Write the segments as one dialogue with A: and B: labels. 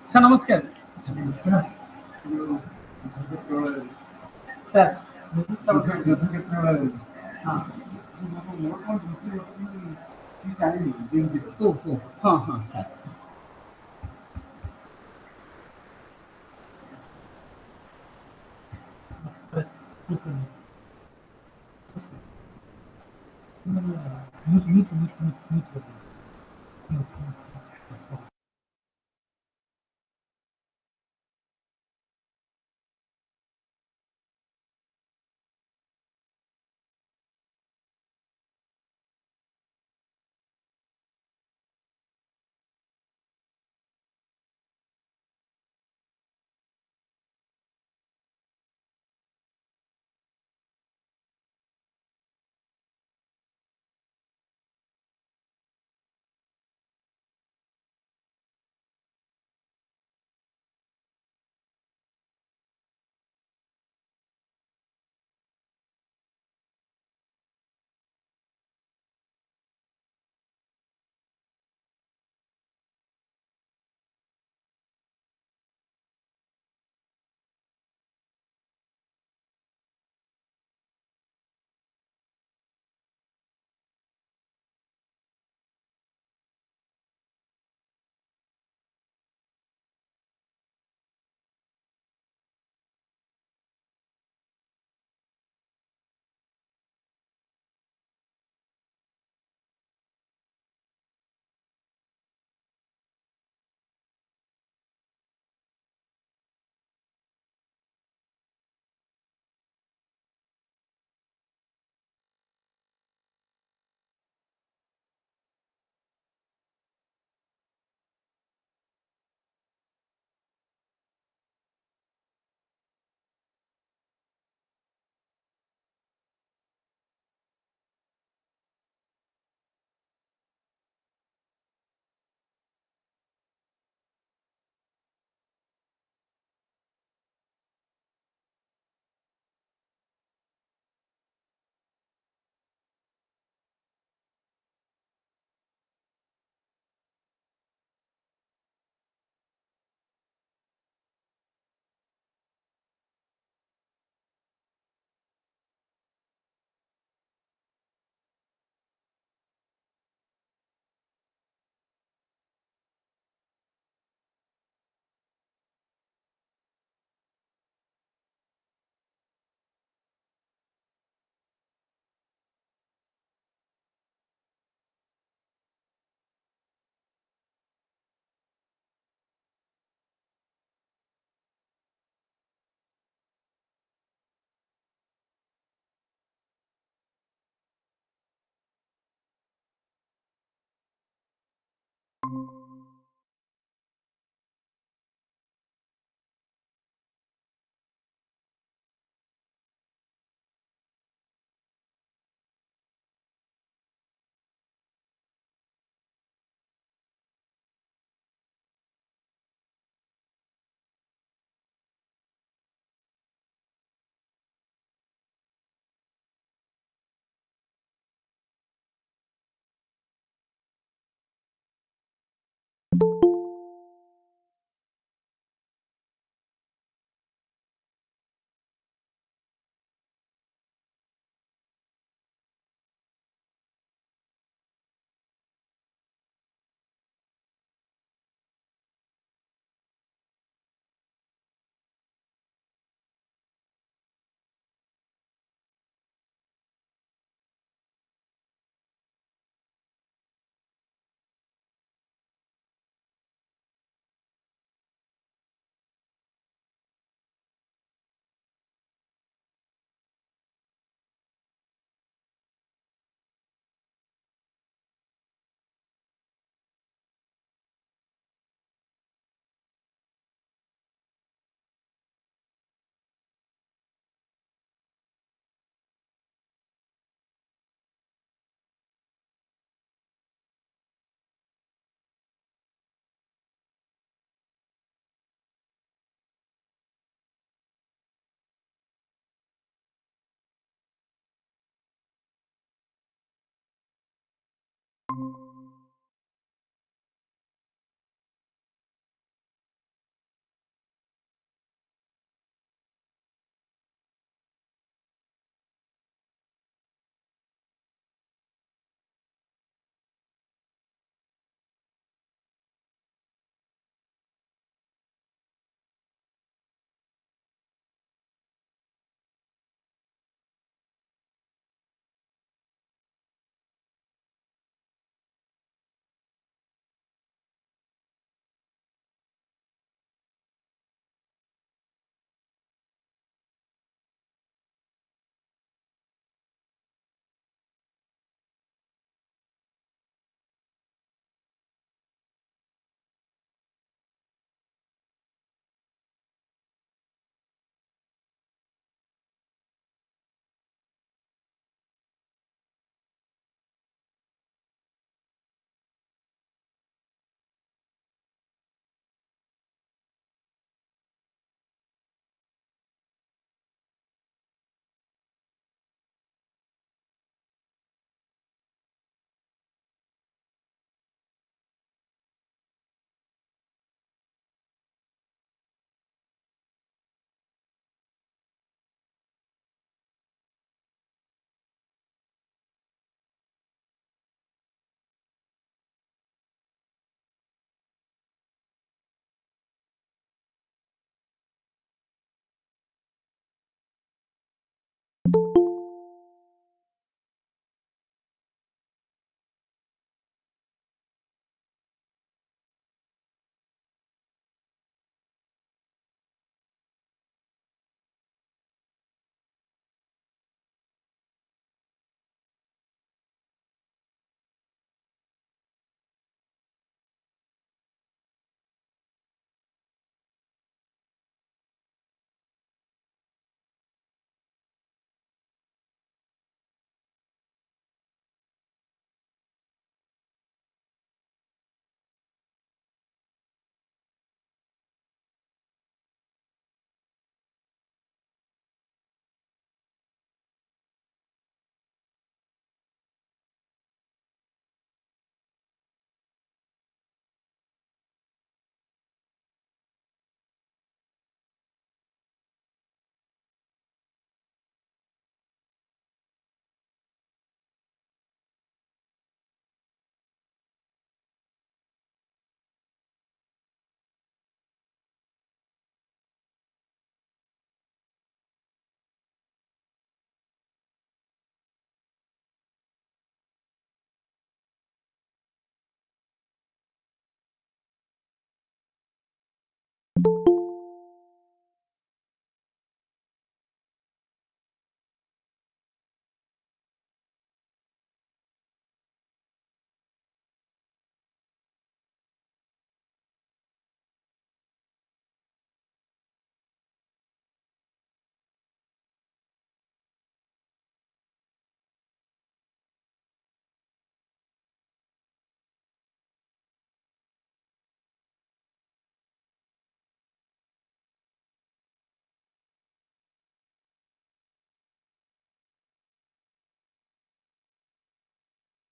A: Sir ನಮಸ್ಕಾರ. Sir ಹಾಂ ಹಾಂ ಹಾಂ sir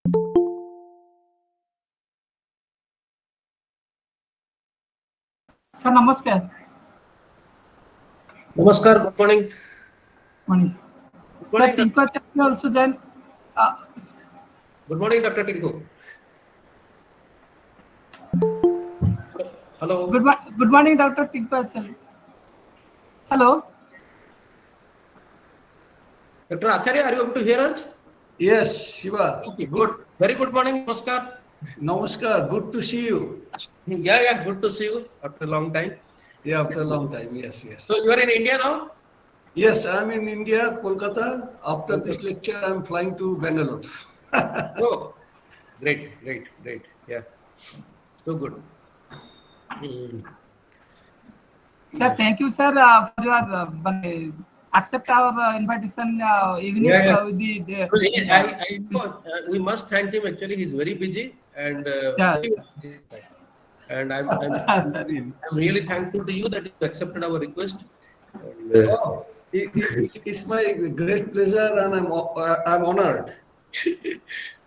A: Sir, namaskar.
B: Namaskar. Good morning.
A: Morning.
B: Good
A: Sir,
B: morning,
A: Tinku Acharya also join.
B: Good morning, Dr. Tinku. Hello.
A: Good morning, Dr. Tinku Acharya. Hello.
B: Dr. Acharya, are you able to hear us?
C: Yes, Shiva.
B: Okay, good. Very good morning. Namaskar.
C: Namaskar. Good to see you.
B: Yeah. Good to see you after a long time.
C: Yeah, after a long time. Yes.
B: So you are in India now?
C: Yes, I'm in India, Kolkata. After this lecture, I'm flying to Bangalore.
B: Oh, great. Yeah. So good.
A: Sir, thank you, sir, for your accept our invitation evening.
B: Yeah.
A: With the
B: I know, we must thank him. Actually, he's very busy and
A: Sure.
B: and I'm
A: Sir,
B: really thankful to you that you accepted our request. And,
C: Oh, it's my great pleasure, and I'm honored.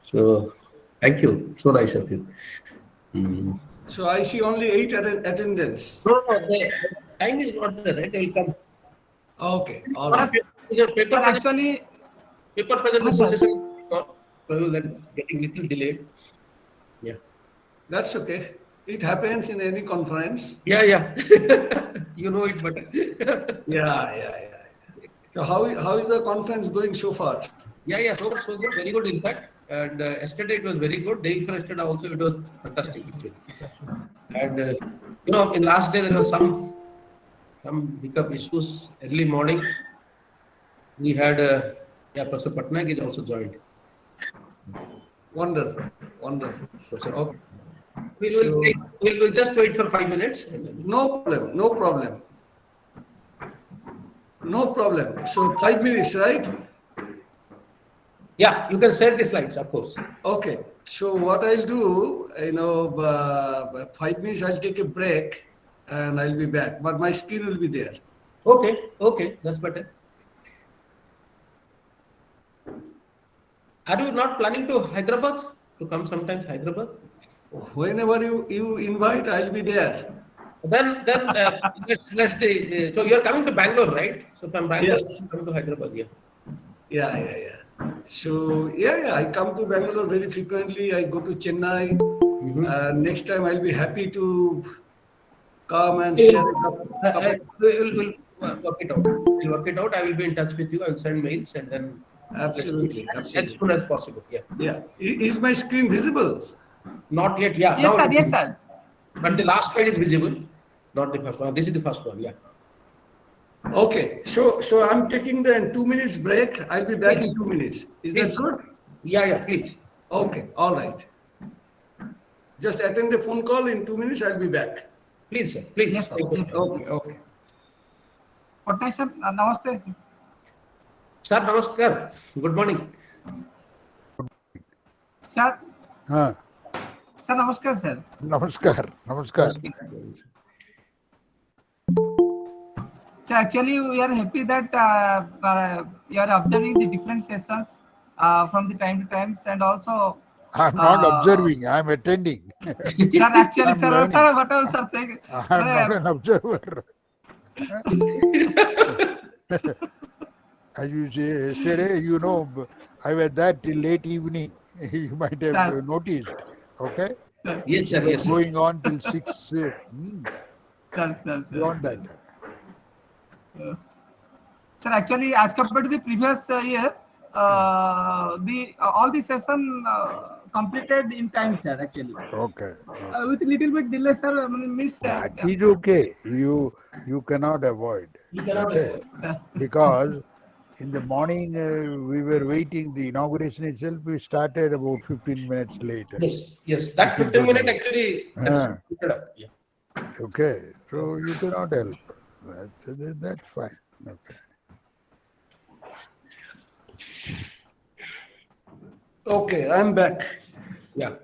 B: So, thank you. So nice of you.
C: So I see only 8 attendance.
B: No, the time is not there, right? I'll come.
C: Okay, all right.
B: Your paper
A: sir, actually,
B: presentation
A: sir.
B: session, probably that's getting little delayed. Yeah.
C: That's okay. It happens in any conference.
B: Yeah. You know it better.
C: Yeah. So how is the conference going so far?
B: Yeah. So good. Very good, in fact. And yesterday it was very good. Day before yesterday also it was fantastic, actually. And in last day there was some hiccup issues. Early morning we had Professor Patnaik is also joined.
C: Wonderful.
B: Professor.
C: Okay.
B: We'll just wait for 5 minutes.
C: No problem. So 5 minutes, right?
B: Yeah, you can share the slides, of course.
C: Okay. So what I'll do, 5 minutes, I'll take a break and I'll be back. But my screen will be there.
B: Okay, that's better. Are you not planning to Hyderabad? To come sometimes Hyderabad?
C: Whenever you invite, I'll be there.
B: Then let's say, so you're coming to Bangalore, right? So from Bangalore,
C: Yes.
B: come to Hyderabad, yeah.
C: Yeah. So I come to Bangalore very frequently. I go to Chennai. Next time I'll be happy to come and share a couple.
B: We'll work it out. We'll work it out. I will be in touch with you. I'll send mails and then
C: Absolutely.
B: as soon as possible. Yeah.
C: Yeah. Is my screen visible?
B: Not yet. Yeah.
A: Yes,
B: now
A: sir.
B: it is
A: Yes,
B: visible.
A: sir.
B: But the last slide is visible, not the first one. This is the first one. Yeah.
C: Okay. So I'm taking the 2 minutes break. I'll be back in 2 minutes. Is that good?
B: Yeah. Please.
C: Okay. All right. Just attend the phone call. In 2 minutes, I'll be back.
B: Please, sir. Please.
A: Yes, sir. Yes, sir.
C: Okay.
A: Patnaik sir, namaste. Sir.
B: Sir, namaskar. Good morning.
A: Sir,
D: हाँ,
A: sir, namaskar, sir.
D: नमस्कार.
A: So actually, we are happy that you are observing the different sessions from the time to time, and also.
D: I'm not observing. I'm attending.
A: Sir, actually,
D: I'm
A: sir,
D: learning.
A: sir, what else, sir?
D: I'm not an observer. As you say, yesterday, I was there till late evening. You might have
A: Sir.
D: noticed. Okay?
B: Yes, sir.
D: It was
B: Yes.
D: going on till 6.
A: Sir.
D: Beyond that.
A: Sir, actually, as compared to the previous year, all the session completed in time, sir. Actually,
D: Okay.
A: with little bit delay, sir. I mean, missed.
D: That is okay. You cannot avoid. Okay? Because in the morning, we were waiting. The inauguration itself, we started about 15 minutes later.
B: Yes. That 15 minutes actually that's put up. Yeah.
D: Okay, so you cannot help. That's fine. Okay.
C: Okay, I'm back.
B: Yeah.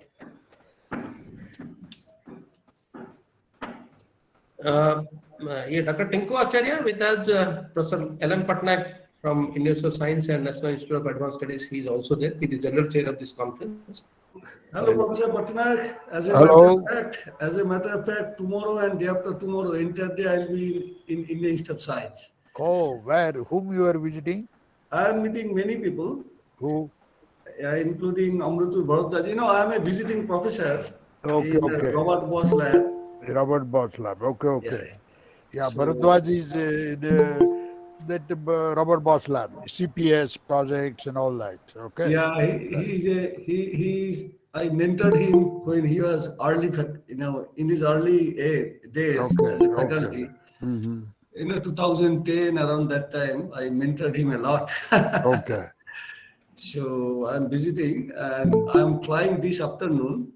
B: Dr. Tinku Acharya with us, Professor L.M. Patnaik from University of Science and National Institute of Advanced Studies. He is also there. He is the general chair of this conference.
C: Hello, Professor Patnaik.
D: Hello.
C: As a matter of fact, tomorrow and day after tomorrow, entire day I'll be in Indian Institute of Science.
D: Oh, where? Whom you are visiting?
C: I am meeting many people,
D: Who?
C: including Amrutul Bharadwaj. You know, I am a visiting professor
D: Okay,
C: in
D: okay.
C: Robert Boss Lab.
D: Robert Boss Lab. Okay, okay. Yeah,
C: So-
D: Bharadwaj is Robert Boss Lab, CPS projects and all that. Okay.
C: Yeah, I mentored him when he was in his early days
D: Okay,
C: as a
D: okay.
C: faculty.
D: Mm-hmm.
C: 2010, around that time, I mentored him a lot.
D: Okay.
C: So I'm visiting and I'm flying this afternoon.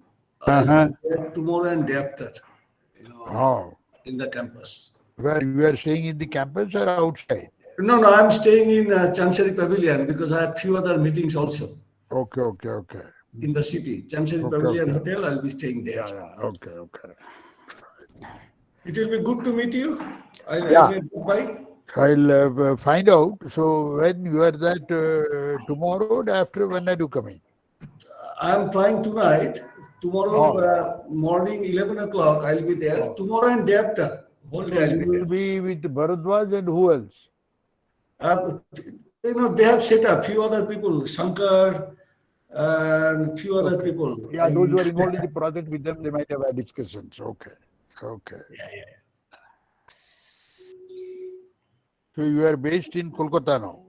D: Uh-huh.
C: Tomorrow and day after,
D: Oh,
C: in the campus.
D: where you are staying in the campus or outside?
C: No, I'm staying in Chancery Pavilion because I have few other meetings also
D: Okay, okay, okay.
C: in the city. Chancery
D: Okay,
C: Pavilion
D: okay.
C: Hotel, I'll be staying there.
D: Yeah, yeah. Okay, okay.
C: It will be good to meet you.
D: Yeah.
C: I may go by.
D: I'll find out. So when you are that tomorrow, after when are you coming?
C: I'm flying tonight. Tomorrow morning, 11 o'clock, I'll be there. Tomorrow and day after, whole day I'll
D: You
C: be
D: will
C: there.
D: be with Bharadwaj and who else?
C: They have set up few other people, Shankar and few other people.
D: Yeah, those who are involved in the project, with them they might have had discussions. Okay, okay.
C: Yeah.
D: So you are based in Kolkata now?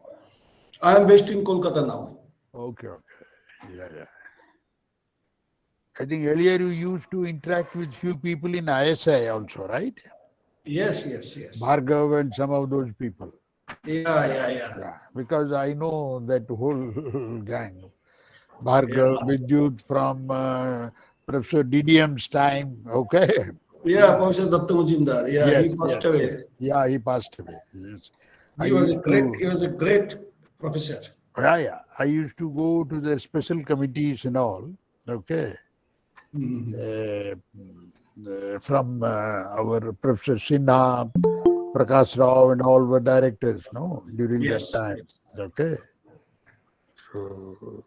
C: I am based in Kolkata now.
D: Okay, okay. Yeah. I think earlier you used to interact with few people in ISI also, right?
C: Yes.
D: Bhargav and some of those people.
C: Yeah.
D: Yeah, because I know that whole gang. Bhargav, Vidyut from Professor DDM's time, okay?
C: Yeah, Professor Datta Majumdar. Yeah,
D: Yes,
C: he passed away.
D: Yeah, he passed away. Yes.
C: He was a great professor.
D: Yeah. I used to go to the special committees and all, okay? From our Professor Sinha, Prakash Rao and all were directors, no, during that time. Okay. So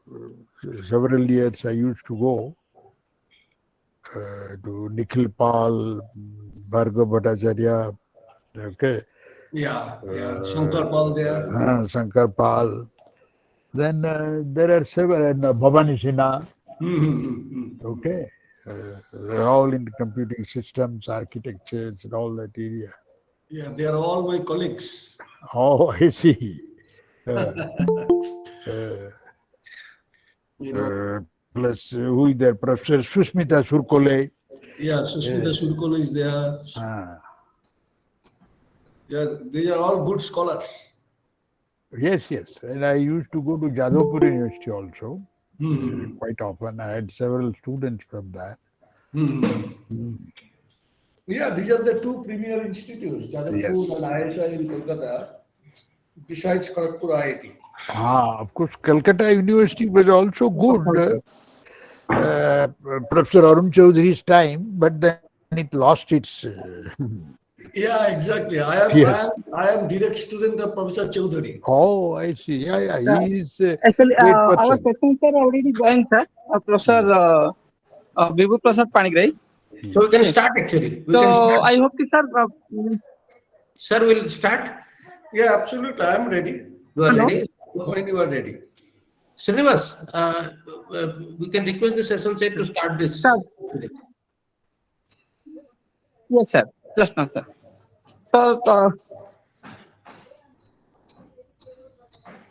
D: several years I used to go to Nikhil Pal, Bhargav Bhattacharya, okay.
C: Yeah. Shankar Pal there.
D: Shankar Pal. Then there are several, and Bhavani Sinha, okay. They're all in computing systems, architectures, and all that area.
C: Yeah, they are all my colleagues.
D: Oh, I see. Plus, who is there? Professor Susmita Surkole.
C: Yeah, Sushmita Surkole is there. Yeah, they are all good scholars.
D: Yes. And I used to go to Jadavpur University also. Quite often. I had several students from that.
C: Yeah, these are the two premier institutes, Jadavpur and ISI in Kolkata, besides Kharagpur IIT.
D: Of course, Calcutta University was also good. Professor Arun Chaudhary's time, but then it lost its.
C: Yeah, exactly. I am direct student of Professor Chaudhary.
D: Oh, I see. Yeah. He is
E: Actually,
D: great
E: our
D: person.
E: sessions are already going, sir. Professor Vibhu Prasad Panigrai.
B: So we can start actually.
E: So I hope, sir.
B: Sir, we'll start.
C: Yeah, absolutely. I am ready.
B: You are ready?
C: When you are ready.
B: Srinivas, we can request the session chair to start this.
E: Sir. Yes, sir. Just now, sir. So,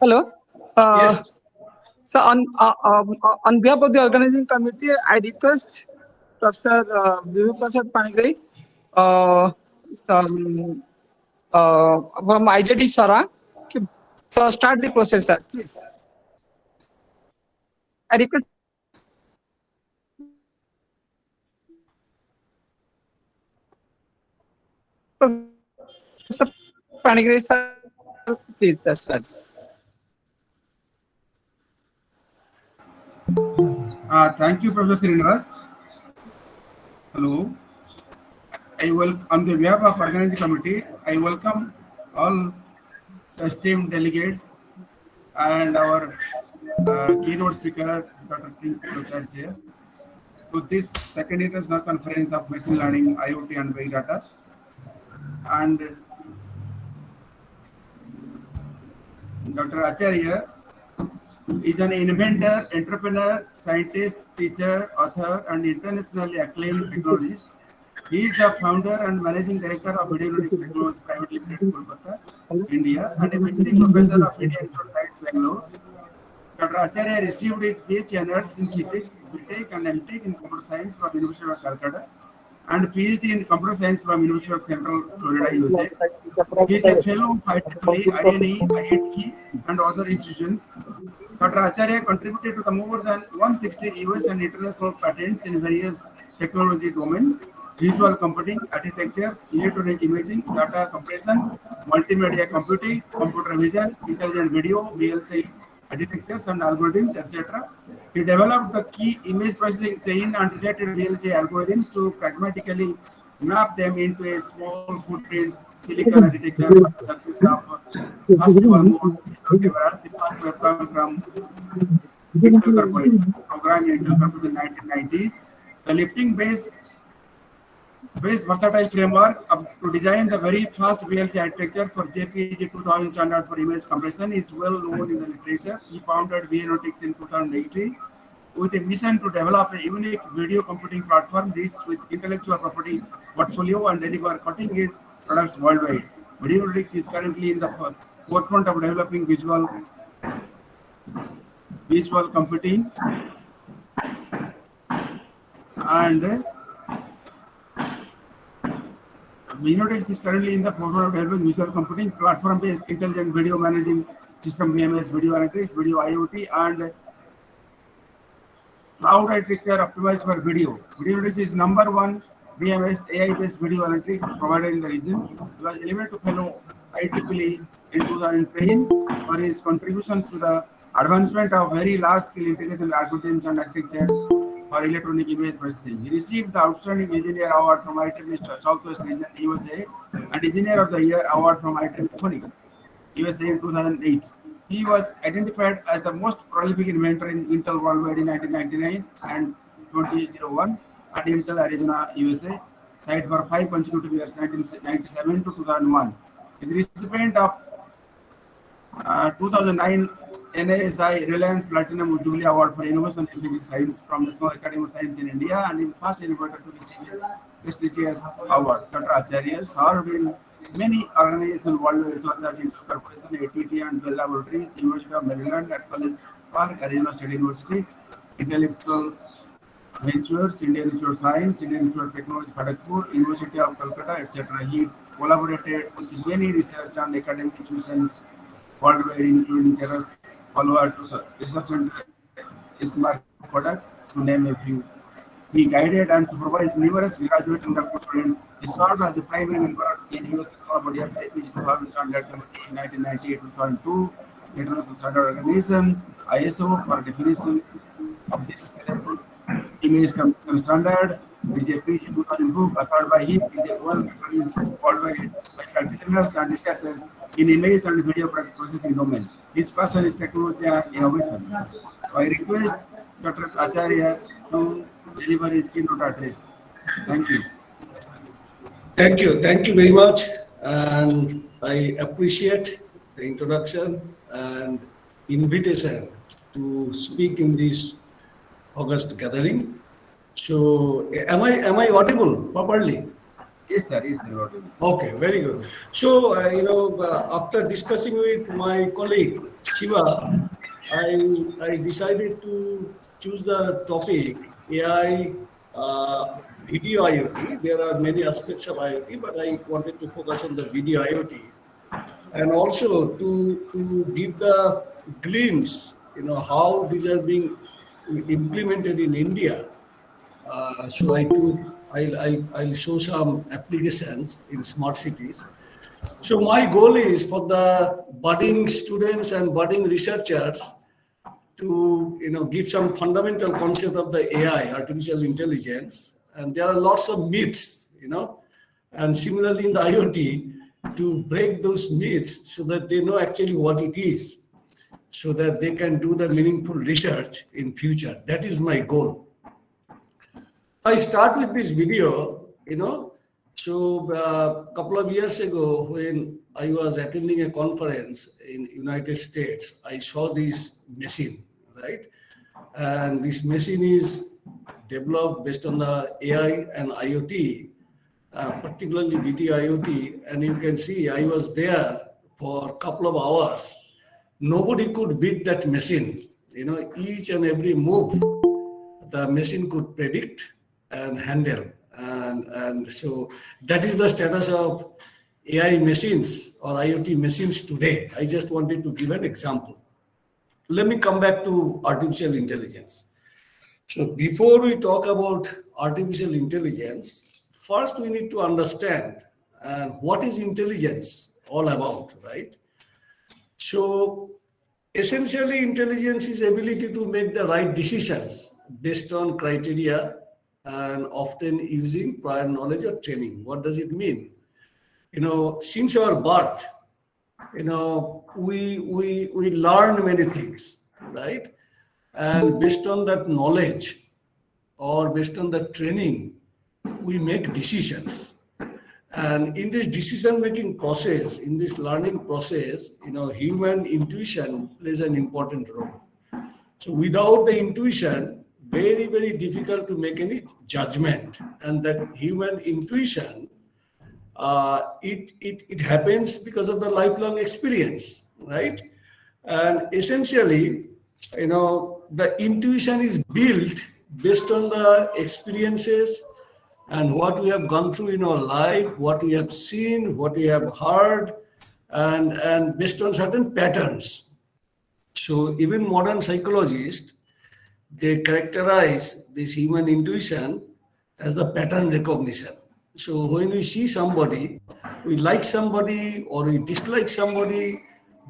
E: hello.
C: Yes.
E: So, on behalf of the organizing committee, I request Professor Vibhu Prasad Panigrai from IJT Sara. So, start the process, sir, please. I request Professor Panigrai, sir, please, sir, start.
A: Thank you, Professor Srinivas. Hello. On behalf of organizing committee, I welcome all esteemed delegates
F: and our keynote speaker, Dr. Tinku Prasad. To this second international conference of machine learning, IoT, and big data. And Dr. Acharya is an inventor, entrepreneur, scientist, teacher, author, and internationally acclaimed technologist. He is the founder and managing director of Video Analytics Technology Private Limited, Kolkata, India, and a visiting professor of Indian Science, Bangalore. Dr. Acharya received his PhD honors in physics, BTech, and MTech in computer science from University of Calcutta, and PhD in computer science from University of Central Florida, USA. He is a fellow of IEEE, INE, IIT, and other institutions. Dr. Acharya contributed to the more than 160 US and international patents in various technology domains: visual computing, architectures, electronic imaging, data compression, multimedia computing, computer vision, intelligent video, VLC architectures and algorithms, etc. He developed the key image processing chain and related VLC algorithms to pragmatically map them into a small footprint silicon architecture for the success of first dual mode digital camera, the first webcam from Intel Corporation, programmed in Intel Corporation in the 1990s. The lifting based versatile framework to design the very first VLC architecture for JPEG 2000 standard for image compression is well known in the literature. He founded Keynote in 2018 with a mission to develop a unique video computing platform rich with intellectual property portfolio and deliver cutting-edge products worldwide. Keynote is currently in the forefront of developing visual computing, and Keynote is currently in the forefront of developing visual computing platform-based intelligent video managing system, VMS, video analytics, video IoT, and cloud architecture optimized for video. Keynote is number one VMS AI-based video analytics provider in the region. He was elected to fellow IEEE in 2010 for his contributions to the advancement of very large-scale integration algorithms and architectures for electronic image processing. He received the Outstanding Engineer Award from IEEE Southwest Region, USA, and Engineer of the Year Award from IEEE Phoenix, USA in 2008. He was identified as the most prolific inventor in Intel worldwide in 1999 and 2001 at Intel Arizona, USA, site for 5 consecutive years, 1997 to 2001. He is the recipient of 2009 NASI Reliance Platinum Jubilee Award for Innovation in Physics Science from National Academy of Science in India, and in first innovator to receive his prestigious award. Dr. Acharya served in many organizations worldwide, such as Intel Corporation, ATT, and Bell Laboratories, University of Maryland at College Park, Arizona State University, Intellectual Ventures, Indian Institute of Science, Indian Institute of Technology, Kharagpur, University of Calcutta, etc. He collaborated with many research and academic institutions worldwide, including Keras, Palo Research Center, ICMIB product, to name a few. He guided and supervised numerous graduate and doctoral students. He served as a primary member in US body of JPG 2000 Standard Committee in 1998-2002, International Standard Organization, ISO, for definition of this scalable image compression standard. JPG 2002, authored by him, is a well-recognized worldwide by practitioners and researchers in image and video processing domain. His passion is technology and innovation. So I request Dr. Acharya to deliver his keynote address. Thank you.
C: Thank you very much, and I appreciate the introduction and invitation to speak in this August gathering. So, am I audible properly?
F: Yes, sir. Yes, sir.
C: Okay, very good. So, after discussing with my colleague Shiva, I decided to choose the topic AI video IoT. There are many aspects of IoT, but I wanted to focus on the video IoT, and also to give the glimpse, how these are being implemented in India. So I'll show some applications in smart cities. So my goal is for the budding students and budding researchers to give some fundamental concept of the AI, artificial intelligence, and there are lots of myths, and similarly in the IoT, to break those myths so that they know actually what it is. so that they can do the meaningful research in future. That is my goal. I start with this video, So a couple of years ago, when I was attending a conference in United States, I saw this machine, right? And this machine is developed based on the AI and IoT, particularly video IoT. And you can see I was there for a couple of hours. Nobody could beat that machine. Each and every move the machine could predict and handle. And so that is the status of AI machines or IoT machines today. I just wanted to give an example. Let me come back to artificial intelligence. So before we talk about artificial intelligence, first we need to understand what is intelligence all about, right? So essentially, intelligence is ability to make the right decisions based on criteria and often using prior knowledge or training. What does it mean? Since our birth, we learn many things, right? And based on that knowledge or based on the training, we make decisions. And in this decision-making process, in this learning process, human intuition plays an important role. So without the intuition, very, very difficult to make any judgment. And that human intuition, it happens because of the lifelong experience, right? And essentially, the intuition is built based on the experiences and what we have gone through in our life, what we have seen, what we have heard, and based on certain patterns. So even modern psychologists, they characterize this human intuition as the pattern recognition. So when we see somebody, we like somebody or we dislike somebody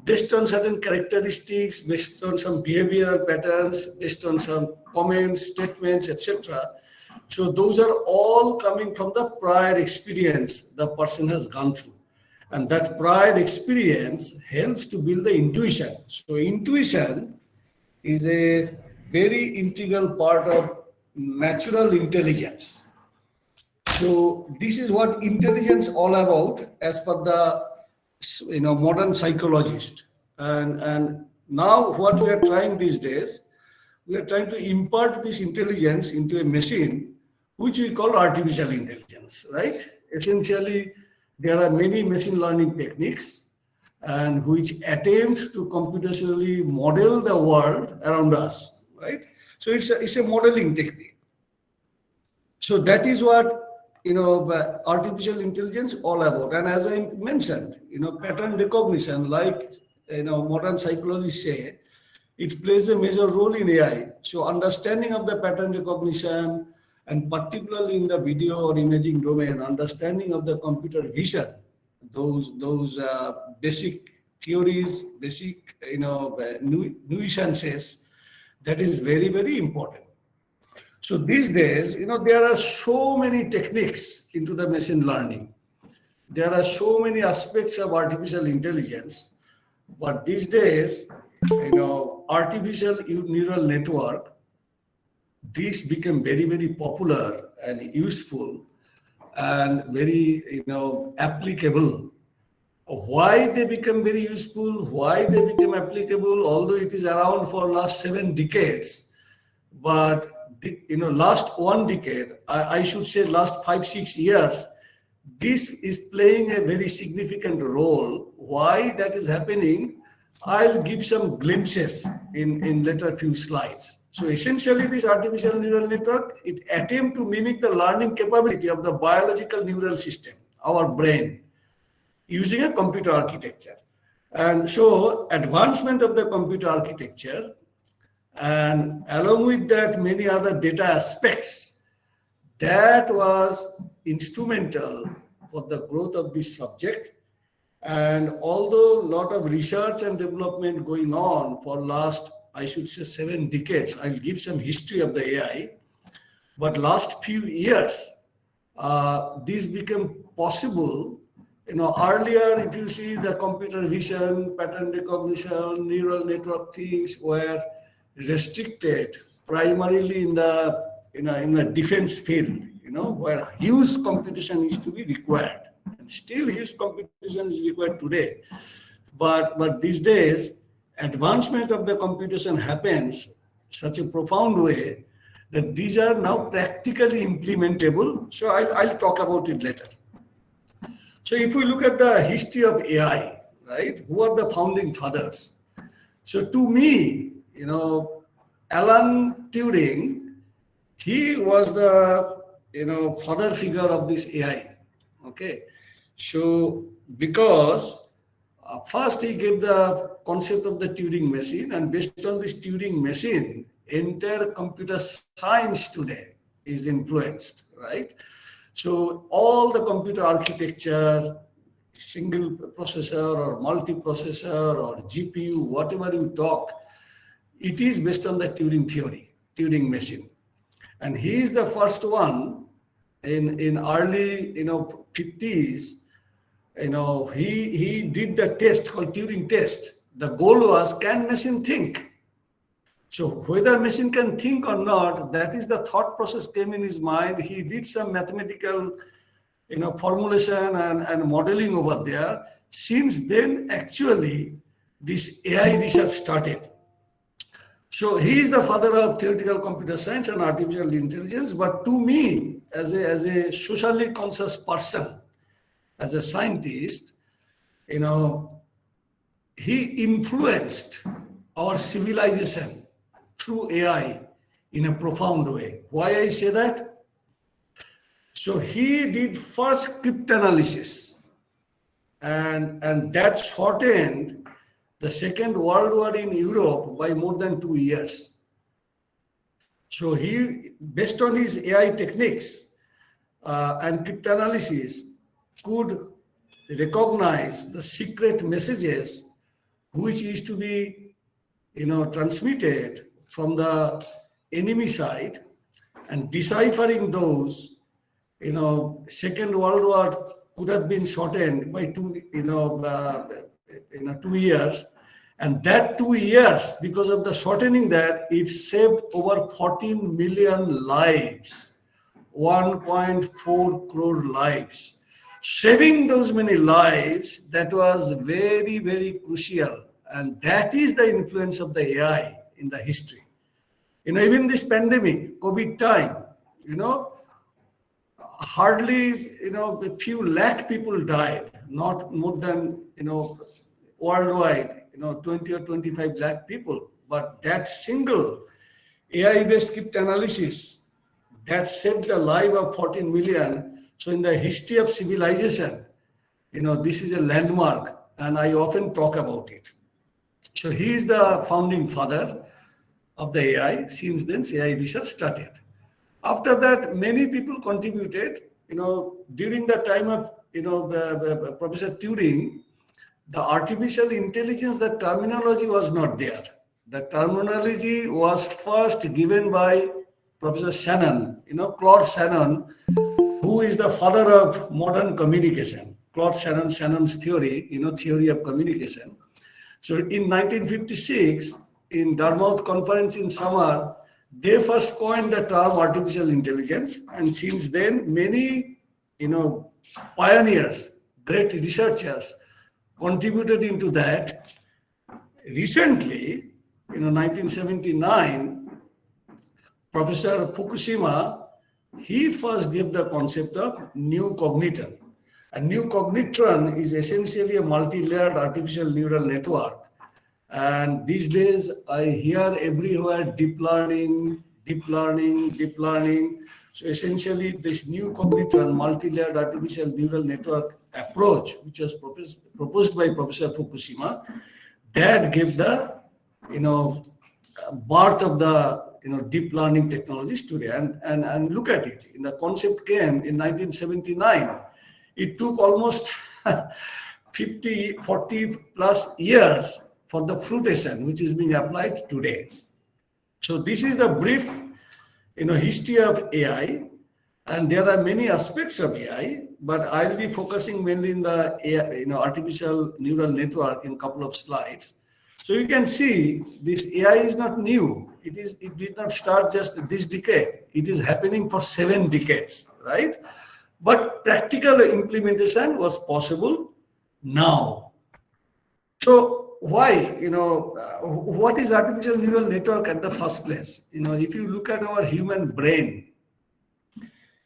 C: based on certain characteristics, based on some behavioral patterns, based on some comments, statements, etc. So those are all coming from the prior experience the person has gone through. And that prior experience helps to build the intuition. So intuition is a very integral part of natural intelligence. So this is what intelligence all about as per the modern psychologist. And now what we are trying these days, we are trying to impart this intelligence into a machine, which we call artificial intelligence, right? Essentially, there are many machine learning techniques and which attempt to computationally model the world around us, right? So it's a modeling technique. So that is what artificial intelligence all about. And as I mentioned, pattern recognition, like modern psychologists say, it plays a major role in AI. So understanding of the pattern recognition, and particularly in the video or imaging domain, understanding of the computer vision, those basic theories, basic nuisances, that is very, very important. So these days, there are so many techniques into the machine learning. There are so many aspects of artificial intelligence, but these days, artificial neural network, these became very, very popular and useful and very, applicable. Why they become very useful, why they became applicable, although it is around for last 7 decades, but last 1 decade, I should say last 5-6 years, this is playing a very significant role. Why that is happening, I'll give some glimpses in later few slides. So essentially, this artificial neural network, it attempts to mimic the learning capability of the biological neural system, our brain, using a computer architecture. And so advancement of the computer architecture, and along with that, many other data aspects, that was instrumental for the growth of this subject. And although a lot of research and development going on for last, I should say 7 decades, I'll give some history of the AI, but last few years, this became possible Earlier, if you see the computer vision, pattern recognition, neural network things were restricted primarily in the defense field, where huge computation is to be required. And still huge computation is required today. But these days, advancement of the computation happens such a profound way that these are now practically implementable. So I'll talk about it later. So if we look at the history of AI, right, who are the founding fathers? So to me, Alan Turing, he was the, father figure of this AI. Okay. So because first he gave the concept of the Turing machine, and based on this Turing machine, entire computer science today is influenced, right? So all the computer architecture, single processor or multiprocessor or GPU, whatever you talk, it is based on the Turing theory, Turing machine. And he is the first one in early, 50s, he did the test called Turing test. The goal was, can machine think? So whether machine can think or not, that is the thought process came in his mind. He did some mathematical, formulation and modeling over there. Since then, actually, this AI research started. So he is the father of theoretical computer science and artificial intelligence. But to me, as a socially conscious person, as a scientist, he influenced our civilization through AI in a profound way. Why I say that? So he did first cryptanalysis, and that shortened the Second World War in Europe by more than 2 years. So he, based on his AI techniques and cryptanalysis, could recognize the secret messages which is to be, transmitted from the enemy side, and deciphering those, Second World War could have been shortened by 2 years. And that 2 years, because of the shortening that, it saved over 14 million lives, 1.4 crore lives. Saving those many lives, that was very, very crucial. And that is the influence of the AI in the history. Even this pandemic, COVID time, hardly, a few lakh people died, not more than, worldwide, 20 or 25 lakh people. But that single AI-based cryptanalysis, that saved the life of 14 million. So in the history of civilization, this is a landmark, and I often talk about it. So he is the founding father of the AI. Since then, AI research started. After that, many people contributed. During the time of Professor Turing, the artificial intelligence, the terminology was not there. The terminology was first given by Professor Shannon, Claude Shannon, who is the father of modern communication. Claude Shannon, Shannon's theory, theory of communication. So in 1956, in Dartmouth conference in summer, they first coined the term artificial intelligence. And since then, many, pioneers, great researchers contributed into that. Recently, 1979, Professor Fukushima, he first gave the concept of new cognition. A new cognitron is essentially a multi-layered artificial neural network. And these days, I hear everywhere deep learning, deep learning, deep learning. So essentially, this new cognitron, multi-layered artificial neural network approach, which was proposed by Professor Fukushima, that gave the, birth of the, deep learning technologies today. And look at it. The concept came in 1979. It took almost 40 plus years for the fruition, which is being applied today. So this is the brief, history of AI. And there are many aspects of AI, but I'll be focusing mainly in the AI, artificial neural network in a couple of slides. So you can see this AI is not new. It did not start just this decade. It is happening for 7 decades, right? But practical implementation was possible now. So why, what is artificial neural network at the first place? If you look at our human brain,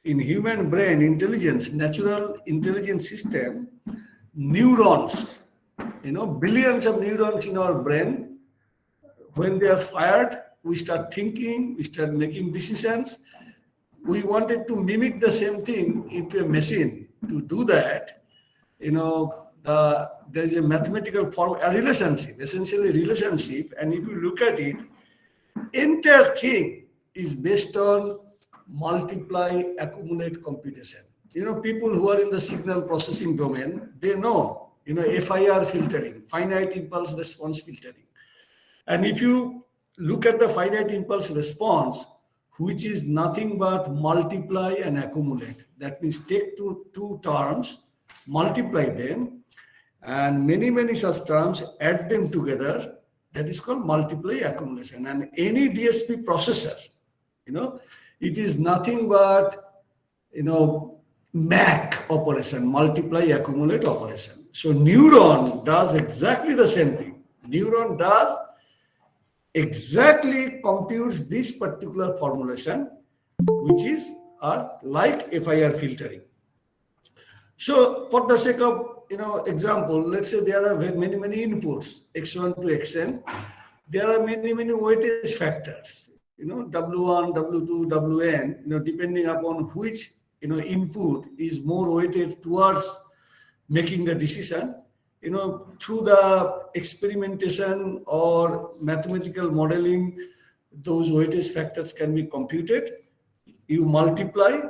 C: in human brain intelligence, natural intelligence system, neurons, billions of neurons in our brain, when they are fired, we start thinking, we start making decisions. We wanted to mimic the same thing into a machine. To do that, there is a mathematical form, a relationship, essentially relationship. And if you look at it, entire thing is based on multiply, accumulate, computation. People who are in the signal processing domain, they know, FIR filtering, finite impulse response filtering. And if you look at the finite impulse response, which is nothing but multiply and accumulate, that means take two terms, multiply them, and many such terms, add them together, that is called multiply accumulation. And any DSP processor, it is nothing but, MAC operation, multiply, accumulate operation. So neuron does exactly the same thing. Neuron does exactly computes this particular formulation, which is like FIR filtering. So for the sake of, example, let's say there are many inputs, X1 to Xn. There are many weightage factors. W1, W2, Wn, depending upon which, input is more weighted towards making the decision, through the experimentation or mathematical modeling, those weightage factors can be computed. You multiply,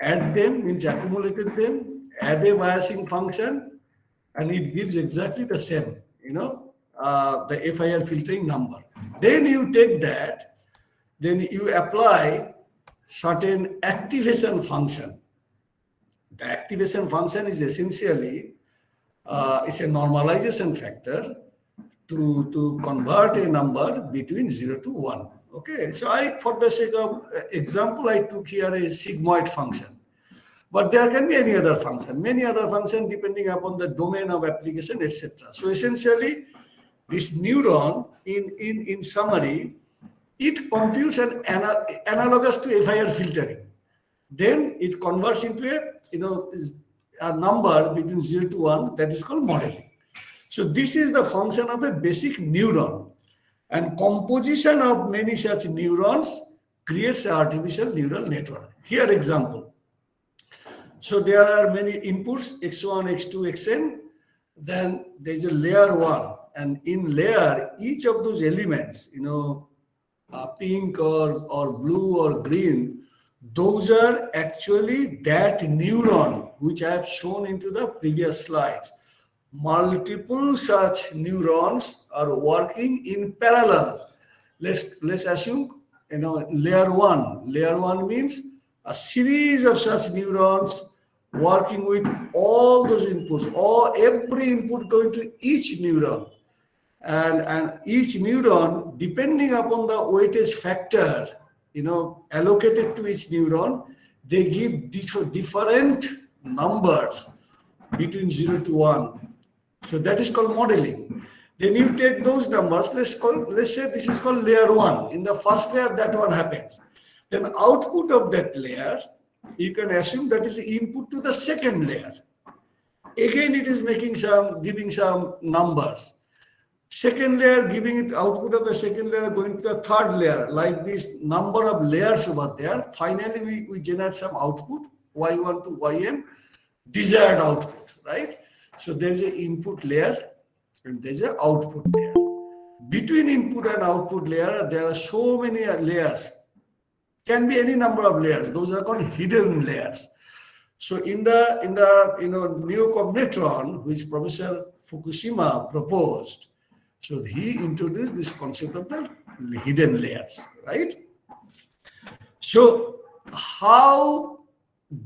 C: add them, means accumulated them, add a biasing function, and it gives exactly the same, the FIR filtering number. Then you take that, then you apply certain activation function. The activation function is essentially it's a normalization factor to convert a number between 0 to 1. Okay, so for the sake of example, I took here a sigmoid function, but there can be any other function, many other functions depending upon the domain of application, etc. So essentially, this neuron, in summary, it computes an analogous to FIR filtering. Then it converts into a number between 0 to 1 that is called modeling. So this is the function of a basic neuron, and composition of many such neurons creates an artificial neural network. Here example. So there are many inputs, X1, X2, Xn. Then there is a layer 1, and in layer, each of those elements, pink or blue or green, those are actually that neuron which I have shown into the previous slides. Multiple such neurons are working in parallel. Let's assume, layer 1. Layer 1 means a series of such neurons working with all those inputs, every input going to each neuron. And each neuron, depending upon the weightage factor, allocated to each neuron, they give different numbers between 0 to 1. So that is called modeling. Then you take those numbers, let's say this is called layer 1. In the first layer, that one happens. Then output of that layer, you can assume that is the input to the second layer. Again, it is giving some numbers. Second layer, giving it output of the second layer, going to the third layer, like this number of layers over there. Finally, we generate some output, Y1 to Ym, desired output, right? So there's an input layer and there's an output layer. Between input and output layer, there are so many layers. Can be any number of layers. Those are called hidden layers. So in the neocognitron, which Professor Fukushima proposed, so he introduced this concept of the hidden layers, right? So how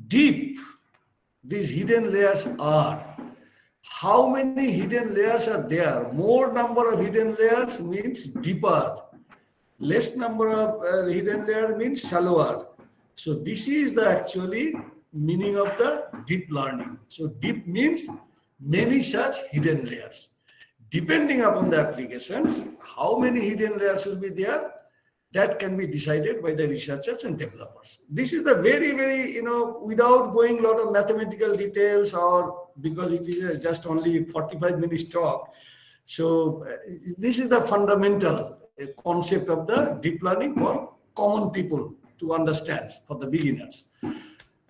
C: deep these hidden layers are. How many hidden layers are there? More number of hidden layers means deeper. Less number of hidden layer means shallower. So this is the actually meaning of the deep learning. So deep means many such hidden layers. Depending upon the applications, how many hidden layers will be there, that can be decided by the researchers and developers. This is the very, very, without going a lot of mathematical details, or because it is just only 45 minutes talk. So this is the fundamental concept of the deep learning for common people to understand, for the beginners.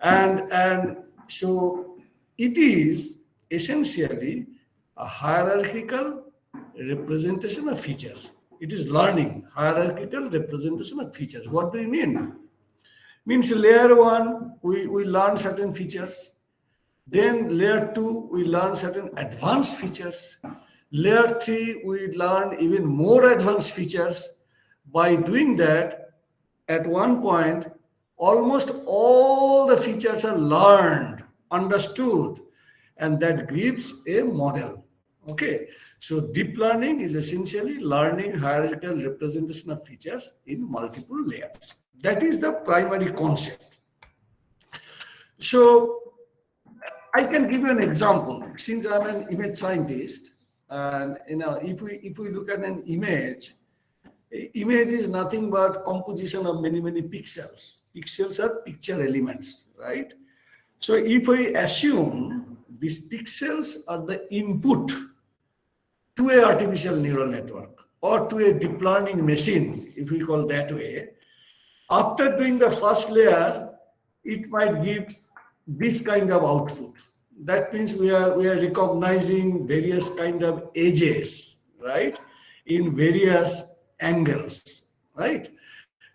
C: And so it is essentially a hierarchical representation of features. It is learning, hierarchical representation of features. What do you mean? Means layer 1, we learn certain features. Then layer 2, we learn certain advanced features. Layer 3, we learn even more advanced features. By doing that, at one point, almost all the features are learned, understood, and that gives a model. Okay, so deep learning is essentially learning hierarchical representation of features in multiple layers. That is the primary concept. So I can give you an example. Since I'm an image scientist, and if we look at an image is nothing but composition of many pixels. Pixels are picture elements, right? So if we assume these pixels are the input to a artificial neural network or to a deep learning machine, if we call that way, after doing the first layer, it might give this kind of output. That means we are recognizing various kind of edges, right, in various angles, right?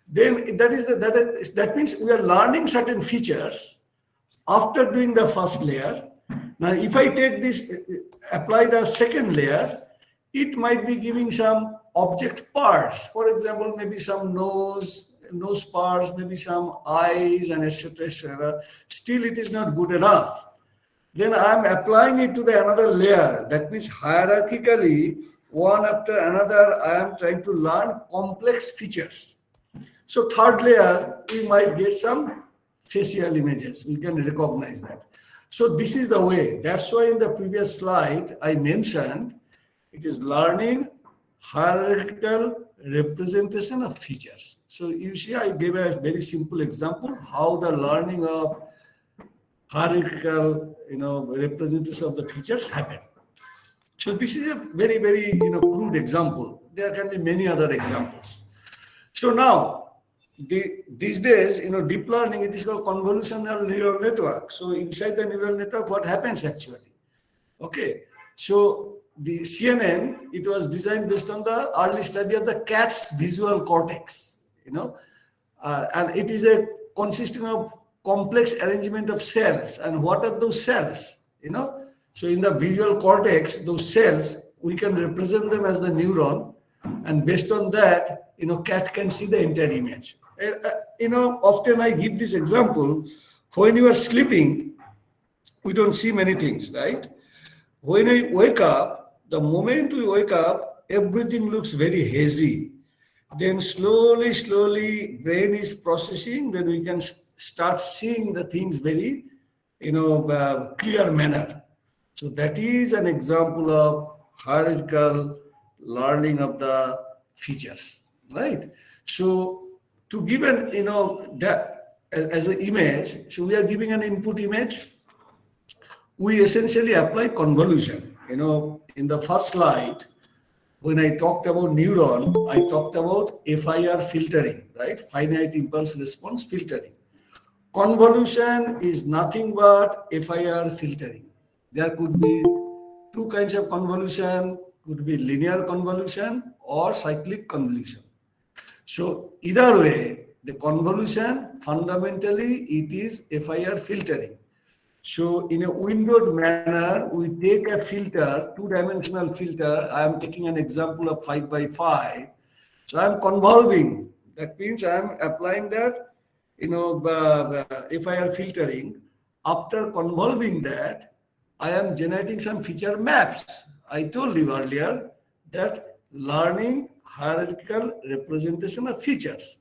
C: Then that means we are learning certain features after doing the first layer. Now, if I take this, apply the second layer, it might be giving some object parts. For example, maybe some nose parts, maybe some eyes, and etc. etc. Still, it is not good enough. Then I am applying it to the another layer. That means hierarchically, one after another, I am trying to learn complex features. So third layer, we might get some facial images. We can recognize that. So this is the way. That's why in the previous slide, I mentioned it is learning hierarchical representation of features. So you see, I gave a very simple example how the learning of hierarchical, representation of the features happen. So this is a very, very, crude example. There can be many other examples. So now, these days, deep learning, it is called convolutional neural network. So inside the neural network, what happens actually? Okay, so the CNN, it was designed based on the early study of the cat's visual cortex, and it is consisting of complex arrangement of cells. And what are those cells? So in the visual cortex, those cells, we can represent them as the neuron, and based on that, cat can see the entire image. Often I give this example. When you are sleeping, we don't see many things, right? When we wake up, the moment we wake up, everything looks very hazy. Then slowly, brain is processing. Then we can start seeing the things very, clear manner. So that is an example of hierarchical learning of the features, right? So to give an, that as an image, so we are giving an input image. We essentially apply convolution. In the first slide, when I talked about neuron, I talked about FIR filtering, right? Finite impulse response filtering. Convolution is nothing but FIR filtering. There could be two kinds of convolution, could be linear convolution or cyclic convolution. So either way, the convolution, fundamentally, it is FIR filtering. So in a windowed manner, we take a filter, two-dimensional filter. I am taking an example of 5 by 5. So I am convolving. That means I am applying that FIR filtering, after convolving that, I am generating some feature maps. I told you earlier that learning hierarchical representation of features.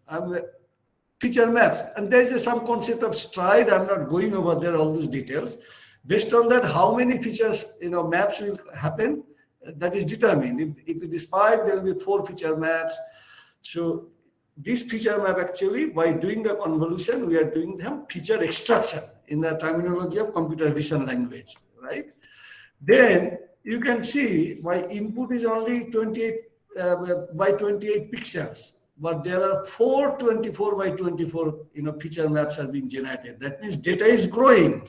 C: Feature maps, and there is some concept of stride. I'm not going over there all those details. Based on that, how many features maps will happen, that is determined. If it is 5, there will be 4 feature maps. So this feature map, actually, by doing the convolution, we are doing some feature extraction in the terminology of computer vision language, right? Then you can see my input is only 28 by 28 pixels, but there are 424 by 24 feature maps are being generated. That means data is growing.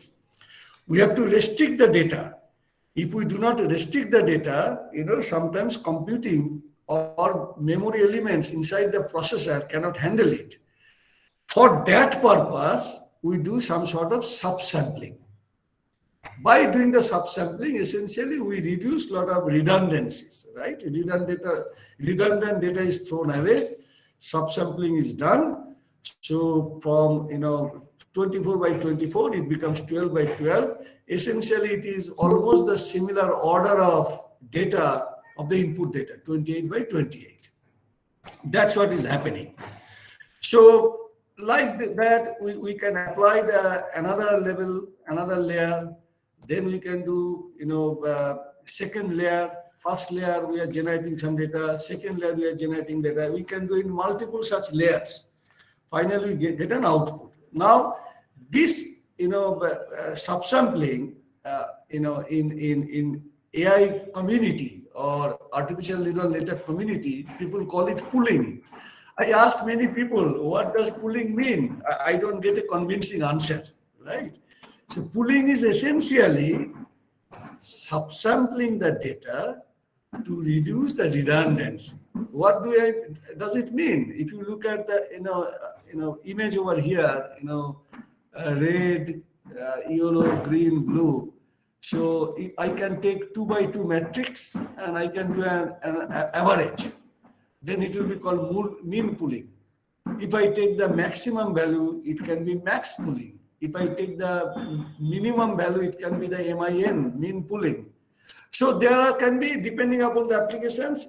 C: We have to restrict the data. If we do not restrict the data, sometimes computing or memory elements inside the processor cannot handle it. For that purpose, we do some sort of subsampling. By doing the subsampling, essentially, we reduce a lot of redundancies, right? Redundant data is thrown away. Subsampling is done. So from 24 by 24, it becomes 12 by 12. Essentially, it is almost the similar order of data of the input data, 28 by 28. That's what is happening. So like that, we can apply another level, another layer. Then we can do, second layer. First layer, we are generating some data. Second layer, we are generating data. We can do in multiple such layers. Finally, we get an output. Now, this, subsampling, in AI community or artificial neural network community, people call it pooling. I asked many people, what does pooling mean? I don't get a convincing answer, right? So pooling is essentially subsampling the data to reduce the redundancy. What does it mean? If you look at the image over here, red, yellow, green, blue. So I can take 2 by 2 matrix and I can do an average. Then it will be called mean pooling. If I take the maximum value, it can be max pooling. If I take the minimum value, it can be the MIN, mean pooling. So there can be, depending upon the applications,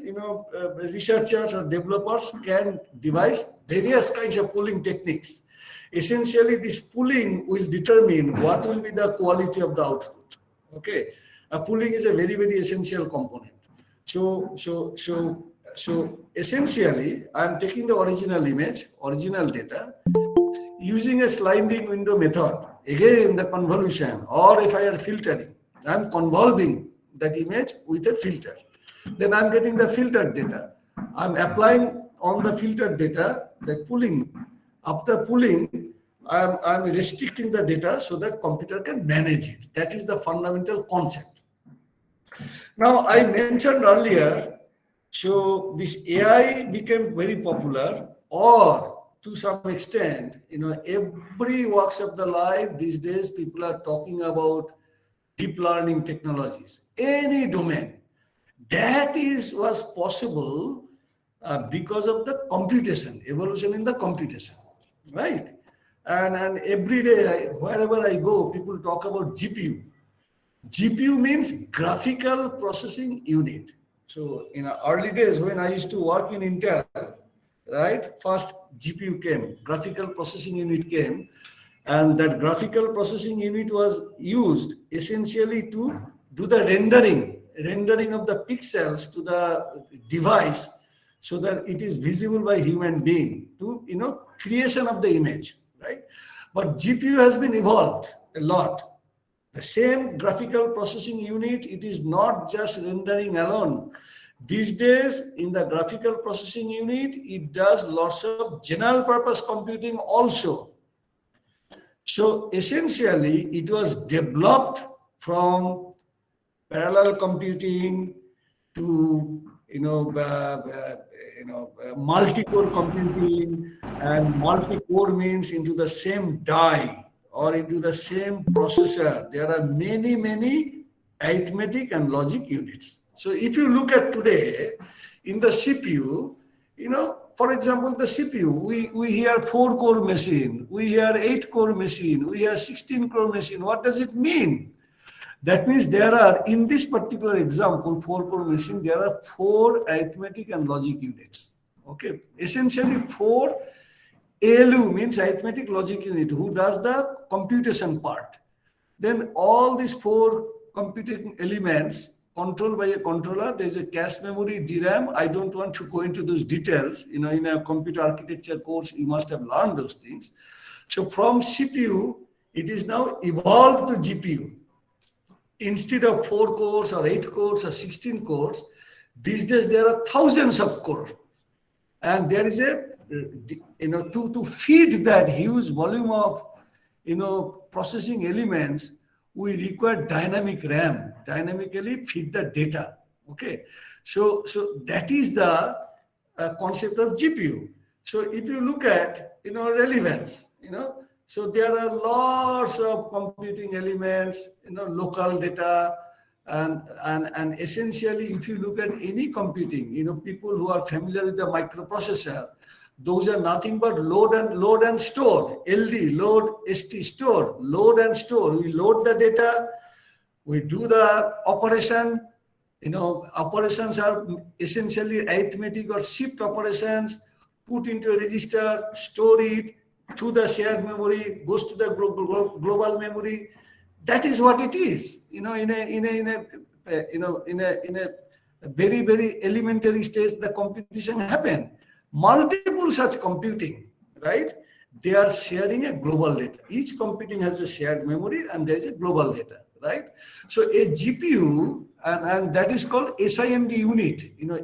C: researchers or developers can devise various kinds of pooling techniques. Essentially, this pooling will determine what will be the quality of the output. Okay, pooling is a very, very essential component. So essentially, I'm taking the original image, original data, using a sliding window method. Again, the convolution, or if I are filtering, I'm convolving that image with a filter. Then I'm getting the filtered data. I'm applying on the filtered data, the pooling. After pooling, I'm restricting the data so that computer can manage it. That is the fundamental concept. Now, I mentioned earlier, so this AI became very popular, or to some extent, every walks of the life these days, people are talking about deep learning technologies, any domain. That was possible because of the computation, evolution in the computation, right? And every day, wherever I go, people talk about GPU. GPU means graphical processing unit. So in early days, when I used to work in Intel, right, first GPU came, graphical processing unit came, and that graphical processing unit was used essentially to do the rendering of the pixels to the device so that it is visible by human being to, creation of the image, right? But GPU has been evolved a lot. The same graphical processing unit, it is not just rendering alone. These days, in the graphical processing unit, it does lots of general purpose computing also. So essentially, it was developed from parallel computing to multi-core computing, and multi-core means into the same die or into the same processor. There are many, many arithmetic and logic units. So if you look at today in the CPU, for example, the CPU, we hear 4-core machine, we hear 8-core machine, we hear 16-core machine. What does it mean? That means there are, in this particular example, 4-core machine, there are 4 arithmetic and logic units. Okay, essentially 4 ALU means arithmetic logic unit, who does the computation part. Then all these 4 computing elements controlled by a controller. There is a cache memory, DRAM. I don't want to go into those details. In a computer architecture course, you must have learned those things. So from CPU, it is now evolved to GPU. Instead of 4 cores or 8 cores or 16 cores, these days there are thousands of cores. And there is a, to feed that huge volume of, processing elements, we require dynamic RAM, dynamically feed the data. Okay, so that is the concept of GPU. So if you look at relevance, so there are lots of computing elements, local data, and essentially, if you look at any computing, people who are familiar with the microprocessor, those are nothing but load and store, LD, load, ST, store, load and store. We load the data, we do the operation. Operations are essentially arithmetic or shift operations, put into a register, store it to the shared memory, goes to the global memory. That is what it is. In a very, very elementary stage, the computation happen. Multiple such computing, right? They are sharing a global data. Each computing has a shared memory and there is a global data, right? So a GPU, and that is called SIMD unit.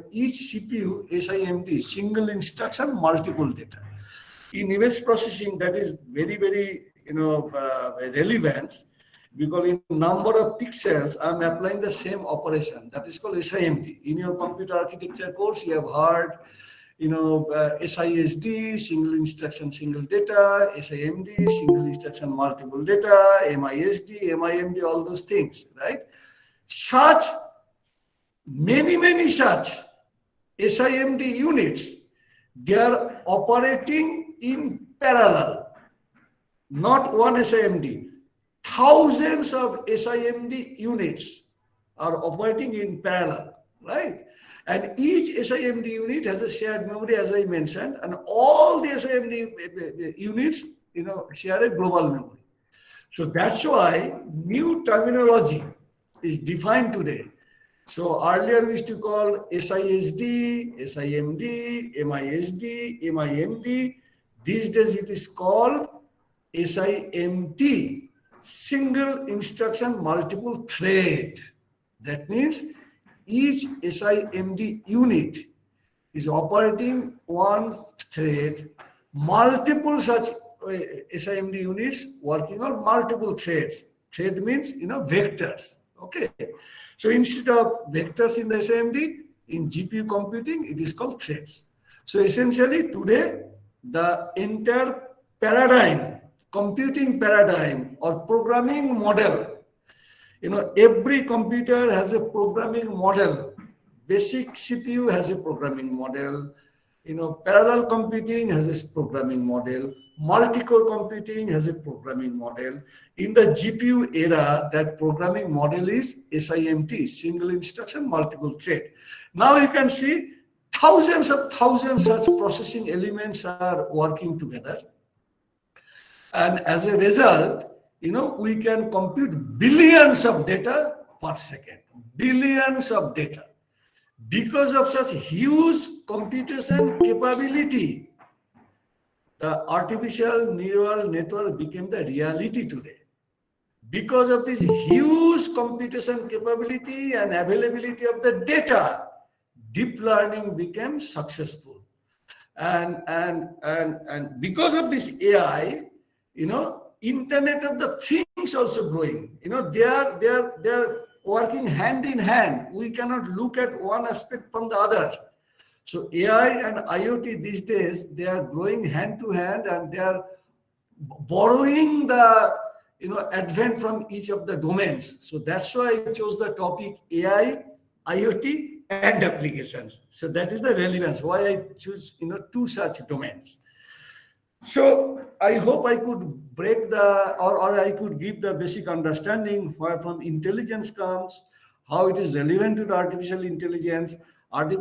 C: Each CPU, SIMD, single instruction, multiple data. In image processing, that is very, very, relevant, because in number of pixels, I'm applying the same operation. That is called SIMD. In your computer architecture course, you have heard, SISD, single instruction, single data, SIMD, single instruction, multiple data, MISD, MIMD, all those things, right? Such, many such SIMD units, they are operating in parallel, not one SIMD. Thousands of SIMD units are operating in parallel, right? And each SIMD unit has a shared memory, as I mentioned, and all the SIMD units, share a global memory. So that's why new terminology is defined today. So earlier we used to call SISD, SIMD, MISD, MIMD. These days it is called SIMT, single instruction multiple thread. That means each SIMD unit is operating one thread, multiple such SIMD units working on multiple threads. Thread means, vectors. Okay. So instead of vectors in the SIMD, in GPU computing, it is called threads. So essentially today, the entire paradigm, computing paradigm or programming model, every computer has a programming model. Basic CPU has a programming model. Parallel computing has a programming model. Multi-core computing has a programming model. In the GPU era, that programming model is SIMT, single instruction, multiple thread. Now you can see thousands such processing elements are working together. And as a result, we can compute billions of data per second, billions of data. Because of such huge computation capability, the artificial neural network became the reality today. Because of this huge computation capability and availability of the data, deep learning became successful. And because of this AI, Internet of the Things also growing. They are working hand in hand. We cannot look at one aspect from the other. So AI and IoT these days, they are growing hand to hand, and they are borrowing the advent from each of the domains. So that's why I chose the topic AI, IoT, and applications. So that is the relevance why I choose two such domains. So I hope I could break or I could give the basic understanding where from intelligence comes, how it is relevant to the artificial intelligence, how the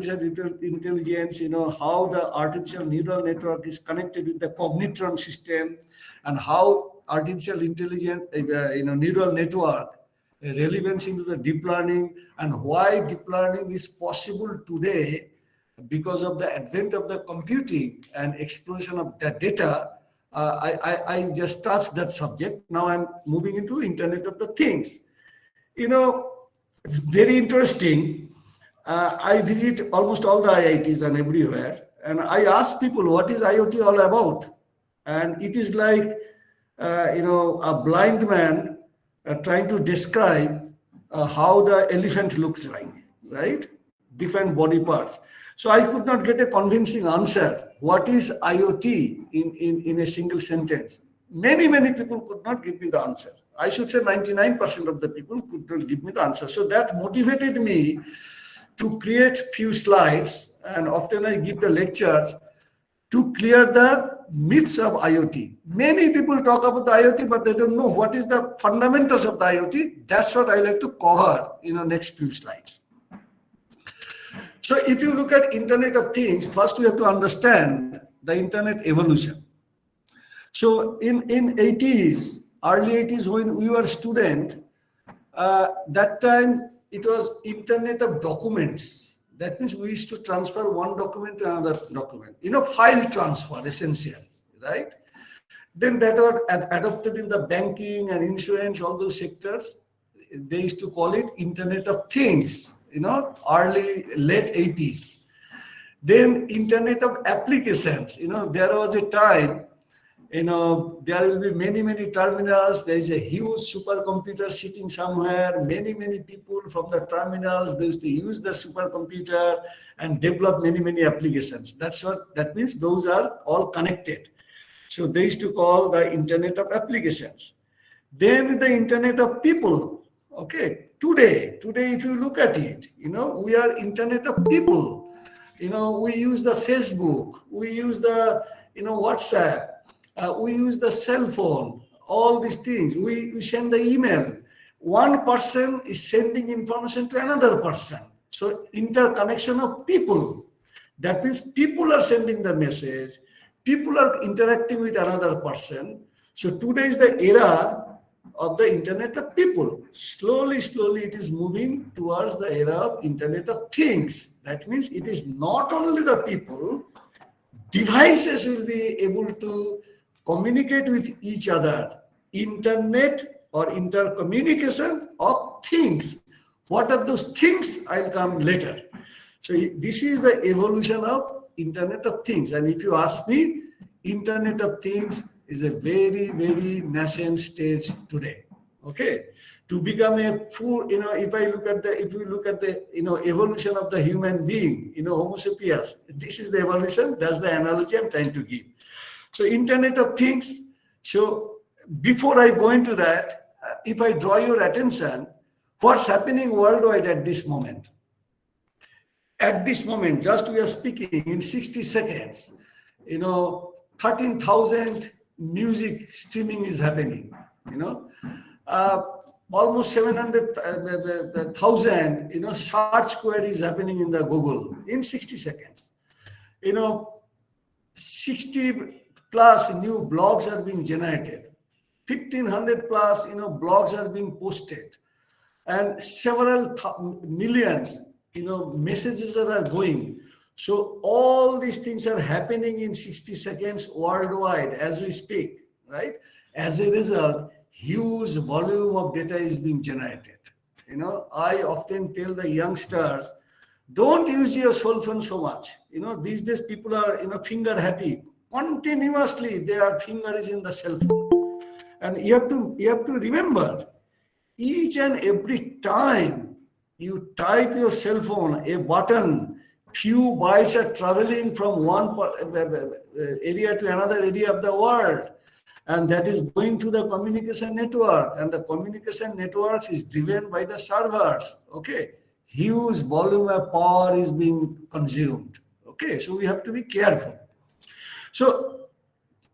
C: artificial neural network is connected with the cognitron system, and how artificial intelligence, neural network relevance into the deep learning, and why deep learning is possible today because of the advent of the computing and explosion of the data. I just touched that subject. Now I'm moving into Internet of the Things. Very interesting. I visit almost all the IITs and everywhere, and I ask people, what is IoT all about? And it is like, a blind man trying to describe how the elephant looks like, right? Different body parts. So I could not get a convincing answer. What is IoT in a single sentence? Many people could not give me the answer. I should say 99% of the people could not give me the answer. So that motivated me to create few slides, and often I give the lectures to clear the myths of IoT. Many people talk about the IoT, but they don't know what is the fundamentals of the IoT. That's what I like to cover in the next few slides. So if you look at Internet of Things, first we have to understand the Internet evolution. So in 80s, early 80s, when we were student, that time it was Internet of documents. That means we used to transfer one document to another document. File transfer, essentially, right? Then that was adopted in the banking and insurance, all those sectors. They used to call it Internet of Things, late 80s. Then Internet of Applications. There was a time, there will be many terminals. There is a huge supercomputer sitting somewhere. Many people from the terminals, they used to use the supercomputer and develop many applications. That means those are all connected. So they used to call the Internet of Applications. Then the Internet of People. Okay, today if you look at it, we are Internet of people. We use the Facebook, we use the WhatsApp, we use the cell phone, all these things. We send the email. One person is sending information to another person. So interconnection of people. That means people are sending the message, people are interacting with another person. So today is the era of the Internet of People. Slowly it is moving towards the era of Internet of Things. That means it is not only the people, devices will be able to communicate with each other. Internet or intercommunication of things. What are those things? I'll come later. So this is the evolution of Internet of Things. And if you ask me, Internet of Things is a very nascent stage today. Okay, to become a full, if you look at the evolution of the human being, Homo sapiens, this is the evolution. That's the analogy I'm trying to give. So Internet of Things. So before I go into that, if I draw your attention, what's happening worldwide at this moment? At this moment, just we are speaking in 60 seconds, 13,000 music streaming is happening, almost 700,000, search queries happening in the Google in 60 seconds. 60 plus new blogs are being generated. 1,500 plus, blogs are being posted, and several millions, messages are going. So all these things are happening in 60 seconds worldwide as we speak, right? As a result, huge volume of data is being generated. I often tell the youngsters, don't use your cell phone so much. These days people are, finger happy. Continuously, their finger is in the cell phone. And you have to remember, each and every time you type your cell phone, a button, few bytes are traveling from one area to another area of the world, and that is going to the communication network, and the communication networks is driven by the servers. Okay, huge volume of power is being consumed. Okay, so we have to be careful. So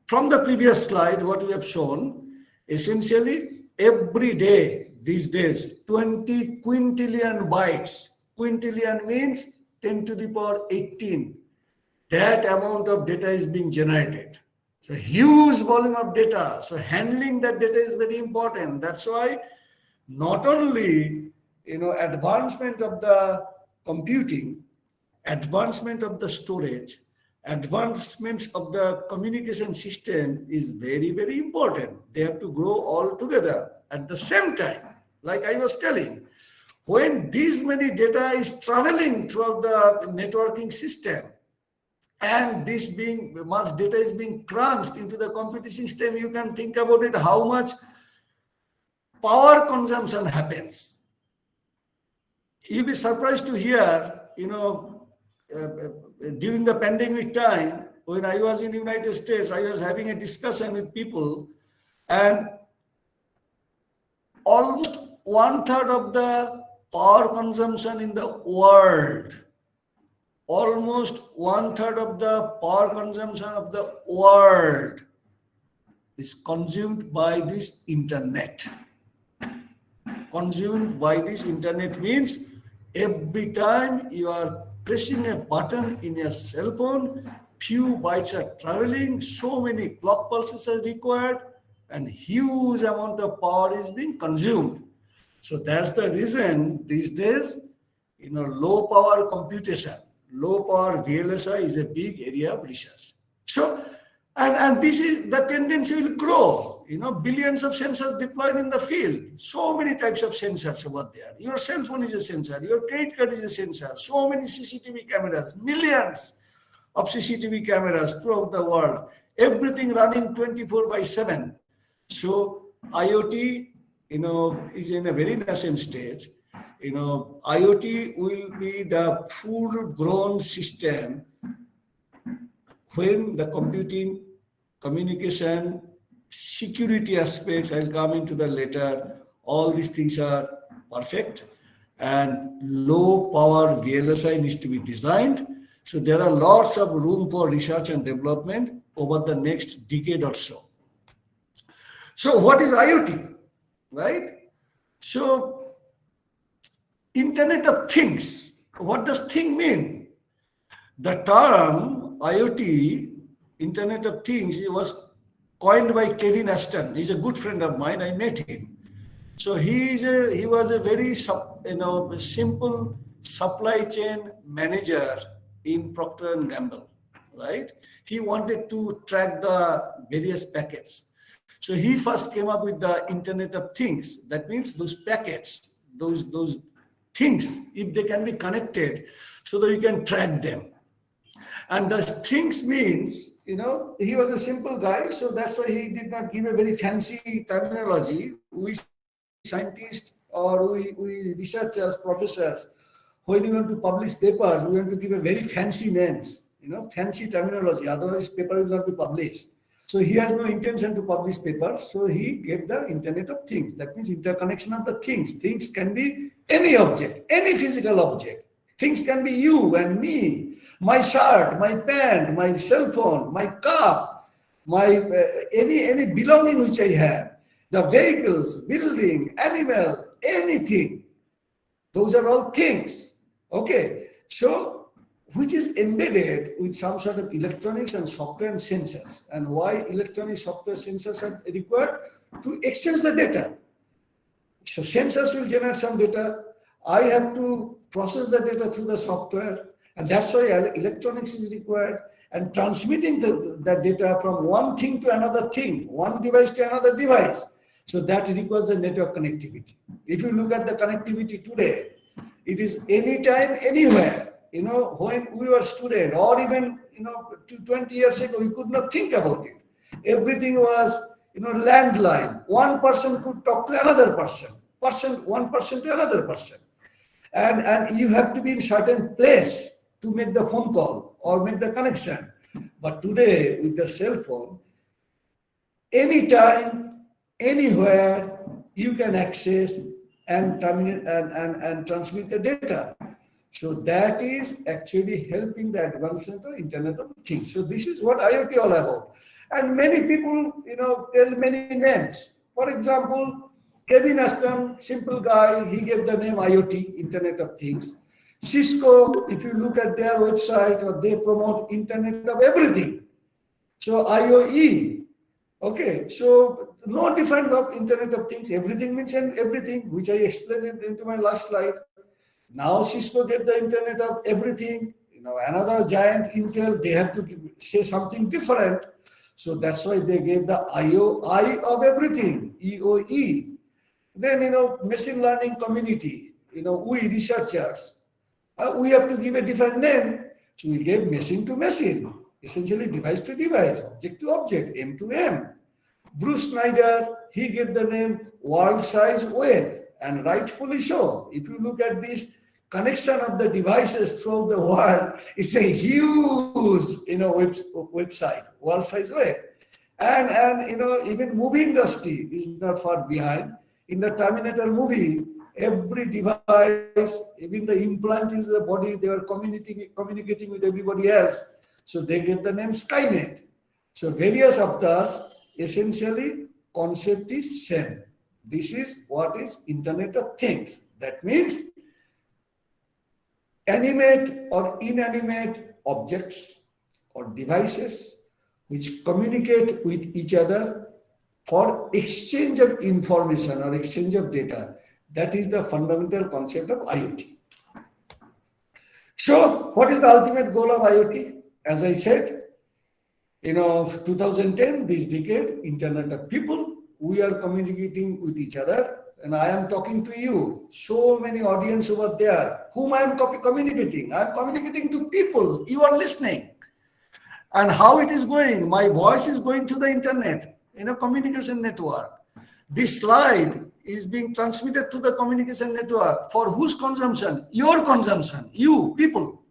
C: from the previous slide, what we have shown, essentially every day these days, 20 quintillion bytes. Quintillion means 10 to the power 18. That amount of data is being generated. So huge volume of data. So handling that data is very important. That's why not only advancement of the computing, advancement of the storage, advancements of the communication system is very, very important. They have to grow all together at the same time. Like I was telling, when this many data is traveling throughout the networking system, and this being much data is being crunched into the computing system, you can think about it, how much power consumption happens. You'll be surprised to hear, during the pandemic time, when I was in the United States, I was having a discussion with people, and almost 1/3 of the power consumption in the world, almost 1/3 of the power consumption of the world is consumed by this internet. Consumed by this internet means every time you are pressing a button in your cell phone, few bytes are traveling, so many clock pulses are required, and huge amount of power is being consumed. So that's the reason these days, low power computation, low power VLSI is a big area of research. So, and this is the tendency will grow. Billions of sensors deployed in the field. So many types of sensors over there. Your cell phone is a sensor. Your credit card is a sensor. So many CCTV cameras, millions of CCTV cameras throughout the world. Everything running 24/7. So IoT, is in a very nascent stage. IoT will be the full-grown system when the computing, communication, security aspects, I'll come into that later, all these things are perfect, and low power VLSI needs to be designed. So there are lots of room for research and development over the next decade or so. So what is IoT, right? So Internet of Things, what does thing mean? The term IoT, Internet of Things, it was coined by Kevin Ashton. He's a good friend of mine. I met him. So he was a very simple supply chain manager in Procter & Gamble, right? He wanted to track the various packets. So he first came up with the Internet of Things. That means those packets, those things, if they can be connected so that you can track them. And the things means, he was a simple guy, so that's why he did not give a very fancy terminology. We scientists or we researchers, professors, when we want to publish papers, we want to give a very fancy names, fancy terminology, otherwise paper will not be published. So he has no intention to publish papers, so he gave the Internet of Things. That means interconnection of the things. Things can be any object, any physical object. Things can be you and me, my shirt, my pant, my cell phone, my cup, my any belonging which I have, the vehicles, building, animal, anything. Those are all things. Okay, so which is embedded with some sort of electronics and software and sensors. And why electronic software sensors are required? To exchange the data. So sensors will generate some data. I have to process the data through the software, and that's why electronics is required, and transmitting the data from one thing to another thing, one device to another device. So that requires the network connectivity. If you look at the connectivity today, it is anytime, anywhere. When we were student, or even 20 years ago, we could not think about it. Everything was landline. One person could talk to another person, one person to another person. And you have to be in certain place to make the phone call or make the connection. But today, with the cell phone, anytime, anywhere, you can access and transmit the data. So that is actually helping the advancement of Internet of Things. So this is what IoT all about. And many people, tell many names. For example, Kevin Aston, simple guy, he gave the name IoT, Internet of Things. Cisco, if you look at their website, or they promote Internet of Everything. So IoE, okay, so no different from Internet of Things. Everything means everything, which I explained into my last slide. Now Cisco gave the Internet of Everything. Another giant Intel, they have to say something different. So that's why they gave the I of everything, EOE. Then, machine learning community, we researchers, we have to give a different name. So we gave machine to machine, essentially device to device, object to object, M to M. Bruce Snyder, he gave the name world size web, and rightfully so. If you look at this connection of the devices throughout the world, it's a huge, website, world size web. And even movie industry is not far behind. In the Terminator movie, every device, even the implant into the body, they were communicating with everybody else. So they gave the name Skynet. So various authors, essentially, concept is same. This is what is Internet of Things. That means animate or inanimate objects or devices which communicate with each other for exchange of information or exchange of data. That is the fundamental concept of IoT. So what is the ultimate goal of IoT? As I said, 2010, this decade, Internet of People, we are communicating with each other, and I am talking to you. So many audience over there, whom I am communicating. I am communicating to people. You are listening. And how it is going? My voice is going to the internet, communication network. This slide is being transmitted to the communication network. For whose consumption? Your consumption, you, people.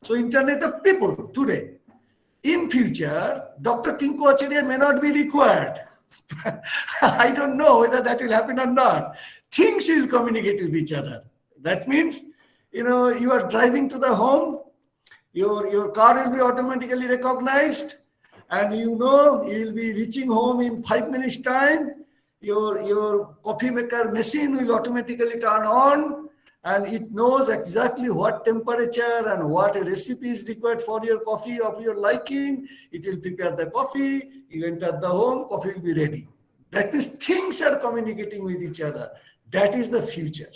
C: So Internet of People today. In future, Dr. Tinku Acharya may not be required. I don't know whether that will happen or not. Things will communicate with each other. That means, you are driving to the home, your car will be automatically recognized, and you will be reaching home in 5 minutes time. Your coffee maker machine will automatically turn on, and it knows exactly what temperature and what recipe is required for your coffee of your liking. It will prepare the coffee, you enter the home, coffee will be ready. That means things are communicating with each other. That is the future.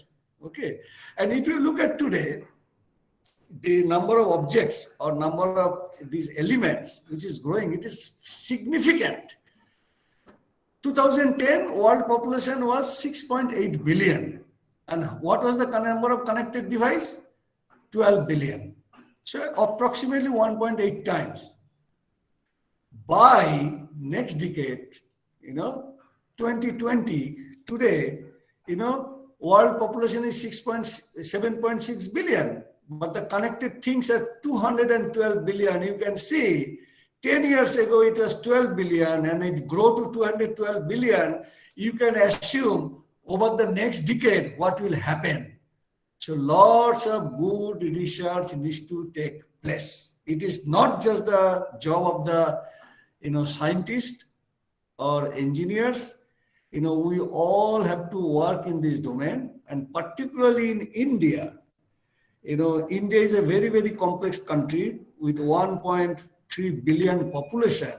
C: Okay. And if you look at today, the number of objects or number of these elements which is growing, it is significant. 2010, world population was 6.8 billion. And what was the number of connected device? 12 billion. So approximately 1.8 times. By next decade, 2020, today, world population is 7.6 billion. But the connected things are 212 billion. You can see 10 years ago it was 12 billion and it grew to 212 billion. You can assume over the next decade what will happen. So lots of good research needs to take place. It is not just the job of the scientists or engineers. We all have to work in this domain, and particularly in India. India is a very, very complex country with 1.3 billion population.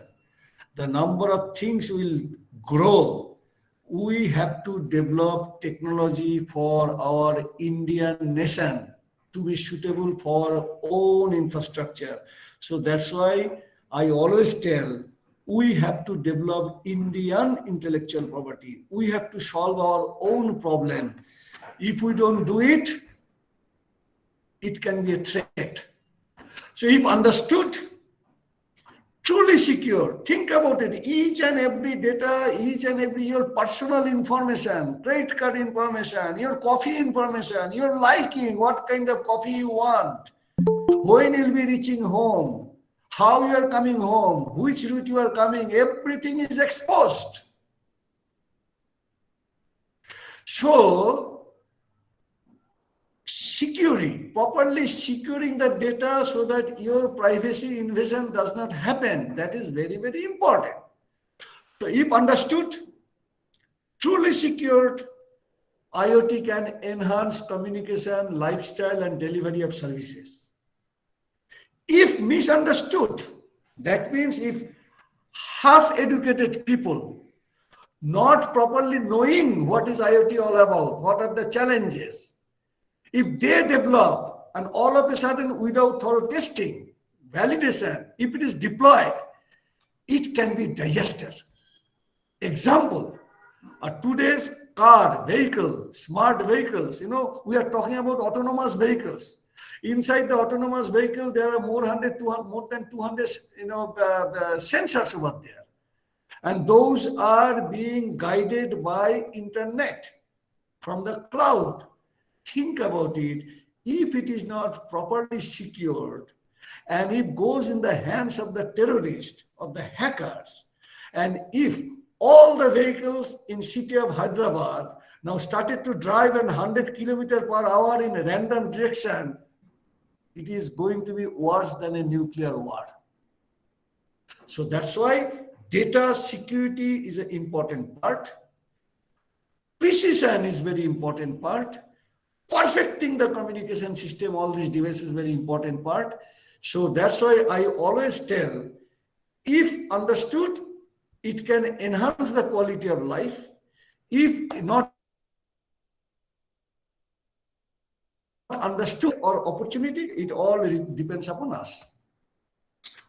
C: The number of things will grow. We have to develop technology for our Indian nation to be suitable for our own infrastructure. So that's why I always tell, we have to develop Indian intellectual property. We have to solve our own problem. If we don't do it, it can be a threat. So if understood, truly secure, think about it. Each and every data, your personal information, credit card information, your coffee information, your liking, what kind of coffee you want, when you'll be reaching home, how you are coming home, which route you are coming, everything is exposed. So properly securing the data so that your privacy invasion does not happen. That is very, very important. So if understood, truly secured, IoT can enhance communication, lifestyle, and delivery of services. If misunderstood, that means if half-educated people not properly knowing what is IoT all about, what are the challenges, if they develop and all of a sudden without thorough testing, validation, if it is deployed, it can be disaster. Example, today's car, vehicle, smart vehicles, we are talking about autonomous vehicles. Inside the autonomous vehicle, there are more than 200 sensors over there. And those are being guided by internet from the cloud. Think about it. If it is not properly secured and it goes in the hands of the terrorists, of the hackers, and if all the vehicles in city of Hyderabad now started to drive at 100 kilometers per hour in a random direction, it is going to be worse than a nuclear war. So that's why data security is an important part. Precision is very important part. Perfecting the communication system, all these devices, very important part. So that's why I always tell, if understood, it can enhance the quality of life. If not understood or opportunity, it all depends upon us.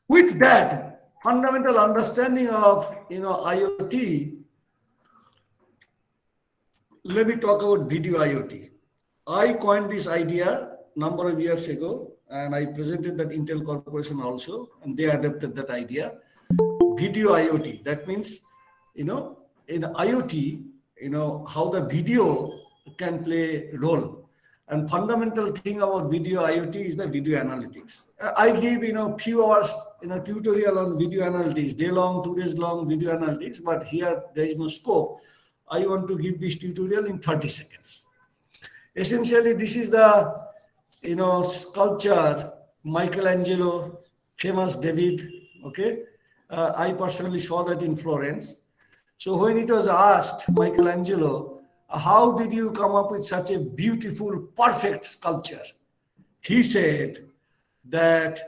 C: With that fundamental understanding of IoT, let me talk about video IoT. I coined this idea a number of years ago, and I presented that Intel Corporation also, and they adopted that idea. Video IoT, that means, in IoT, how the video can play a role. And fundamental thing about video IoT is the video analytics. I give, few hours, tutorial on video analytics, day long, 2 days long video analytics, but here there is no scope. I want to give this tutorial in 30 seconds. Essentially, this is the, sculpture, Michelangelo, famous David, okay? I personally saw that in Florence. So when it was asked, Michelangelo, how did you come up with such a beautiful, perfect sculpture? He said that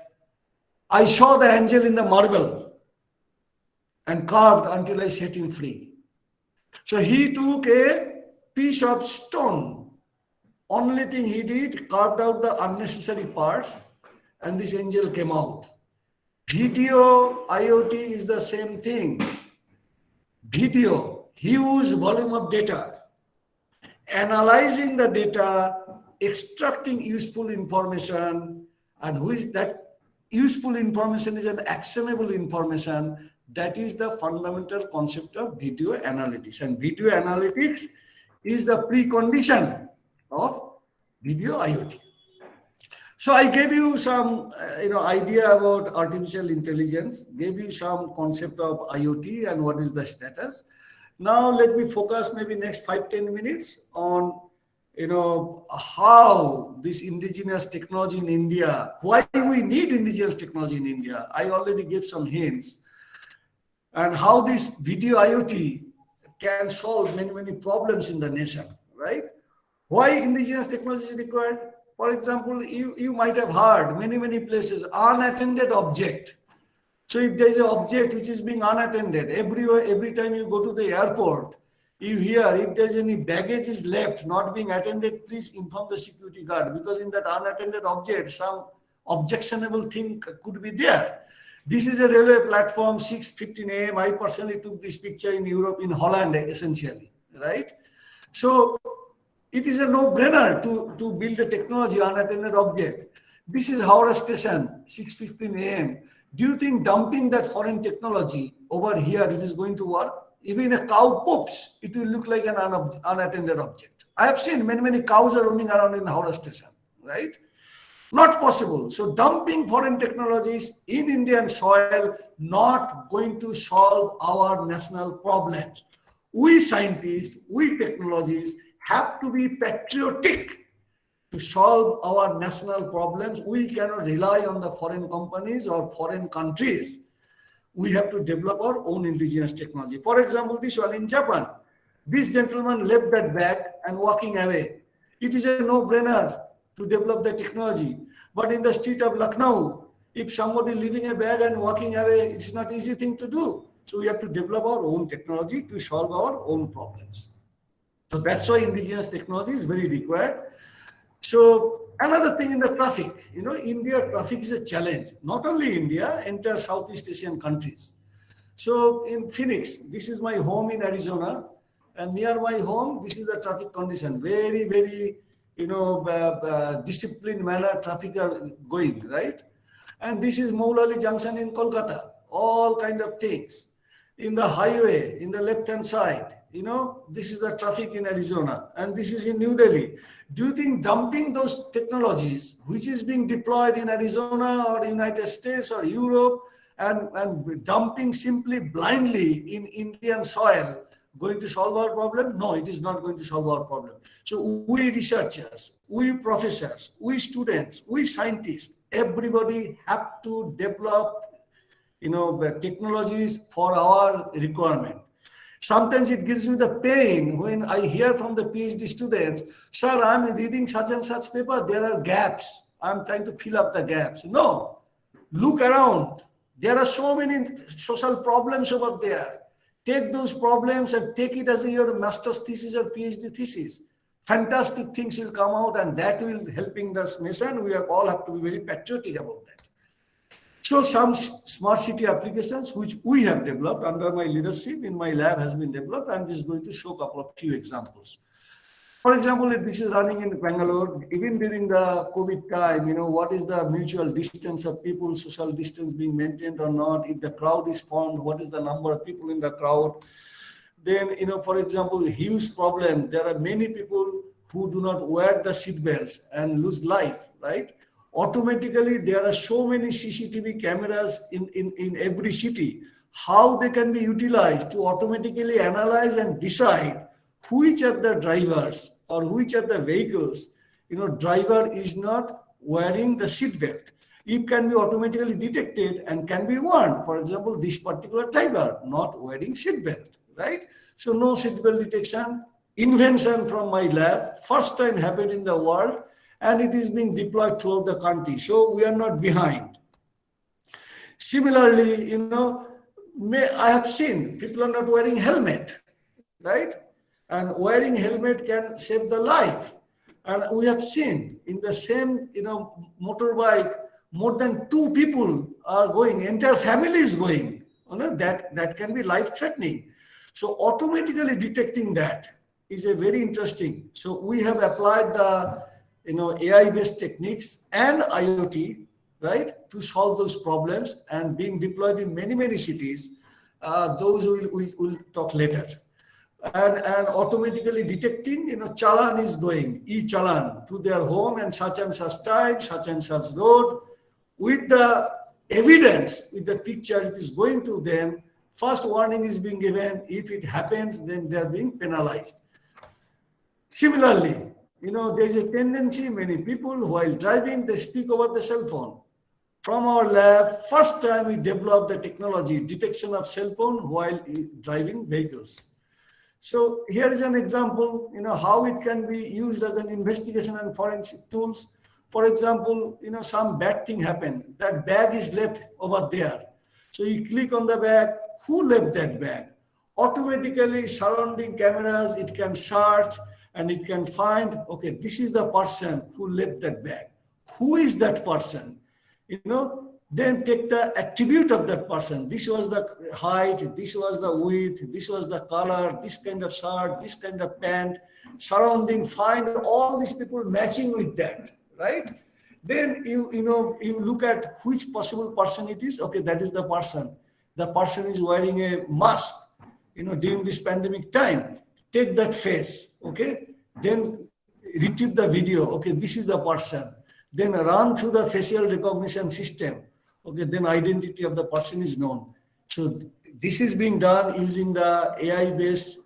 C: I saw the angel in the marble and carved until I set him free. So he took a piece of stone. Only thing he did, carved out the unnecessary parts, and this angel came out. Video IoT is the same thing. Video, huge volume of data, analyzing the data, extracting useful information, and who is that useful information is an actionable information. That is the fundamental concept of video analytics. And video analytics is the precondition of video IoT. So I gave you some idea about artificial intelligence, gave you some concept of IoT and what is the status. Now let me focus maybe next 5-10 minutes on how this indigenous technology in India, why we need indigenous technology in India. I already gave some hints, and how this video IoT can solve many problems in the nation, right? Why indigenous technology is required? For example, you might have heard many places, unattended object. So if there is an object which is being unattended, every time you go to the airport, you hear if there is any baggage is left, not being attended, please inform the security guard, because in that unattended object, some objectionable thing could be there. This is a railway platform, 6:15 a.m. I personally took this picture in Europe, in Holland, essentially, right? So it is a no-brainer to build a technology unattended object. This is Howrah station, 6:15 a.m. Do you think dumping that foreign technology over here, it is going to work? Even a cow poops, it will look like an unattended object. I have seen many cows are roaming around in Howrah station, right? Not possible. So dumping foreign technologies in Indian soil, not going to solve our national problems. We scientists, we technologists have to be patriotic to solve our national problems. We cannot rely on the foreign companies or foreign countries. We have to develop our own indigenous technology. For example, this one in Japan, this gentleman left that bag and walking away. It is a no-brainer to develop the technology. But in the street of Lucknow, if somebody leaving a bag and walking away, it's not easy thing to do. So we have to develop our own technology to solve our own problems. So that's why indigenous technology is very required. So another thing in the traffic, India traffic is a challenge. Not only India, entire Southeast Asian countries. So in Phoenix, this is my home in Arizona, and near my home, this is the traffic condition. Very, very, disciplined manner traffic are going, right? And this is Moulali Junction in Kolkata. All kind of things. In the highway, in the left-hand side, this is the traffic in Arizona, and this is in New Delhi. Do you think dumping those technologies, which is being deployed in Arizona or United States or Europe, and dumping simply blindly in Indian soil, going to solve our problem? No, it is not going to solve our problem. So we researchers, we professors, we students, we scientists, everybody have to develop technologies for our requirement. Sometimes it gives me the pain when I hear from the PhD students, sir, I'm reading such and such paper, there are gaps. I'm trying to fill up the gaps. No, look around. There are so many social problems over there. Take those problems and take it as your master's thesis or PhD thesis. Fantastic things will come out, and that will helping this nation. We all have to be very patriotic about that. So some smart city applications which we have developed under my leadership in my lab has been developed. I'm just going to show a couple of few examples. For example, if this is running in Bangalore, even during the COVID time, what is the mutual distance of people, social distance being maintained or not? If the crowd is formed, what is the number of people in the crowd? Then, for example, huge problem. There are many people who do not wear the seat belts and lose life, right? Automatically, there are so many CCTV cameras in every city. How they can be utilized to automatically analyze and decide which are the drivers or which are the vehicles, driver is not wearing the seat belt. It can be automatically detected and can be warned. For example, this particular driver not wearing seat belt, right? So no seat belt detection, invention from my lab, first time happened in the world, and it is being deployed throughout the country. So we are not behind. Similarly, I have seen people are not wearing helmet, right? And wearing helmet can save the life. And we have seen in the same, motorbike, more than 2 people are going, entire family is going. That can be life-threatening. So automatically detecting that is a very interesting. So we have applied the AI-based techniques and IoT, right, to solve those problems and being deployed in many, many cities. Those we'll talk later. And automatically detecting, challan is going, e-challan to their home and such time, such and such road. With the evidence, with the picture, it is going to them. First warning is being given. If it happens, then they're being penalized. Similarly, there's a tendency, many people while driving, they speak over the cell phone. From our lab, first time we developed the technology, detection of cell phone while driving vehicles. So here is an example, how it can be used as an investigation and forensic tools. For example, some bad thing happened. That bag is left over there. So you click on the bag, who left that bag? Automatically surrounding cameras, it can search and it can find, okay, this is the person who left that bag. Who is that person? Then take the attribute of that person. This was the height, this was the width, this was the color, this kind of shirt, this kind of pant, surrounding, find all these people matching with that, right? Then you look at which possible person it is. Okay, that is the person. The person is wearing a mask, during this pandemic time. Take that face, okay? Then retrieve the video. Okay, this is the person. Then run through the facial recognition system. Okay, then identity of the person is known. So this is being done using the AI-based,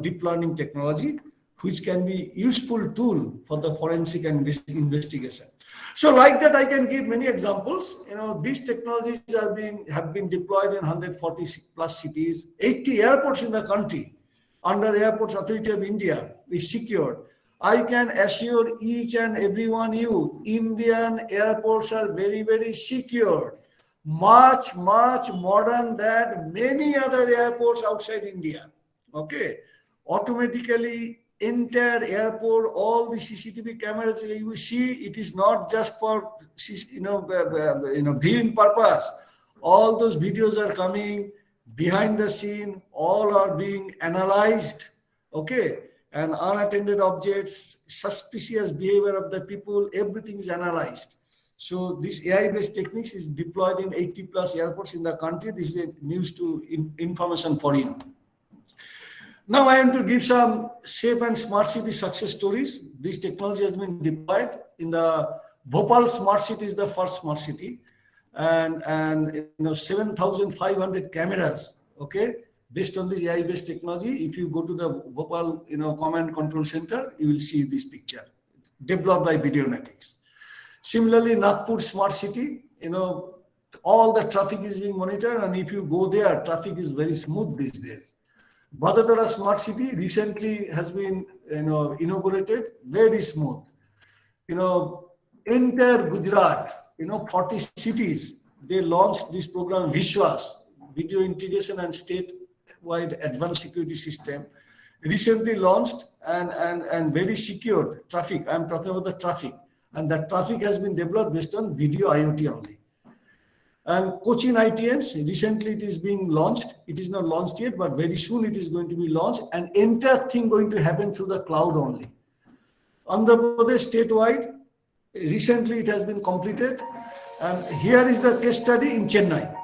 C: deep learning technology. which can be useful tool for the forensic investigation. So like that, I can give many examples. These technologies have been deployed in 140 plus cities, 80 airports in the country. Under Airports Authority of India is secured. I can assure each and every one you, Indian airports are very, very secure. Much modern than many other airports outside India. Okay. Automatically, entire airport, all the CCTV cameras you see, it is not just for viewing purpose. All those videos are coming behind the scene, all are being analyzed. Okay. And unattended objects, suspicious behavior of the people, everything is analyzed. So this AI-based techniques is deployed in 80 plus airports in the country. This is a news to information for you. Now I am to give some safe and smart city success stories. This technology has been deployed in the Bhopal smart city is the first smart city, and 7,500 cameras. Okay. Based on this AI-based technology, if you go to the Bhopal, command control center, you will see this picture developed by Videonetics. Similarly, Nagpur smart city, all the traffic is being monitored, and if you go there, traffic is very smooth these days. Vadodara smart city recently has been, inaugurated, very smooth. Entire Gujarat, 40 cities, they launched this program Vishwas, Video Integration and State-wide Advanced Security System, recently launched and very secured traffic. I'm talking about the traffic, and that traffic has been developed based on video IoT only. And Cochin ITMs, recently it is being launched. It is not launched yet, but very soon it is going to be launched, and entire thing going to happen through the cloud only. Andhra Pradesh statewide, recently it has been completed, and here is the case study in Chennai.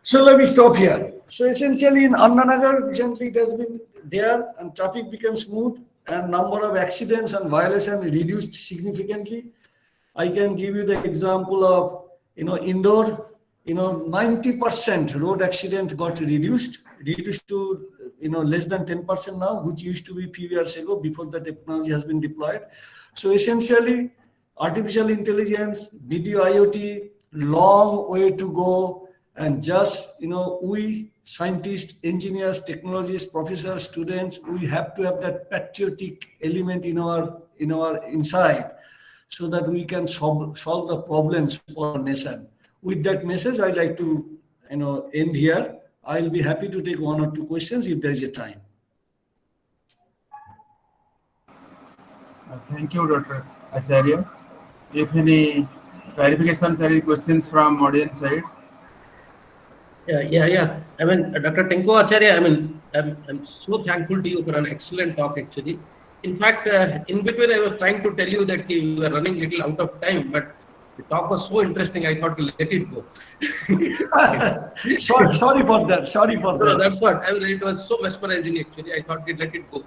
C: So let me stop here. So essentially in Annanagar, recently it has been there, and traffic became smooth, and number of accidents and violations reduced significantly. I can give you the example of, Indore, 90% road accident got reduced to, less than 10% now, which used to be a few years ago before the technology has been deployed. So essentially, artificial intelligence, video IoT, long way to go. And just, we scientists, engineers, technologists, professors, students, we have to have that patriotic element in our inside, so that we can solve the problems for our nation. With that message, I like to, end here. I'll be happy to take one or two questions if there is a time.
F: Thank you, Dr. Acharya. If any clarifications or any questions from audience side?
B: Yeah. I mean, Dr. Tenko Acharya, I'm so thankful to you for an excellent talk, actually. In fact, in between, I was trying to tell you that we were running little out of time, but The talk was so interesting, I thought to let it go.
C: Sorry for that. Sorry for
B: No,
C: that.
B: that's what. I mean, it was so mesmerizing actually. I thought to let it go.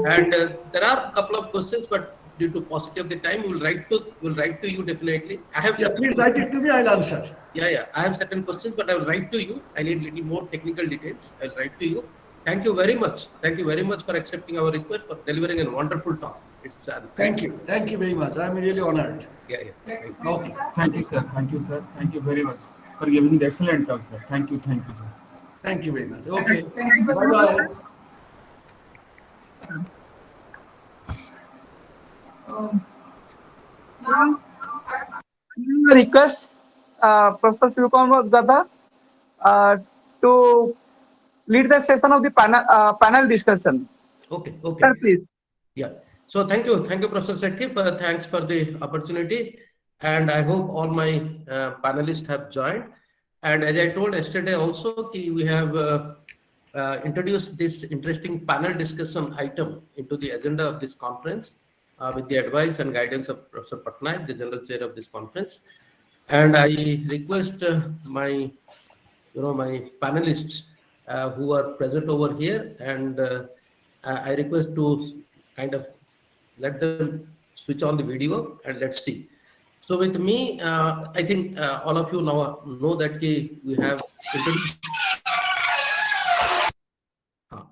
B: And there are a couple of questions, but due to paucity of the time, we'll write to you definitely. I have
C: Yeah,
B: certain
C: please write it to me. I'll answer.
B: yeah. I have certain questions, but I will write to you. I need little more technical details. I'll write to you. Thank you very much. Thank you very much for accepting our request, for delivering a wonderful talk. It's
C: Thank you. Thank you very much. I'm really honored.
B: Yeah. Thank you.
C: Okay.
F: Thank you, sir. Thank you, sir. Thank you very much for giving the excellent talk, sir. Thank you, sir.
C: Thank you very much. Okay. Bye-bye.
E: Request Professor Sivakumar Gada to lead the session of the panel discussion.
B: Okay.
E: Sir, please.
B: Yeah. So thank you, Professor Sekhi. Thanks for the opportunity, and I hope all my panelists have joined. And as I told yesterday, also we have introduced this interesting panel discussion item into the agenda of this conference with the advice and guidance of Professor Patnaik, the General Chair of this conference. And I request my panelists who are present over here, and I request to kind of let them switch on the video and let's see. So with me, I think all of you now know that we have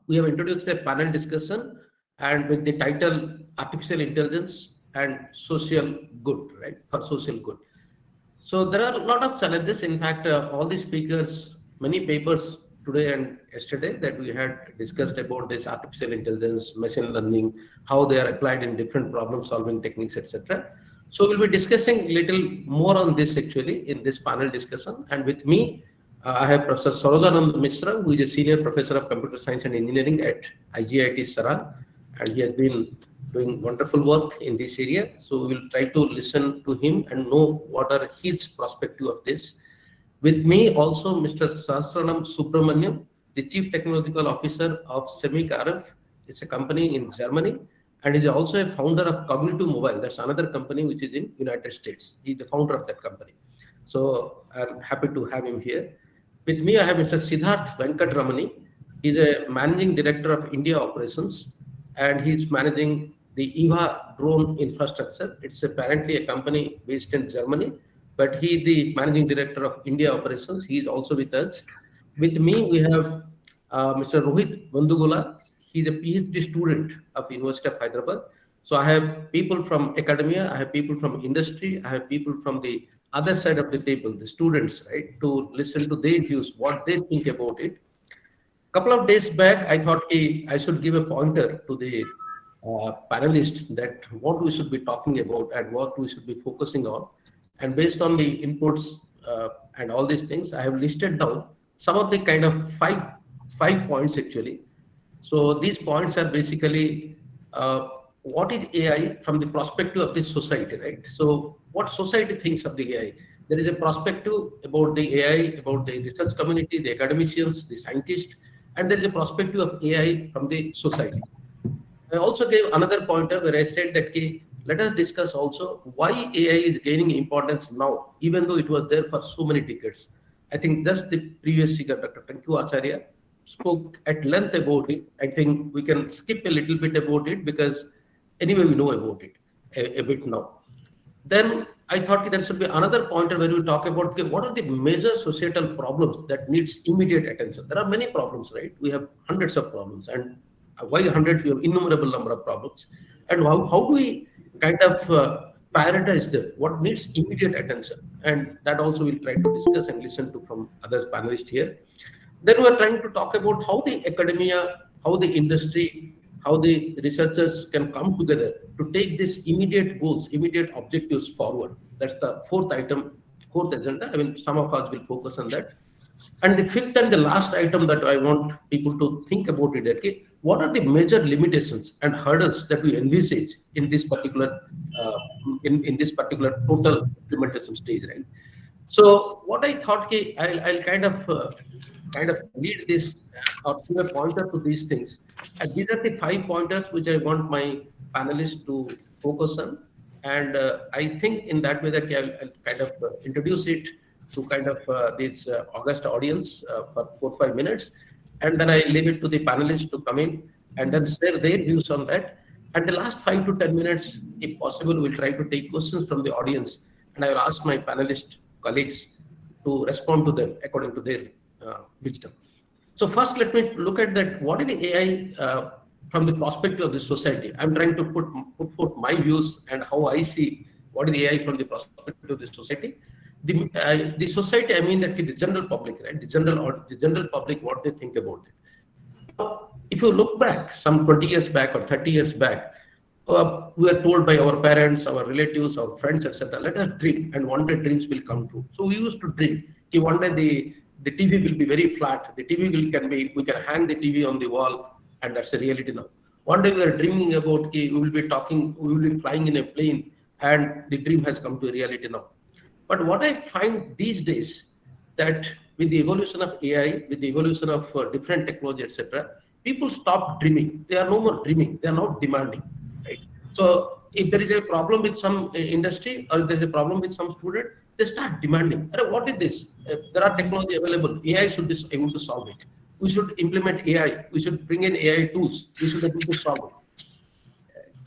B: introduced a panel discussion, and with the title Artificial Intelligence and Social Good, right? For social good. So there are a lot of challenges. In fact, all the speakers, many papers today and yesterday that we had discussed about this artificial intelligence, machine learning, how they are applied in different problem solving techniques, etc. So we'll be discussing a little more on this actually in this panel discussion. And with me, I have Professor Sarojanand Mishra, who is a senior professor of computer science and engineering at IGIT Saran, and he has been doing wonderful work in this area. So we will try to listen to him and know what are his perspective of this. With me also Mr. Sahasranam Subramaniam, the Chief Technological Officer of ICMIB. It's a company in Germany, and is also a founder of Cognitive Mobile. That's another company which is in United States. He's the founder of that company. So I'm happy to have him here. With me, I have Mr. Siddharth Venkatramani. He's a managing director of India operations, and he's managing the EVA drone infrastructure. It's apparently a company based in Germany, but he's the managing director of India operations. He's also with us. With me, we have Mr. Rohit Bandugula. He's a PhD student of University of Hyderabad. So I have people from academia, I have people from industry, I have people from the other side of the table, the students, right, to listen to their views, what they think about it. Couple of days back, I thought I should give a pointer to the panelists that what we should be talking about and what we should be focusing on. And based on the inputs and all these things, I have listed down some of the kind of five points actually. So these points are basically what is AI from the perspective of this society, right? So what society thinks of the AI? There is a perspective about the AI, about the research community, the academicians, the scientists, and there is a perspective of AI from the society. I also gave another pointer where I said that let us discuss also why AI is gaining importance now, even though it was there for so many decades. I think just the previous speaker, Dr. Tanku Acharya, spoke at length about it. I think we can skip a little bit about it because anyway we know about it a bit now. Then I thought there should be another pointer where we talk about what are the major societal problems that needs immediate attention. There are many problems, right? We have hundreds of problems, and why hundreds? We have innumerable number of problems. And how do we kind of prioritize them? What needs immediate attention? And that also we'll try to discuss and listen to from other panelists here. Then we're trying to talk about how the academia, how the industry, how the researchers can come together to take these immediate goals, immediate objectives forward. That's the fourth agenda. I mean, some of us will focus on that. And the fifth and the last item that I want people to think about it, okay, what are the major limitations and hurdles that we envisage in this particular in this particular total implementation stage, right? So what I thought, I'll kind of lead this or give a pointer to these things. And these are the 5 pointers which I want my panelists to focus on. And I think in that way that I'll kind of introduce it to kind of this august audience for 4-5 minutes, and then I leave it to the panelists to come in and then share their views on that. And the last 5 to 10 minutes, if possible, we'll try to take questions from the audience, and I will ask my panelist colleagues to respond to them according to their wisdom. So first, let me look at that. What is the AI from the perspective of the society? I'm trying to put forth my views and how I see what is the AI from the perspective of the society. The society, I mean that the general public, right? The general public, what they think about it. If you look back some 20 years back or 30 years back, we are told by our parents, our relatives, our friends, etc., let us dream, and one day dreams will come true. So we used to dream. One day the TV will be very flat. The TV we can hang the TV on the wall, and that's a reality now. One day we are dreaming about we will be flying in a plane, and the dream has come to a reality now. But what I find these days, that with the evolution of AI, with the evolution of different technology, etc., people stop dreaming. They are no more dreaming. They are not demanding, right? So if there is a problem with some industry, or if there is a problem with some student, they start demanding. What is this? There are technology available. AI should be able to solve it. We should implement AI. We should bring in AI tools. We should be able to solve it.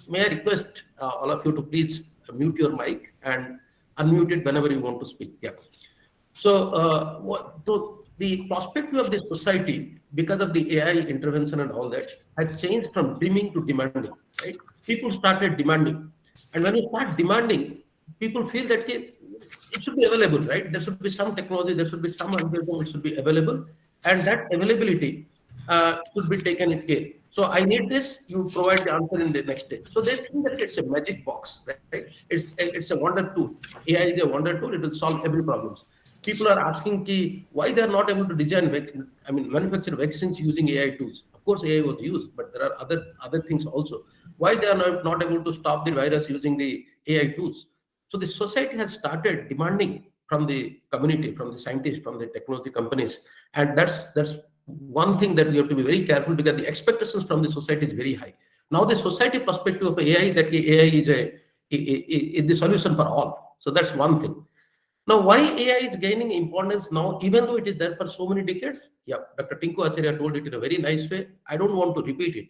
B: May I request all of you to please mute your mic and unmute it whenever you want to speak. Yeah. So the perspective of the society, because of the AI intervention and all that, has changed from dreaming to demanding. Right? People started demanding, and when you start demanding, people feel that it should be available, right? There should be some technology, there should be some algorithm, it should be available, and that availability should be taken in care. So I need this, you provide the answer in the next day. So they think that it's a magic box, right? It's a wonder tool. AI is a wonder tool, it will solve every problem. People are asking why they are not able to manufacture vaccines using AI tools. Of course, AI was used, but there are other things also. Why they are not able to stop the virus using the AI tools? So the society has started demanding from the community, from the scientists, from the technology companies, and that's one thing that we have to be very careful, because the expectations from the society is very high. Now the society perspective of AI, that AI is the solution for all. So that's one thing. Now, why AI is gaining importance now, even though it is there for so many decades? Yeah, Dr. Tinku Acharya told it in a very nice way. I don't want to repeat it.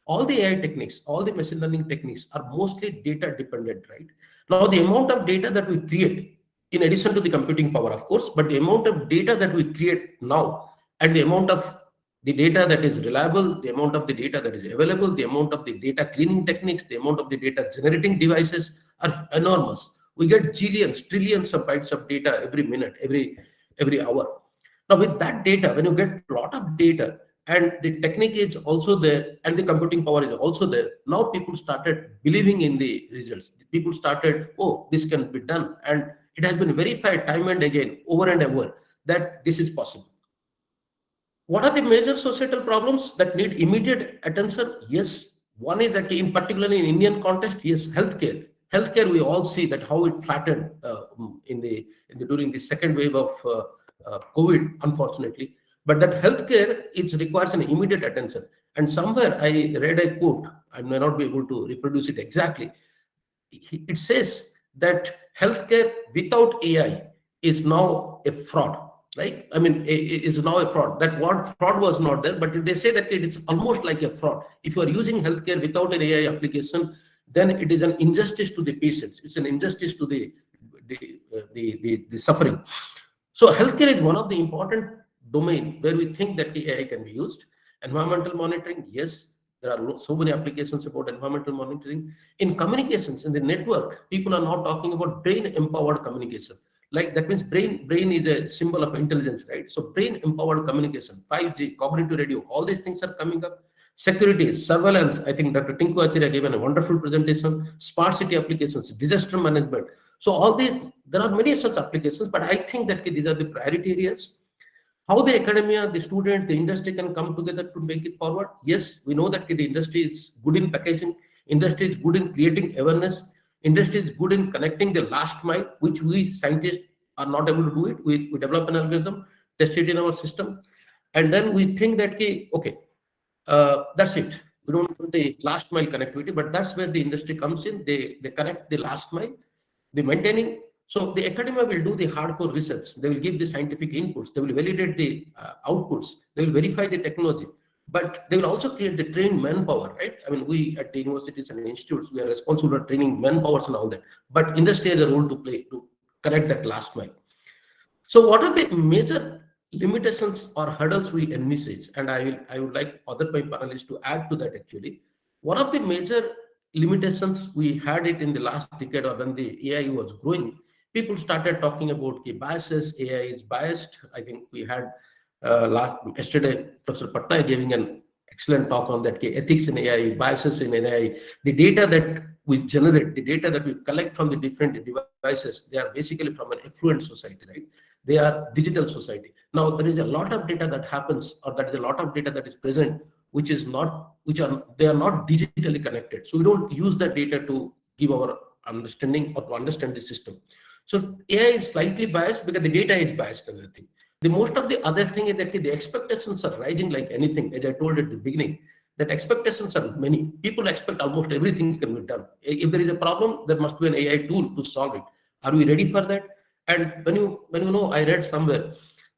B: All the AI techniques, all the machine learning techniques are mostly data dependent, right? Now, the amount of data that we create, in addition to the computing power, of course, but the amount of data that we create now, and the amount of the data that is reliable, the amount of the data that is available, the amount of the data cleaning techniques, the amount of the data generating devices are enormous. We get zillions, trillions of bytes of data every minute, every hour. Now, with that data, when you get a lot of data, and the technique is also there, and the computing power is also there, now people started believing in the results. People started, oh, this can be done, and it has been verified time and again, over and over, that this is possible. What are the major societal problems that need immediate attention? Yes, one is that particularly in Indian context, yes, healthcare. Healthcare, we all see that how it flattened during the second wave of COVID, unfortunately. But that healthcare, it requires an immediate attention. And somewhere I read a quote, I may not be able to reproduce it exactly. It says that healthcare without AI is now a fraud. Right? I mean, it is now a fraud. That word fraud was not there, but they say that it is almost like a fraud. If you are using healthcare without an AI application, then it is an injustice to the patients. It's an injustice to the suffering. So healthcare is one of the important domain where we think that the AI can be used. Environmental monitoring, yes, there are so many applications about environmental monitoring. In communications, in the network, people are now talking about brain-empowered communication. Like that means brain is a symbol of intelligence, right? So brain-empowered communication, 5G, cognitive radio, all these things are coming up. Security, surveillance, I think Dr. Tinku Acharya gave a wonderful presentation. Smart city applications, disaster management. So all these, there are many such applications, but I think that these are the priority areas. How the academia, the students, the industry can come together to make it forward? Yes, we know that the industry is good in packaging, industry is good in creating awareness, industry is good in connecting the last mile, which we scientists are not able to do it. We develop an algorithm, test it in our system, and then we think that, okay, that's it. We don't do the last mile connectivity, but that's where the industry comes in. They connect the last mile, the maintaining. So the academia will do the hardcore research. They will give the scientific inputs. They will validate the outputs. They will verify the technology. But they will also create the trained manpower, right? I mean, we at the universities and institutes, we are responsible for training manpowers and all that. But industry has a role to play to connect that last mile. So what are the major limitations or hurdles we envisage? And I would like other my panelists to add to that actually. One of the major limitations we had it in the last decade, or when the AI was growing, people started talking about the biases, AI is biased. I think we had yesterday, Professor Patnaik giving an excellent talk on that, ethics in AI, biases in AI, the data that we generate, the data that we collect from the different devices, they are basically from an affluent society, right? They are digital society. Now, there is a lot of data that happens, or that is a lot of data that is present, they are not digitally connected. So we don't use that data to give our understanding or to understand the system. So AI is slightly biased because the data is biased and everything. The most of the other thing is that the expectations are rising like anything, as I told at the beginning, that expectations are many. People expect almost everything can be done. If there is a problem, there must be an AI tool to solve it. Are we ready for that? And when you know, I read somewhere,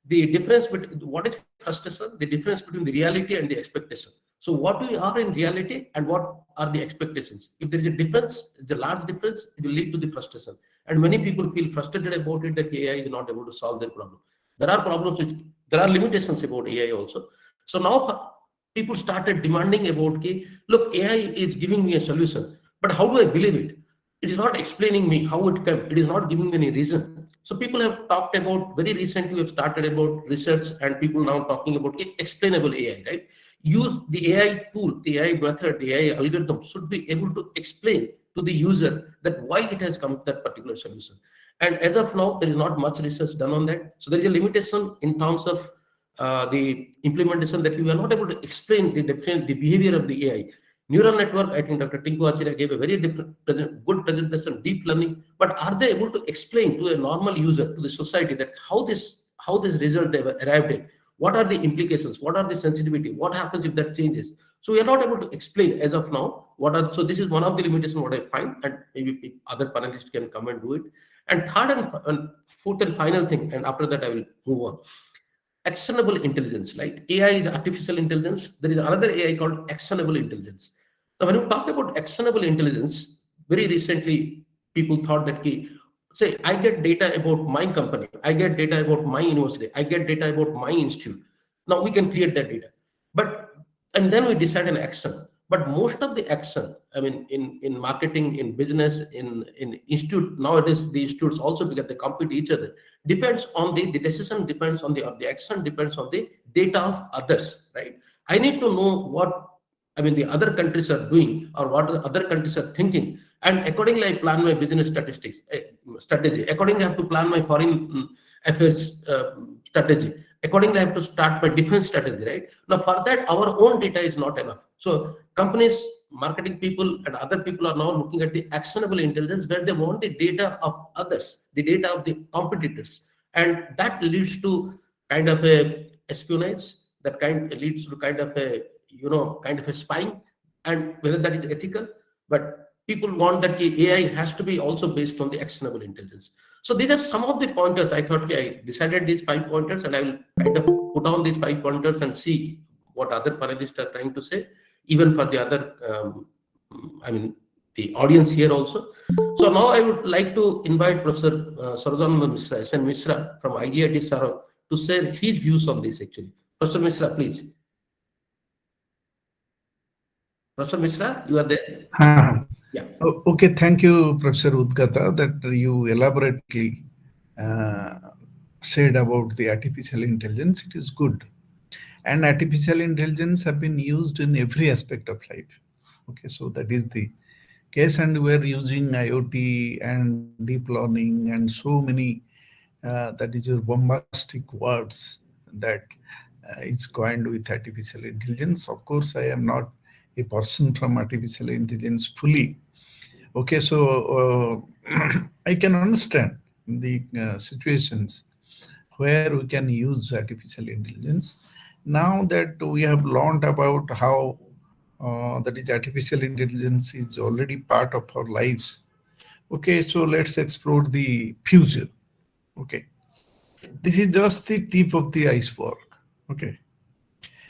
B: the difference between what is frustration, the difference between the reality and the expectation. So what we are in reality and what are the expectations. If there is a difference, it's a large difference, it will lead to the frustration. And many people feel frustrated about it that AI is not able to solve their problem. There are problems there are limitations about AI also. So now people started demanding about, look, AI is giving me a solution, but how do I believe it? It is not explaining me how it came. It is not giving me any reason. So people have talked about, very recently we have started about research, and people now talking about explainable AI, right? Use the AI tool, the AI method, the AI algorithm should be able to explain to the user that why it has come to that particular solution. And as of now, there is not much research done on that. So there is a limitation in terms of the implementation, that we are not able to explain the behavior of the AI. Neural network, I think Dr. Tinku Acharya gave a very good presentation, deep learning, but are they able to explain to a normal user, to the society, that how this result they have arrived at? What are the implications? What are the sensitivity? What happens if that changes? So we are not able to explain as of now. So this is one of the limitations what I find, and maybe other panelists can come and do it. And third and fourth and final thing, and after that I will move on. Actionable intelligence, right? AI is artificial intelligence. There is another AI called actionable intelligence. Now, when you talk about actionable intelligence, very recently people thought that, say, I get data about my company, I get data about my university, I get data about my institute. Now we can create that data, and then we decide an action. But most of the action, I mean, in marketing, in business, in institute, nowadays the institutes also, because they compete each other, depends on the decision, depends on the action, depends on the data of others, right? I need to know what, I mean, the other countries are doing, or what the other countries are thinking, and accordingly I plan my business strategy. Accordingly I have to plan my foreign affairs strategy. Accordingly I have to start my defense strategy, right? Now for that, our own data is not enough. So companies, marketing people and other people are now looking at the actionable intelligence, where they want the data of others, the data of the competitors, and that leads to kind of a espionage, that leads to kind of a spying, and whether that is ethical. But people want that AI has to be also based on the actionable intelligence. So these are some of the pointers. I thought I decided these 5 pointers, and I will kind of put down these 5 pointers and see what other panelists are trying to say, even for the other, the audience here also. So now I would like to invite Professor Sarojana Mishra, SN Mishra from IGIT Sarang, to share his views on this actually. Professor Mishra, please. Professor Mishra, you are there? Yeah.
G: Okay, thank you, Professor Udgata, that you elaborately said about the artificial intelligence. It is good. And artificial intelligence have been used in every aspect of life. Okay, so that is the case, and we're using IoT and deep learning and so many, that is your bombastic words that it's coined with artificial intelligence. Of course, I am not a person from artificial intelligence fully. Okay, so I can understand the situations where we can use artificial intelligence. Now that we have learned about how that is artificial intelligence is already part of our lives. Okay, so let's explore the future. Okay, this is just the tip of the iceberg. Okay,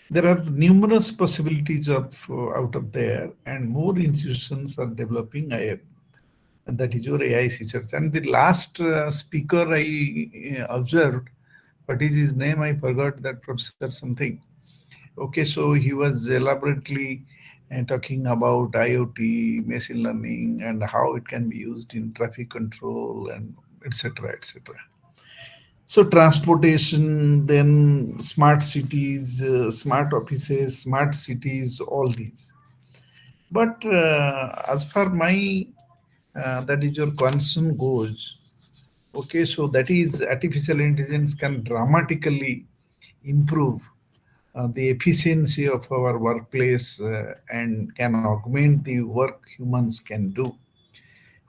G: there are numerous possibilities of out of there, and more institutions are developing AI. And that is your AI research. And the last speaker I observed, what is his name? I forgot that professor something. Okay, so he was elaborately talking about IoT, machine learning, and how it can be used in traffic control and etc. etc. So transportation, then smart cities, smart offices, smart cities, all these. But as far my that is your concern goes, okay, so that is artificial intelligence can dramatically improve the efficiency of our workplace and can augment the work humans can do.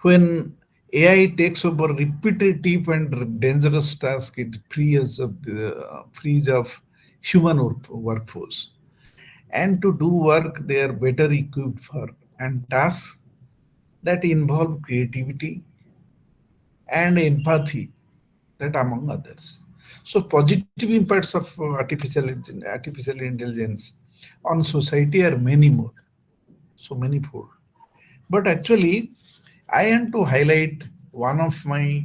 G: When AI takes over repetitive and dangerous tasks, it frees of human workforce. And to do work they are better equipped for, and tasks that involve creativity and empathy, that among others. So positive impacts of artificial intelligence on society are many more, so many fold. But actually, I want to highlight one of my,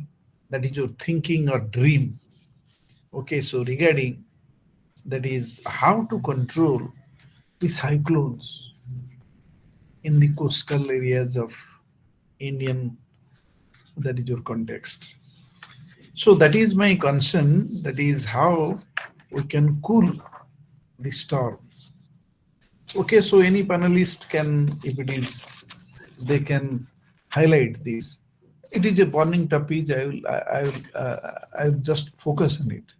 G: that is your thinking or dream. Okay, so regarding that is how to control the cyclones in the coastal areas of Indian, that is your context. So that is my concern. That is how we can cool the storms. Okay, so any panelist can, if it is, they can highlight this. It is a burning topic. I will just focus on it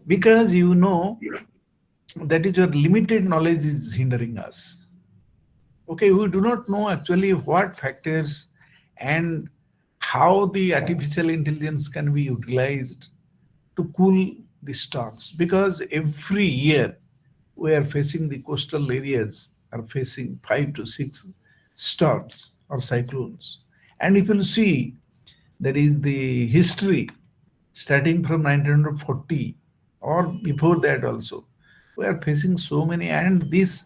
G: because that is your limited knowledge is hindering us. Okay, we do not know actually what factors and how the artificial intelligence can be utilized to cool the storms, because every year we are facing, the coastal areas are facing 5 to 6 storms or cyclones. And if you see, that is the history starting from 1940 or before that also, we are facing so many. And this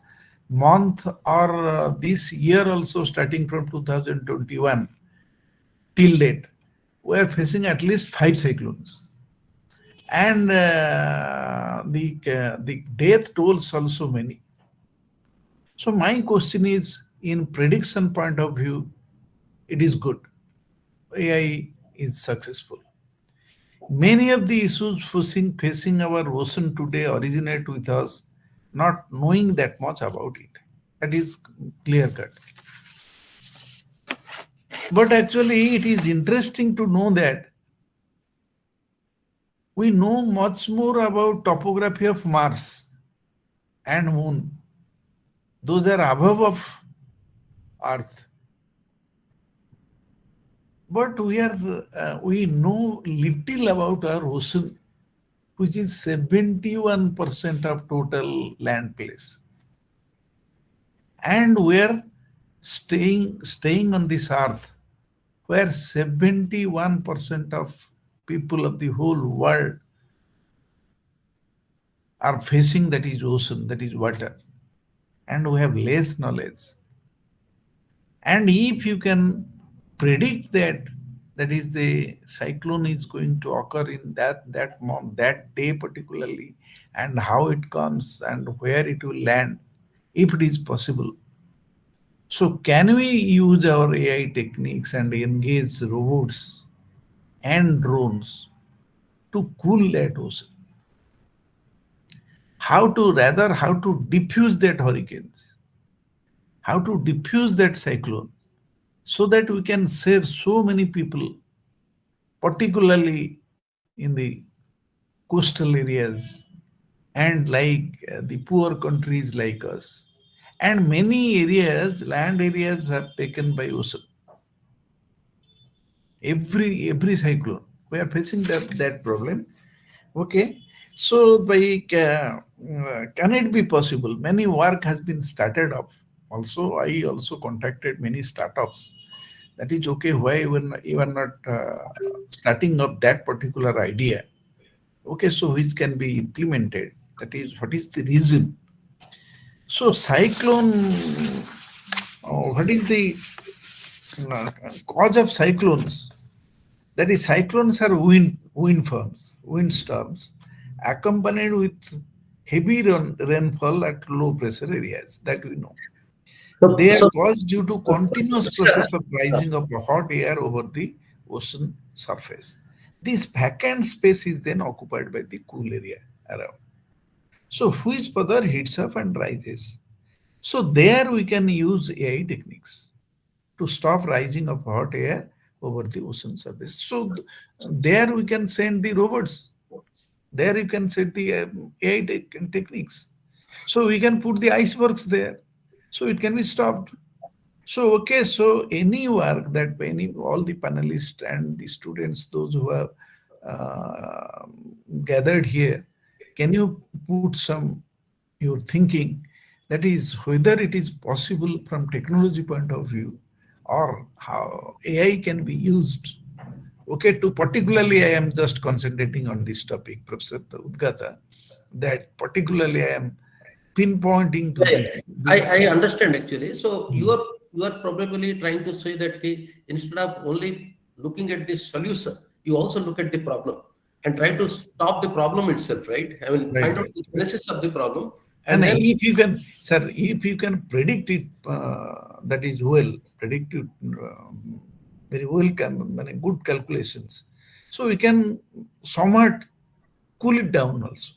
G: month or this year also, starting from 2021 till date, we are facing at least 5 cyclones. And the death tolls also many. So my question is, in prediction point of view, it is good. AI is successful. Many of the issues facing our ocean today originate with us not knowing that much about it. That is clear cut. But actually, it is interesting to know that we know much more about topography of Mars and Moon. Those are above of Earth. But we know little about our ocean, which is 71% of total land place. And we are staying on this earth, where 71% of people of the whole world are facing, that is ocean, that is water. And we have less knowledge. And if you can predict that, that is the cyclone is going to occur in that month, that day particularly, and how it comes and where it will land, if it is possible. So can we use our AI techniques and engage robots and drones to cool that ocean? How to diffuse that hurricanes, how to diffuse that cyclone, so that we can save so many people, particularly in the coastal areas and like the poor countries like us. And many areas, land areas, are taken by ocean. Every cyclone, we are facing that problem. Okay, So, can it be possible? Many work has been started up. Also, I also contacted many startups. That is okay. Why you are not starting up that particular idea? Okay, so which can be implemented. That is what is the reason. So cyclone. What is the cause of cyclones? That is, cyclones are windstorms, accompanied with heavy rainfall at low pressure areas. That we know. They are
B: So,
G: caused due to continuous process of rising of hot air over the ocean surface. This vacant space is then occupied by the cool area around. So which further heats up and rises. So there we can use AI techniques to stop rising of hot air over the ocean surface. So there we can send the robots. There you can set the AI techniques. So we can put the icebergs there. So it can be stopped. So okay, so any work that all the panelists and the students, those who have gathered here, can you put some your thinking, that is whether it is possible from technology point of view or how AI can be used. Okay, to particularly I am just concentrating on this topic, Professor Udgata, that particularly I am pinpointing to
B: yeah,
G: this.
B: yeah. I understand actually. So you are probably trying to say that instead of only looking at the solution, you also look at the problem and try to stop the problem itself, right? I mean,
G: Right,
B: find out
G: right,
B: the
G: right.
B: genesis of the problem,
G: And
B: and then
G: if you can, sir, if you can predict it, that is well, predict it very well, good calculations. So we can somewhat cool it down also.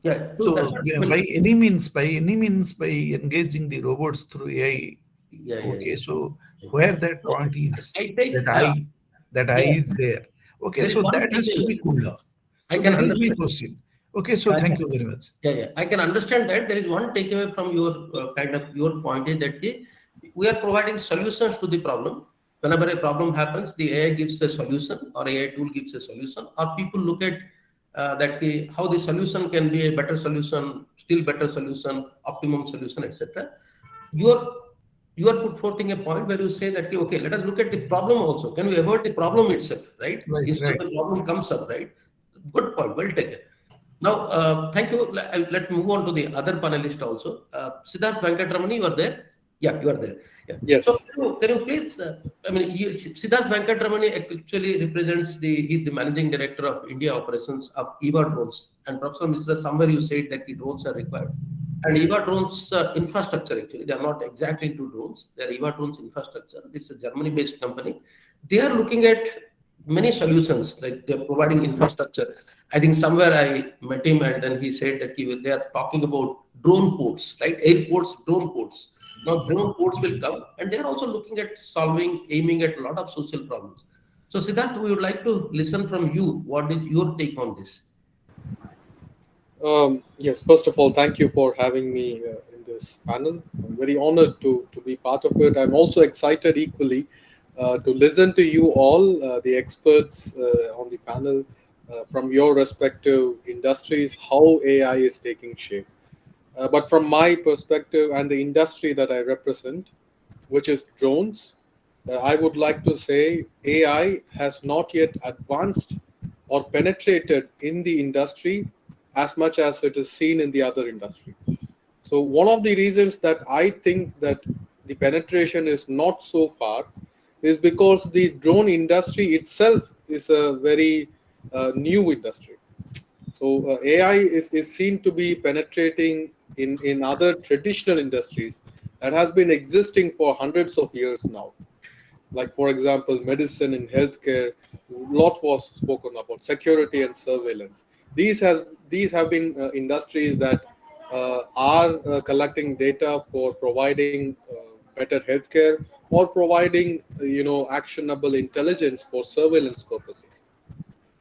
B: yeah, so that's
G: So
B: what, I mean,
G: by any means, by engaging the robots through AI,
B: yeah, yeah,
G: okay,
B: yeah.
G: so where that
B: So
G: point is,
B: I take,
G: that I, that I
B: yeah,
G: is there. Okay,
B: there is
G: so
B: one
G: that has to be
B: takeaway.
G: cooled down.
B: I
G: So
B: can
G: that is my
B: understand.
G: question. Okay, so thank you very much.
B: Yeah, yeah. I can understand that. There is one takeaway from your kind of your point is that we are providing solutions to the problem. Whenever a problem happens, the AI gives a solution or AI tool gives a solution, or people look at how the solution can be a better solution, still better solution, optimum solution, etc. You are you are put forthing a point where you say that okay, let us look at the problem also. Can we avoid the problem itself, right?
G: Right,
B: Instead
G: right.
B: of the problem comes up, right? Good point, well taken. Now, thank you. Let's move on to the other panelist also. Siddharth Venkatramani, you are there? Yeah, you are there. Yeah. So,
H: Yes.
B: can you please, Siddharth Venkatramani actually represents he's the managing director of India operations of EVA drones. And Professor Mishra, somewhere you said that the drones are required. And EVA drones infrastructure, actually, they are not exactly into drones. They are EVA drones infrastructure. This is a Germany-based company. They are looking at many solutions, like they're providing infrastructure. I think somewhere I met him and then he said that they are talking about drone ports, right? Airports, drone ports. Now drone ports will come and they're also looking at aiming at a lot of social problems. So Siddharth, we would like to listen from you. What is your take on this?
H: Yes, first of all, thank you for having me in this panel. I'm very honored to be part of it. I'm also excited equally to listen to you all, the experts on the panel, from your respective industries, how AI is taking shape. But from my perspective and the industry that I represent, which is drones, I would like to say AI has not yet advanced or penetrated in the industry as much as it is seen in the other industry. So one of the reasons that I think that the penetration is not so far is because the drone industry itself is a very new industry. So AI is seen to be penetrating in other traditional industries that has been existing for hundreds of years now. Like, for example, medicine and healthcare, lot was spoken about, security and surveillance. These have been industries that are collecting data for providing better healthcare or providing actionable intelligence for surveillance purposes.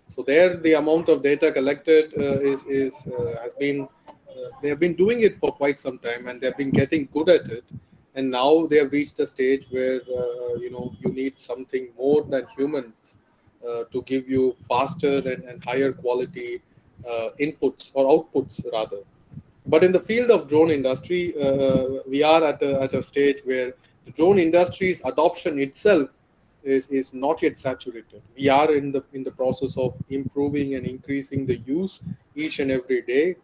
H: So there, the amount of data collected is has been they have been doing it for quite some time, and they've been getting good at it. And now they have reached a stage where you need something more than humans to give you faster and higher quality inputs or outputs rather. But in the field of drone industry, we are at a stage where the drone industry's adoption itself is not yet saturated. We are in the process of improving and increasing the use each and every day.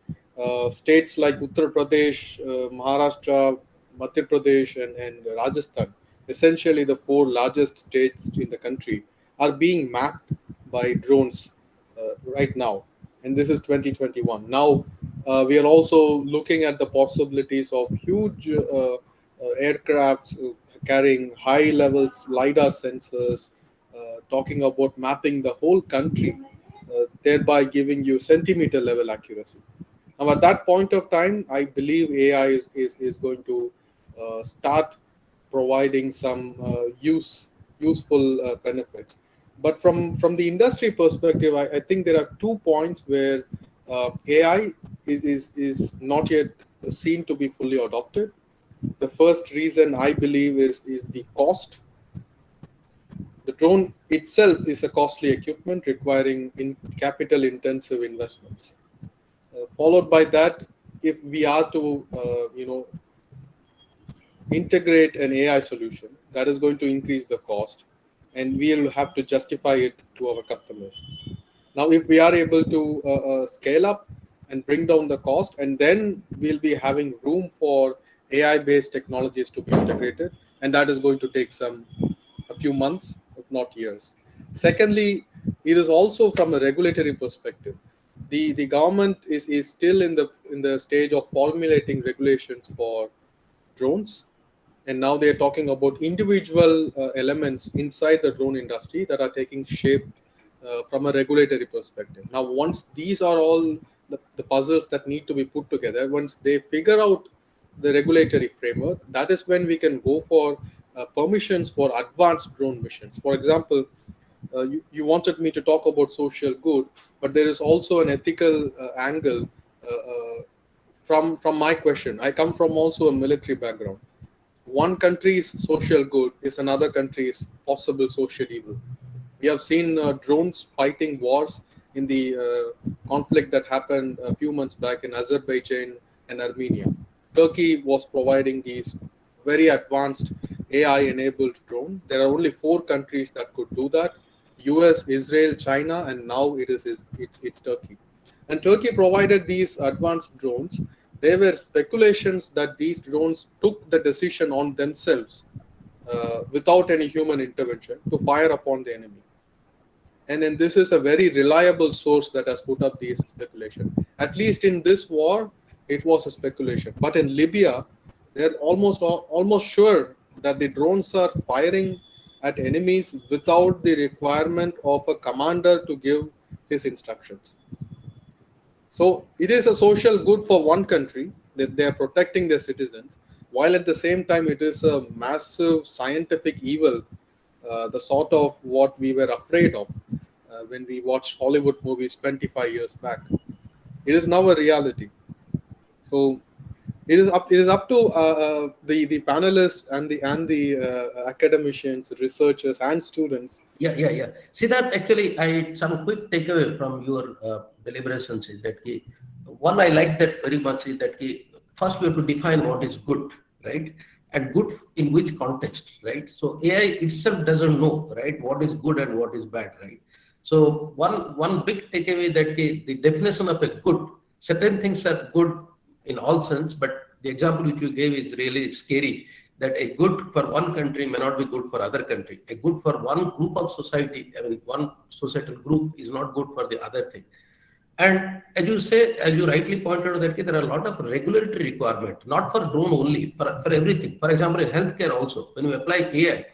H: States like Uttar Pradesh, Maharashtra, Madhya Pradesh, and Rajasthan, essentially the 4 largest states in the country, are being mapped by drones right now. And this is 2021. Now, we are also looking at the possibilities of huge aircrafts carrying high levels LiDAR sensors, talking about mapping the whole country, thereby giving you centimeter level accuracy. Now, at that point of time, I believe AI is going to start providing some useful benefits. But from the industry perspective, I think there are 2 points where AI is not yet seen to be fully adopted. The first reason I believe is the cost. The drone itself is a costly equipment requiring capital intensive investments. Followed by that, if we are to integrate an AI solution, that is going to increase the cost, and we'll have to justify it to our customers. Now, if we are able to scale up and bring down the cost, and then we'll be having room for AI-based technologies to be integrated, and that is going to take a few months, if not years. Secondly, it is also from a regulatory perspective. The government is still in the stage of formulating regulations for drones, and now they are talking about individual elements inside the drone industry that are taking shape from a regulatory perspective. Now, once these are all the puzzles that need to be put together, once they figure out the regulatory framework, that is when we can go for permissions for advanced drone missions. For example, you wanted me to talk about social good, but there is also an ethical angle from my question. I come from also a military background. One country's social good is another country's possible social evil. We have seen drones fighting wars in the conflict that happened a few months back in Azerbaijan and Armenia. Turkey was providing these very advanced AI-enabled drones. There are only 4 countries that could do that: US, Israel, China, and now it's Turkey. And Turkey provided these advanced drones. There were speculations that these drones took the decision on themselves without any human intervention to fire upon the enemy. And then this is a very reliable source that has put up these speculation. At least in this war, it was a speculation. But in Libya, they're almost sure that the drones are firing at enemies without the requirement of a commander to give his instructions. So it is a social good for one country that they are protecting their citizens, while at the same time it is a massive scientific evil, the sort of what we were afraid of when we watched Hollywood movies 25 years back. It is now a reality. So it is up to the panelists and the academicians, researchers, and students.
B: Yeah. See that actually, some quick takeaway from your deliberations is that one I like that very much is that first we have to define what is good, right? And good in which context, right? So AI itself doesn't know, right, what is good and what is bad, right? So one big takeaway that the definition of a good, certain things are good in all sense, but the example which you gave is really scary, that a good for one country may not be good for other country. A good for one group of society, I mean, one societal group is not good for the other thing. And as you say, as you rightly pointed out, that there are a lot of regulatory requirement, not for drone only, for everything. For example, in healthcare also, when you apply AI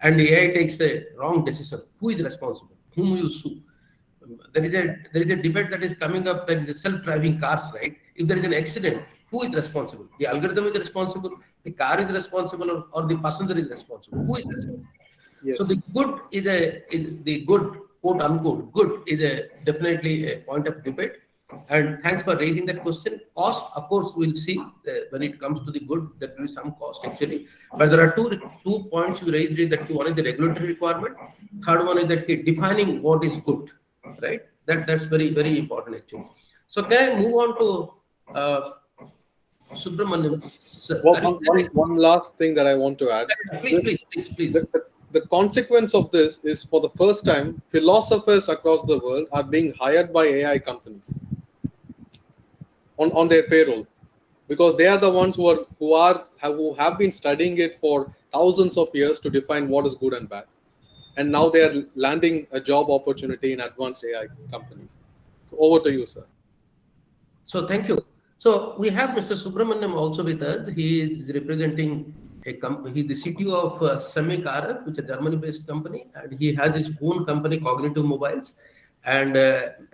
B: and the AI takes a wrong decision, who is responsible? Whom you sue? There is a debate that is coming up that the self-driving cars, right? If there is an accident, who is responsible? The algorithm is responsible, the car is responsible, or the passenger is responsible. Who is responsible? Yes. So the good is the good, quote unquote, good is definitely a point of debate. And thanks for raising that question. Cost, of course, we'll see when it comes to the good, there will be some cost actually. But there are two points you raised, that one is the regulatory requirement. Third one is that defining what is good, right? That's very, very important actually. So can I move on to Subramaniam? Sir,
H: Well,
B: are you there?
H: one last thing that I want to add.
B: Please.
H: The consequence of this is, for the first time, philosophers across the world are being hired by AI companies on their payroll, because they are the ones who have been studying it for thousands of years to define what is good and bad, and now they are landing a job opportunity in advanced AI companies. So over to you, sir.
B: So thank you. So we have Mr. Subramaniam also with us. He is representing a company. He's the CTO of ICMIB, which is a Germany-based company, and he has his own company, Cognitive Mobiles. And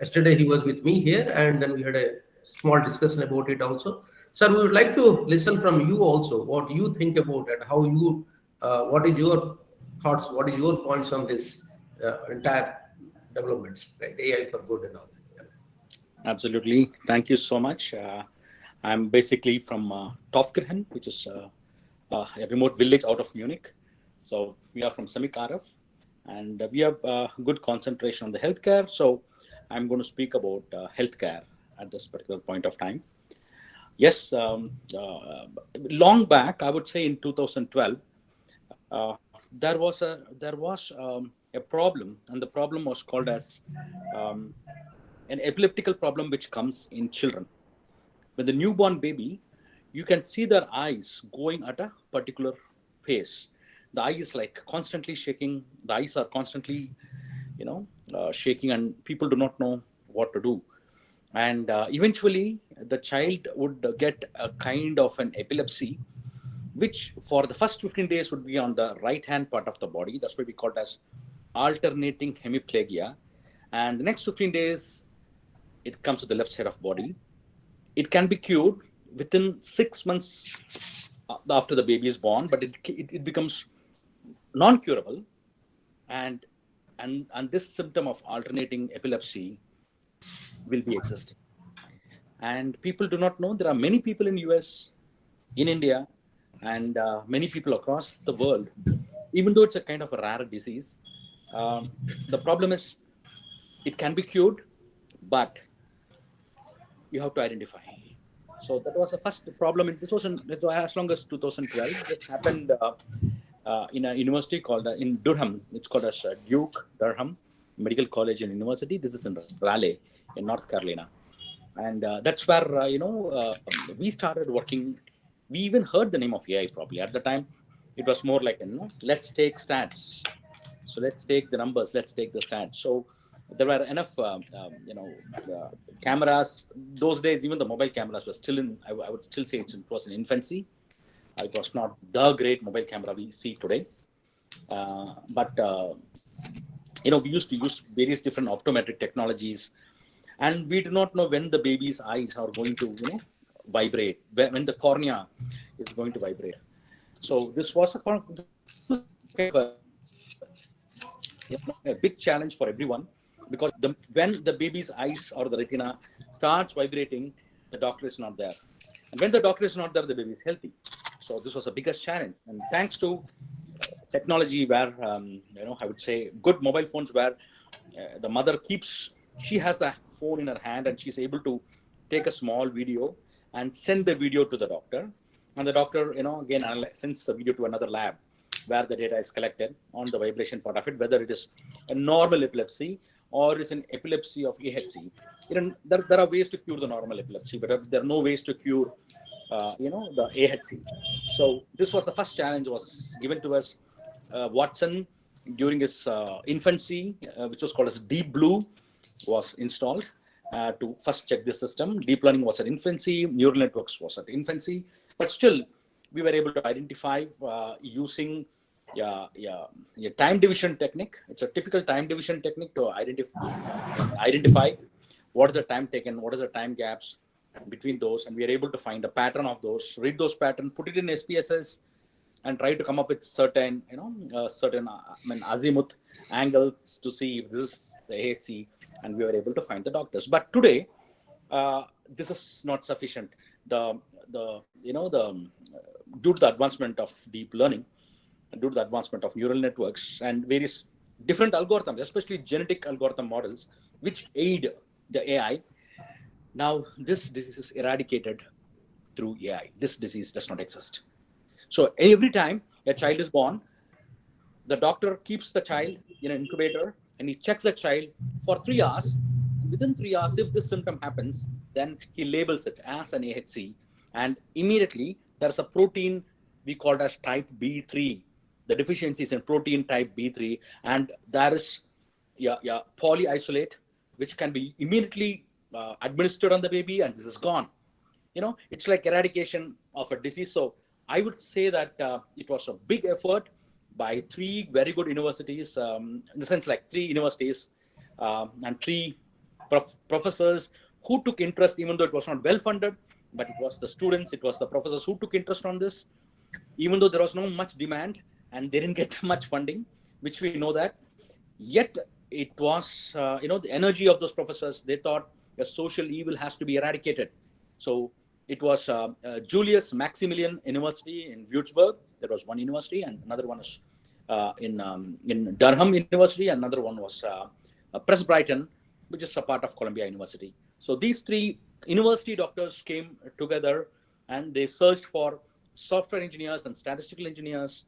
B: yesterday he was with me here, and then we had a small discussion about it also. Sir, we would like to listen from you also, what you think about it, how you, what is your thoughts, what is your points on this entire developments, right? AI for good and all.
I: Absolutely. Thank you so much. I'm basically from Tofkirchen, which is a remote village out of Munich. So we are from ICMIB, and we have good concentration on the healthcare. So I'm going to speak about healthcare at this particular point of time. Yes, long back, I would say in 2012, there was a problem, and the problem was called as an epileptical problem which comes in children. When the newborn baby, you can see their eyes going at a particular pace. The eye is like constantly shaking. The eyes are constantly, shaking, and people do not know what to do. And eventually, the child would get a kind of an epilepsy, which for the first 15 days would be on the right-hand part of the body. That's what we call it as alternating hemiplegia. And the next 15 days, it comes to the left side of body. It can be cured within 6 months after the baby is born, but it becomes non-curable. And this symptom of alternating epilepsy will be existing. And people do not know. There are many people in US, in India, and many people across the world, even though it's a kind of a rare disease. The problem is it can be cured, but you have to identify. So that was the first problem. This was as long as 2012. This happened in a university called in Durham. It's called as Duke Durham Medical College and University. This is in Raleigh, in North Carolina, and that's where we started working. We even heard the name of AI probably at the time. It was more like, let's take stats. So let's take the numbers. Let's take the stats. So there were enough, cameras. Those days, even the mobile cameras were still in, I would still say it was in infancy. It was not the great mobile camera we see today. But we used to use various different optometric technologies. And we do not know when the baby's eyes are going to, vibrate, when the cornea is going to vibrate. So this was a big challenge for everyone, because when the baby's eyes or the retina starts vibrating, the doctor is not there. And when the doctor is not there, the baby is healthy. So this was the biggest challenge. And thanks to technology where, I would say good mobile phones where the mother she has a phone in her hand and she's able to take a small video and send the video to the doctor. And the doctor, again, sends the video to another lab where the data is collected on the vibration part of it, whether it is a normal epilepsy or is an epilepsy of AHC. There are ways to cure the normal epilepsy, but there are no ways to cure, the AHC. So this was the first challenge was given to us. Watson, during his infancy, which was called as Deep Blue, was installed to first check this system. Deep learning was at infancy, neural networks was at infancy, but still we were able to identify using a time division technique. It's a typical time division technique to identify what is the time taken, what is the time gaps between those, and we are able to find a pattern of those, read those patterns, put it in SPSS, and try to come up with certain azimuth angles to see if this is the AHC, and we were able to find the doctors. But today, this is not sufficient. Due to the advancement of deep learning, due to the advancement of neural networks and various different algorithms, especially genetic algorithm models, which aid the AI, Now, this disease is eradicated through AI. This disease does not exist. So every time a child is born, the doctor keeps the child in an incubator and he checks the child for 3 hours. And within 3 hours, if this symptom happens, then he labels it as an AHC. And immediately there's a protein we call it as type B3. The deficiency is in protein type B3. And there is polyisolate, which can be immediately administered on the baby, and this is gone. It's like eradication of a disease. So I would say that it was a big effort by 3 very good universities, in the sense like 3 universities and 3 professors who took interest, even though it was not well funded, but it was the students, it was the professors who took interest on this, even though there was no much demand and they didn't get much funding, which we know that. Yet it was, the energy of those professors. They thought a social evil has to be eradicated. So it was Julius Maximilian University in Würzburg. There was one university, and another one is in Durham University. Another one was Presbyterian, which is a part of Columbia University. So these 3 university doctors came together and they searched for software engineers and statistical engineers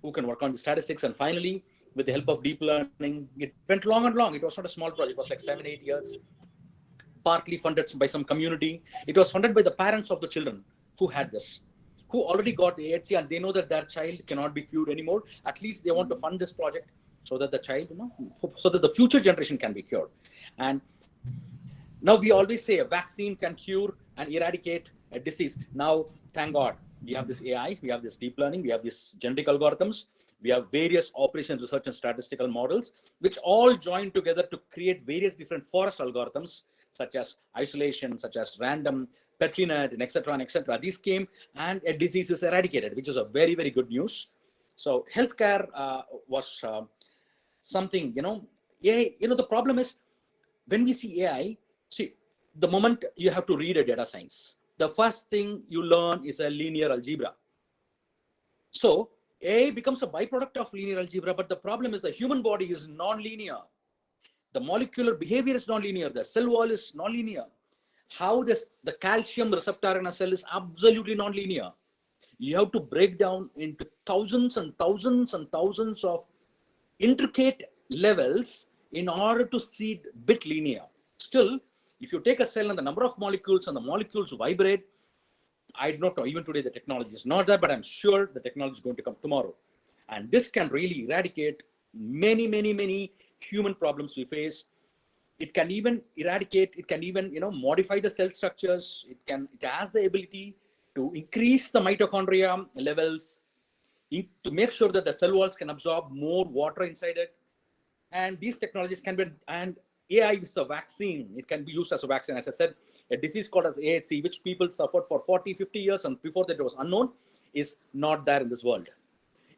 I: who can work on the statistics. And finally, with the help of deep learning, it went long and long. It was not a small project. It was like 7-8 years. Partly funded by some community. It was funded by the parents of the children who had this, who already got the AHC, and they know that their child cannot be cured anymore. At least they want to fund this project so that the child, so that the future generation can be cured. And now we always say a vaccine can cure and eradicate a disease. Now, thank God, we have this AI, we have this deep learning, we have these genetic algorithms, we have various operation research and statistical models, which all join together to create various different forest algorithms, such as isolation, such as random Petri net, and etc. and etc. These came and a disease is eradicated, which is a very, very good news. So healthcare was something, AI, the problem is when we see AI, see, the moment you have to read a data science, the first thing you learn is a linear algebra. So AI becomes a byproduct of linear algebra, but the problem is the human body is non-linear. The molecular behavior is non-linear. The cell wall is non-linear. How the calcium receptor in a cell is absolutely non-linear. You have to break down into thousands and thousands and thousands of intricate levels in order to see it bit linear. Still, if you take a cell and the number of molecules and the molecules vibrate, I do not know, even today the technology is not there, but I'm sure the technology is going to come tomorrow. And this can really eradicate many, many, many human problems we face. It can even eradicate, it can even, modify the cell structures. It has the ability to increase the mitochondria levels, to make sure that the cell walls can absorb more water inside it. And these technologies can be, and AI is a vaccine. It can be used as a vaccine. As I said, a disease called as AHC, which people suffered for 40, 50 years, and before that it was unknown, is not there in this world.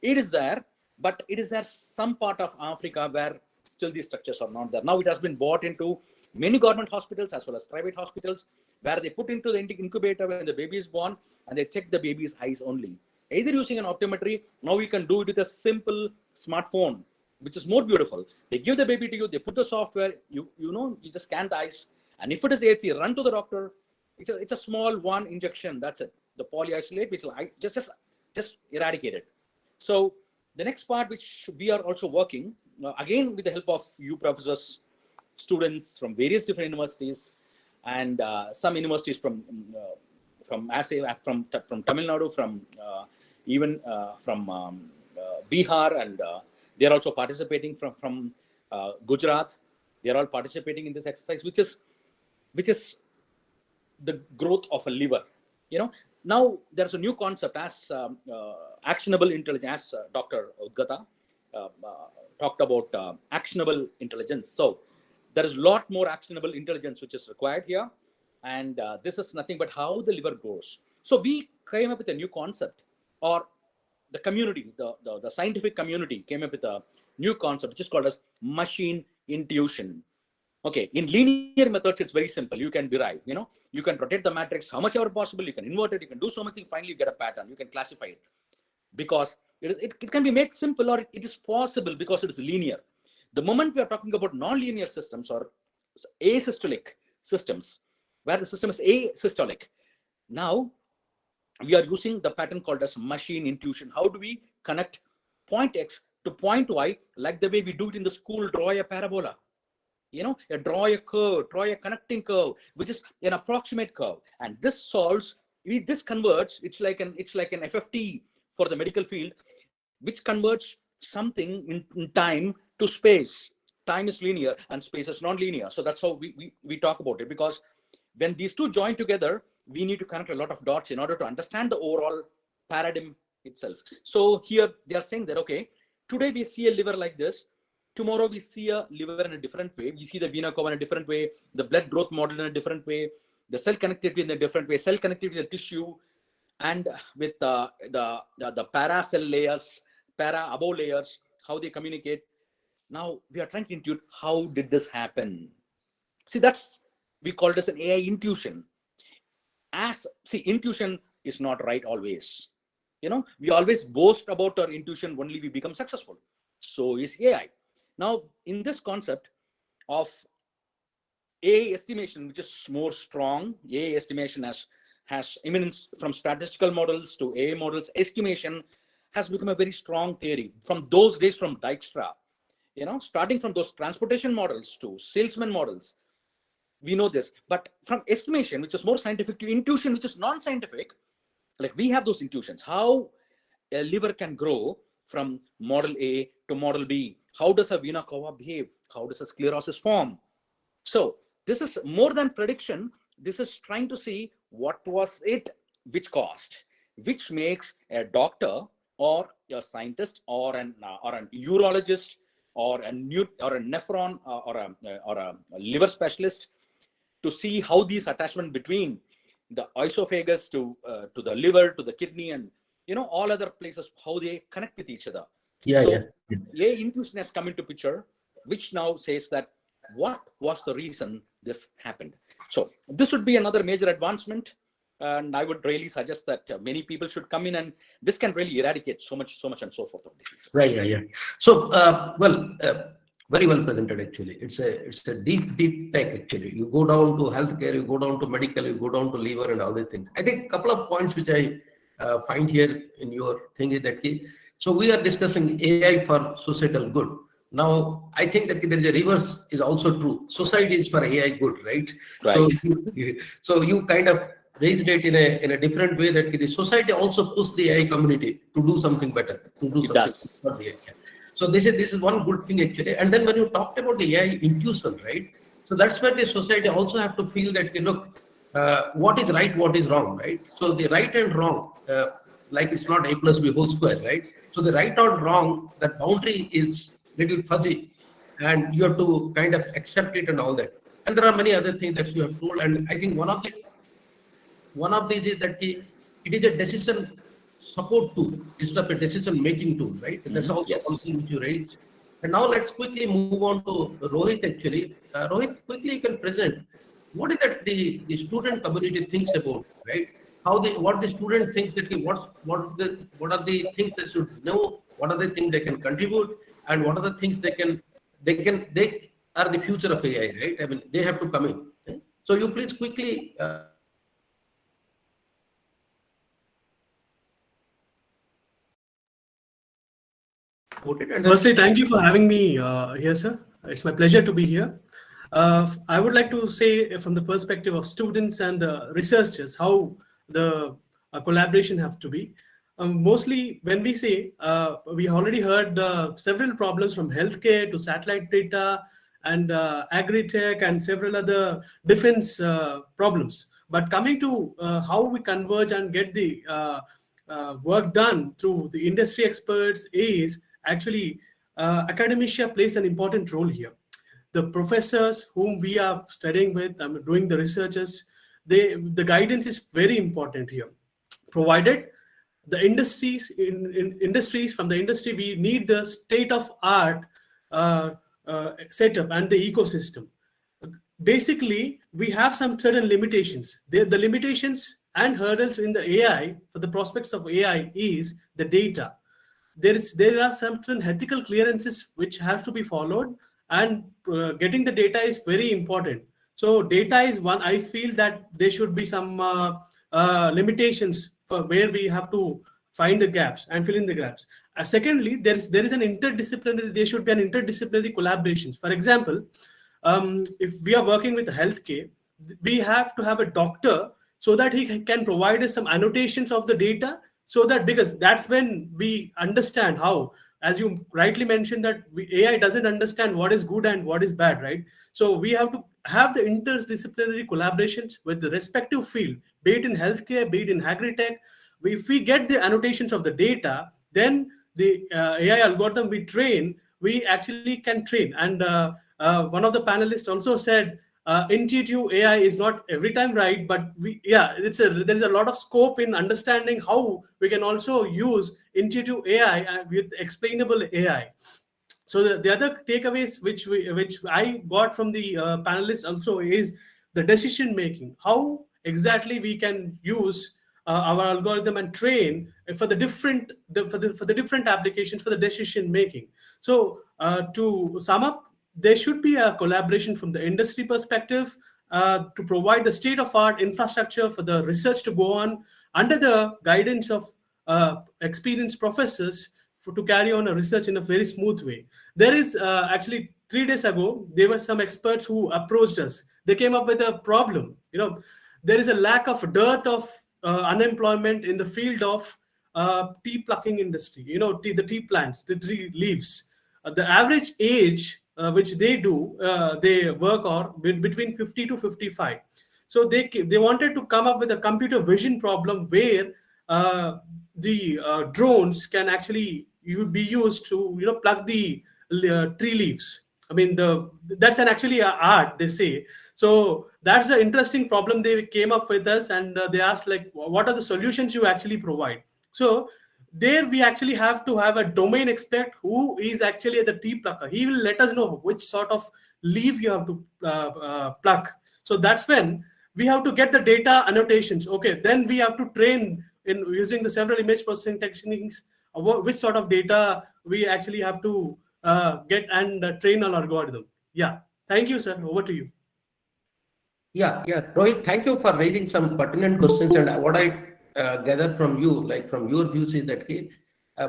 I: It is there, but it is there some part of Africa where still these structures are not there. Now it has been brought into many government hospitals as well as private hospitals, where they put into the incubator when the baby is born, and they check the baby's eyes only. Either using an optometry, now you can do it with a simple smartphone, which is more beautiful. They give the baby to you, they put the software, you just scan the eyes, and if it is AHC, run to the doctor. It's a small one injection, that's it. The polyisolate, which will just eradicate it. So the next part, which we are also working, again with the help of you professors, students from various different universities, and some universities from Tamil Nadu, from Bihar, and they are also participating from Gujarat. They are all participating in this exercise, which is the growth of a liver. Now there's a new concept as actionable intelligence, as Dr. Udgata talked about actionable intelligence. So there is a lot more actionable intelligence which is required here. And this is nothing but how the liver grows. So we came up with a new concept, or the community, the scientific community came up with a new concept, which is called as machine intuition. Okay, in linear methods, it's very simple. You can derive, you can rotate the matrix how much ever possible. You can invert it. You can do so many things. Finally, you get a pattern. You can classify it because it can be made simple, or it is possible because it is linear. The moment we are talking about non-linear systems or asystolic systems, where the system is asystolic. Now we are using the pattern called as machine intuition. How do we connect point X to point Y, like the way we do it in the school, draw a parabola? Draw a curve, draw a connecting curve, which is an approximate curve, and this solves. This converts. It's like an FFT for the medical field, which converts something in time to space. Time is linear and space is non-linear. So that's how we talk about it, because when these two join together, we need to connect a lot of dots in order to understand the overall paradigm itself. So here they are saying that, okay, today we see a liver like this. Tomorrow we see a liver in a different way. We see the vena cava in a different way, the blood growth model in a different way, the cell connectivity in a different way, cell connectivity with the tissue, and with the paracell layers, para-above layers, how they communicate. Now we are trying to intuit, how did this happen? See, we call it as an AI intuition. Intuition is not right always. We always boast about our intuition, only we become successful. So is AI. Now, in this concept of AI estimation, which is more strong, AI estimation has imminence from statistical models to AI models. Estimation has become a very strong theory from those days, from Dijkstra. Starting from those transportation models to salesman models, we know this. But from estimation, which is more scientific, to intuition, which is non-scientific, like we have those intuitions. How a liver can grow from model A to model B. How does a vena cava behave? How does a sclerosis form? So this is more than prediction. This is trying to see what was it which caused, which makes a doctor or a scientist or an urologist or a nephron or a liver specialist to see how these attachment between the esophagus to the liver, to the kidney, and all other places, how they connect with each other. AI intuition has come into picture, which now says that what was the reason this happened. So this would be another major advancement, and I would really suggest that many people should come in, and this can really eradicate so much and so forth of diseases.
B: Right. So very well presented. Actually, it's a deep tech. Actually, you go down to healthcare, you go down to medical, you go down to liver and all these things. I think a couple of points which I find here in your thing is that so we are discussing AI for societal good. Now I think that there is a reverse is also true. Society is for AI good, right?
I: Right.
B: So you kind of raised it in a different way, that the society also pushes the AI community to do something better.
I: It does.
B: For the AI. So this is one good thing actually. And then when you talked about the AI intuition, right? So that's where the society also have to feel that what is right, what is wrong, right? So the right and wrong, like it's not A plus B whole square, right? So the right or wrong, that boundary is little fuzzy, and you have to kind of accept it and all that. And there are many other things that you have told. And I think one of these is that it is a decision support tool instead of a decision making tool, right? That's also something which you raised. And now let's quickly move on to Rohit. Actually, Rohit, quickly you can present what is that the student community thinks about, right? What the student thinks that what are the things they should know, what are the things they can contribute, and what are the things they are the future of AI, right? I mean, they have to come in. Okay? So you please quickly.
J: Firstly, thank you for having me here, sir. It's my pleasure to be here. I would like to say from the perspective of students and the researchers, how the collaboration have to be. Mostly when we say, we already heard several problems from healthcare to satellite data and agri-tech and several other defense problems. But coming to how we converge and get the work done through the industry experts is actually academia plays an important role here. The professors whom we are studying with, doing the researches, the guidance is very important here. Provided the industries from the industry, we need the state of art setup and the ecosystem. Basically, we have some certain limitations. The limitations and hurdles in the AI, for the prospects of AI, is the data. There are certain ethical clearances which have to be followed, and getting the data is very important. So data is one. I feel that there should be some limitations for where we have to find the gaps and fill in the gaps. Secondly, there is an interdisciplinary. There should be an interdisciplinary collaborations. For example, if we are working with healthcare, we have to have a doctor so that he can provide us some annotations of the data, so that, because that's when we understand how, as you rightly mentioned, that AI doesn't understand what is good and what is bad, right? So we have to have the interdisciplinary collaborations with the respective field, be it in healthcare, be it in agri-tech. If we get the annotations of the data, then the AI algorithm we train, we actually can train. And one of the panelists also said, intuitive AI is not every time right, but there is a lot of scope in understanding how we can also use intuitive AI with explainable AI. So the other takeaways which I got from the panelists also is the decision making. How exactly we can use our algorithm and train for the different applications for the decision making. So to sum up, there should be a collaboration from the industry perspective to provide the state-of-art infrastructure for the research to go on under the guidance of experienced professors to carry on a research in a very smooth way. There is actually 3 days ago, there were some experts who approached us. They came up with a problem. There is a dearth of unemployment in the field of tea plucking industry. The tea plants, the tree leaves. The average age which they do, they work on between 50 to 55. So they wanted to come up with a computer vision problem where the drones can actually be used to pluck the tree leaves. I mean, that's actually an art, they say. So that's an interesting problem they came up with us, and they asked, like, what are the solutions you actually provide? So there we actually have to have a domain expert who is actually the tree plucker. He will let us know which sort of leaf you have to pluck. So that's when we have to get the data annotations. Okay, then we have to train in using the several image processing techniques which sort of data we actually have to get and train our algorithm. Yeah, thank you, sir. Over to you.
B: Yeah, Rohit, thank you for raising some pertinent questions. And what I gathered from you, like from your views, is that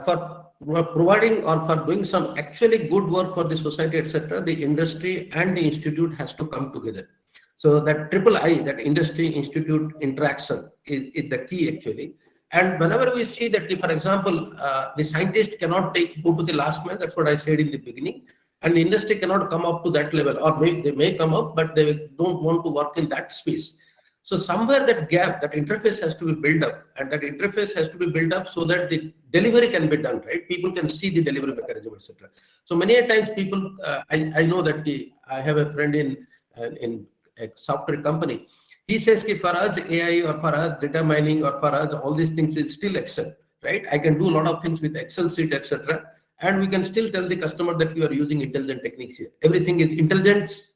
B: for providing or for doing some actually good work for the society, etc., the industry and the institute has to come together. So that triple I, that industry institute interaction, is the key actually. And whenever we see that, for example, the scientist cannot go to the last mile, that's what I said in the beginning, and the industry cannot come up to that level, or they may come up, but they don't want to work in that space. So somewhere that gap, that interface has to be built up, and that interface has to be built up so that the delivery can be done, right? People can see the delivery mechanism, etc. So many a times people, I know that I have a friend in a software company. He says, for us AI or for us data mining or for us all these things is still Excel, right? I can do a lot of things with Excel sheet, etc. And we can still tell the customer that you are using intelligent techniques here. Everything is intelligence,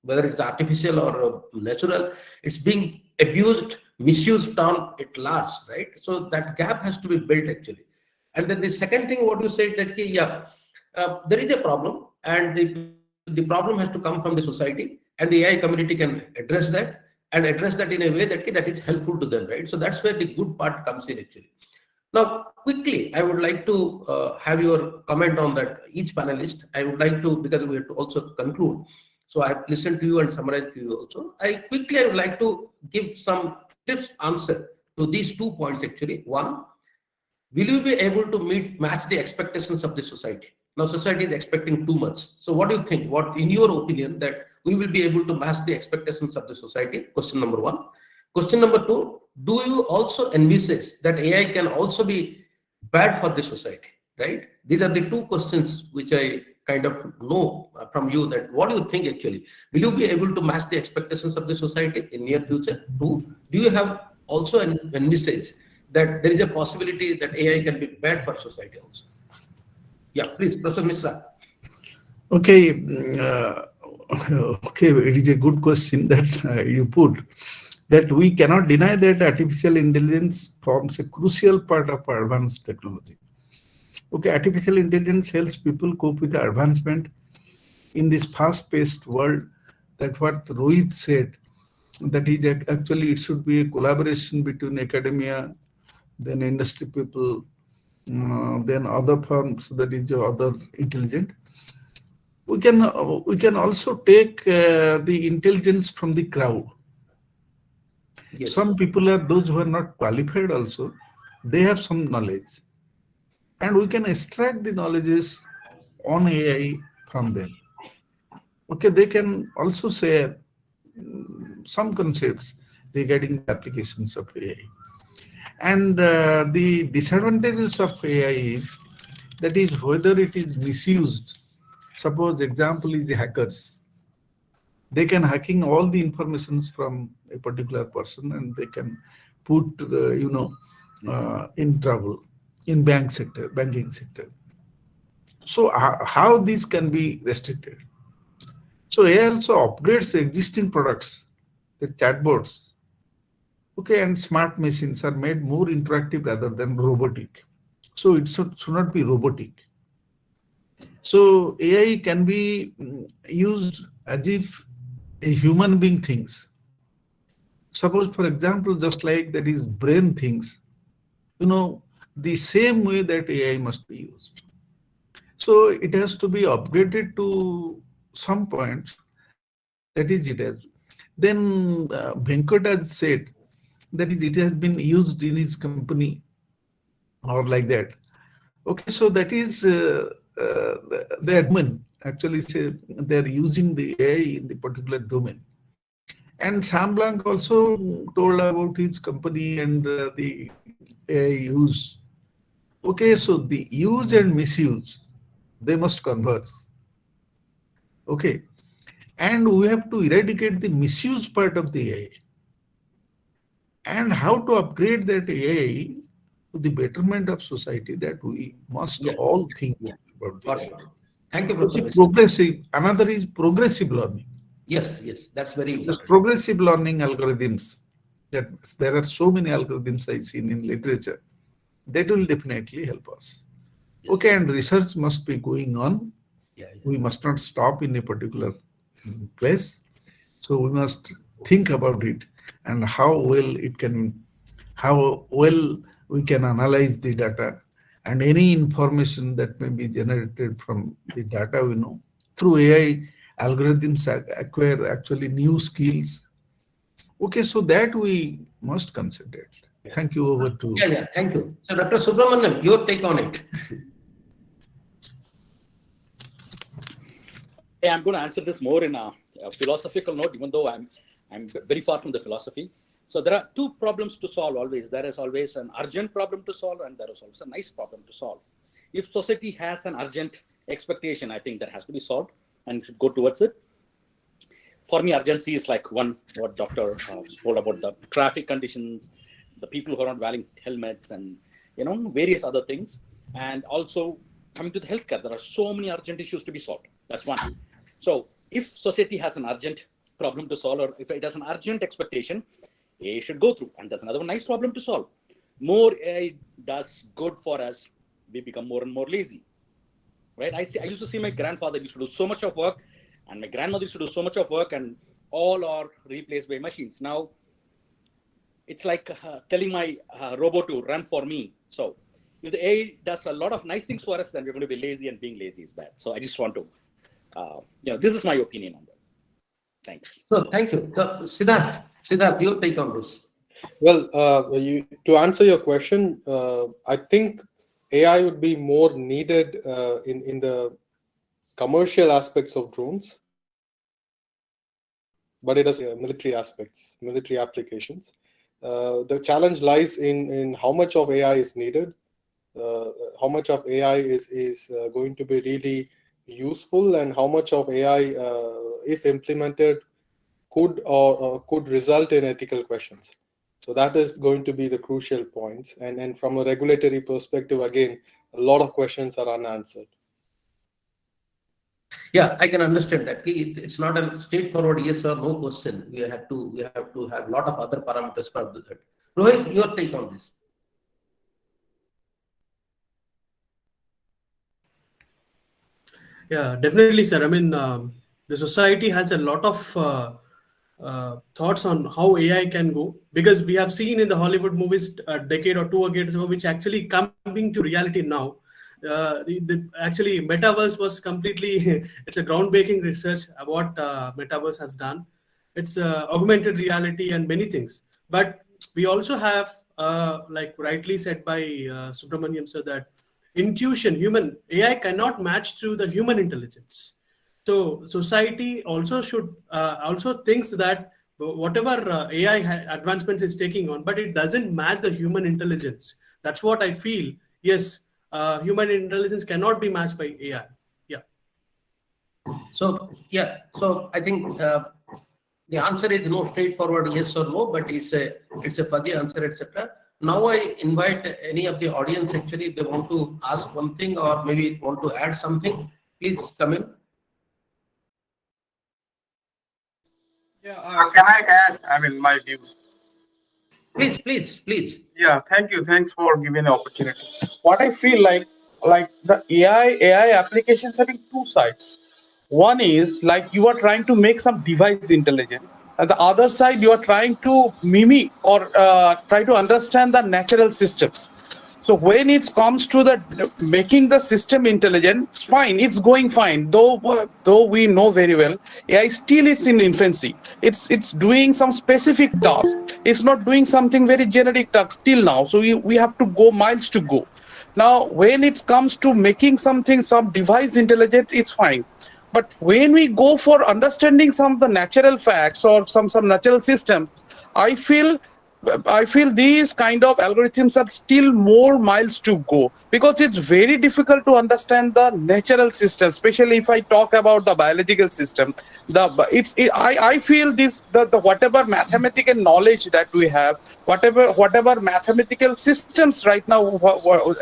B: whether it's artificial or natural, it's being abused, misused on at large, right? So that gap has to be built actually. And then the second thing, what you said, that there is a problem, and the problem has to come from the society, and the AI community can address that, and address that in a way that is helpful to them, right? So that's where the good part comes in actually. Now, quickly, I would like to have your comment on that, each panelist. I would like to, because we have to also conclude. So I have listened to you and summarized to you also. I would like to give some tips answer to these 2 points actually. One, will you be able to match the expectations of the society? Now, society is expecting too much. So what do you think? What, in your opinion, that we will be able to match the expectations of the society? Question number 1. Question number 2, do you also envisage that AI can also be bad for the society, right? These are the 2 questions which I kind of know from you, that what do you think actually? Will you be able to match the expectations of the society in near future? 2, do you have also envisage that there is a possibility that AI can be bad for society also? Yeah, please, Professor Misra.
G: Okay, okay, it is a good question that you put, that we cannot deny that artificial intelligence forms a crucial part of our advanced technology. Okay, artificial intelligence helps people cope with the advancement in this fast-paced world that what Rohit said, that is actually it should be a collaboration between academia, then industry people, then other firms, that is the other intelligent. We can also take the intelligence from the crowd.
B: Yes.
G: Some people are those who are not qualified also, they have some knowledge. And we can extract the knowledges on AI from them. Okay, they can also share some concepts regarding the applications of AI. And the disadvantages of AI is, that is whether it is misused. Suppose example is the hackers. They can hacking all the informations from a particular person and they can put, in trouble in banking sector. So how these can be restricted? So AI also upgrades existing products, the chatbots. Okay, and smart machines are made more interactive rather than robotic. So it should not be robotic. So AI can be used as if a human being thinks. Suppose, for example, just like that is brain thinks, the same way that AI must be used. So it has to be upgraded to some points. That is it. Then Venkat has said that is it has been used in his company or like that. Okay, so that is their domain. Actually, say they are using the AI in the particular domain. And Sam Blanc also told about his company and the AI use. Okay, so the use and misuse, they must converge. Okay, and we have to eradicate the misuse part of the AI. And how to upgrade that AI to the betterment of society, that we must all think about this.
B: Thank you, Professor.
G: Progressive, another is progressive learning.
B: Yes, that's very important.
G: Just progressive learning algorithms, that there are so many algorithms I've seen in literature, that will definitely help us.
B: Yes.
G: Okay, and research must be going on. We must not stop in a particular place. So we must think about it and how well we can analyze the data, and any information that may be generated from the data we know. Through AI, algorithms acquire actually new skills. Okay, so that we must consider. Thank you. Over to.
B: Yeah, thank you. So Dr. Subramaniam, your take on it.
I: Yeah, I'm going to answer this more in a philosophical note, even though I'm very far from the philosophy. So there are two problems to solve always. There is always an urgent problem to solve, and there is always a nice problem to solve. If society has an urgent expectation, I think that has to be solved and should go towards it. For me, urgency is like what Dr. told about the traffic conditions, the people who are not wearing helmets, and various other things. And also coming to the healthcare, there are so many urgent issues to be solved. That's one. So if society has an urgent problem to solve, or if it has an urgent expectation, AI should go through. And there's another nice problem to solve. More AI does good for us, we become more and more lazy. Right? I used to see my grandfather used to do so much of work, and my grandmother used to do so much of work, and all are replaced by machines. Now, it's like telling my robot to run for me. So if the AI does a lot of nice things for us, then we're going to be lazy, and being lazy is bad. So I just want to, this is my opinion on that. Thanks.
B: So thank you. So, Siddharth, your take on this.
H: Well, to answer your question, I think AI would be more needed in the commercial aspects of drones, but it has military aspects, military applications. The challenge lies in how much of AI is needed, how much of AI is going to be really useful, and how much of AI, if implemented, could result in ethical questions. So that is going to be the crucial points. And from a regulatory perspective, again, a lot of questions are unanswered.
B: Yeah, I can understand that. It's not a straightforward yes or no question. We have to have a lot of other parameters for that. Rohit, your take on this.
J: Yeah, definitely, sir. I mean, the society has a lot of thoughts on how AI can go, because we have seen in the Hollywood movies a decade or 2 decades ago, which actually coming to reality now. Actually, metaverse was completely it's a groundbreaking research what metaverse has done. It's augmented reality and many things. But we also have, like rightly said by Subramaniam sir, that intuition, human AI cannot match to the human intelligence. So society also should also thinks that whatever AI advancements is taking on, but it doesn't match the human intelligence. That's what I feel. Yes, human intelligence cannot be matched by AI. Yeah.
B: So yeah, so I think the answer is no straightforward yes or no, but it's a fuzzy answer, etc. Now I invite any of the audience, actually, if they want to ask one thing or maybe want to add something, please come in.
K: Yeah, can I add, my views?
B: Please.
K: Yeah, thank you. Thanks for giving the opportunity. What I feel like the AI applications having two sides. One is like you are trying to make some device intelligent, and the other side you are trying to mimic or try to understand the natural systems. So when it comes to the making the system intelligent, it's fine. It's going fine. Though we know very well, AI still it's in infancy. It's doing some specific task. It's not doing something very generic task till now. So we have to go miles to go. Now, when it comes to making something, some device intelligent, it's fine. But when we go for understanding some of the natural facts or some natural systems, I feel these kind of algorithms are still more miles to go, because it's very difficult to understand the natural system, especially if I talk about the biological system. I feel the whatever mathematical knowledge that we have, whatever mathematical systems right now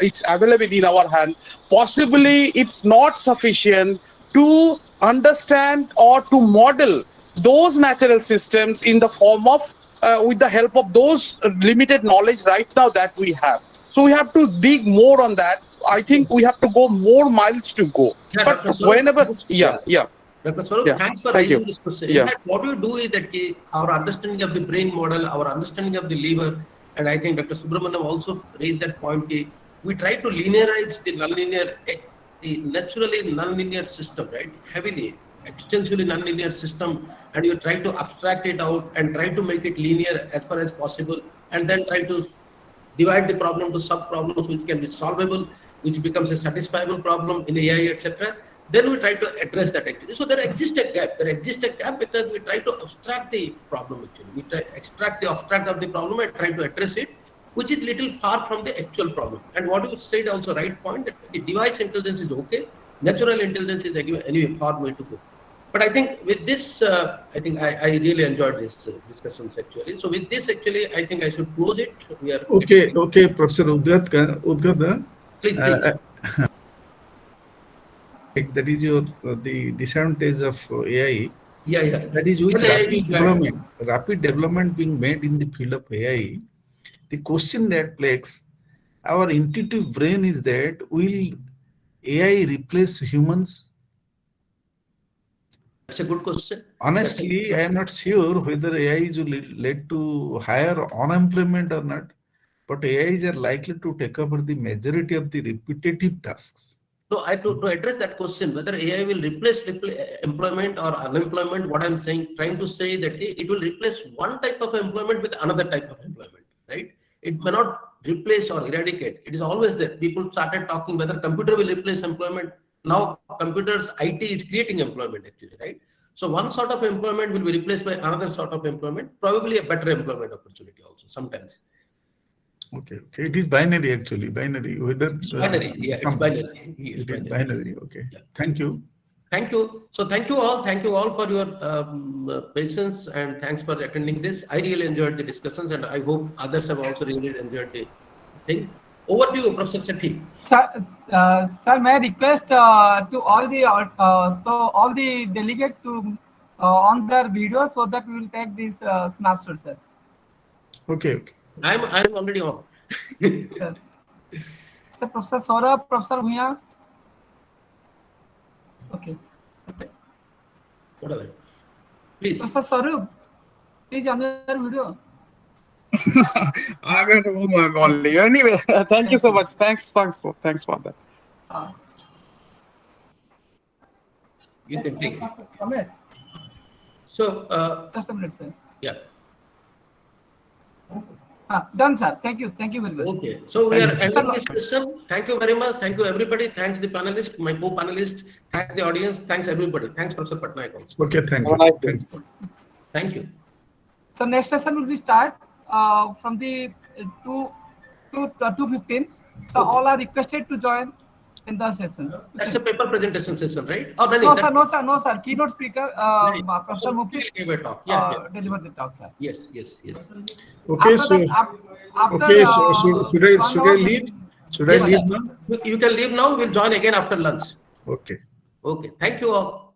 K: it's available in our hand, possibly it's not sufficient to understand or to model those natural systems in the form of with the help of those limited knowledge right now that we have. So we have to dig more on that. I think we have to go more miles to go.
B: Yeah,
K: But
B: Dr. Swarup,
K: whenever,
B: Dr. Swarup,
K: yeah.
B: thanks for
K: Thank
B: raising
K: you.
B: this question.
K: Yeah.
B: In fact, what we do is that our understanding of the brain model, our understanding of the liver, and I think Dr. Subramaniam also raised that point. We try to linearize the naturally nonlinear system, right? Heavily, extensively nonlinear system, and you try to abstract it out and try to make it linear as far as possible, and then try to divide the problem to sub problems which can be solvable, which becomes a satisfiable problem in AI, etc. Then we try to address that actually. So there exists a gap. There exists a gap because we try to abstract the problem actually. We try to extract the abstract of the problem and try to address it, which is little far from the actual problem. And what you said also right point, that the device intelligence is okay. Natural intelligence is anyway far way to go. But I think with this, I think I really enjoyed this discussions actually. So with this, actually, I think I should close it. We are
G: okay, Professor Udgata.
B: Please.
G: That is the disadvantage of AI.
B: Yeah.
G: That is with
B: AI
G: rapid development being made in the field of AI. The question that plagues our intuitive brain is that will AI replace humans?
B: That's a good question.
G: Honestly, I am not sure whether AI is led to higher unemployment or not, but AIs are likely to take over the majority of the repetitive tasks.
B: So to address that question, whether AI will replace employment or unemployment, what I'm trying to say that it will replace one type of employment with another type of employment, right? It may not replace or eradicate. It is always there. People started talking whether computer will replace employment. Now computers, IT is creating employment actually, right? So one sort of employment will be replaced by another sort of employment, probably a better employment opportunity also sometimes.
G: Okay. It is binary actually. Binary. Whether
B: binary. Yeah, it's binary.
G: It is binary. Okay. Yeah. Thank you.
B: Thank you. So thank you all. Thank you all for your patience, and thanks for attending this. I really enjoyed the discussions, and I hope others have also really enjoyed the thing. Over to you, Professor Sethi.
A: Sir, may I request to all the delegates to on their video so that we will take this snapshot, sir.
G: Okay.
B: I'm already on.
A: Sir, Professor Saurabh, Professor Bhuya. Okay.
B: whatever. Please.
A: Professor Sarup, please another video.
K: I'm at home only. Anyway, thank you so much. Thanks for that.
A: Uh,
B: You can take it.
A: Ramesh,
B: So,
A: just a minute, sir.
B: yeah.
A: Done, sir. Thank you. Thank you very much.
B: Okay. So we
G: Thank
B: are
G: you, sir.
B: ending this session. Thank you very much. Thank you, everybody. Thanks the panelists, my co-panelists. Thanks the audience. Thanks everybody. Thanks, Professor Patnaik also.
G: Okay, thank
K: Have a
G: you.
K: nice day.
G: Thank you.
B: Thank you.
A: So next session will be start from the 2:15. So
B: Okay.
A: all are requested to join in the sessions.
B: That's a paper presentation session, right? Oh,
A: No, sir. No, sir. No, sir. Keynote speaker, Professor Mukti,
B: gave a talk. Yeah.
A: deliver the talk, sir.
B: Yes, yes, yes.
G: Okay,
A: After
G: so
A: that, after
G: okay, so should I
A: 1
G: should I
A: hour,
G: leave? Should I
B: Yes,
G: leave
B: sir.
G: now?
B: You can leave now. We'll join again after lunch.
G: Okay.
B: Okay. Thank you all.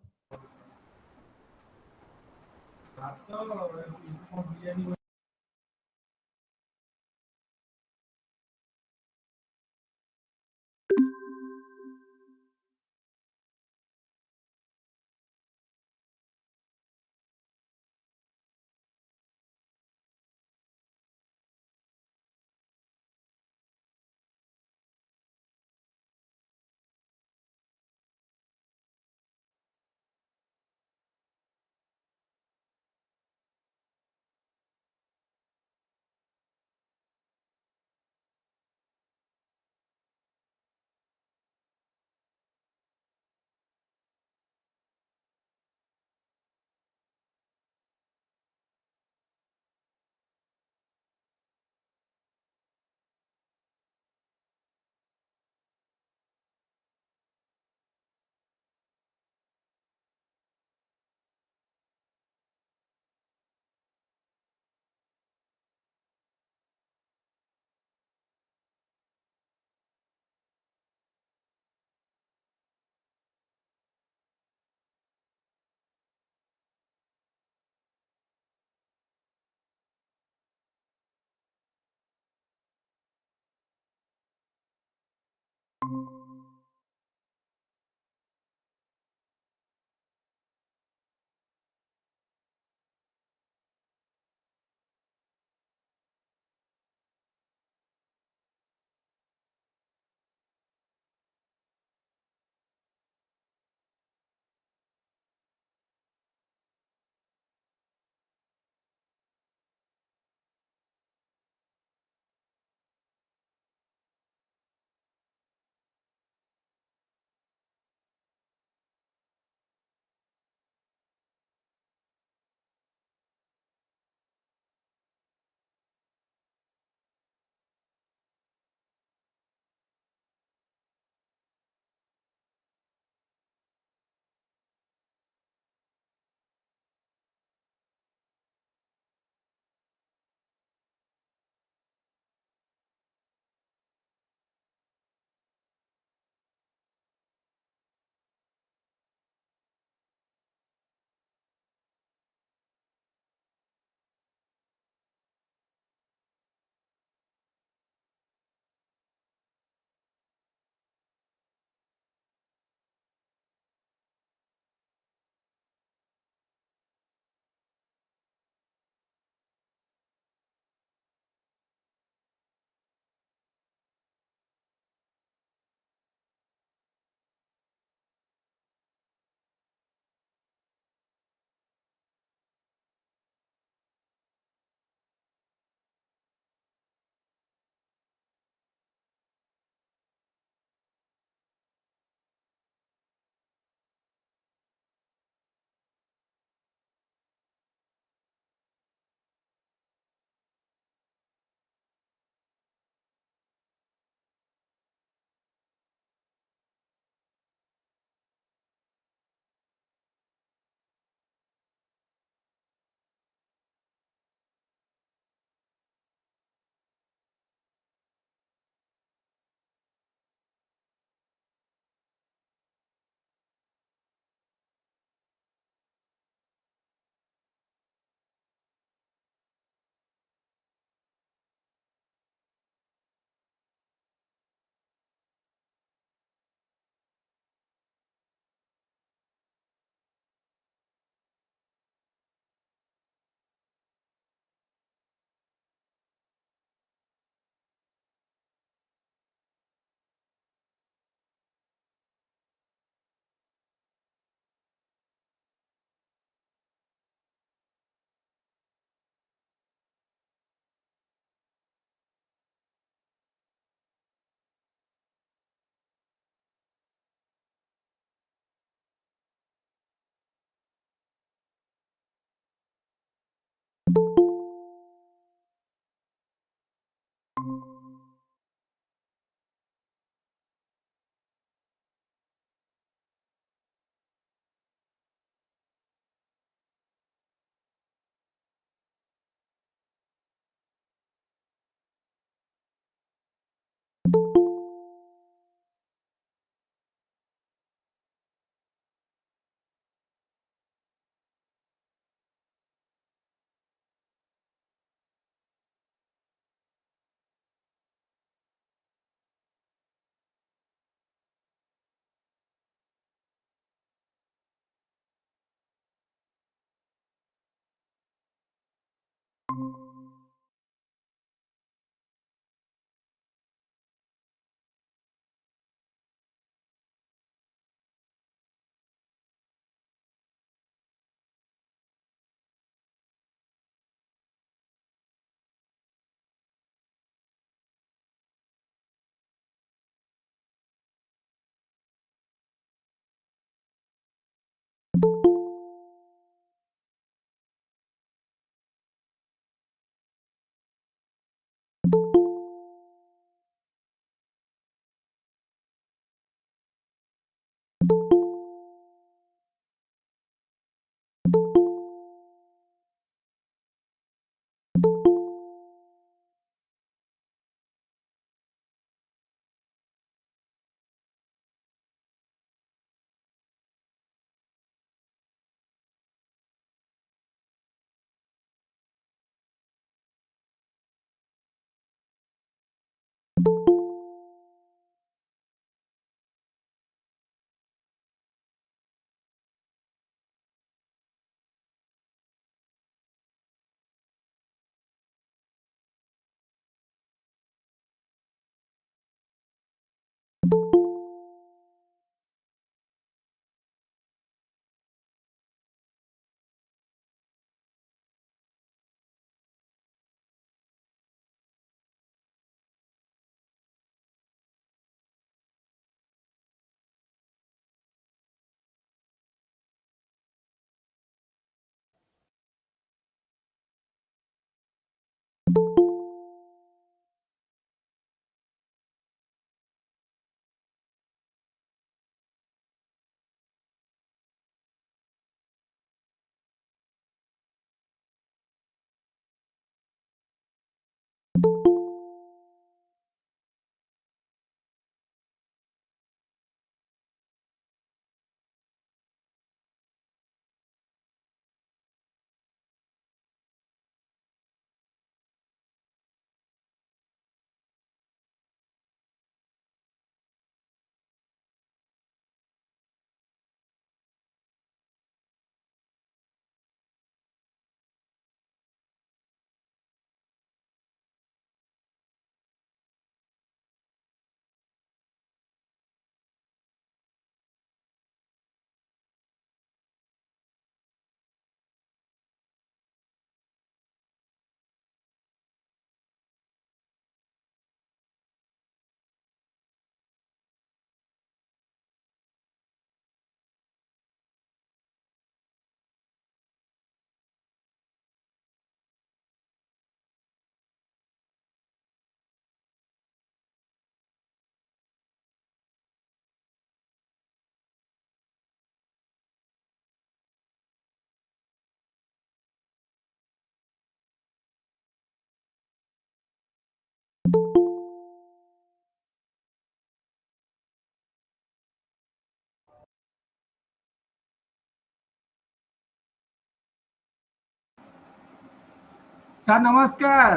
A: Sir নমস্কার।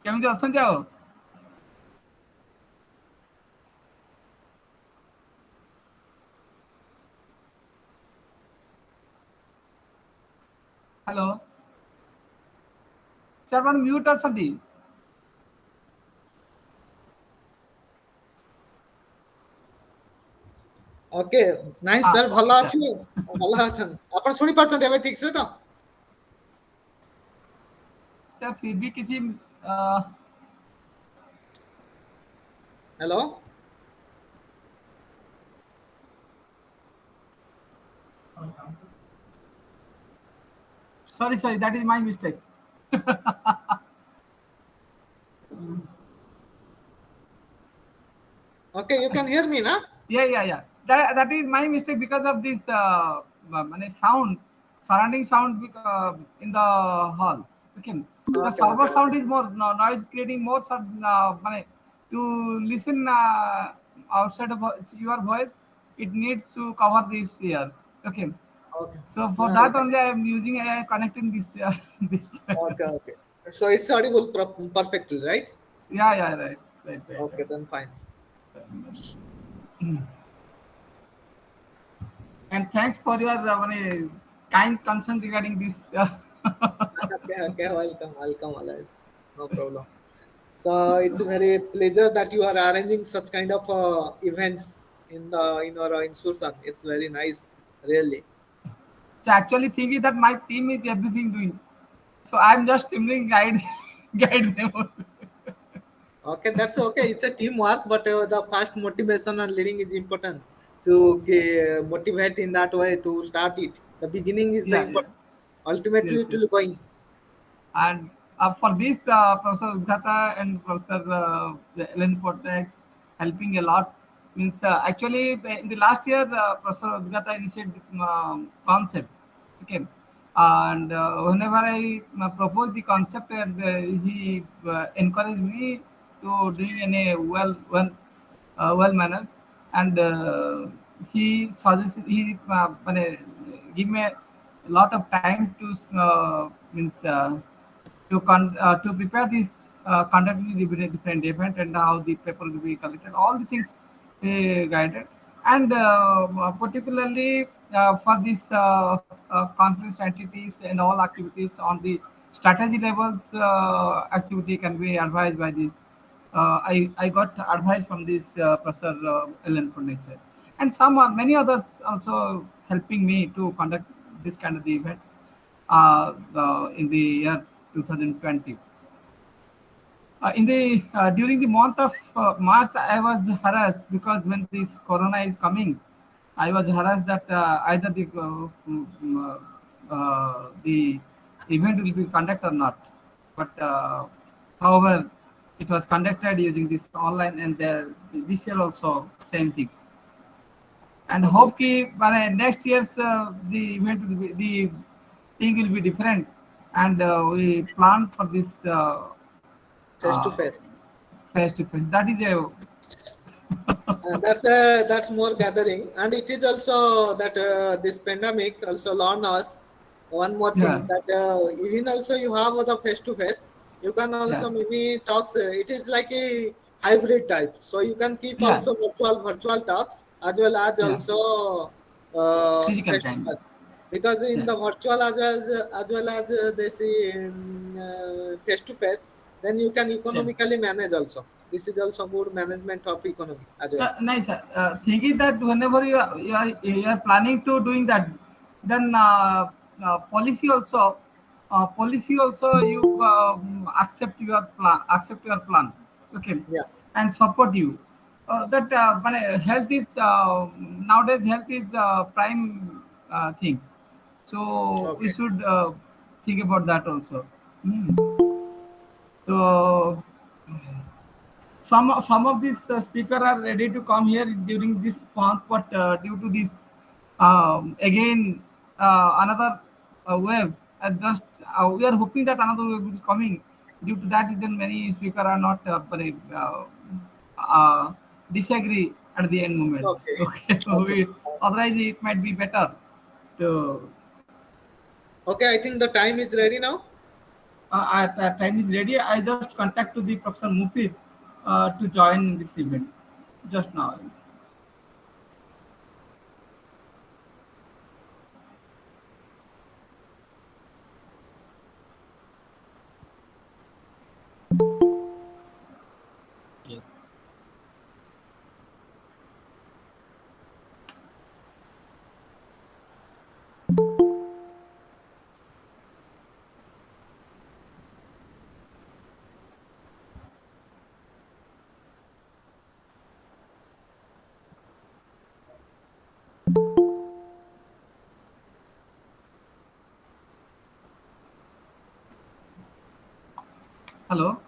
A: କେମିତି ଅଛନ୍ତି ଆଉ? Hello sir, ଆପଣ mute ଅଛନ୍ତି?
L: Okay nice sir भल अछि भल अछन अपन सुनि परछन एबे ठीक से तो
A: सर फिर भी किसी
L: hello
A: sorry, that is my mistake.
L: Okay, you can hear me na?
A: Yeah, that is my mistake because of this sound surrounding sound in the hall. Okay, the
L: Okay,
A: server
L: okay,
A: sound
L: okay.
A: is more noise creating more to listen outside of your voice. It needs to cover this here. Okay,
L: Okay.
A: so for
L: Yeah,
A: that
L: like,
A: only I am using AI connecting this this.
L: okay, okay. So it's audible perfectly, right?
A: Yeah, yeah, right.
L: Okay, then fine.
A: And thanks for your kind concern regarding this.
L: Okay, okay, welcome, always. No problem. So it's a very pleasure that you are arranging such kind of events in our institution. It's very nice, really.
A: So actually, thing is that my team is everything doing. So I'm just simply guide guide them.
L: Okay, that's okay. It's a teamwork, but the first motivation and leading is important to motivate in that way to start it. The beginning is the
A: Yeah, yeah,
L: important. Ultimately,
A: yes,
L: it
A: yes.
L: will going.
A: And for this, Professor Udhata and Professor Ellen Potek helping a lot. Means actually in the last year, Professor Udhata initiated concept. Okay, and whenever I propose the concept, and he encouraged me to doing in a well manners, and he suggested give me a lot of time to means to prepare this conducting the different event and how the paper will be collected, all the things guided, and particularly for this conference entities and all activities on the strategy levels activity can be advised by this. I got advice from this Professor Ellen Furniture, and some many others also helping me to conduct this kind of the event in the year 2020. In the during the month of March, I was harassed because when this Corona is coming, I was harassed that either the event will be conducted or not. But however, it was conducted using this online, and this year also same things. And
L: Okay,
A: hope ki by next year's the event will be the thing will be different, and we plan for this
L: face to
A: uh,
L: face.
A: face to face. That is a
L: That's more gathering, and it is also that this pandemic also learn us one more thing
A: yeah,
L: that even also you have the face to face. You can
A: yeah,
L: also many talks. It is like a hybrid type, so you can keep
A: yeah,
L: also virtual talks as well as
A: yeah.
L: also
A: Physical
L: face to
A: time.
L: face. Because in
A: Yeah.
L: the virtual as well as they see face to face, then you can
A: Yeah.
L: economically manage also. This is also good management of economy as well.
A: Nice. Thing is that whenever you are planning to doing that, then policy also you accept your plan, okay,
L: Yeah.
A: and support you. That health is nowadays health is prime things, so we
L: Okay.
A: should think about that also. Hmm. So some of these speaker are ready to come here during this month, but due to this again another wave, just we are hoping that another wave will be coming. Due to that reason, many speaker are not disagree at the end moment.
L: Okay.
A: Okay,
L: Okay.
A: otherwise it might be better to
L: Okay. I think the time is ready now.
A: time is ready. I just contact to the Professor Mufid to join this event just now. Yes. Hello.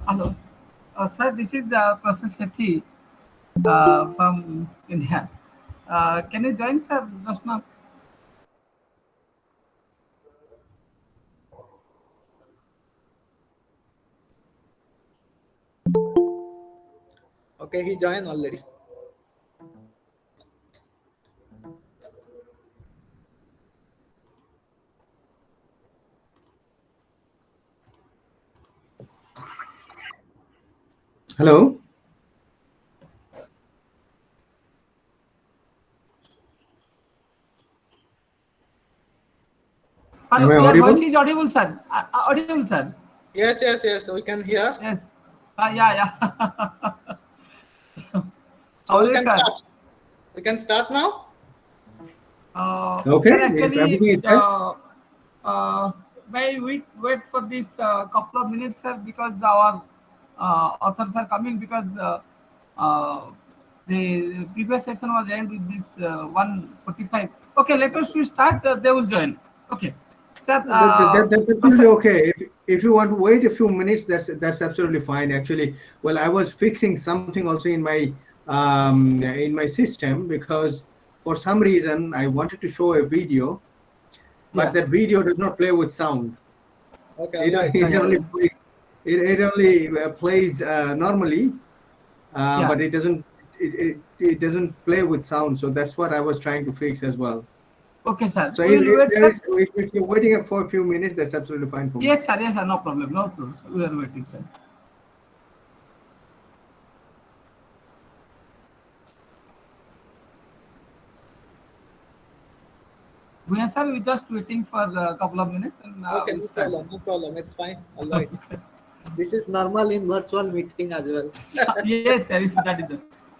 A: Hello. Sir, this is Professor Sethi from India. Can you join, sir, just now?
L: Okay, he joined already.
M: Hello.
A: Hello,
M: Am I
A: your voice
M: audible?
A: is audible, sir. Audible, sir.
L: Yes, yes, yes. We can hear.
A: Yes. Yeah, yeah.
L: So
A: How are
L: we
A: you,
L: can
A: sir?
L: start. We can start now.
M: Okay.
A: Sir,
M: If
A: actually,
M: everything is set.
A: may we wait for this couple of minutes, sir, because our authors are coming, because uh, the previous session was end with this 1:45. Okay, let us we start. They will join. Okay, sir.
M: That's absolutely
A: Professor.
M: okay. If you want to wait a few minutes, that's absolutely fine. Actually, well, I was fixing something also in my system, because for some reason I wanted to show a video, but
A: Yeah.
M: that video does not play with sound.
L: Okay, all
M: It,
L: right.
A: Yeah.
M: it
A: Yeah.
M: only
A: Yeah.
M: plays it only plays normally,
A: Yeah.
M: but it doesn't play with sound. So that's what I was trying to fix as well.
A: Okay, sir.
M: So
A: We will wait, sir.
M: if you're waiting for a few minutes, that's absolutely fine for me.
A: Yes, sir. Yes, sir. No problem. No problem, sir. We are waiting, sir. We are, sir. We just waiting for a couple of minutes, and
L: Okay,
A: we'll
L: no
A: start, sir.
L: problem. No problem. It's fine. All right. This is normal in virtual meeting as well.
A: Yes, sir.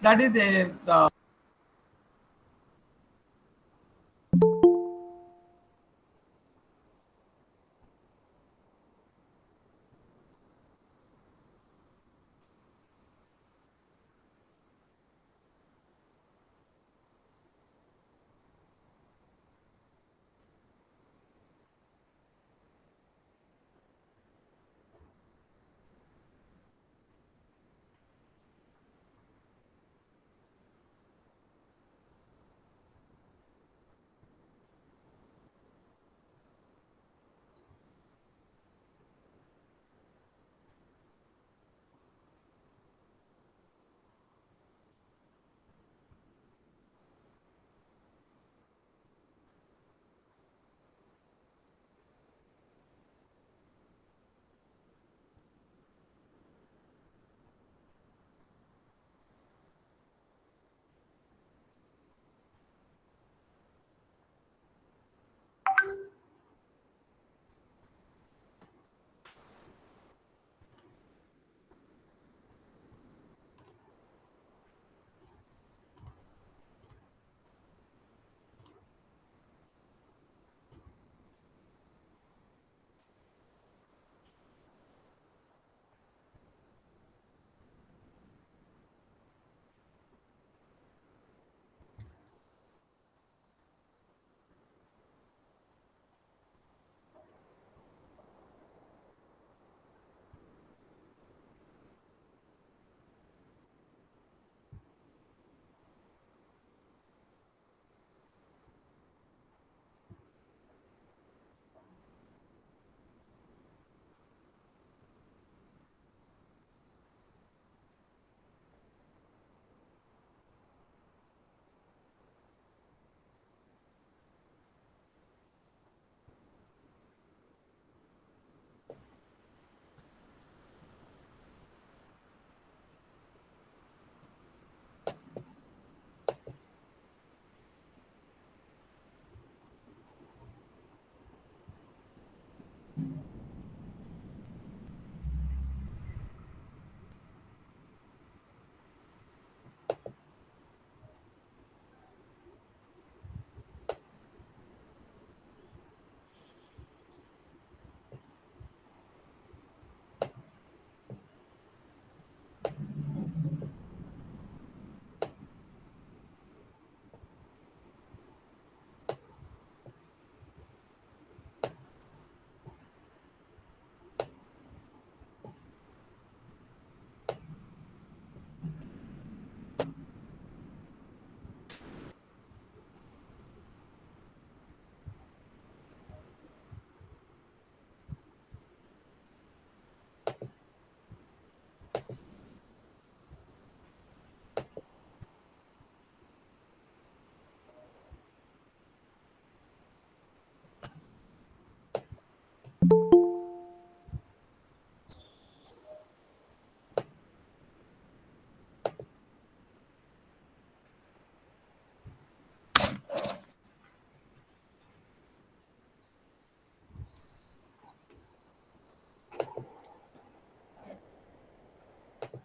A: That is the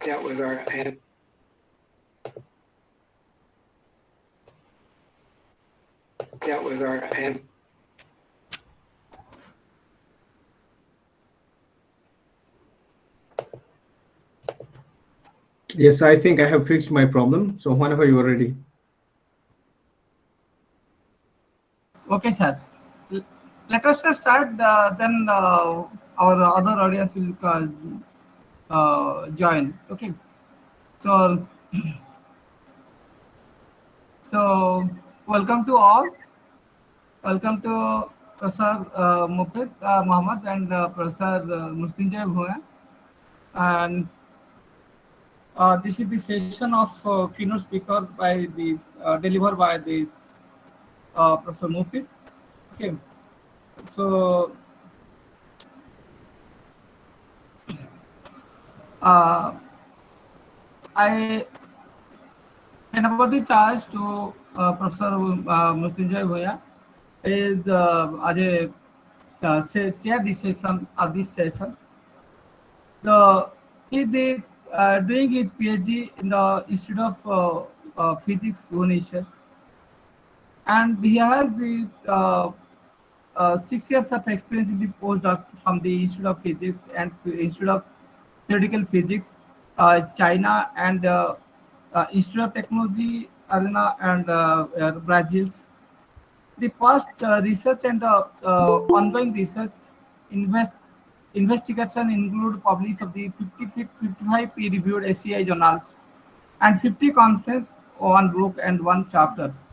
M: That was our hand. That was our hand. Yes, I think I have fixed my problem. So whenever you are ready.
A: Okay, sir. Let us just start. Then our other audience will join. Okay. So, so welcome to all. Welcome to Professor Mufid Muhammad and Professor Mrityunjay Bhuya. And this is the session of keynote speaker by this delivered by this Professor Mufid. Okay. So I hand over the charge to Professor Mrityunjay Bhuya. Is as a chair this session of this session. He is doing his PhD in the Institute of Physics, Bhubaneswar, and he has the 6 years of experience in the postdoc from the Institute of Physics and Institute of Theoretical Physics, China, and Institute of Technology, Arena, and Brazil. The past research and ongoing research investigation include publish of the 55 peer-reviewed ACI journals and 50 conference, one book and one chapters,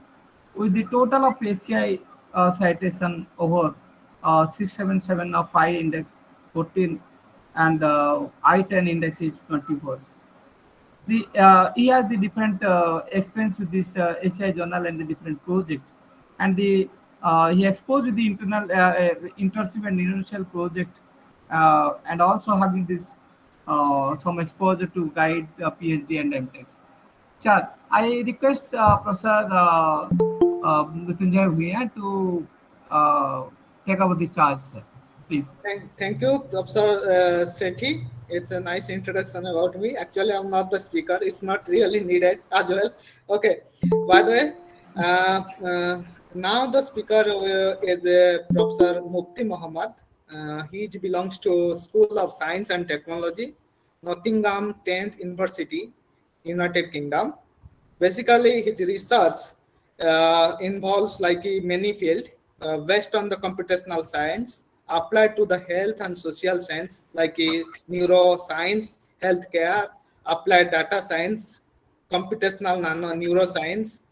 A: with the total of ACI citation over 677 of 5 index 14 and I-10 index is 24. He has the different experience with this ACI journal and the different project, and he exposed with the internal internship and initial project, and also having this some exposure to guide PhD and MTech. Sir, I request Professor Mrityunjay Bhuya to take over the charge, sir. Please.
L: Thank you, Professor Sethi. It's a nice introduction about me. Actually, I'm not the speaker. It's not really needed as well. Okay. By the way, now the speaker is Professor Mufti Muhammad. He belongs to School of Science and Technology, Nottingham 10th University, United Kingdom. Basically, his research involves like many fields based on the computational science applied to the health and social science like neuroscience, healthcare, applied data science, computational neuroscience,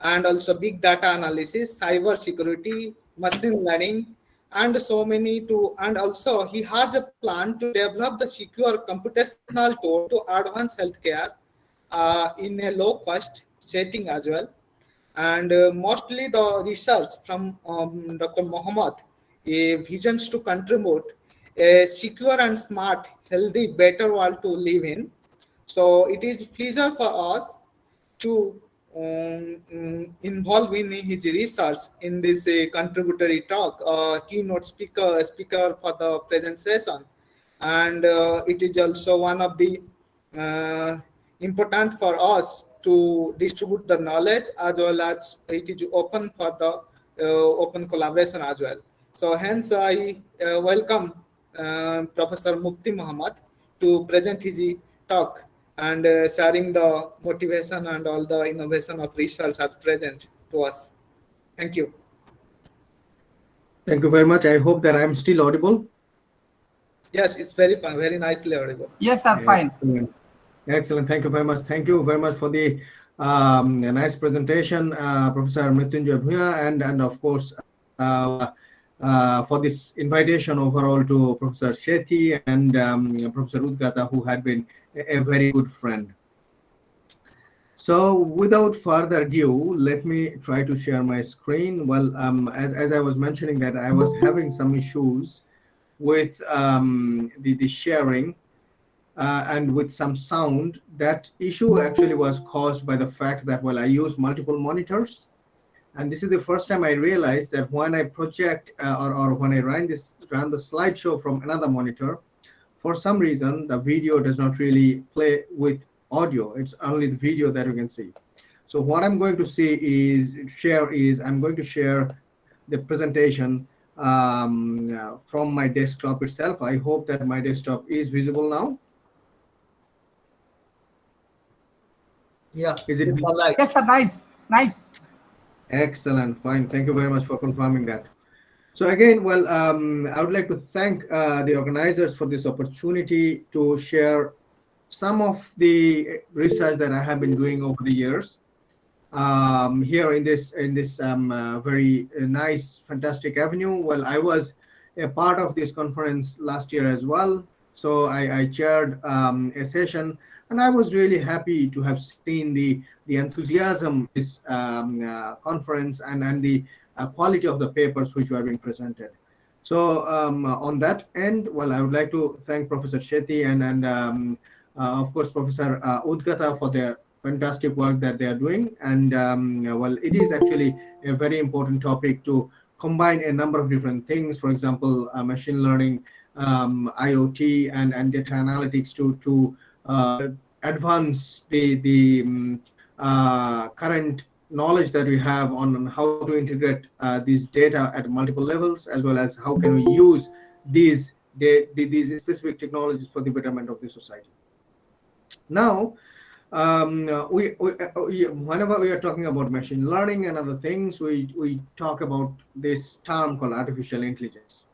L: and also big data analysis, cyber security, machine learning, and so many to. And also he has a plan to develop the secure computational tool to advance healthcare in a low cost setting as well. And mostly the research from Dr. Muhammad visions to contribute a secure and smart, healthy, better world to live in. So it is pleasure for us to involve in his research in this contributory talk, keynote speaker for the present session. And it is also one of the important for us to distribute the knowledge, as well as it is open for the open collaboration as well. So hence I welcome Professor Mufti Muhammad to present his talk and sharing the motivation and all the innovation of research at present to us. Thank you.
M: Thank you very much. I hope that I'm still audible.
L: Yes, it's very fun, very nicely audible.
A: Yes, sir, fine.
M: Excellent. Excellent. Thank you very much. Thank you very much for the nice presentation, Professor Mrityunjay Bhuya, and of course for this invitation overall to Professor Sethi and Professor Udgata, who had been a very good friend. So without further ado, let me try to share my screen. Well, as I was mentioning that I was having some issues with the sharing and with some sound. That issue actually was caused by the fact that, well, I use multiple monitors. And this is the first time I realized that when I project or when I run the slideshow from another monitor, for some reason the video does not really play with audio. It's only the video that you can see. So what I'm going to I'm going to share the presentation from my desktop itself. I hope that my desktop is visible now.
L: Yeah,
M: Is it?
L: it's all right.
A: Yes, sir. Nice.
M: Excellent. Fine. Thank you very much for confirming that. So again, well, I would like to thank the organizers for this opportunity to share some of the research that I have been doing over the years here in this very nice, fantastic avenue. Well, I was a part of this conference last year as well. So I chaired a session, and I was really happy to have seen the enthusiasm in this conference and the quality of the papers which were being presented. So on that end, well, I would like to thank Professor Shetty and of course Professor Udgata for their fantastic work that they are doing. And well, it is actually a very important topic to combine a number of different things. For example, machine learning, IoT, and data analytics to advance the current knowledge that we have on how to integrate these data at multiple levels, as well as how can we use these specific technologies for the betterment of the society. Now, whenever we are talking about machine learning and other things, we talk about this term called artificial intelligence.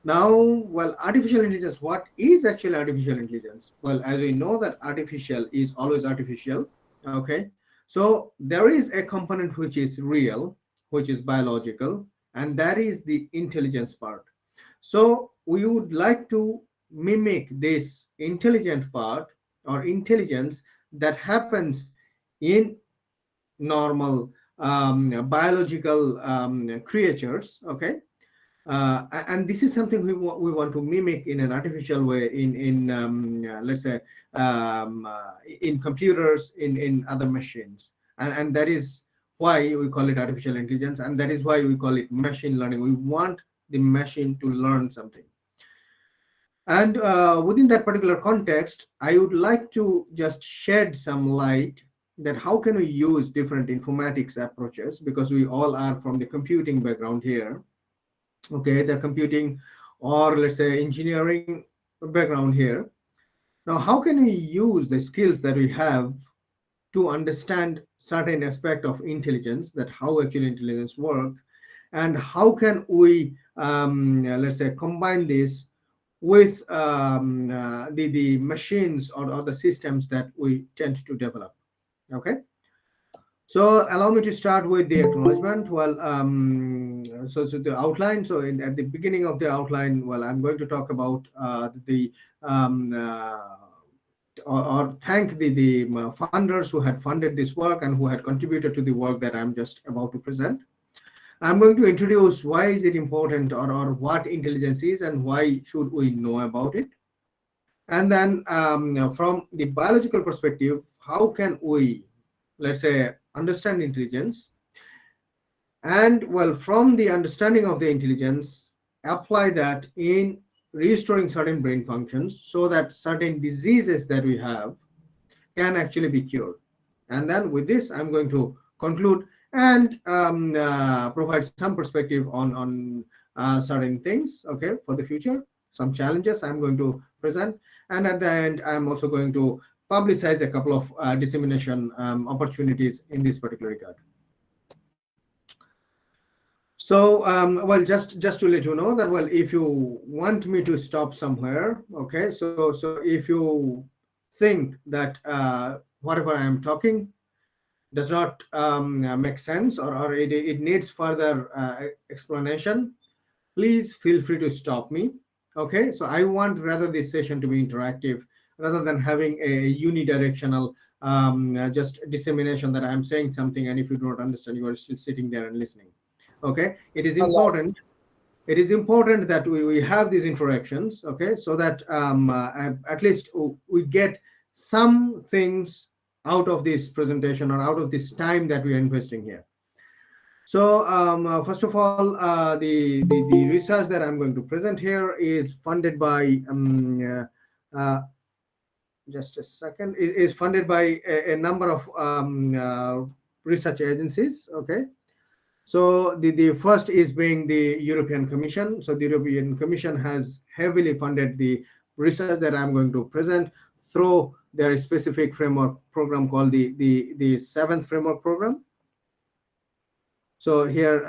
M: Now, well, artificial intelligence, what is actually artificial intelligence? Well, as we know that artificial is always artificial, okay? So there is a component which is real, which is biological, and that is the intelligence part. So we would like to mimic this intelligent part or intelligence that happens in normal biological creatures, okay? And this is something we want to mimic in an artificial way in let's say in computers, in other machines, and that is why we call it artificial intelligence, and that is why we call it machine learning. We want the machine to learn something. And within that particular context, I would like to just shed some light that how can we use different informatics approaches, because we all are from the computing background here. Okay, the computing or let's say engineering background here. Now, how can we use the skills that we have to understand certain aspect of intelligence, that how actually intelligence work, and how can we let's say combine this with the machines or the systems that we tend to develop. Okay. So allow me to start with the acknowledgement. Well, so the outline. So at the beginning of the outline, well, I'm going to talk about or thank the funders who had funded this work and who had contributed to the work that I'm just about to present. I'm going to introduce why is it important, or what intelligence is and why should we know about it. And then from the biological perspective, how can we, let's say, understand intelligence, and well, from the understanding of the intelligence, apply that in restoring certain brain functions so that certain diseases that we have can actually be cured. And then with this, I'm going to conclude and provide some perspective on certain things, okay, for the future, some challenges I'm going to present. And at the end, I'm also going to publicize a couple of dissemination opportunities in this particular regard. So, well, just to let you know that, well, if you want me to stop somewhere, okay, so if you think that whatever I am talking does not make sense, or it needs further explanation, please feel free to stop me. Okay, so I want rather this session to be interactive. rather than having a unidirectional just dissemination that I'm saying something, and if you do not understand, you are still sitting there and listening. Okay, it is important. It is important that we have these interactions, okay, so that at least we get some things out of this presentation or out of this time that we are investing here. So first of all, the research that I'm going to present here is funded by just a second, is funded by a number of research agencies, okay. So the first is being the European Commission. So the European Commission has heavily funded the research that I'm going to present through their specific framework program called the seventh framework program. So here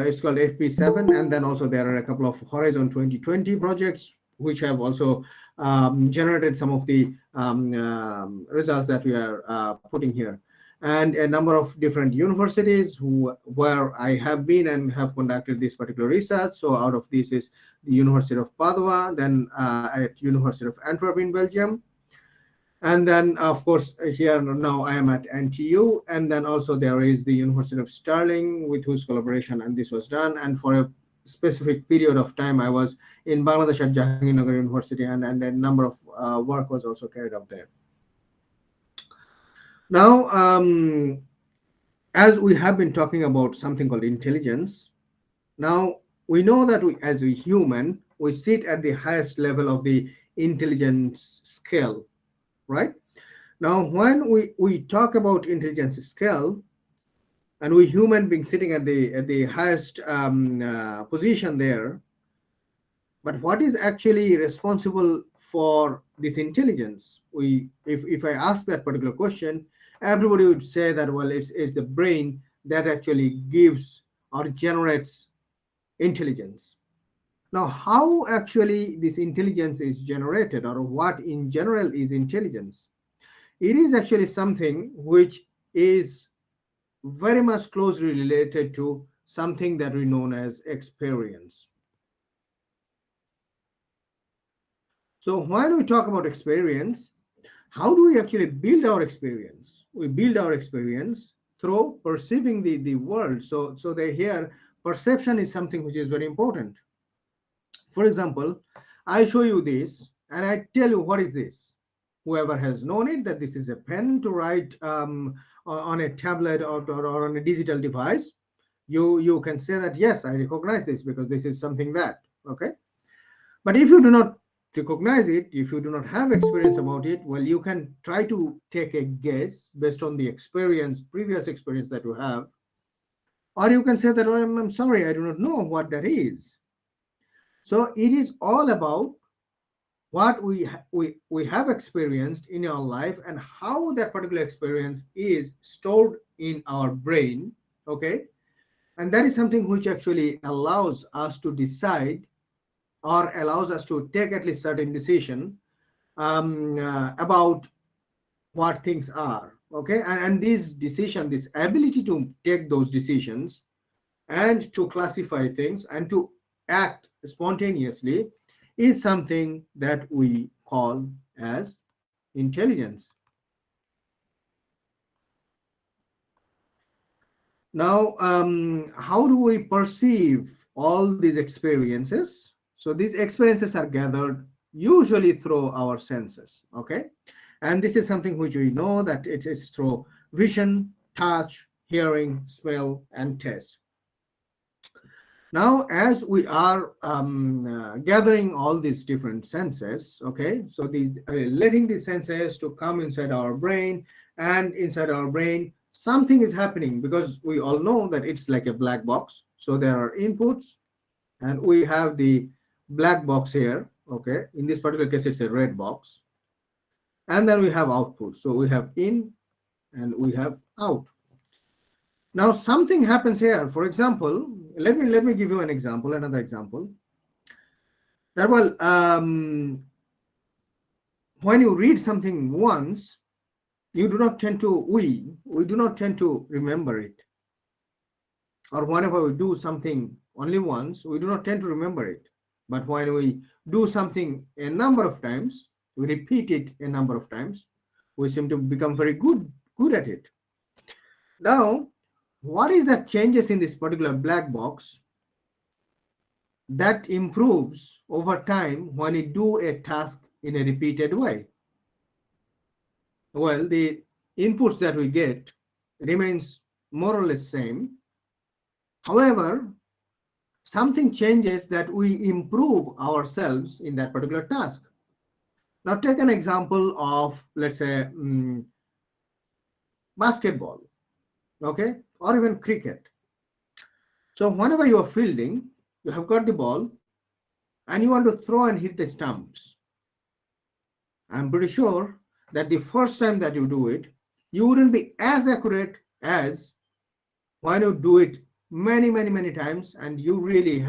M: it's called FP7, and then also there are a couple of Horizon 2020 projects which have also generated some of the results that we are putting here, and a number of different universities where I have been and have conducted this particular research. So out of this is the University of Padua, then at University of Antwerp in Belgium, and then of course here now I am at NTU, and then also there is the University of Stirling, with whose collaboration and this was done, and for a specific period of time I was in Bangladesh at Jahangirnagar University, and a number of work was also carried out there. Now, as we have been talking about something called intelligence, now we know that as a human, we sit at the highest level of the intelligence scale, right? Now, when we talk about intelligence scale, and we human being sitting at the highest position there, but what is actually responsible for this intelligence? If I ask that particular question, everybody would say that, well, it's the brain that actually gives or generates intelligence. Now, how actually this intelligence is generated, or what in general is intelligence? It is actually something which is very much closely related to something that we know as experience. So when we talk about experience, how do we actually build our experience? We build our experience through perceiving the world. So they here, perception is something which is very important. For example, I show you this and I tell you, what is this? Whoever has known it, that this is a pen to write on a tablet or on a digital device, you can say that, yes, I recognize this because this is something that, okay? But if you do not recognize it, if you do not have experience about it, well, you can try to take a guess based on the experience, previous experience that you have, or you can say that, well, I'm sorry, I do not know what that is. So it is all about what we have experienced in our life and how that particular experience is stored in our brain, okay? And that is something which actually allows us to decide, or allows us to take at least certain decision about what things are, okay? And this decision, this ability to take those decisions and to classify things and to act spontaneously is something that we call as intelligence. Now, how do we perceive all these experiences? So these experiences are gathered usually through our senses, okay? And this is something which we know that it's through vision, touch, hearing, smell, and taste. Now, as we are gathering all these different senses, okay, so these letting these senses to come inside our brain, and inside our brain, something is happening, because we all know that it's like a black box. So there are inputs, and we have the black box here, okay. In this particular case, it's a red box. And then we have output. So we have in and we have out. Now something happens here. For example, let me give you an example, another example. That, well, when you read something once, you do not tend to, we do not tend to remember it. Or whenever we do something only once, we do not tend to remember it. But when we do something a number of times, we repeat it a number of times, we seem to become very good at it. Now, what is that changes in this particular black box that improves over time when you do a task in a repeated way? Well, the inputs that we get remains more or less same. However, something changes that we improve ourselves in that particular task. Now, take an example of, let's say, basketball, okay, or even cricket. So whenever you are fielding, you have got the ball and you want to throw and hit the stumps. I'm pretty sure that the first time that you do it, you wouldn't be as accurate as when you do it many times, and you really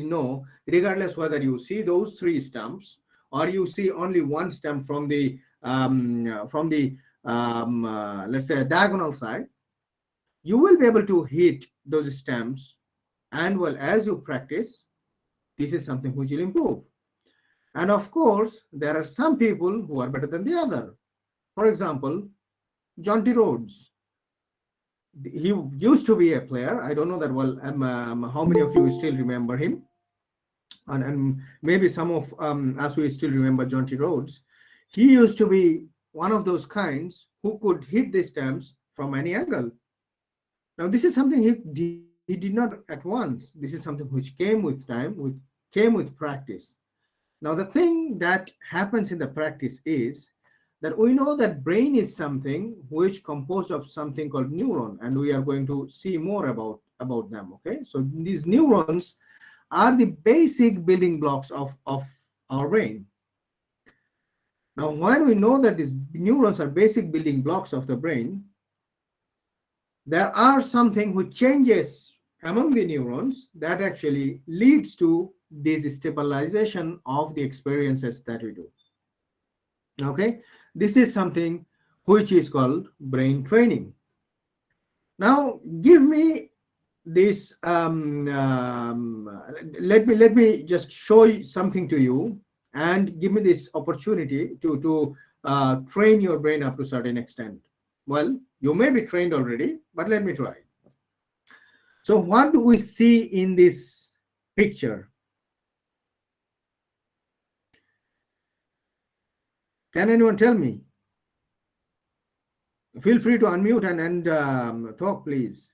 M: know, regardless whether you see those 3 stumps or you see only one stump from the let's say diagonal side, you will be able to hit those stumps. And well, as you practice, this is something which will improve. And of course, there are some people who are better than the other. For example, John T. Rhodes. He used to be a player. I don't know that well. How many of you still remember him? And maybe some of us we still remember John T. Rhodes. He used to be one of those kinds who could hit the stumps from any angle. Now, this is something he did not at once. This is something which came with time, came with practice. Now, the thing that happens in the practice is that we know that brain is something which composed of something called neuron, and we are going to see more about them. Okay, so these neurons are the basic building blocks of our brain. Now, when we know that these neurons are basic building blocks of the brain, there are something which changes among the neurons that actually leads to this stabilization of the experiences that we do. Okay, this is something which is called brain training. Now, give me this. Let me just show you something to you, and give me this opportunity to train your brain up to a certain extent. Well, you may be trained already, but let me try. So, what do we see in this picture? Can anyone tell me? Feel free to unmute and talk, please.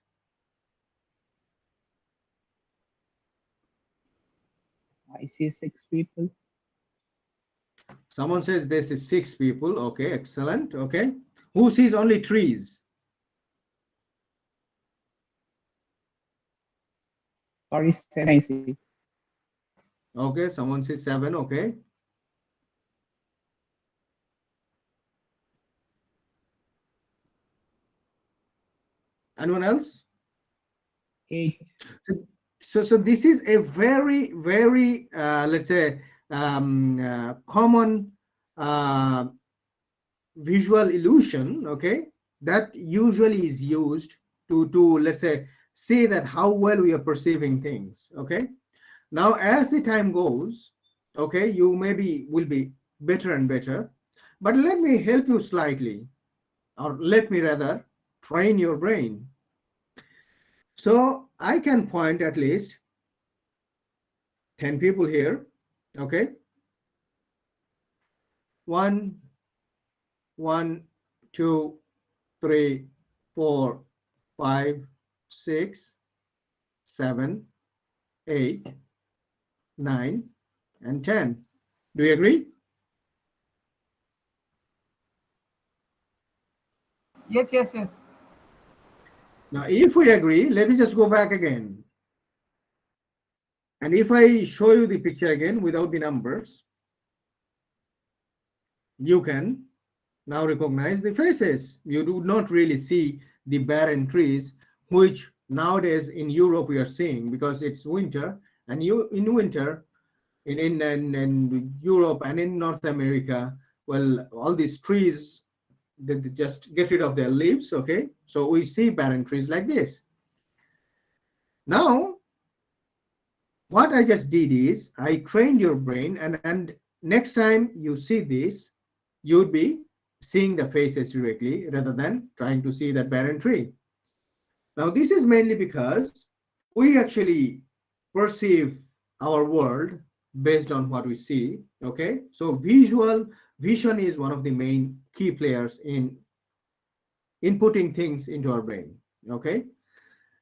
N: I see 6 people.
M: Someone says this is 6 people. Okay, excellent. Okay. Who sees only trees?
N: Sorry, 7 I see.
M: Okay, someone says 7. Okay. Anyone else?
N: 8.
M: So this is a very let's say common visual illusion, okay, that usually is used to let's say that how well we are perceiving things. Okay, now as the time goes, okay, you maybe will be better and better, but let me help you slightly, or let me rather train your brain. So I can point at least 10 people here. Okay, 1, 2, 3, 4, 5, 6, 7, 8, 9, and 10. Do you agree?
A: Yes.
M: Now, if we agree, let me just go back again. And if I show you the picture again without the numbers, you can now recognize the faces. You do not really see the barren trees, which nowadays in Europe we are seeing because it's winter, and in winter in Europe and in North America, well, all these trees, they just get rid of their leaves. Okay, so we see barren trees like this. Now, what I just did is I trained your brain, and next time you see this, you'd be seeing the faces directly rather than trying to see that barren tree. Now, this is mainly because we actually perceive our world based on what we see. Okay, so vision is one of the main key players in inputting things into our brain. Okay,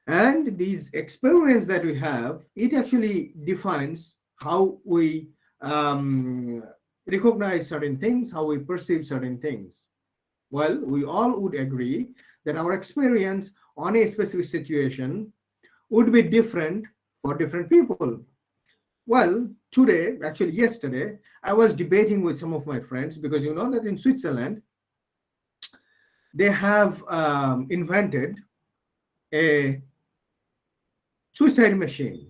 M: and these experience that we have, it actually defines how we recognize certain things, how we perceive certain things. Well, we all would agree that our experience on a specific situation would be different for different people. Well, today, actually yesterday, I was debating with some of my friends because you know that in Switzerland, they have invented a suicide machine.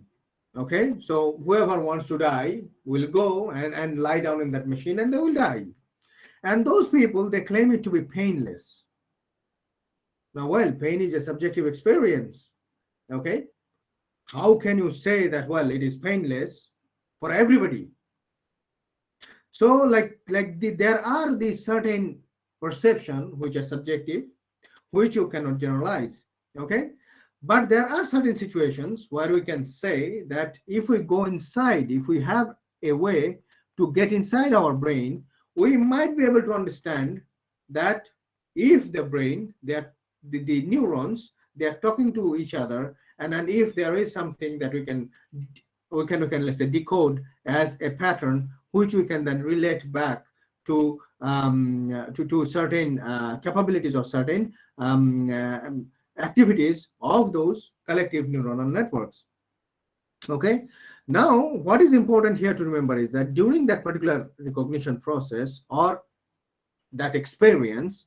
M: Okay, so whoever wants to die will go and lie down in that machine and they will die. And those people, they claim it to be painless. Now, well, pain is a subjective experience. Okay, how can you say that, well, it is painless for everybody? So there are these certain perception which are subjective, which you cannot generalize. Okay, but there are certain situations where we can say that if we go inside, if we have a way to get inside our brain, we might be able to understand that if the brain, the neurons, they are talking to each other, and if there is something that we can let's say decode as a pattern, which we can then relate back to certain capabilities or certain activities of those collective neuronal networks. Okay, now what is important here to remember is that during that particular recognition process or that experience,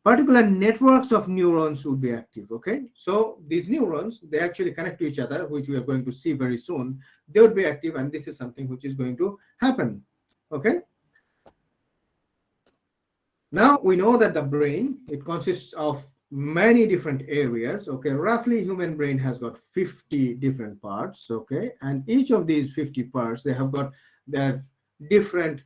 M: particular networks of neurons would be active. Okay, so these neurons, they actually connect to each other, which we are going to see very soon. They would be active, and this is something which is going to happen. Okay, now we know that the brain, it consists of many different areas. Okay, roughly human brain has got 50 different parts. Okay, and each of these 50 parts, they have got their different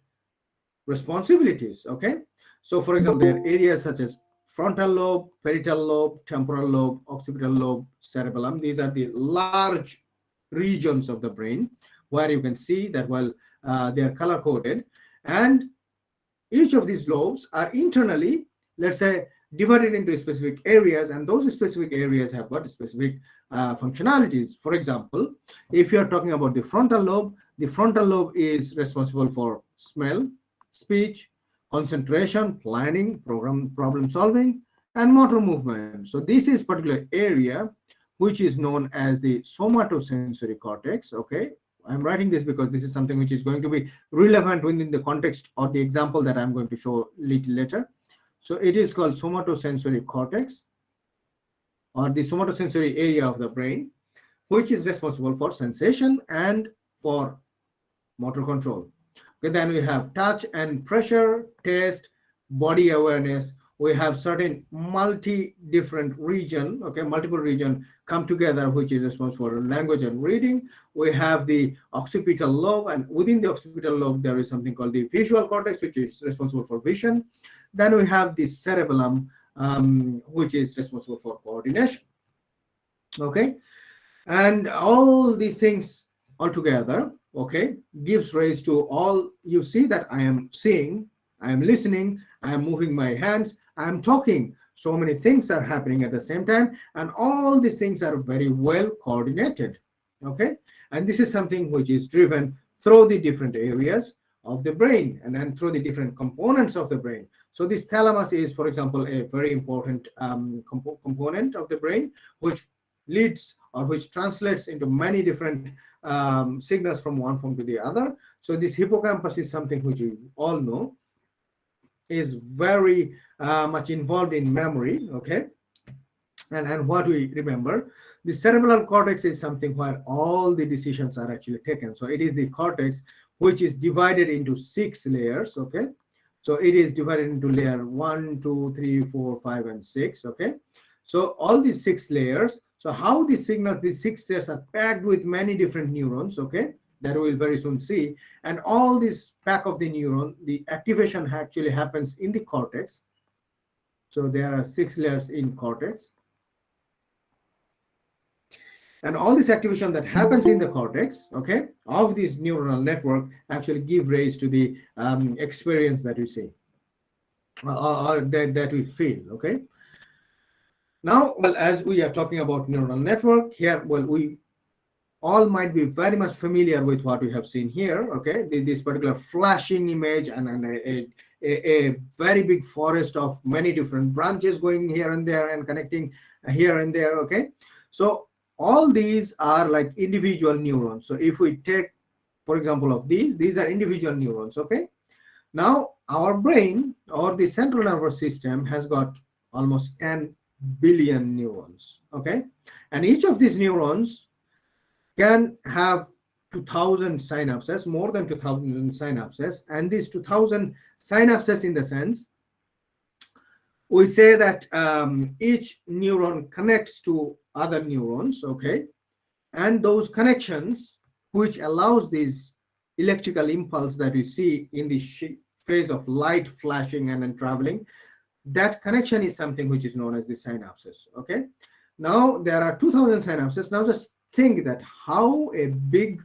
M: responsibilities. Okay, so for example, there are areas such as frontal lobe, parietal lobe, temporal lobe, occipital lobe, cerebellum. These are the large regions of the brain where you can see that, well, they are color coded, and each of these lobes are internally, let's say, divided into specific areas, and those specific areas have got specific functionalities. For example, if you're talking about the frontal lobe is responsible for smell, speech, concentration, planning, problem solving, and motor movement. So this is particular area which is known as the somatosensory cortex. Okay, I'm writing this because this is something which is going to be relevant within the context or the example that I'm going to show little later. So it is called somatosensory cortex, or the somatosensory area of the brain, which is responsible for sensation and for motor control. Okay, then we have touch and pressure, taste, body awareness. We have certain different region, okay, multiple region come together, which is responsible for language and reading. We have the occipital lobe, and within the occipital lobe, there is something called the visual cortex, which is responsible for vision. Then we have the cerebellum, which is responsible for coordination. Okay, and all these things all together, okay, gives rise to all. You see that I am seeing, I am listening, I am moving my hands, I am talking. So many things are happening at the same time, and all these things are very well coordinated. Okay, and this is something which is driven through the different areas of the brain and then through the different components of the brain. So this thalamus is, for example, a very important component of the brain, which leads or which translates into many different signals from one form to the other. So this hippocampus is something which you all know is very much involved in memory. Okay, and what we remember, the cerebral cortex is something where all the decisions are actually taken. So it is the cortex which is divided into 6 layers. Okay, so it is divided into layer 1, 2, 3, 4, 5, and 6. Okay, so all these 6 layers. So how these signals, these 6 layers are packed with many different neurons. Okay, that we will very soon see. And all this pack of the neuron, the activation actually happens in the cortex. So there are 6 layers in cortex. And all this activation that happens in the cortex, okay, of this neuronal network actually give rise to the experience that we see, or that we feel, okay. Now, well, as we are talking about neural network here, well, we all might be very much familiar with what we have seen here, okay, this particular flashing image and a very big forest of many different branches going here and there and connecting here and there, okay. So all these are like individual neurons. So if we take, for example, of these are individual neurons, okay. Now our brain or the central nervous system has got almost 10 billion neurons, okay, and each of these neurons can have 2000 synapses, more than 2000 synapses, and these 2000 synapses, in the sense we say that each neuron connects to other neurons, okay, and those connections which allows these electrical impulse that you see in the phase of light flashing and then traveling, that connection is something which is known as the synapses, okay. Now there are 2000 synapses. Now just think that how a big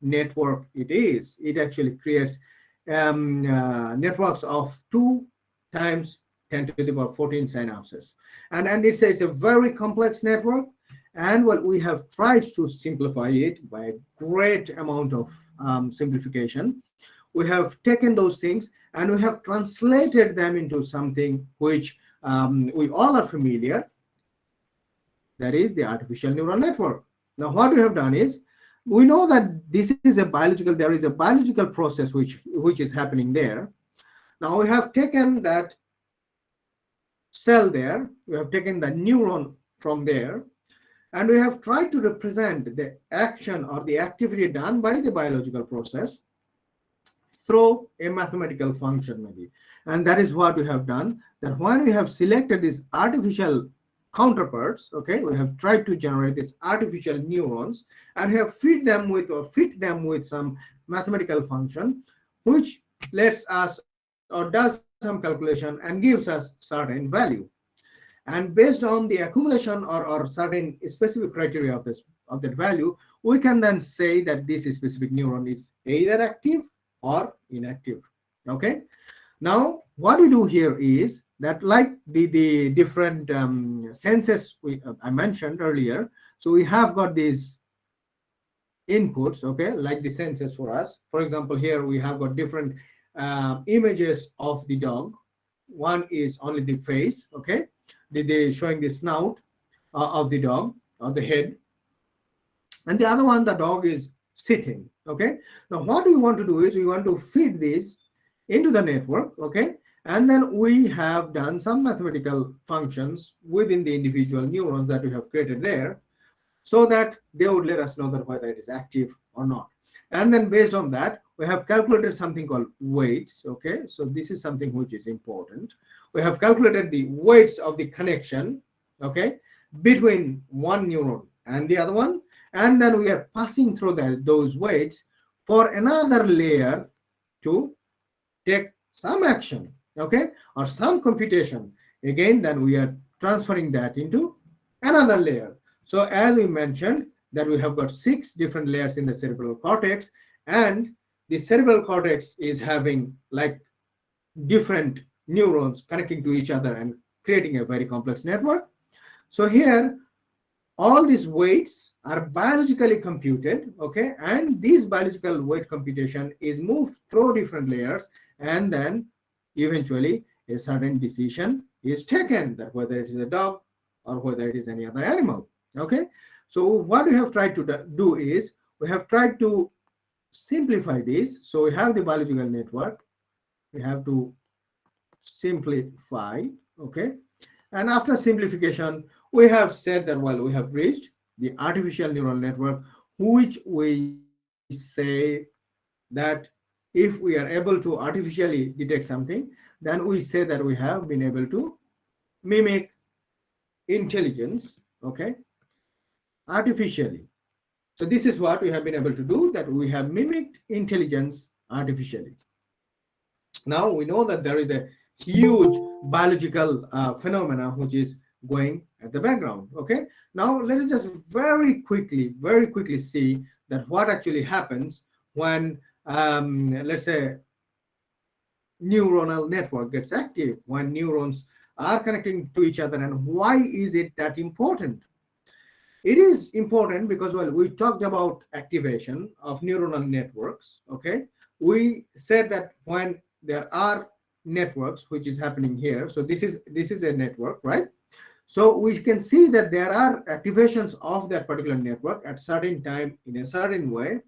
M: network it is. It actually creates networks of 2 times 10 to the power 14 synapses, and it's a very complex network. And well, we have tried to simplify it by a great amount of simplification. We have taken those things and we have translated them into something which we all are familiar, that is the artificial neural network. Now what we have done is, we know that this is there is a biological process which is happening there. Now we have taken that cell there, we have taken the neuron from there, and we have tried to represent the action or the activity done by the biological process through a mathematical function maybe. And that is what we have done, that when we have selected these artificial counterparts, okay, we have tried to generate these artificial neurons and have fit them with some mathematical function which lets us or does some calculation and gives us certain value. And based on the accumulation or certain specific criteria of that value, we can then say that this specific neuron is either active or inactive, okay. Now what we do here is that, like the different senses I mentioned earlier, so we have got these inputs, okay, like the senses for us. For example, here we have got different images of the dog. One is only the face, okay, they showing the snout of the dog or the head, and the other one, the dog is sitting, okay. Now what we want to do is we want to feed this into the network, okay, and then we have done some mathematical functions within the individual neurons that we have created there, so that they would let us know that whether it is active or not. And then based on that, we have calculated something called weights, okay. So this is something which is important. We have calculated the weights of the connection, okay, between one neuron and the other one, and then we are passing through those weights for another layer to take some action, okay, or some computation. Again, then we are transferring that into another layer. So as we mentioned, that we have got 6 different layers in the cerebral cortex, and the cerebral cortex is having like different neurons connecting to each other and creating a very complex network. So here all these weights are biologically computed, okay, and this biological weight computation is moved through different layers, and then eventually a certain decision is taken, that whether it is a dog or whether it is any other animal, okay. So what we have tried to do is we have tried to simplify this. So we have the biological network, we have to simplify, okay, and after simplification we have said that, well, we have reached the artificial neural network, which we say that if we are able to artificially detect something, then we say that we have been able to mimic intelligence, okay, artificially. So this is what we have been able to do, that we have mimicked intelligence artificially. Now we know that there is a huge biological phenomena which is going at the background. Okay, now let us just very quickly see that what actually happens when let's say neuronal network gets active, when neurons are connecting to each other, and why is it that important? It is important because, well, we talked about activation of neuronal networks. Okay, we said that when there are networks, which is happening here, so this is a network, right? So we can see that there are activations of that particular network at certain time in a certain way.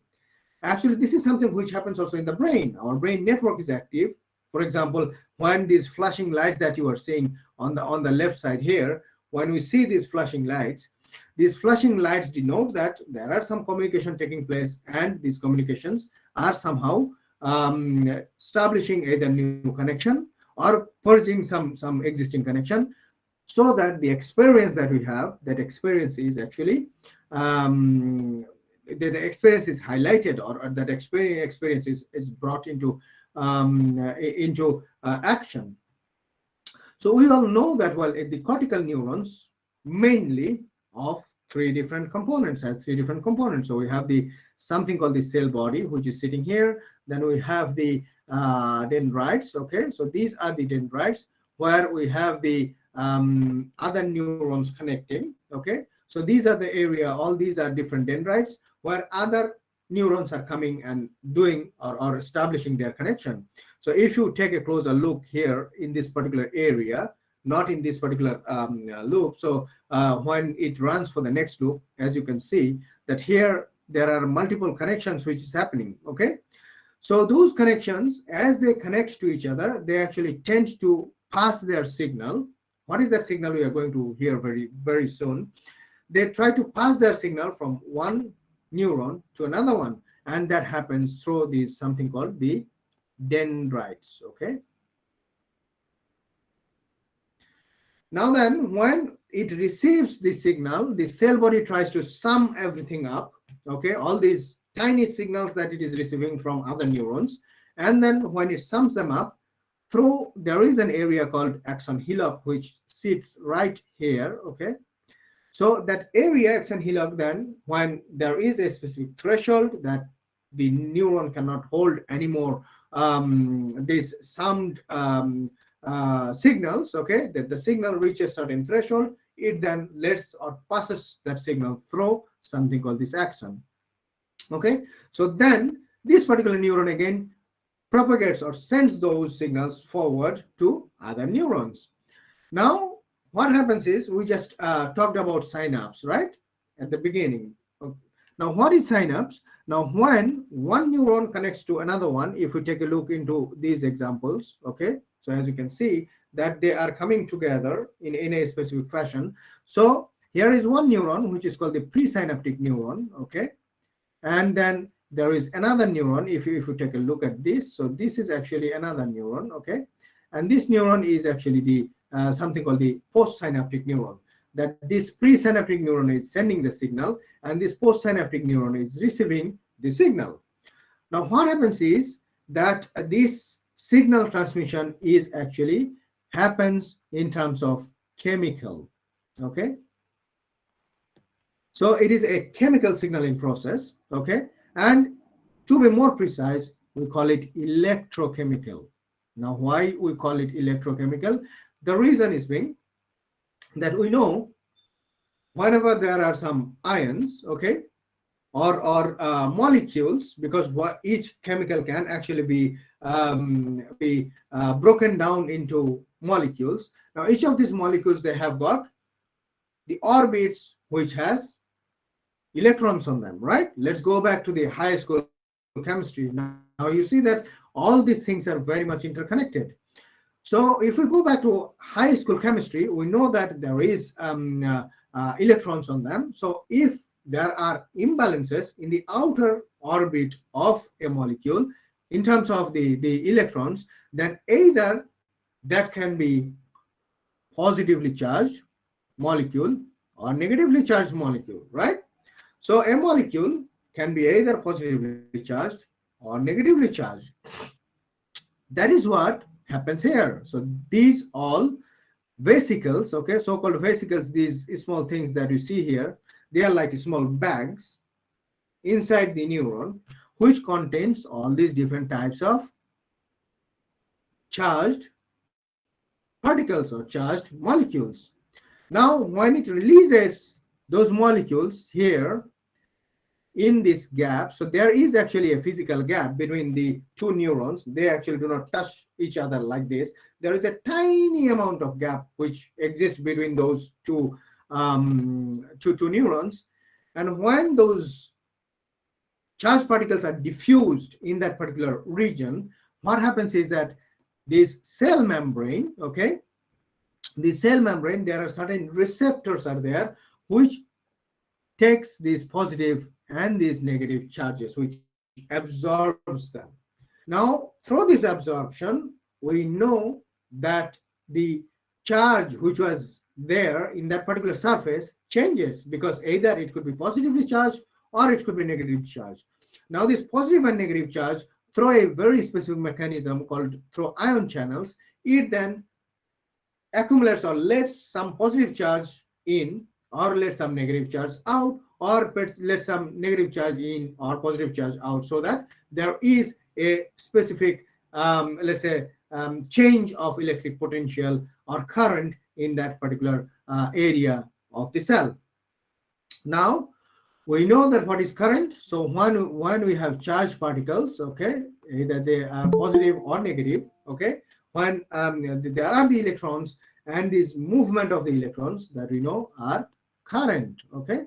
M: Actually, this is something which happens also in the brain. Our brain network is active. For example, when these flashing lights that you are seeing on the left side here, when we see these flashing lights denote that there are some communication taking place, and these communications are somehow establishing either new connection or purging some existing connection, so that the experience that we have, that experience is actually the experience is highlighted, or that experience is brought into action. So we all know that, well, the cortical neurons mainly of three different components. So we have the something called the cell body, which is sitting here. Then we have the dendrites. Okay, so these are the dendrites where we have the other neurons connecting. Okay, so these are the area, all these are different dendrites where other neurons are coming and doing or establishing their connection. So if you take a closer look here in this particular area, not in this particular loop, so when it runs for the next loop, as you can see that here there are multiple connections which is happening. Okay, so those connections, as they connect to each other, they actually tend to pass their signal. What is that signal? We are going to hear very soon. They try to pass their signal from one neuron to another one, and that happens through these something called the dendrites. Okay, now then, when it receives the signal, the cell body tries to sum everything up. Okay, all these tiny signals that it is receiving from other neurons, and then when it sums them up, there is an area called axon hillock which sits right here. Okay, so that area, axon hillock, then when there is a specific threshold that the neuron cannot hold anymore these summed signals, okay, that the signal reaches certain threshold, it then lets or passes that signal through something called this axon. Okay, so then this particular neuron again propagates or sends those signals forward to other neurons. Now, what happens is, we just talked about synapse, right, at the beginning. Now, what is synapse? Now, when one neuron connects to another one, if we take a look into these examples, okay, so as you can see that they are coming together in a specific fashion. So here is one neuron which is called the presynaptic neuron. Okay, and then there is another neuron. If you take a look at this, so this is actually another neuron. Okay, and this neuron is actually the something called the postsynaptic neuron. That this presynaptic neuron is sending the signal, and this postsynaptic neuron is receiving the signal. Now, what happens is that this signal transmission is actually happens in terms of chemical. Okay, so it is a chemical signaling process. Okay, and to be more precise, we call it electrochemical. Now, why we call it electrochemical? The reason is being that we know whenever there are some ions, okay, or molecules, because each chemical can actually be broken down into molecules. Now, each of these molecules, they have got the orbits which has electrons on them, right? Let's go back to the high school chemistry. Now you see that all these things are very much interconnected. So if we go back to high school chemistry, we know that there is electrons on them. So if there are imbalances in the outer orbit of a molecule in terms of the electrons, then either that can be positively charged molecule or negatively charged molecule, right? So a molecule can be either positively charged or negatively charged. That is what happens here. So these all vesicles, okay, so-called vesicles, these small things that you see here, they are like small bags inside the neuron, which contains all these different types of charged particles or charged molecules. Now, when it releases those molecules here in this gap, so there is actually a physical gap between the two neurons. They actually do not touch each other like this. There is a tiny amount of gap which exists between those two neurons. And when those charged particles are diffused in that particular region, what happens is that this cell membrane, okay, the cell membrane, there are certain receptors are there which takes these positive and these negative charges, which absorbs them. Now, through this absorption, we know that the charge which was there in that particular surface changes, because either it could be positively charged or it could be negatively charged. Now, this positive and negative charge, through a very specific mechanism called through ion channels, it then accumulates or lets some positive charge in or let some negative charge out, or let some negative charge in or positive charge out, so that there is a specific, let's say, change of electric potential or current in that particular area of the cell. Now, we know that what is current. So when we have charged particles, okay, either they are positive or negative, okay, when there are the electrons, and this movement of the electrons that we know are current, okay.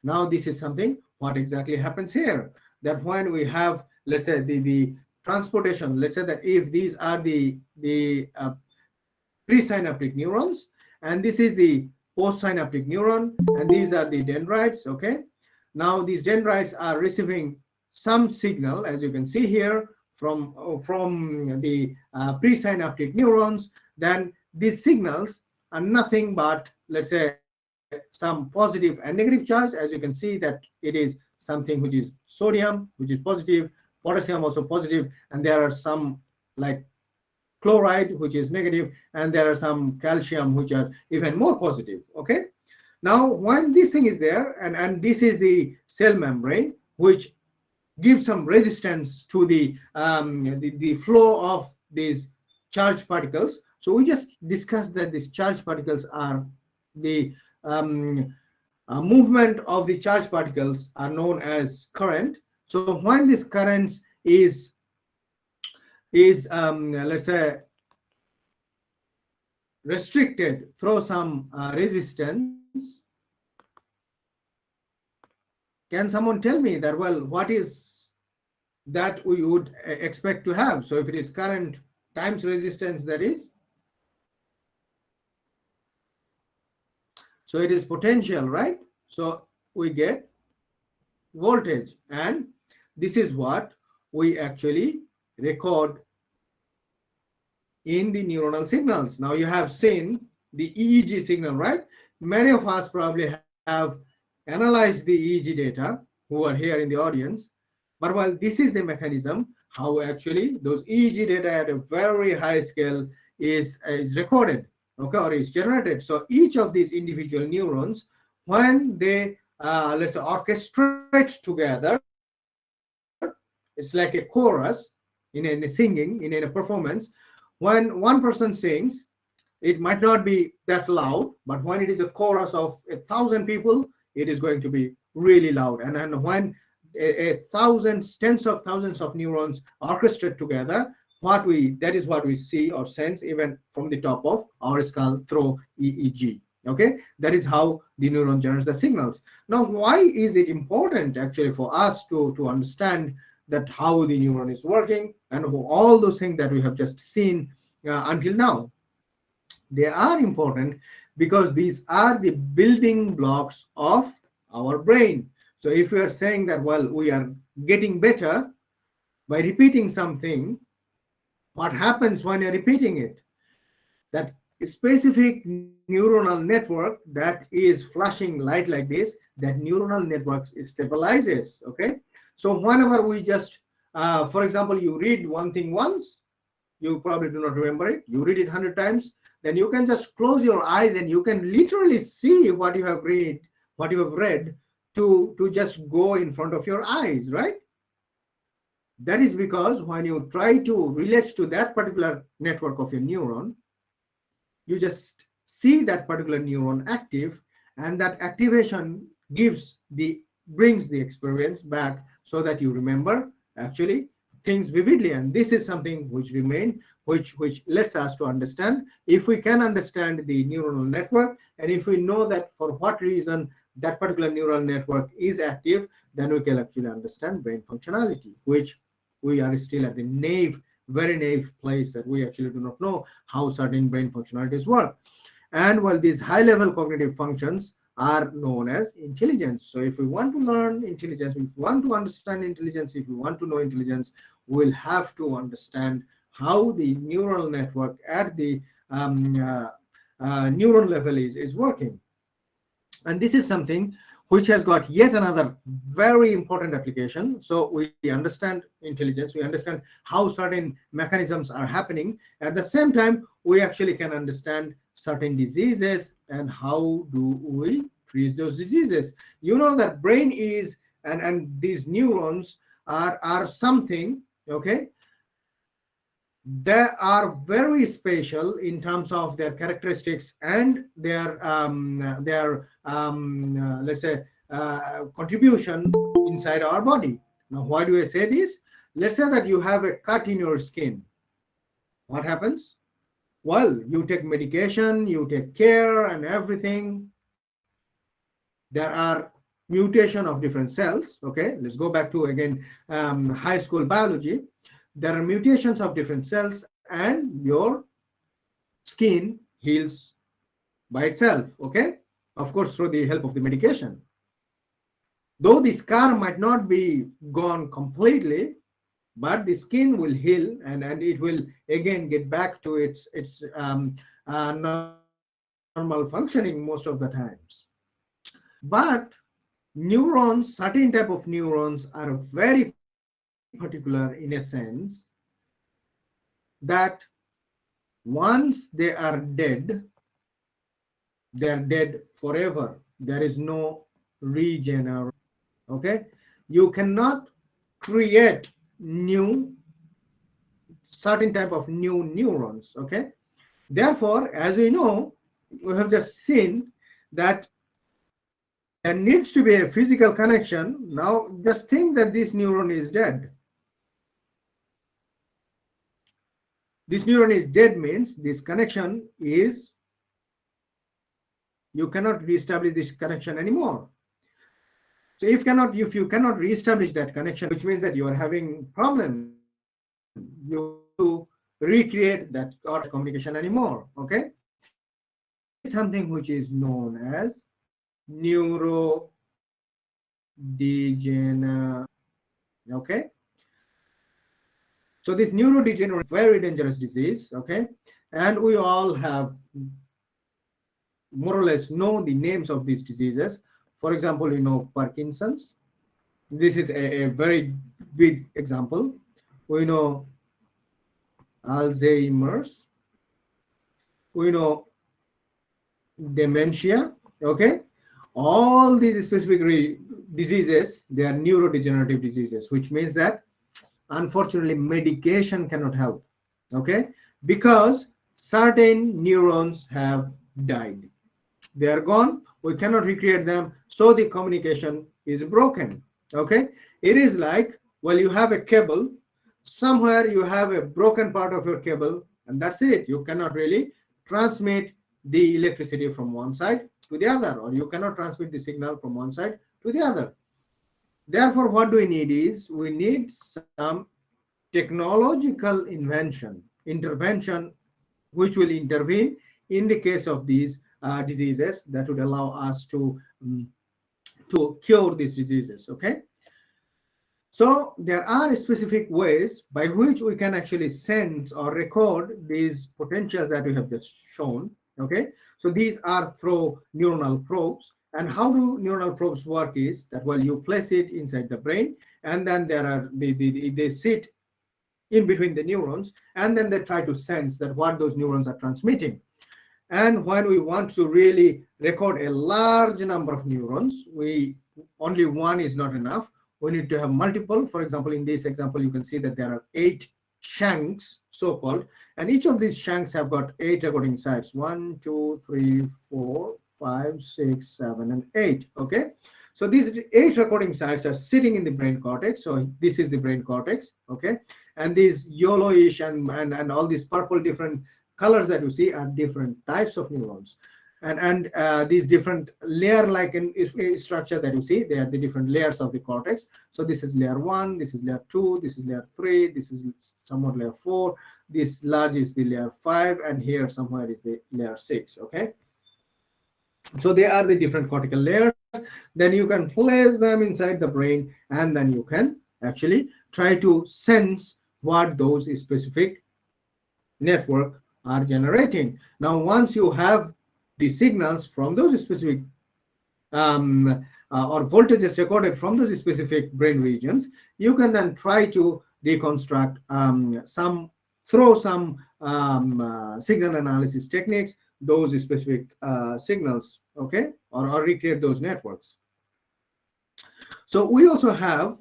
M: Now, this is something what exactly happens here, that when we have, let's say, the transportation, let's say that if these are the presynaptic neurons, and this is the postsynaptic neuron, and these are the dendrites, okay. Now, these dendrites are receiving some signal, as you can see here, from the presynaptic neurons. Then these signals are nothing but, let's say, some positive and negative charge. As you can see that it is something which is sodium, which is positive, potassium also positive, and there are some like chloride, which is negative, and there are some calcium, which are even more positive, okay. Now, when this thing is there, and this is the cell membrane, which gives some resistance to the flow of these charged particles. So we just discussed that these charged particles are the movement of the charged particles are known as current. So when this current is let's say restricted through some resistance, can someone tell me that, well, what is that we would expect to have? So if it is current times resistance, that is, so it is potential, right? So we get voltage, and this is what we actually record in the neuronal signals. Now, you have seen the EEG signal, right? Many of us probably have analyzed the EEG data who are here in the audience. But while this is the mechanism, how actually those EEG data at a very high scale is recorded, okay, or is generated. So each of these individual neurons, when they let's say orchestrate together, it's like a chorus in a singing, in a performance. When one person sings, it might not be that loud, but when it is a chorus of 1,000 people, it is going to be really loud. And when thousands, tens of thousands of neurons orchestrate together, that is what we see or sense even from the top of our skull through EEG. Okay, that is how the neuron generates the signals. Now, why is it important actually for us to understand that how the neuron is working and all those things that we have just seen until now? They are important because these are the building blocks of our brain. So if we are saying that, well, we are getting better by repeating something, what happens when you're repeating it? That specific neuronal network that is flashing light like this, that neuronal network stabilizes. Okay, so whenever we just for example, you read one thing once, you probably do not remember it, you read it 100 times, then you can just close your eyes and you can literally see what you have read to just go in front of your eyes, right? That is because when you try to relate to that particular network of your neuron, you just see that particular neuron active, and that activation brings the experience back so that you remember actually things vividly. And this is something which lets us to understand, if we can understand the neuronal network, and if we know that for what reason that particular neural network is active, then we can actually understand brain functionality, which we are still at the very naive place that we actually do not know how certain brain functionalities work. And while these high-level cognitive functions are known as intelligence. So if we want to learn intelligence, if we want to understand intelligence, if we want to know intelligence, we'll have to understand how the neural network at the neuron level is working. And this is something which has got yet another very important application. So we understand intelligence, we understand how certain mechanisms are happening. At the same time, we actually can understand certain diseases and how do we treat those diseases. You know that brain is, and these neurons are something, okay, they are very special in terms of their characteristics and their let's say contribution inside our body. Now, why do I say this? Let's say that you have a cut in your skin. What happens? Well, you take medication, you take care and everything. There are mutation of different cells. Okay, let's go back to again high school biology. There are mutations of different cells and your skin heals by itself, okay? Of course, through the help of the medication. Though the scar might not be gone completely, but the skin will heal and it will again get back to its normal functioning most of the times. But neurons, certain type of neurons are very particular in a sense that once they are dead forever. There is no regeneration. Okay, you cannot create certain type of new neurons. Okay, therefore, as we know, we have just seen that there needs to be a physical connection. Now, just think that this neuron is dead. This neuron is dead means this connection is, you cannot reestablish this connection anymore. So if you cannot reestablish that connection, which means that you are having problems, you have to recreate that communication anymore. Okay, this is something which is known as neurodegeneration. Okay, so this neurodegeneration is a very dangerous disease. Okay, and we all have more or less know the names of these diseases. For example, you know Parkinson's. This is a very big example. We know Alzheimer's. We know dementia. Okay, all these specific diseases, they are neurodegenerative diseases, which means that unfortunately medication cannot help. Okay, because certain neurons have died. They are gone, we cannot recreate them, so the communication is broken. Okay, it is like, well, you have a cable, somewhere you have a broken part of your cable, and that's it. You cannot really transmit the electricity from one side to the other, or you cannot transmit the signal from one side to the other. Therefore, what do we need is, we need some technological intervention, which will intervene in the case of these diseases, that would allow us to cure these diseases. Okay, So there are specific ways by which we can actually sense or record these potentials that we have just shown. Okay, so these are through neuronal probes. And how do neuronal probes work is that, well, you place it inside the brain, and then there are they sit in between the neurons, and then they try to sense that what those neurons are transmitting. And when we want to really record a large number of neurons, only one is not enough. We need to have multiple. For example, in this example, you can see that there are 8 shanks, so-called, and each of these shanks have got 8 recording sites. 1, 2, 3, 4, 5, 6, 7, and 8. Okay, so these 8 recording sites are sitting in the brain cortex. So this is the brain cortex. Okay, and these yellowish and all these purple different colors that you see are different types of neurons. And these different layer-like structure that you see, they are the different layers of the cortex. So this is layer 1, this is layer 2, this is layer 3, this is somewhat layer 4, this large is the layer 5, and here somewhere is the layer 6. Okay, so they are the different cortical layers. Then you can place them inside the brain, and then you can actually try to sense what those specific network are generating. Now, once you have the signals from those specific or voltages recorded from those specific brain regions, you can then try to deconstruct through some signal analysis techniques, those specific signals, okay, or recreate those networks. So we also have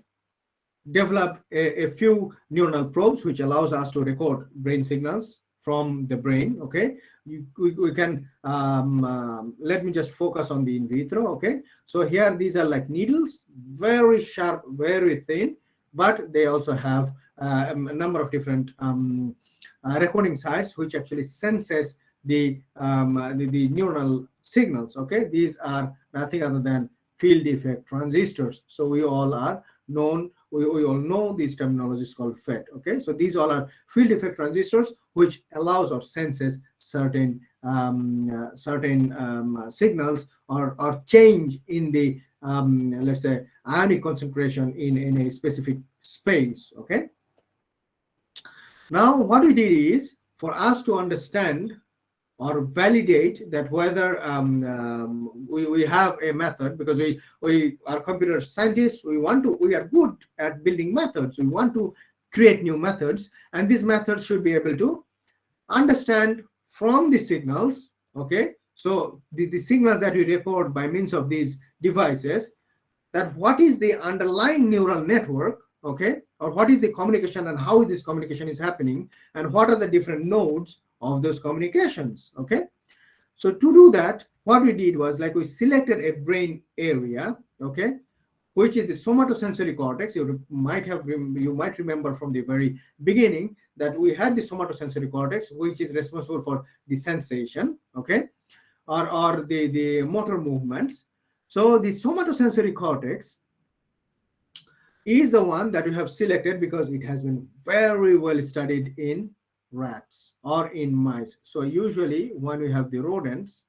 M: developed a few neuronal probes which allows us to record brain signals from the brain. Okay, we can let me just focus on the in vitro. Okay, so here these are like needles, very sharp, very thin, but they also have a number of different recording sites which actually senses the neuronal signals. Okay, these are nothing other than field effect transistors. So we all are known, we all know these terminologies called FET. Okay, so these all are field effect transistors which allows or senses certain signals or change in the let's say ionic concentration in a specific space. Okay, now what we did is, for us to understand or validate that whether we have a method, because we are computer scientists, we are good at building methods, we want to create new methods, and these methods should be able to understand from the signals. Okay, so the signals that we record by means of these devices, that what is the underlying neural network, okay, or what is the communication and how this communication is happening, and what are the different nodes of those communications. Okay, so to do that, what we did was, like, we selected a brain area, okay, which is the somatosensory cortex. You might remember from the very beginning that we had the somatosensory cortex, which is responsible for the sensation, okay, or the motor movements. So the somatosensory cortex is the one that we have selected because it has been very well studied in rats or in mice. So usually when we have the rodents,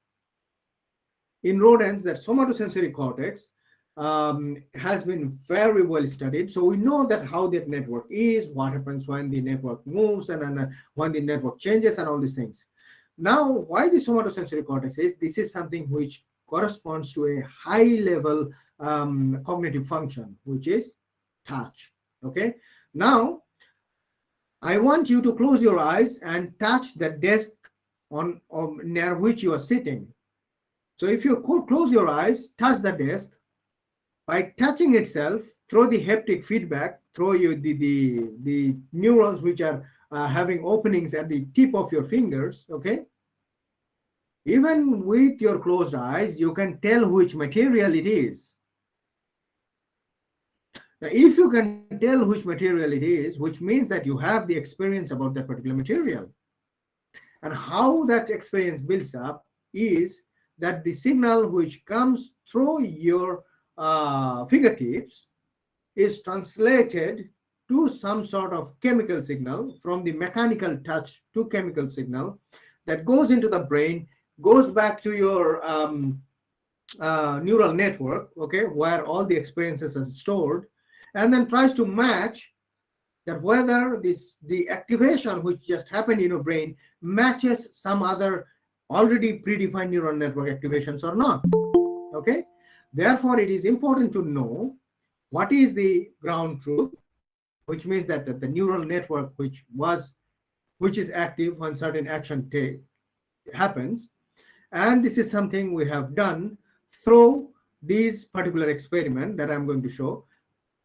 M: in rodents, that somatosensory cortex has been very well studied. So we know that how that network is, what happens when the network moves, and when the network changes, and all these things. Now, why the somatosensory cortex is, this is something which corresponds to a high level cognitive function, which is touch. Okay, now I want you to close your eyes and touch the desk on near which you are sitting. So if you close your eyes, touch the desk, by touching itself, through the haptic feedback, through the neurons which are having openings at the tip of your fingers. Okay, even with your closed eyes, you can tell which material it is. Now, if you can tell which material it is, which means that you have the experience about that particular material. And how that experience builds up is that the signal which comes through your fingertips is translated to some sort of chemical signal, from the mechanical touch to chemical signal, that goes into the brain, goes back to your neural network, okay, where all the experiences are stored. and then tries to match that whether the activation which just happened in your brain matches some other already predefined neural network activations or not. Okay, therefore it is important to know what is the ground truth, which means that the neural network which is active when certain action happens. And this is something we have done through this particular experiment that I'm going to show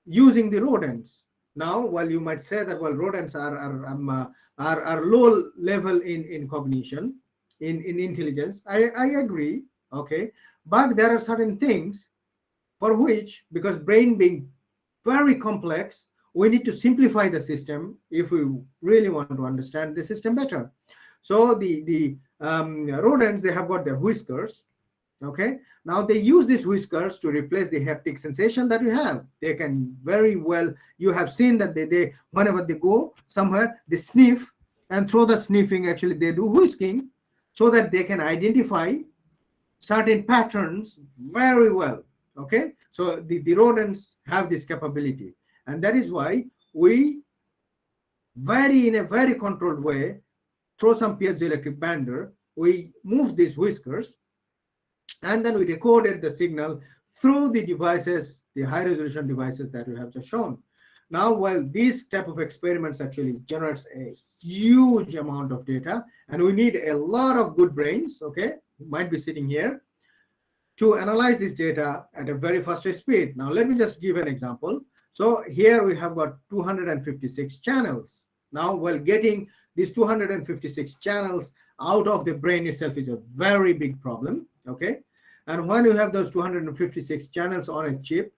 M: using the rodents. Now, while you might say that, well, rodents are low level in cognition, in intelligence, I agree, okay, but there are certain things for which, because brain being very complex, we need to simplify the system if we really want to understand the system better. So the rodents, they have got their whiskers. Okay, now they use these whiskers to replace the haptic sensation that we have. They can very well, you have seen that they whenever they go somewhere, they sniff, and through the sniffing, actually they do whisking, so that they can identify certain patterns very well. Okay, so the rodents have this capability, and that is why we in a very controlled way, through some piezoelectric bander, we move these whiskers, and then we recorded the signal through the devices, the high resolution devices that we have just shown. Now, while these type of experiments actually generates a huge amount of data, and we need a lot of good brains, okay, you might be sitting here, to analyze this data at a very fast speed. Now, let me just give an example. So here we have got 256 channels. Now, while getting these 256 channels out of the brain itself is a very big problem, okay? And when you have those 256 channels on a chip,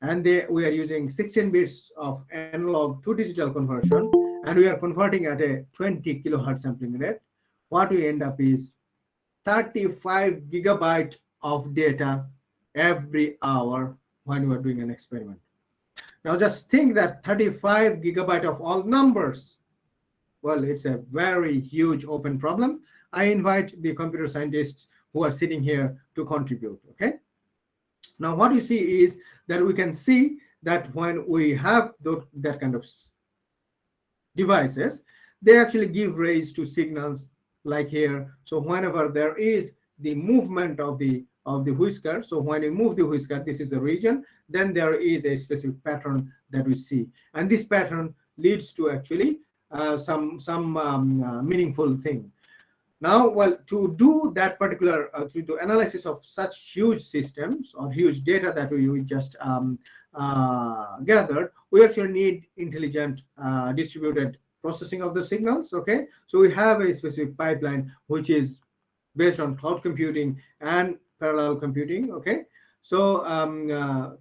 M: and we are using 16 bits of analog to digital conversion, and we are converting at a 20 kilohertz sampling rate, what we end up is 35 gigabyte of data every hour when we are doing an experiment. Now just think that 35 gigabyte of all numbers, well, it's a very huge open problem. I invite the computer scientists who are sitting here to contribute, okay? Now what you see is that we can see that when we have that kind of devices, they actually give rise to signals like here. So whenever there is the movement of the whisker, so when you move the whisker, this is the region, then there is a specific pattern that we see, and this pattern leads to actually some meaningful thing. Now, well, to do that particular to do analysis of such huge systems or huge data that we just gathered, we actually need intelligent distributed processing of the signals. Okay, so we have a specific pipeline which is based on cloud computing and parallel computing. Okay, so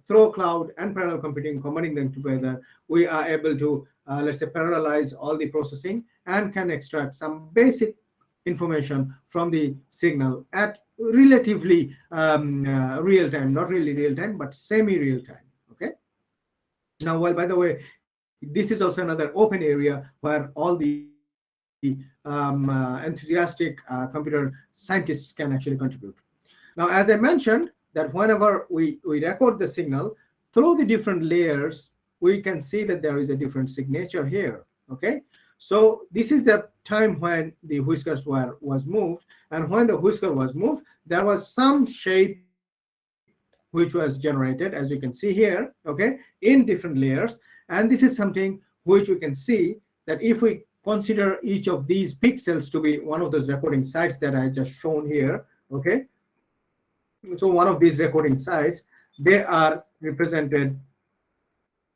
M: through cloud and parallel computing, combining them together, we are able to let's say parallelize all the processing and can extract some basic information from the signal at relatively real time, not really real time, but semi real time. Okay, now, well, by the way, this is also another open area where all the enthusiastic computer scientists can actually contribute. Now, as I mentioned, that whenever we record the signal through the different layers, we can see that there is a different signature here. Okay, so this is the time when the whiskers was moved, and when the whisker was moved, there was some shape which was generated, as you can see here, okay, in different layers. And this is something which we can see that if we consider each of these pixels to be one of those recording sites that I just shown here, okay, so one of these recording sites, they are represented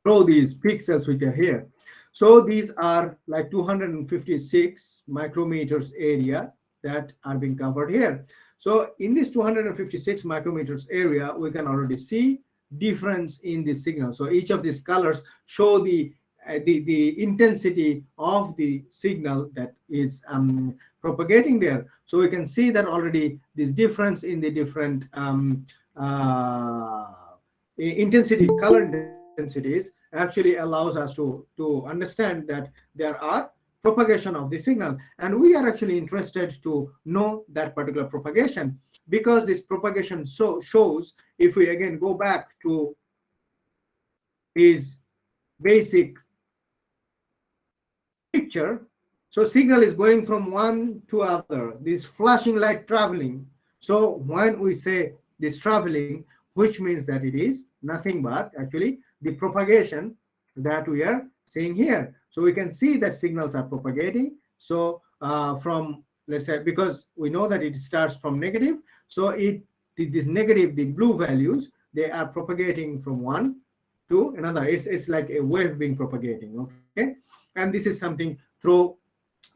M: through these pixels which are here. So these are like 256 micrometers area that are being covered here. So in this 256 micrometers area, we can already see difference in the signal. So each of these colors show the intensity of the signal that is propagating there. So we can see that already this difference in the different intensity, color intensities actually allows us to understand that there are propagation of the signal, and we are actually interested to know that particular propagation, because this propagation shows, if we again go back to is basic picture. So signal is going from one to other, this flashing light traveling. So when we say this traveling, which means that it is nothing but actually the propagation that we are seeing here. So we can see that signals are propagating. So from, let's say, because we know that it starts from negative, so this negative, the blue values, they are propagating from one to another. It's like a wave being propagating, okay? And this is something through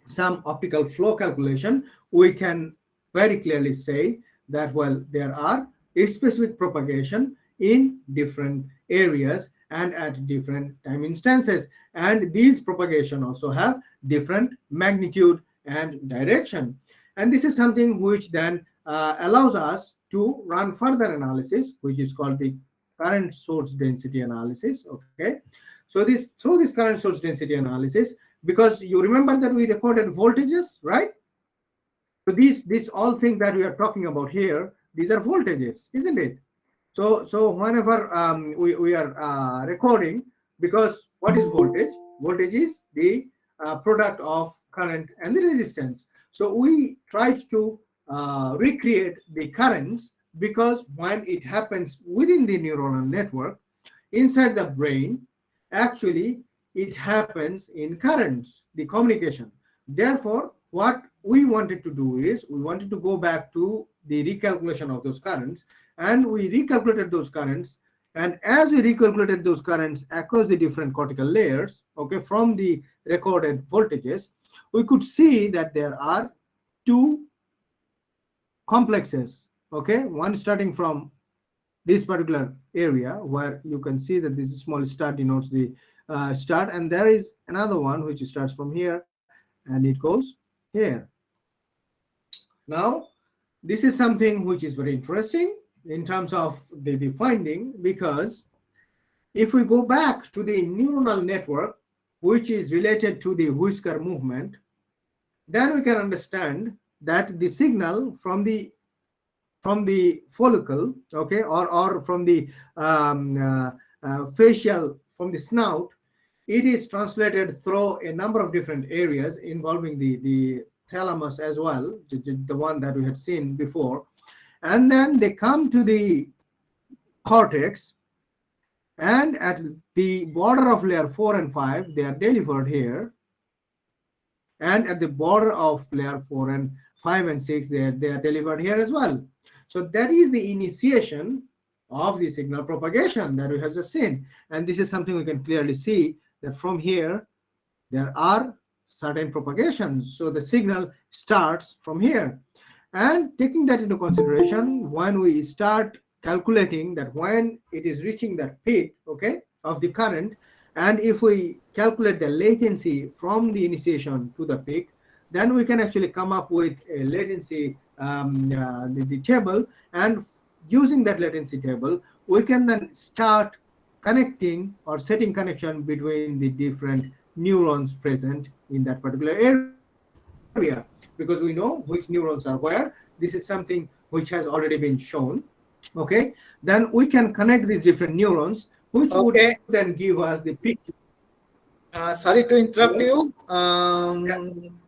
M: some optical flow calculation, we can very clearly say that, well, there are a specific propagation in different areas and at different time instances. And these propagation also have different magnitude and direction. And this is something which then allows us to run further analysis, which is called the current source density analysis, okay? So through this current source density analysis, because you remember that we recorded voltages, right? So these all things that we are talking about here, these are voltages, isn't it? So whenever we are recording, because what is voltage? Voltage is the product of current and the resistance. So we tried to recreate the currents, because when it happens within the neuronal network inside the brain, actually it happens in currents, the communication. Therefore, what we wanted to do is we wanted to go back to the recalculation of those currents, and we recalculated those currents. And as we recalculated those currents across the different cortical layers, okay, from the recorded voltages, we could see that there are two complexes, okay, one starting from this particular area where you can see that this small star denotes the start, and there is another one which starts from here and it goes here. Now this is something which is very interesting in terms of the finding, because if we go back to the neuronal network which is related to the whisker movement, then we can understand that the signal from the follicle, okay, or from the facial, from the snout, it is translated through a number of different areas involving the thalamus as well, the one that we had seen before, and then they come to the cortex, and at the border of layer 4 and 5 they are delivered here, and at the border of layer 4 and 5 and 6 they are delivered here as well. So that is the initiation of the signal propagation that we have just seen. And this is something we can clearly see that from here there are certain propagations. So the signal starts from here. And taking that into consideration, when we start calculating that when it is reaching that peak, okay, of the current, and if we calculate the latency from the initiation to the peak, then we can actually come up with a latency the table, and using that latency table we can then start connecting or setting connection between the different neurons present in that particular area, because we know which neurons are where. This is something which has already been shown, okay? Then we can connect these different neurons, which would then give us the picture.
L: Sorry to interrupt you,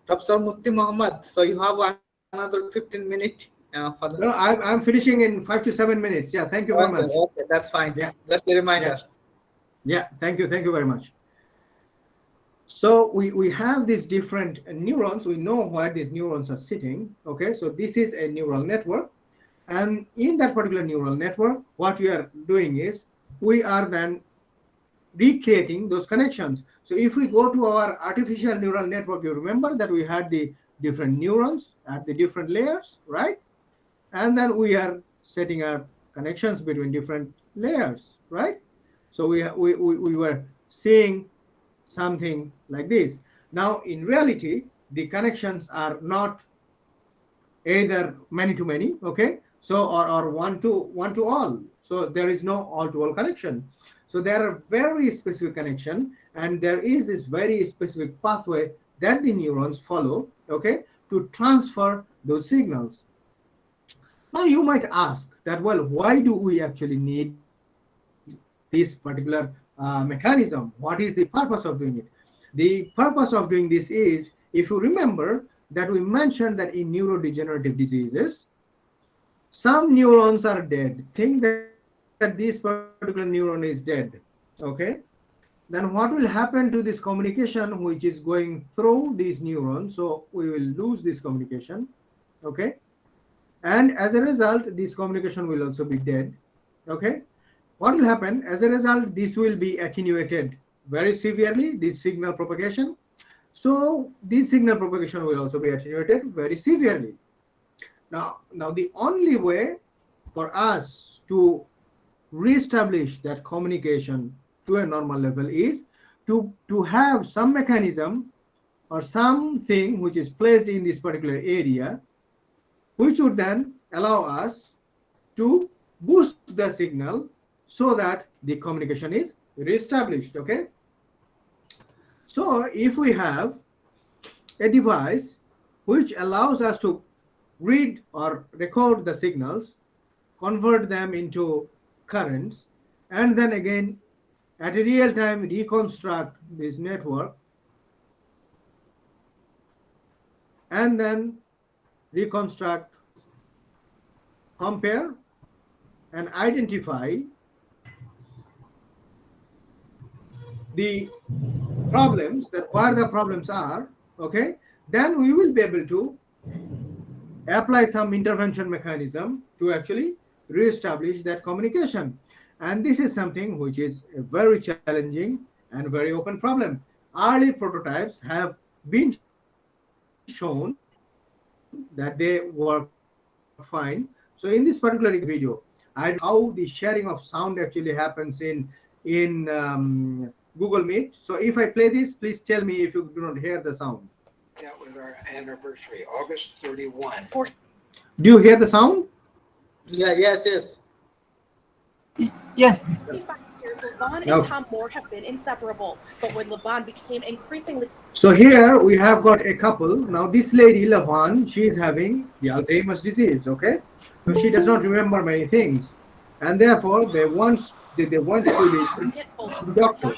L: Professor Mufti Muhammad. So you have another 15 minutes for the...
M: No, I'm finishing in 5 to 7 minutes. Yeah, thank you very much.
L: Okay, that's fine. Yeah, just a reminder.
M: Yeah, thank you very much. So we have these different neurons. We know where these neurons are sitting. Okay, so this is a neural network, and in that particular neural network, what we are doing is we are then recreating those connections. So if we go to our artificial neural network, you remember that we had the different neurons at the different layers, right? And then we are setting up connections between different layers, right? So we were seeing something like this. Now in reality, the connections are not either many to many, okay, so or one to all. So there is no all to all connection. So there are very specific connection, and there is this very specific pathway that the neurons follow, okay, to transfer those signals. Now you might ask that, well, why do we actually need this particular mechanism. What is the purpose of doing it? The purpose of doing this is, if you remember that we mentioned that in neurodegenerative diseases, some neurons are dead. Think that this particular neuron is dead. Okay? Then what will happen to this communication which is going through these neurons? So we will lose this communication. Okay? And as a result, this communication will also be dead. Okay? What will happen? As a result, this will be attenuated very severely, this signal propagation. So this signal propagation will also be attenuated very severely. Now the only way for us to reestablish that communication to a normal level is to have some mechanism or something which is placed in this particular area, which would then allow us to boost the signal so that the communication is reestablished. Okay, so if we have a device which allows us to read or record the signals, convert them into currents, and then again at a real time reconstruct this network, and then reconstruct, compare, and identify the problems, that where the problems are, okay, then we will be able to apply some intervention mechanism to actually reestablish that communication. And this is something which is a very challenging and very open problem. Early prototypes have been shown that they work fine. So in this particular video, I how the sharing of sound actually happens in Google Meet. So if I play this, please tell me if you do not hear the sound.
O: That was our anniversary, August 31.
M: Do you hear the sound?
L: Yeah, yes.
A: Yes.
P: 25 years, Levon
M: No.
P: and Tom Moore have been inseparable. But when Levon became increasingly
M: So here we have got a couple. Now this lady, Lavan, she is having the Alzheimer's disease, okay? So she does not remember many things. And therefore they want to the doctor.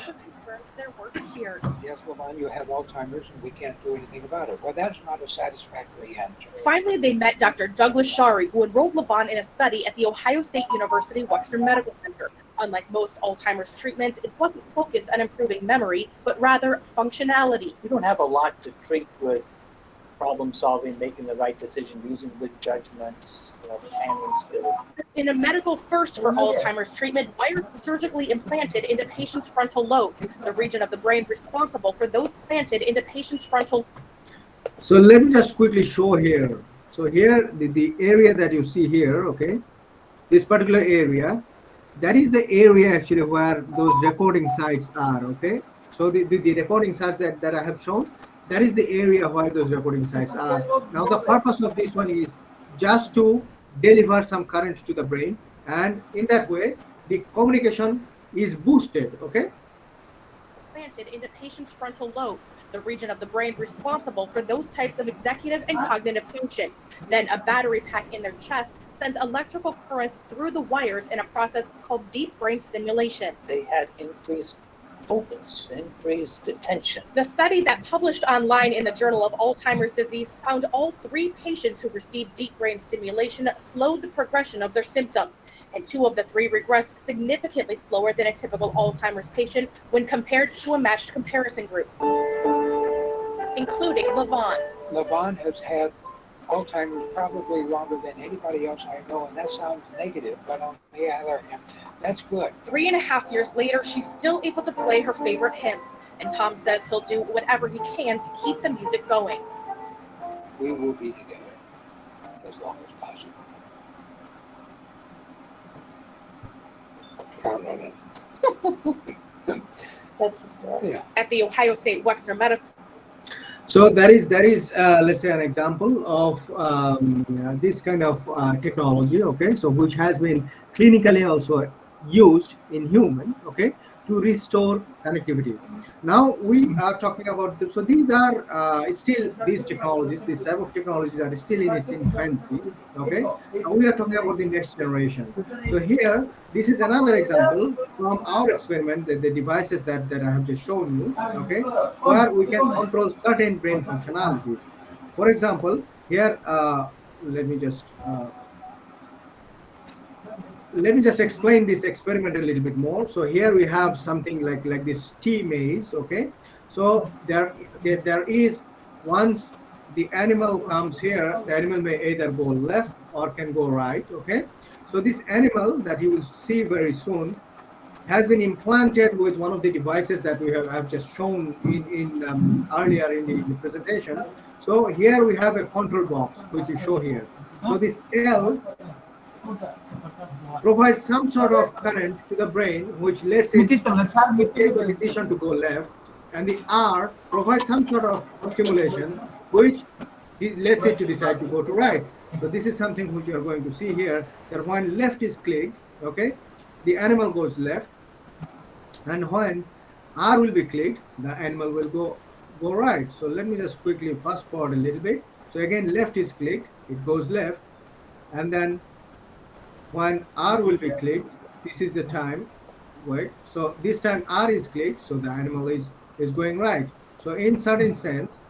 P: their worst fears.
O: Yes, Levon, you have Alzheimer's and we can't do anything about it. Well, that's not a satisfactory answer.
P: Finally, they met Dr. Douglas Shari, who enrolled Levon in a study at the Ohio State University Wexner Medical Center. Unlike most Alzheimer's treatments, it wasn't focused on improving memory, but rather functionality.
Q: We don't have a lot to treat with problem solving, making the right decision, using good judgments, handling skills.
P: In a medical first for Alzheimer's treatment, wires were surgically implanted into patients' frontal lobes, the region of the brain responsible for those planted into patients' frontal.
M: So let me just quickly show here. So here, the area that you see here, okay, this particular area, that is the area actually where those recording sites are, okay? So the recording sites that I have shown, that is the area where those recording sites are. Now the purpose of this one is just to deliver some current to the brain, and in that way, the communication is boosted, okay?
P: Planted into patients' frontal lobes, the region of the brain responsible for those types of executive and cognitive functions. Then a battery pack in their chest sends electrical currents through the wires in a process called deep brain stimulation.
Q: They had increased focus, increased attention.
P: The study that published online in the Journal of Alzheimer's Disease found all 3 patients who received deep brain stimulation slowed the progression of their symptoms, and 2 of the 3 regressed significantly slower than a typical Alzheimer's patient when compared to a matched comparison group, including Levon.
O: Levon has had Alzheimer's probably longer than anybody else I know, and that sounds negative, but on the other hand, that's good.
P: 3.5 years later, she's still able to play her favorite hymns, and Tom says he'll do whatever he can to keep the music going.
O: We will be together as long as possible. Count on it.
P: That's the story.
O: Yeah.
P: At the Ohio State Wexner Medical.
M: So that is let's say an example of this kind of technology, okay, so which has been clinically also used in human, okay. to restore connectivity. Now we are talking about so these are still these technologies, this type of technologies are still in its infancy. Okay, now we are talking about the next generation. So here, this is another example from our experiment, the devices that I have just shown you. Okay, where we can control certain brain functionalities. For example, here let me just explain this experiment a little bit more. So here we have something like this T maze. Okay, so there is, once the animal comes here, the animal may either go left or can go right. Okay, so this animal that you will see very soon has been implanted with one of the devices that we have just shown in earlier in the presentation. So here we have a control box which you show here. So this L provides some sort of current to the brain, which lets it take a decision to go left, and the R provides some sort of stimulation, which lets it to decide to go to right. So this is something which you are going to see here, that when left is clicked, okay, the animal goes left, and when R will be clicked, the animal will go right. So let me just quickly fast forward a little bit. So again, left is clicked, it goes left, and then when R will be clicked, this is the time. Wait, so this time R is clicked, so the animal is going right. So in certain sense,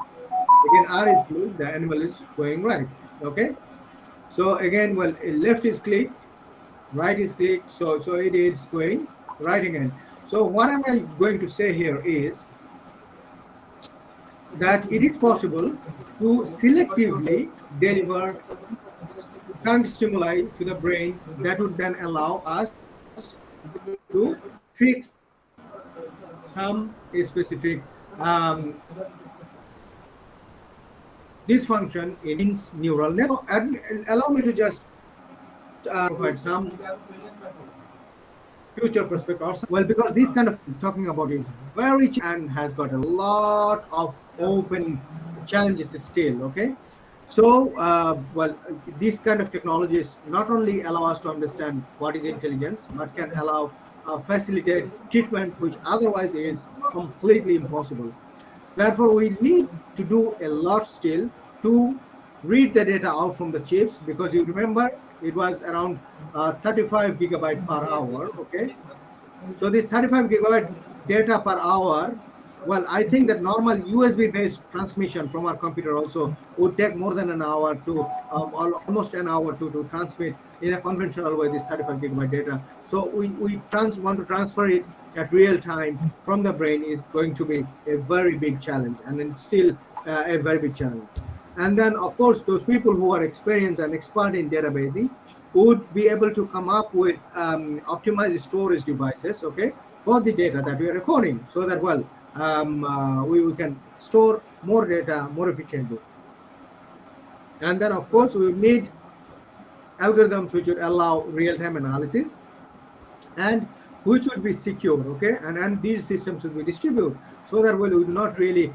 M: again R is clicked, the animal is going right. Okay, so again, well, left is clicked, right is clicked, so it is going right again. So what am I going to say here is that it is possible to selectively deliver current stimuli to the brain that would then allow us to fix some specific dysfunction in neural network. Allow me to just provide some future perspective. Well, because this kind of talking about is very and has got a lot of open challenges still. Okay, so well, these kind of technologies not only allow us to understand what is intelligence, but can allow facilitate treatment which otherwise is completely impossible. Therefore, we need to do a lot still to read the data out from the chips, because you remember it was around 35 gigabyte per hour. Okay, so this 35 gigabyte data per hour, well, I think that normal USB based transmission from our computer also would take more than an hour to almost an hour to transmit in a conventional way this 35 gigabyte data. So we want to transfer it at real time from the brain is going to be a very big challenge, and it's still a very big challenge. And then, of course, those people who are experienced and expert in databasing would be able to come up with optimized storage devices, okay, for the data that we are recording, so that, well, we can store more data more efficiently. And then, of course, we need algorithms which would allow real-time analysis and which would be secure, okay, and these systems will be distributed, so that we will not really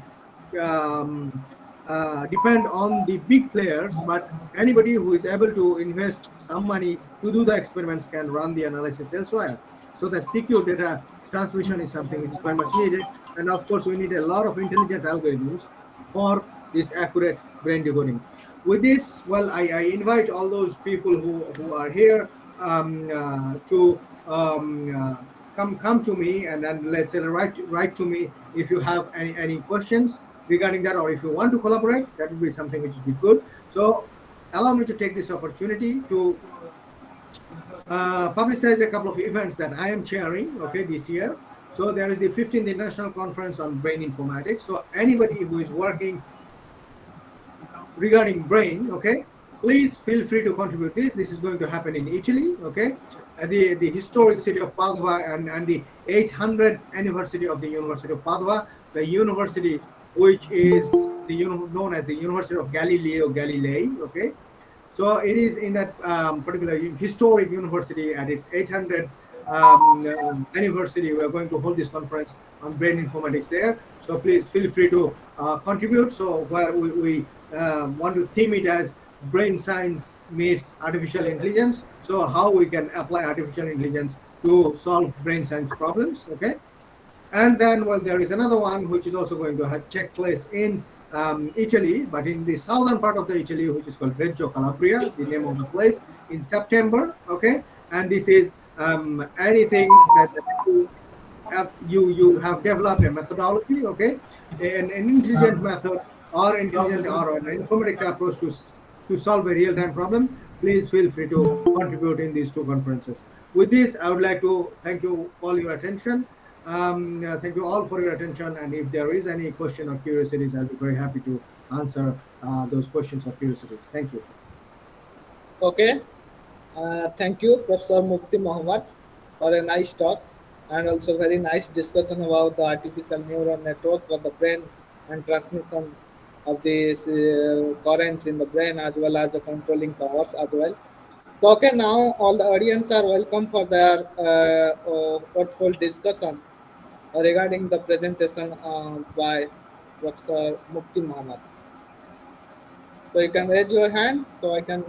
M: depend on the big players, but anybody who is able to invest some money to do the experiments can run the analysis elsewhere. So the secure data transmission is something which is very much needed. And of course, we need a lot of intelligent algorithms for this accurate brain decoding. With this, well, I invite all those people who are here to come to me, and then let's say write to me if you have any questions regarding that, or if you want to collaborate, that would be something which would be good. So allow me to take this opportunity to publicize a couple of events that I am chairing, okay, this year. So there is the 15th International Conference on Brain Informatics. So anybody who is working regarding brain, okay, please feel free to contribute this. This is going to happen in Italy, okay, at the historic city of Padua, and the 800th anniversary of the University of Padua, the university which is known as the University of Galileo Galilei, okay. So it is in that particular historic university at its 800th anniversary. We are going to hold this conference on brain informatics there. So please feel free to contribute. So where we want to theme it as brain science meets artificial intelligence. So how we can apply artificial intelligence to solve brain science problems. Okay. And then, well, there is another one which is also going to take place in Italy, but in the southern part of the Italy, which is called Reggio Calabria, the name of the place, in September. Okay, and this is anything that you have developed a methodology. Okay, an intelligent method or intelligent or an informatics approach to solve a real-time problem. Please feel free to contribute in these two conferences. With this, I would like to thank you all your attention. Thank you all for your attention. And if there is any question or curiosities, I'll be very happy to answer those questions or curiosities. Thank you.
L: Okay. Thank you, Professor Mukti Mohammed, for a nice talk and also very nice discussion about the artificial neural network for the brain and transmission of these currents in the brain as well as the controlling powers as well. So, okay, now all the audience are welcome for their thoughtful discussions regarding the presentation by Professor Mukti Mohammed. So, you can raise your hand so I can.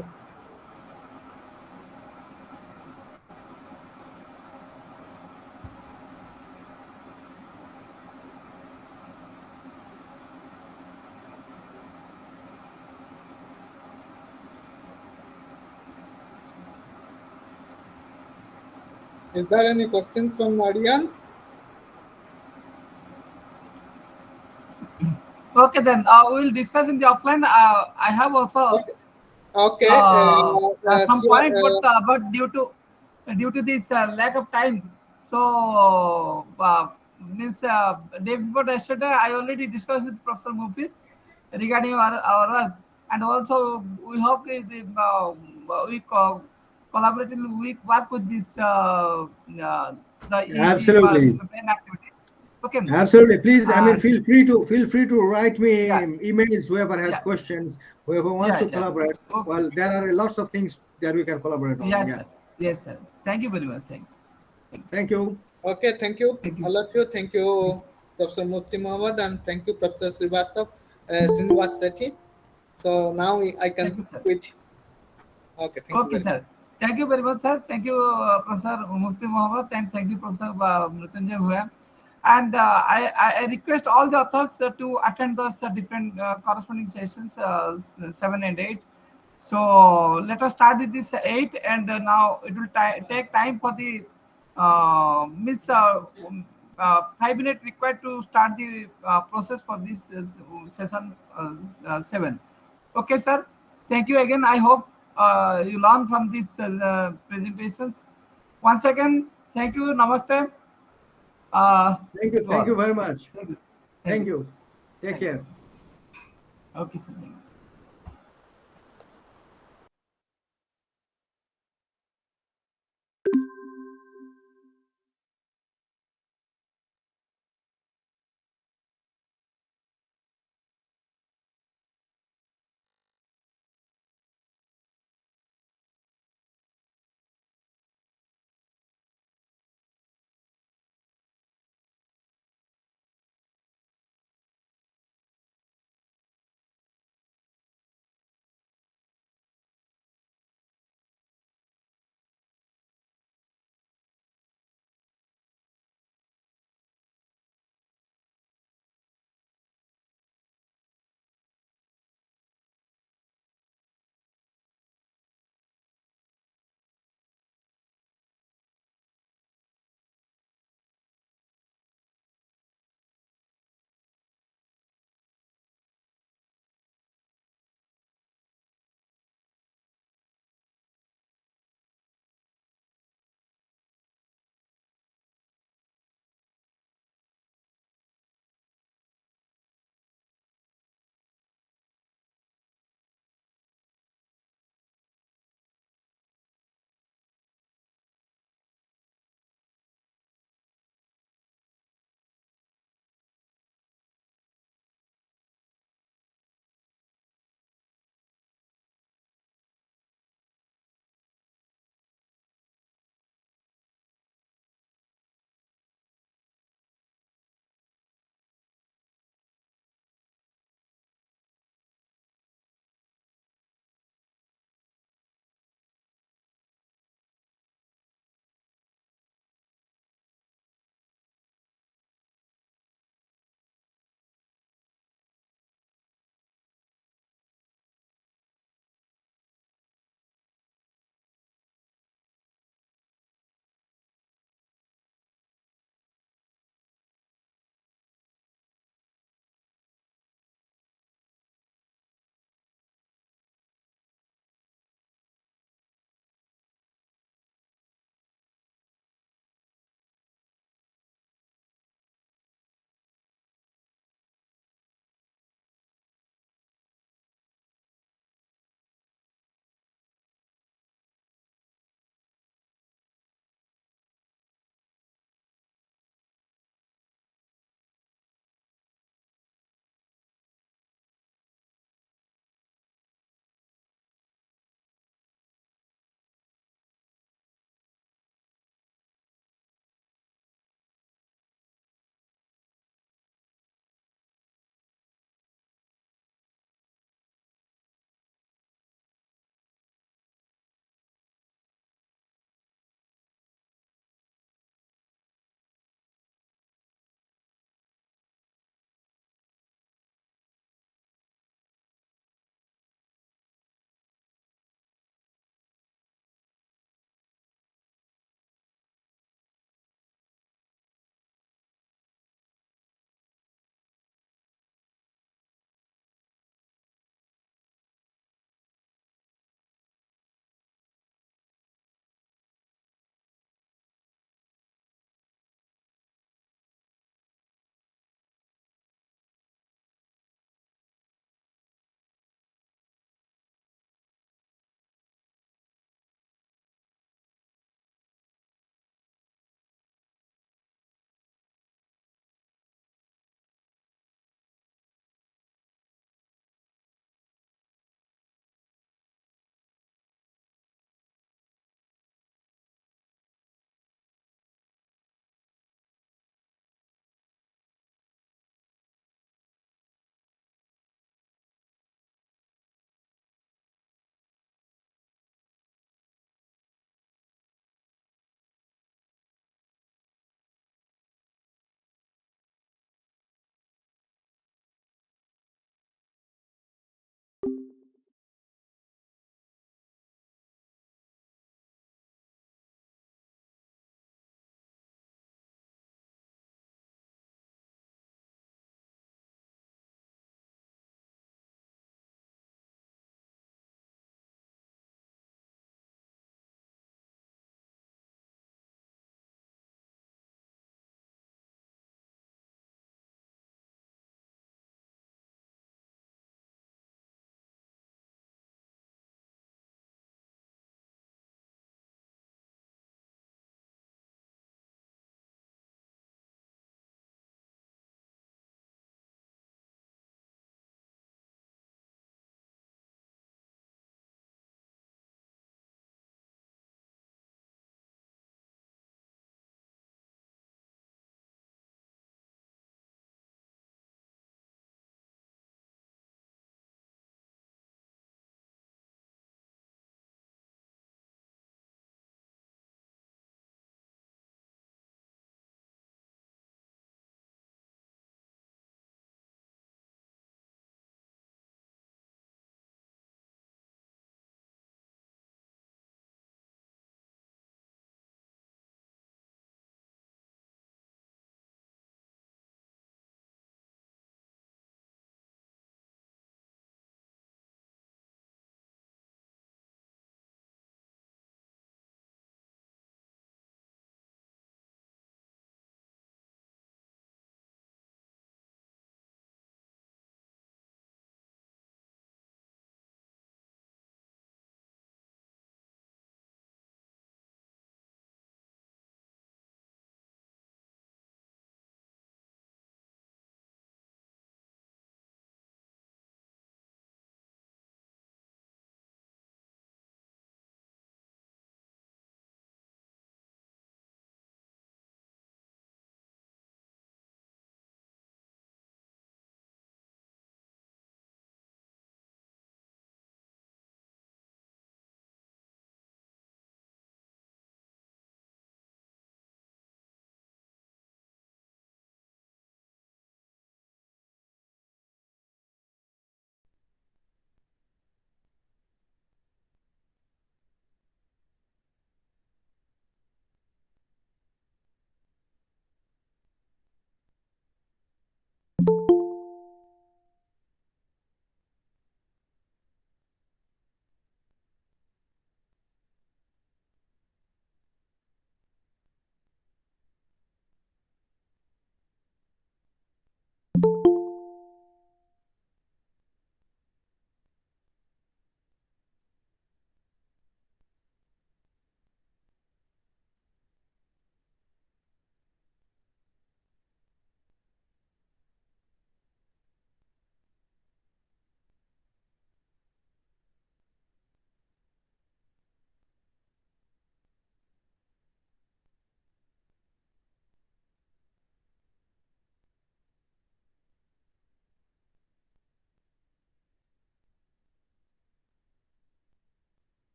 L: Is there any questions from the audience?
A: Okay, then we'll discuss in the offline. I have also
L: Okay.
A: some
L: Sure,
A: point, but due to this lack of time, so means day before yesterday, I already discussed with Professor Mufid regarding our work, and also we hope we work with this the EEG
M: Absolutely.
A: brain activities. Okay.
M: Absolutely. Please, I mean,
A: And
M: feel free to write me
A: yeah,
M: emails. Whoever has
A: yeah,
M: questions, whoever wants to
A: yeah.
M: collaborate.
A: Okay.
M: Well, there are lots of things that we can collaborate on.
A: Yes,
M: Yeah.
A: sir. Yes, sir. Thank you very much.
M: Thank you.
L: okay, thank you.
A: Thank you.
L: All of you. Thank you, Professor Mufti Mohammed, and thank you, Professor Srinivas Sethi. So now I can
A: Thank you, sir.
L: quit. Okay, thank you
A: Okay,
L: very much.
A: sir. Thank you very much, sir. Thank you, Professor Mufti Mohammed, and thank you, Professor Mrityunjay Bhuya. And I request all the authors to attend those different corresponding sessions, 7 and 8. So let us start with this 8, and now it will take time for the miss 5 minutes required to start the process for this session 7. Okay, sir. Thank you again. I hope you learn from these presentations. Once again, thank you. Namaste.
M: Thank you.
A: To
M: Thank
A: all.
M: you very much.
A: Thank you. Thank
M: Thank
A: you.
M: you. Take
A: Thank you.
M: care.
A: Okay, sir. Thank you.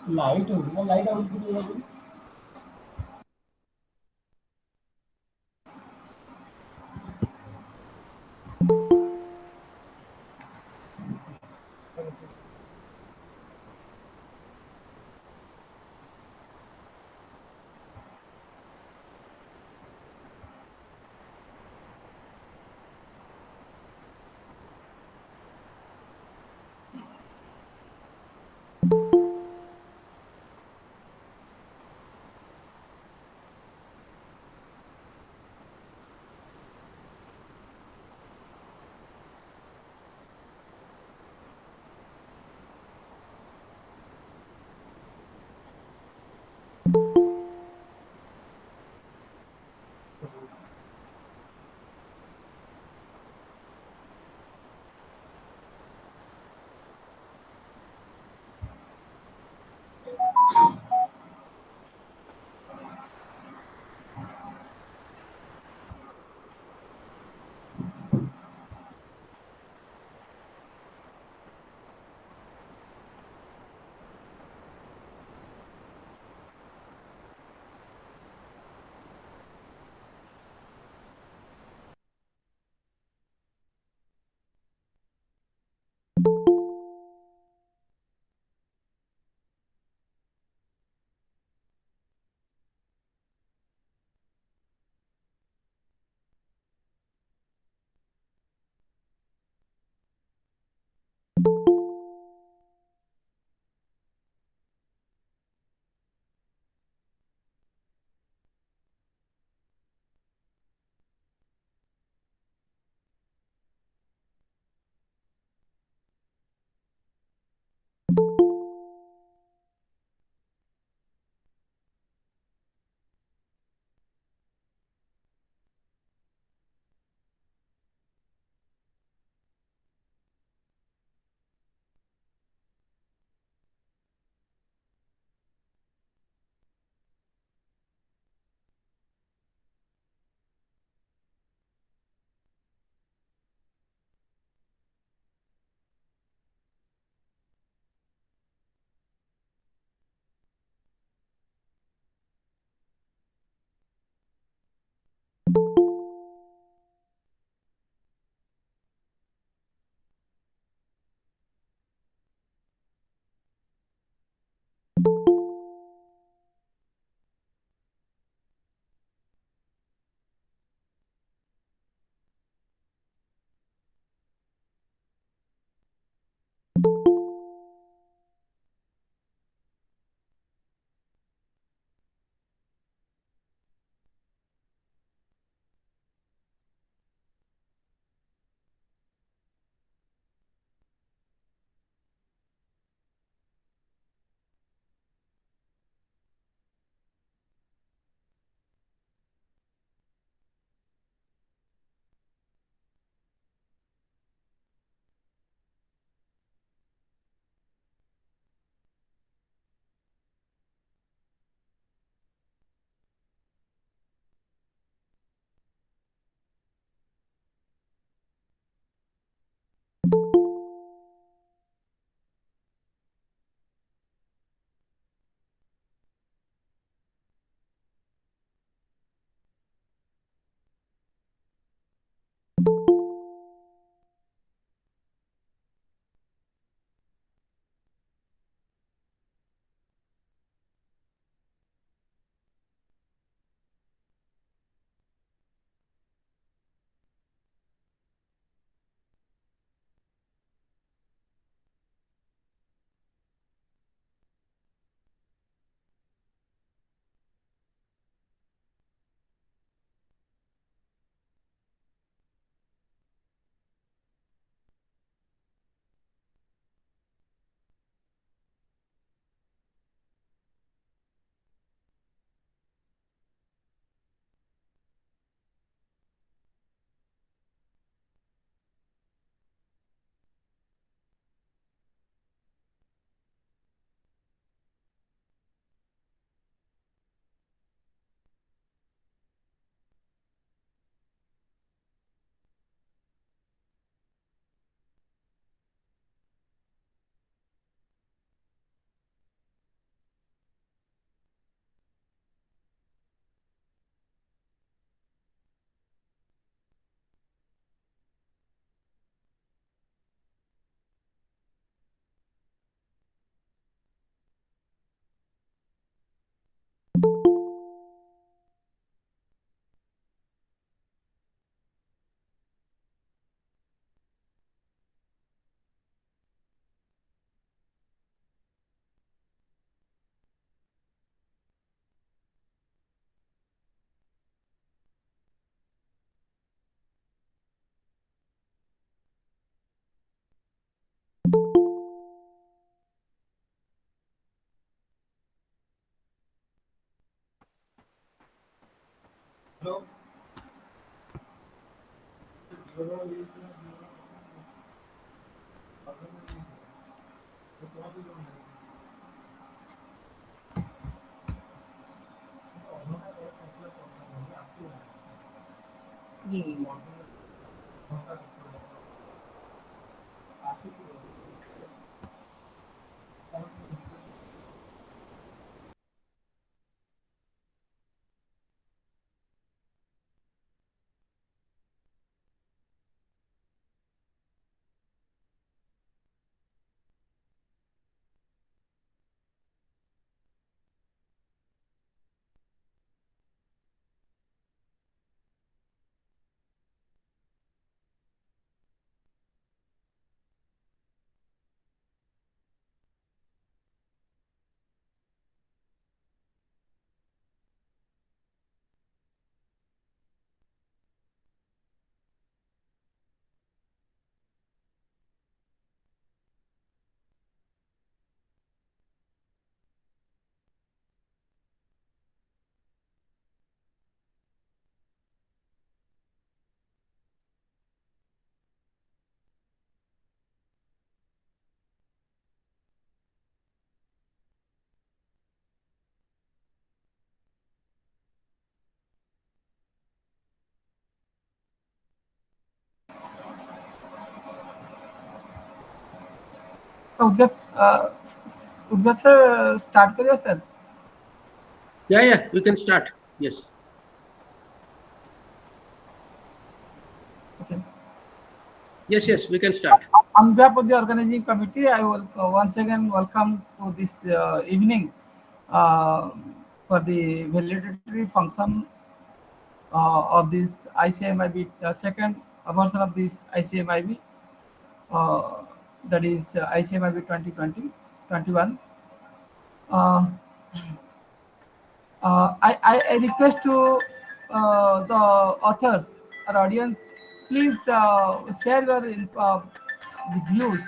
R: Light होगी ना, light out की होगी।
A: उद्गत sir start करिए sir.
B: Yeah, you can start. Yes.
A: Okay.
B: Yes, we can start.
A: On behalf of the organizing committee, I will once again welcome to this evening uh, for the validatory function of this ICMIB, second version of this ICMIB, uh, that is ICMIB 2020-21. I request to the authors or audience, please share your the views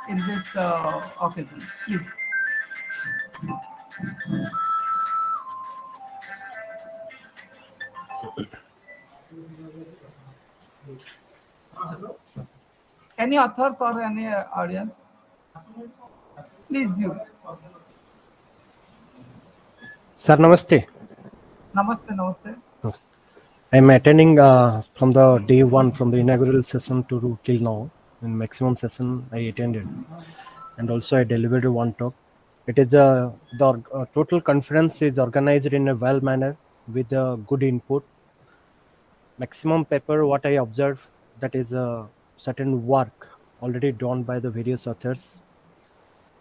A: in this occasion, please. Any authors or any audience, please view.
S: Sir, namaste.
A: Namaste, namaste.
S: I'm attending from the day one, from the inaugural session to till now. In maximum session, I attended, and also I delivered one talk. It is the total conference is organized in a well manner with a good input. Maximum paper, what I observe, that is a certain work already done by the various authors,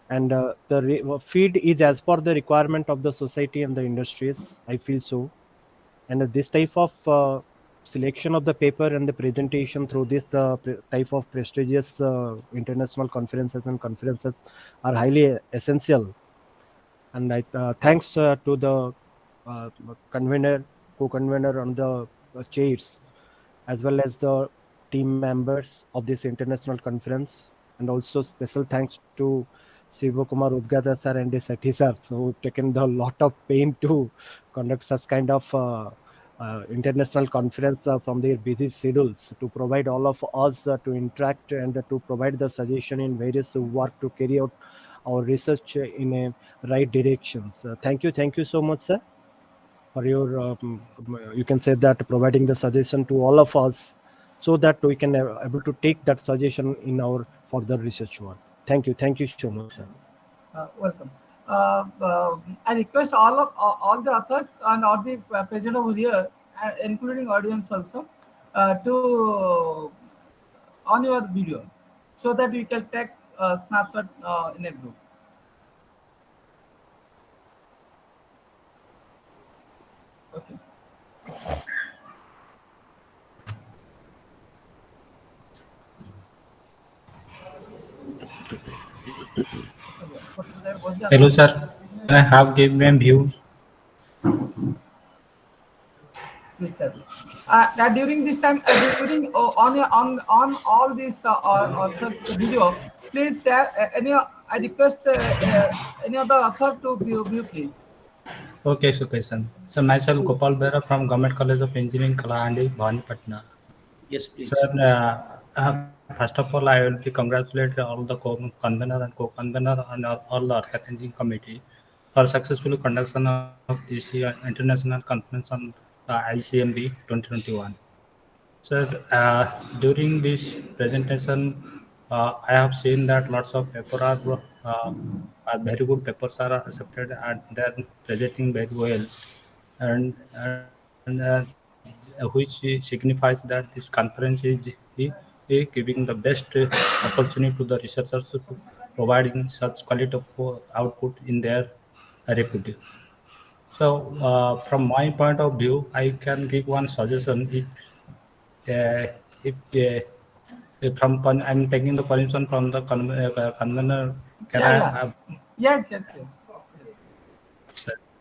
S: and the feed is as per the requirement of the society and the industries. I feel so. And this type of selection of the paper and the presentation through this type of prestigious international conferences and conferences are highly essential. And I thanks to the convener, co-convener on the chairs, as well as the team members of this international conference, and also special thanks to Siva Kumar Udgata sir and Sethi sir, who taken the lot of pain to conduct such kind of international conference from their busy schedules to provide all of us to interact and to provide the suggestion in various work to carry out our research in a right directions. Thank you so much, sir, for your you can say that providing the suggestion to all of us, so that we can able to take that suggestion in our further research work. Thank you so much, sir.
A: Welcome. I request all the authors and all the present over here, including audience also, to on your video, so that we can take a snapshot in a group. Okay.
T: Hello, sir. Can I have given views?
A: Yes, sir. During this time, during on all these authors video, please share any. I request any other author to view, please.
T: Okay, Sukesan. So myself Gopal Bera from Government College of Engineering, Kalahandi, Bhavani, Patna.
B: Yes, please.
T: Sir, first of all, I will be congratulate all the convener and co-convener and all the organizing committee for successful conduction of this international conference on ICMB 2021. Sir, during this presentation, I have seen that lots of paper are very good papers are accepted and they are presenting very well, and which signifies that this conference is giving the best opportunity to the researchers to providing such quality of output in their repute. So, from my point of view, I can give one suggestion. If I'm taking the permission from the convener, can
A: Yeah,
T: I
A: yeah.
T: have?
A: Yes, yes, yes.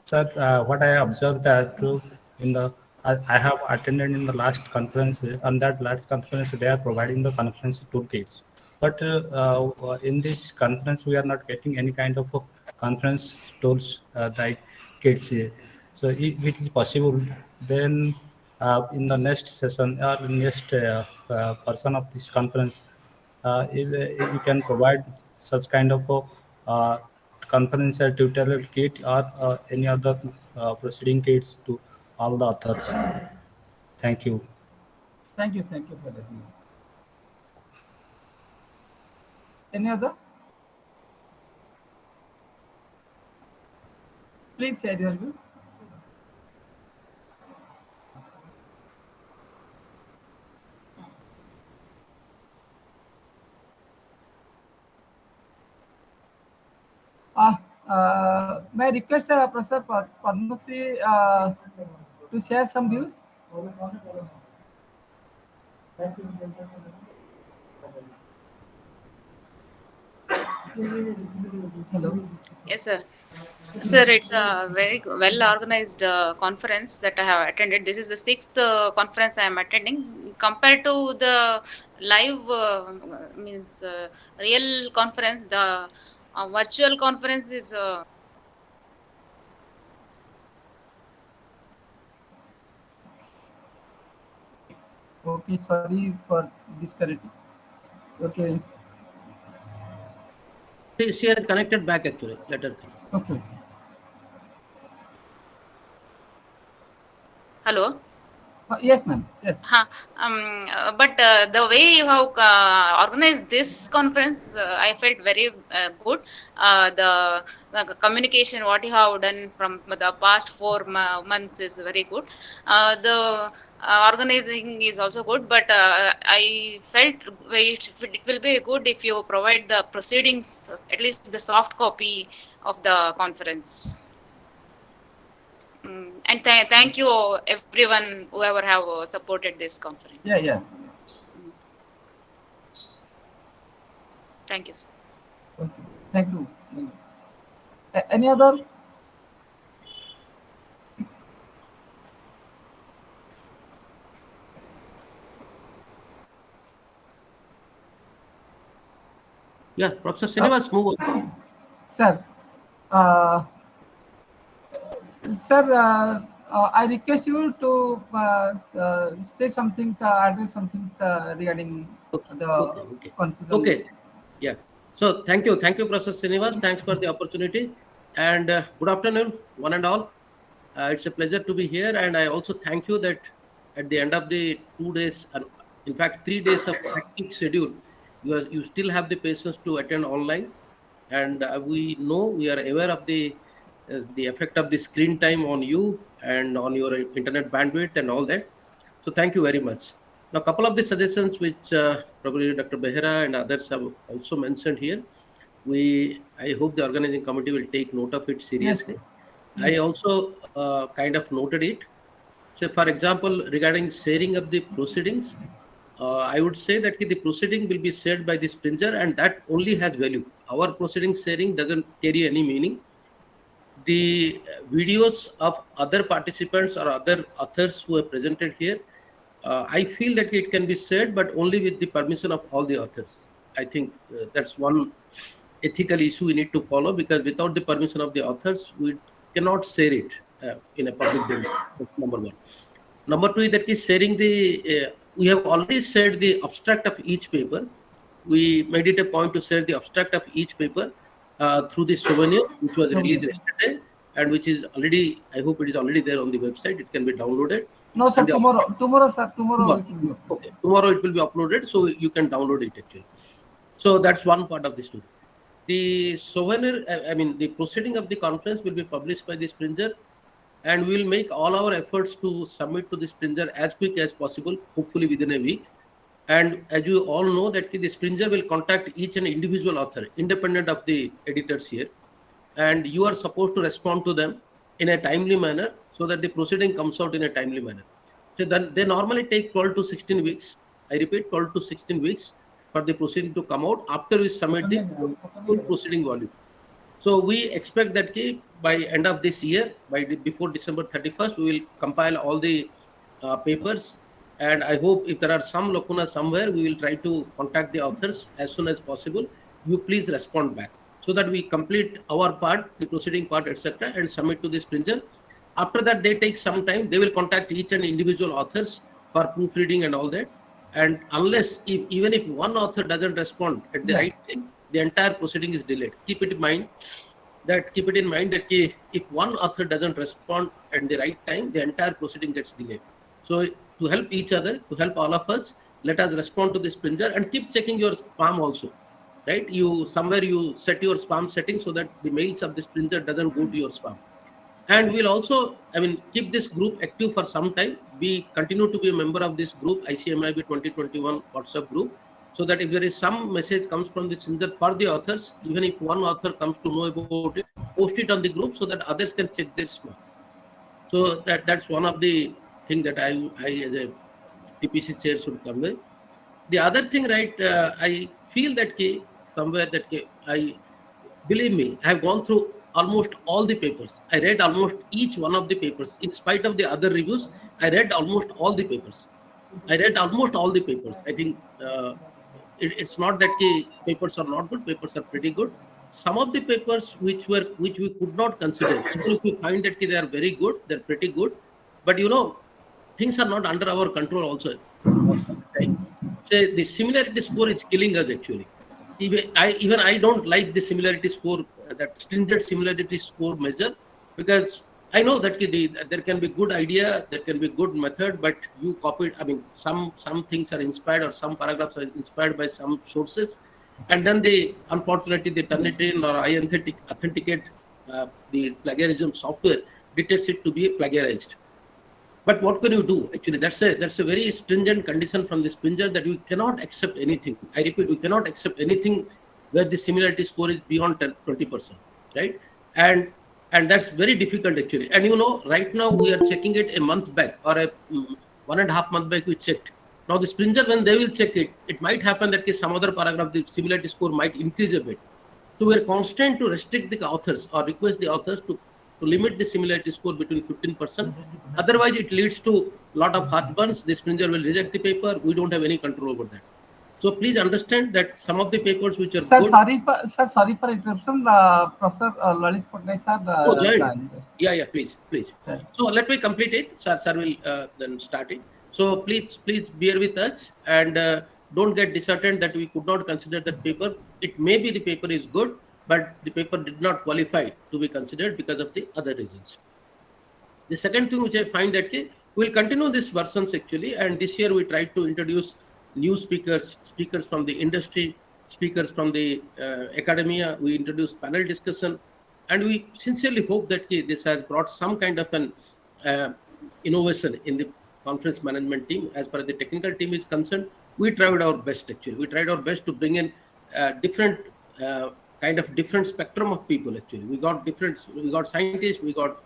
T: Sir, what I observed that in the I have attended in the last conference. On that last conference, they are providing the conference toolkits. But in this conference, we are not getting any kind of conference tools like kits. So if it is possible, then in the next session or next person of this conference, if you can provide such kind of conference tutorial kit or any other proceeding kits to all the authors. Thank you.
A: Thank you for that. Any other? Please share your view. May I request Professor Padmasri to share some views? Hello.
U: Yes, sir. Sir, it's a very well organized conference that I have attended. This is the sixth conference I am attending. Compared to the live means real conference, the virtual conference is.
A: Okay, sorry for disconnecting. Okay.
B: She has connected back actually. Let her connect.
A: Okay.
U: Hello.
A: Yes, ma'am. Yes.
U: But the way you have organized this conference, I felt very good. The communication, what you have done from the past 4 months is very good. The organizing is also good, but I felt it will be good if you provide the proceedings, at least the soft copy of the conference. And thank you everyone whoever have supported this conference.
A: Yeah.
U: Thank you, sir.
A: Okay. Thank you. Any other?
B: Yeah, Professor Srinivas, move on.
A: Sir, I request you to say something, address something regarding the confusion.
B: Okay. Yeah. So thank you, Professor Srinivas. Thanks for the opportunity, and good afternoon, one and all. It's a pleasure to be here, and I also thank you that at the end of the 2 days, in fact 3 days of hectic schedule, you still have the patience to attend online, and we know, we are aware of the effect of the screen time on you and on your internet bandwidth and all that. So thank you very much. Now, a couple of the suggestions which probably Dr. Behera and others have also mentioned here, I hope the organizing committee will take note of it seriously.
A: Yes.
B: I also kind of noted it. So, for example, regarding sharing of the proceedings, I would say that the proceeding will be shared by the Springer, and that only has value. Our proceeding sharing doesn't carry any meaning. The videos of other participants or other authors who are presented here, I feel that it can be shared, but only with the permission of all the authors. I think that's one ethical issue we need to follow, because without the permission of the authors, we cannot share it in a public domain. That's number one. Number two is that is sharing the. We have already shared the abstract of each paper. We made it a point to share the abstract of each paper through the souvenir, which was released yesterday, and which is already. I hope it is already there on the website. It can be downloaded.
A: No, sir.
B: And
A: Tomorrow, sir. Tomorrow.
B: Okay. Tomorrow it will be uploaded, so you can download it actually. So that's one part of the story. The souvenir, I mean, the proceeding of the conference will be published by the Springer, and we will make all our efforts to submit to the Springer as quick as possible, hopefully within a week. And as you all know, that the Springer will contact each and individual author, independent of the editors here, and you are supposed to respond to them in a timely manner so that the proceeding comes out in a timely manner. So then they normally take 12 to 16 weeks. I repeat, 12 to 16 weeks for the proceeding to come out after we submit the full proceeding volume. So we expect that by end of this year, before December 31st, we will compile all the papers. And I hope if there are some lacuna somewhere, we will try to contact the authors as soon as possible. You please respond back so that we complete our part, the proceeding part, etc., and submit to the Springer. After that, they take some time. They will contact each and individual authors for proofreading and all that. And unless, even if one author doesn't respond at the right time, the entire proceeding is delayed. Keep it in mind that if one author doesn't respond at the right time, the entire proceeding gets delayed. So to help each other, to help all of us, let us respond to the Springer and keep checking your spam also. Right? You set your spam setting so that the mails of the Springer doesn't go to your spam. And we'll also, keep this group active for some time. We continue to be a member of this group, ICMIB 2021 WhatsApp group, so that if there is some message comes from the Springer for the authors, even if one author comes to know about it, post it on the group so that others can check their spam. So that's one of the things that I as a TPC chair should convey. The other thing, right, I feel that somewhere that believe me, I have gone through almost all the papers. I read almost each one of the papers. In spite of the other reviews, I read almost all the papers. I think it's not that papers are not good. Papers are pretty good. Some of the papers which we could not consider, even if we find that they are very good, they're pretty good. But things are not under our control also. Say the similarity score is killing us actually. Even I don't like the similarity score, that stringent similarity score measure, because I know that there can be good idea, there can be good method, but you copy it. Some things are inspired, or some paragraphs are inspired by some sources, and then unfortunately they turn it in, or I authenticate the plagiarism software detects it to be plagiarized. But what can you do? Actually, that's a very stringent condition from the Springer that we cannot accept anything. I repeat, we cannot accept anything where the similarity score is beyond 20%, right? And that's very difficult actually. And right now we are checking it a month back, or a 1.5 month back we checked. Now the Springer, when they will check it, it might happen that some other paragraph, the similarity score might increase a bit. So we are constant to restrict the authors or request the authors to limit the similarity score between 15%. Otherwise, it leads to a lot of heartburns. The Springer will reject the paper. We don't have any control over that. So please understand that some of the papers which are good.
A: Sorry for interruption. Professor Lalit Patnaik sir.
B: Yeah, please. So let me complete it. Sir will then start it. So please bear with us, and don't get disheartened that we could not consider that paper. It may be the paper is good, but the paper did not qualify to be considered because of the other reasons. The second thing which I find that we'll continue this versions actually, and this year we tried to introduce new speakers from the industry, speakers from the academia. We introduced panel discussion, and we sincerely hope that this has brought some kind of an innovation in the conference management team. As far as the technical team is concerned, we tried our best actually. We tried our best to bring in different spectrum of people actually. We got scientists, we got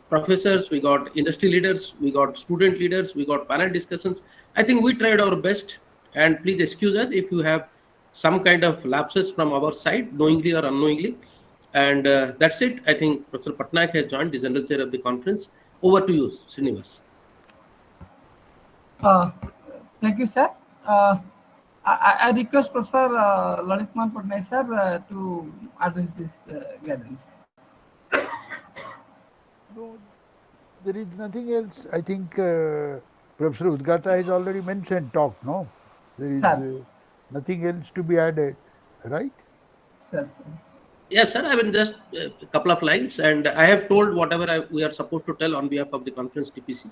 B: professors, we got industry leaders, we got student leaders, we got panel discussions. I think we tried our best, and please excuse us if you have some kind of lapses from our side, knowingly or unknowingly. And that's it. I think Professor Patnaik has joined, the General Chair of the conference. Over to you, Srinivas.
A: Thank you, sir. I request Professor Lalit Patnaik sir to address this gathering.
D: No, there is nothing else. I think Professor Udgata has already mentioned talk, no? There is nothing else to be added, right?
A: Sir.
B: Yes, sir. I mean, just a couple of lines, and I have told whatever we are supposed to tell on behalf of the conference TPC.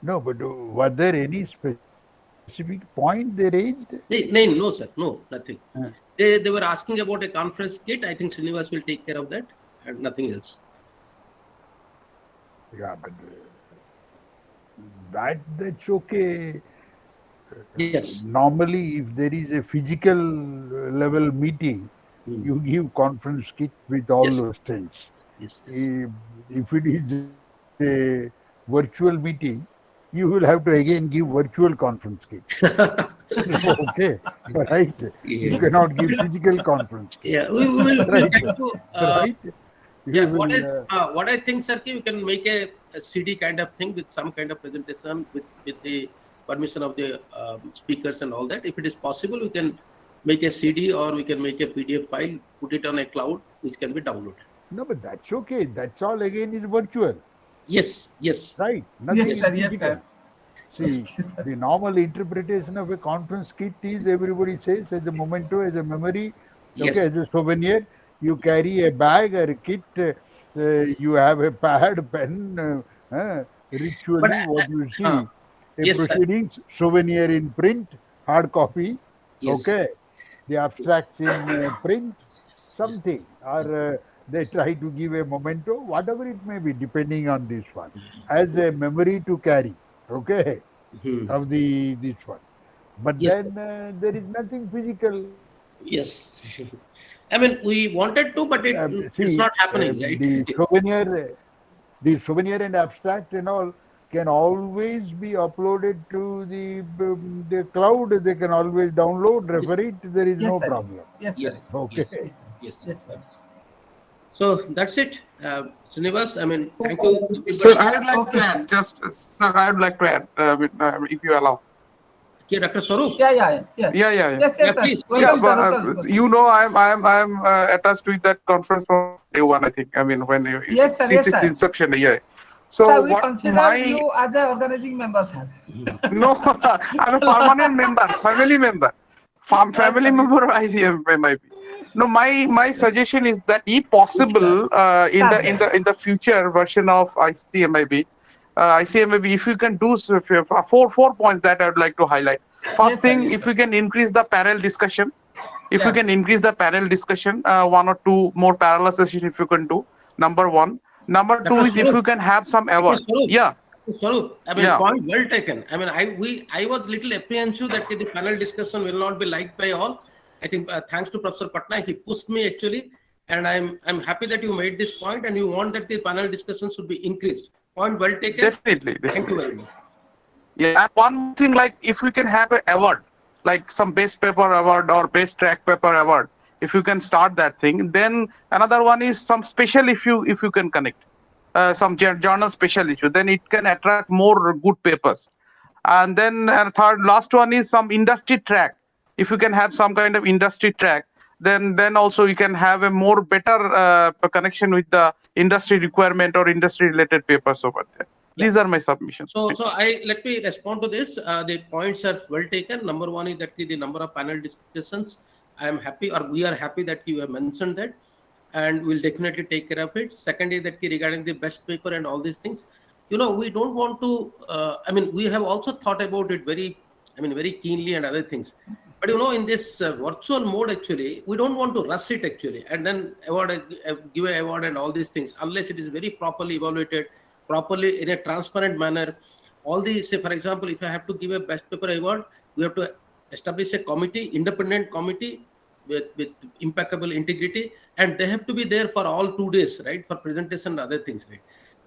D: No, but were there any specific point they raised?
B: No, sir. No, nothing. They were asking about a conference kit. I think Srinivas will take care of that, and nothing else.
D: Yeah, but that's okay.
B: Yes.
D: Normally, if there is a physical level meeting, you give conference kit with all those things.
B: Yes.
D: If it is a virtual meeting, you will have to again give virtual conference kits. Okay, right? You cannot give physical conference kits.
B: Yeah, we will
D: right?
B: try to,
D: right?
B: Yeah, what I think, sir, we can make a CD kind of thing with some kind of presentation with the permission of the speakers and all that. If it is possible, we can make a CD or we can make a PDF file, put it on a cloud, which can be downloaded.
D: No, but that's okay. That's all again is virtual.
B: Yes, yes.
D: Right. Nothing
A: Yes,
D: is
A: sir, yes,
D: physical.
A: sir.
D: See, the normal interpretation of a conference kit is everybody says as a memento, as a memory, okay, as a souvenir. You carry a bag or a kit, you have a pad, pen, ritually what you see, proceedings, souvenir in print, hard copy, okay, the abstracts in print, something, or they try to give a memento, whatever it may be, depending on this one, as a memory to carry, okay, of this one. But then there is nothing physical.
B: Yes. I mean, we wanted to, but it's not happening, right?
D: The souvenir and abstract and all can always be uploaded to the cloud. They can always download, refer it. There is no problem.
A: Yes, sir.
D: Okay.
B: Yes,
A: sir.
B: So that's it, Srinivas. I mean, thank you.
K: Sir, I would like to add. Sir, I would like to add, if you allow.
B: Okay, Dr. Swaroop.
A: Yeah. Yes, sir.
B: Please.
A: Welcome, sir.
K: Welcome. You know, I'm attached with that conference from day one. I think. I mean, when since its inception, yeah. So
A: sir, we
K: what
A: consider you as an organizing member, sir.
K: No, I'm a permanent member, family member. Family member of ICMIB. No, my suggestion is that, if possible, in the future version of ICMIB, if you can do four points that I would like to highlight. First thing, if we can increase the panel discussion, we can increase the panel discussion, one or two more parallel sessions if you can do. Number one. Number two is if you can have some awards. Yeah.
B: Swaroop, I mean, point well taken. I mean, I was little apprehensive that the panel discussion will not be liked by all. I think thanks to Professor Patnaik, he pushed me actually, and I'm happy that you made this point and you want that the panel discussion should be increased. Point well taken.
K: Definitely.
B: Thank you very much.
K: Yeah, and one thing, like if we can have an award, like some best paper award or best track paper award, if you can start that thing. Then another one is some special issue, if you can connect some journal special issue, then it can attract more good papers. And then last one is some industry track. If you can have some kind of industry track, then also you can have a more better connection with the industry requirement or industry related papers over there. These are my submissions.
B: So let me respond to this. The points are well taken. Number one is that the number of panel discussions. I am happy, or we are happy that you have mentioned that, and we'll definitely take care of it. Second is that regarding the best paper and all these things, we don't want to. I mean, we have also thought about it very keenly and other things. But in this virtual mode, actually, we don't want to rush it actually, and then give an award and all these things unless it is very properly evaluated, properly in a transparent manner. All these, say for example, if I have to give a best paper award, we have to establish a committee, independent committee with impeccable integrity, and they have to be there for all 2 days, right, for presentation and other things, right?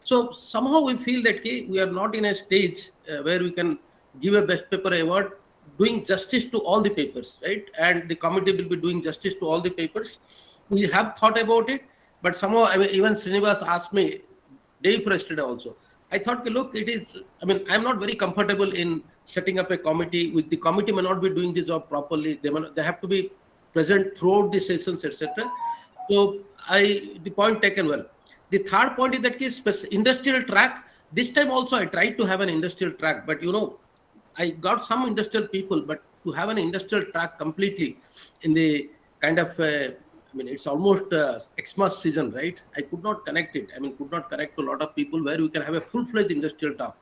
B: So somehow we feel that we are not in a stage where we can give a best paper award doing justice to all the papers, right? And the committee will be doing justice to all the papers. We have thought about it, but somehow, I mean, even Srinivas asked me day before yesterday also. I thought, look, it is, I mean, I'm not very comfortable in setting up a committee. With the committee may not be doing the job properly. They have to be present throughout the sessions, etc. So the point taken well. The third point is that case industrial track. This time also I tried to have an industrial track, but I got some industrial people, but to have an industrial track completely in the kind of it's almost Xmas season, right? I could not connect it. Could not connect to a lot of people where we can have a full-fledged industrial talk.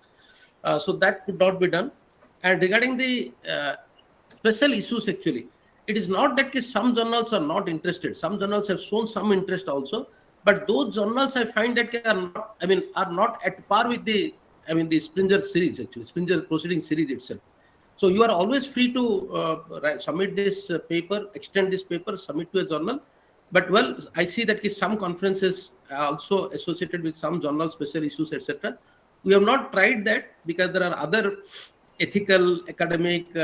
B: So that could not be done. And regarding the special issues, actually, it is not that some journals are not interested. Some journals have shown some interest also, but those journals I find that are not at par with the Springer series, actually, Springer proceeding series itself. So you are always free to submit this paper, extend this paper, submit to a journal. But well, I see that some conferences are also associated with some journal special issues, etc. We have not tried that because there are other ethical, academic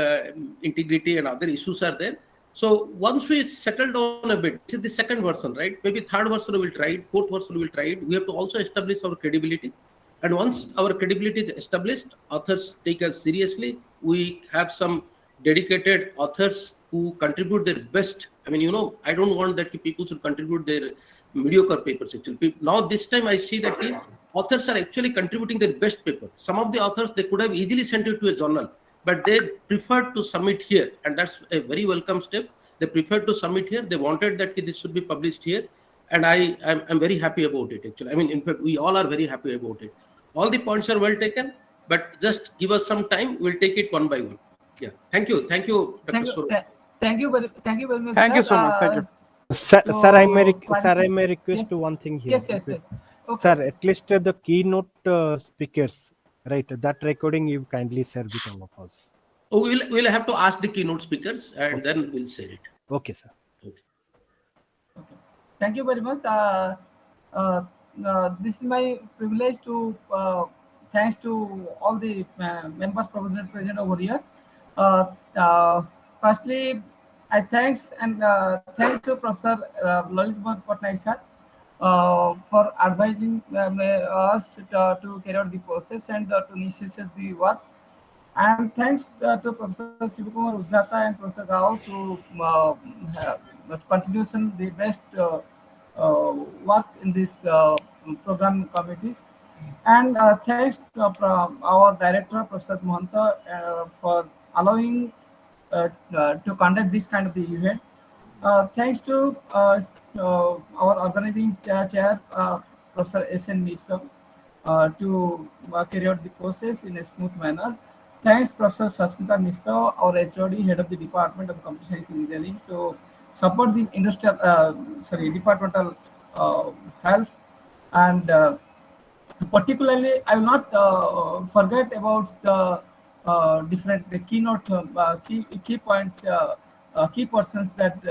B: integrity and other issues are there. So once we settle down a bit, this is the second version, right? Maybe third version we will try it, fourth version we will try it. We have to also establish our credibility. And once our credibility is established, authors take us seriously. We have some dedicated authors who contribute their best. I don't want that people should contribute their mediocre papers. Actually, now this time I see that the authors are actually contributing their best paper. Some of the authors, they could have easily sent it to a journal, but they preferred to submit here, and that's a very welcome step. They preferred to submit here. They wanted that this should be published here, and I'm very happy about it. Actually, in fact, we all are very happy about it. All the points are well taken, but just give us some time. We'll take it one by one. Yeah. Thank you, Dr. Swarup.
A: Thank you very much.
F: Thank you so much. Thank you.
S: Sir, I may request to one thing here.
A: Yes. Okay.
S: Sir, at least the keynote speakers, right? That recording you kindly share with all of us.
B: Oh, we'll have to ask the keynote speakers, and then we'll share it.
S: Okay, sir.
B: Okay.
A: Thank you very much. This is my privilege to thanks to all the members present over here. Firstly, I thanks to Professor Lalit Patnaik sir for advising us to carry out the process and to initiate the work. And thanks to Professor Shivakumar Udhata and Professor Gao to continuation the best work in this program committees. And thanks to our director, Professor Mohanta, for allowing to conduct this kind of the event. Thanks to our organizing chair, Professor S.N. Mishra, to carry out the process in a smooth manner. Thanks, Professor Sasmita Mishra, our HOD, head of the Department of Computer Science Engineering, to support the departmental health. And particularly, I will not forget about the different keynote key persons that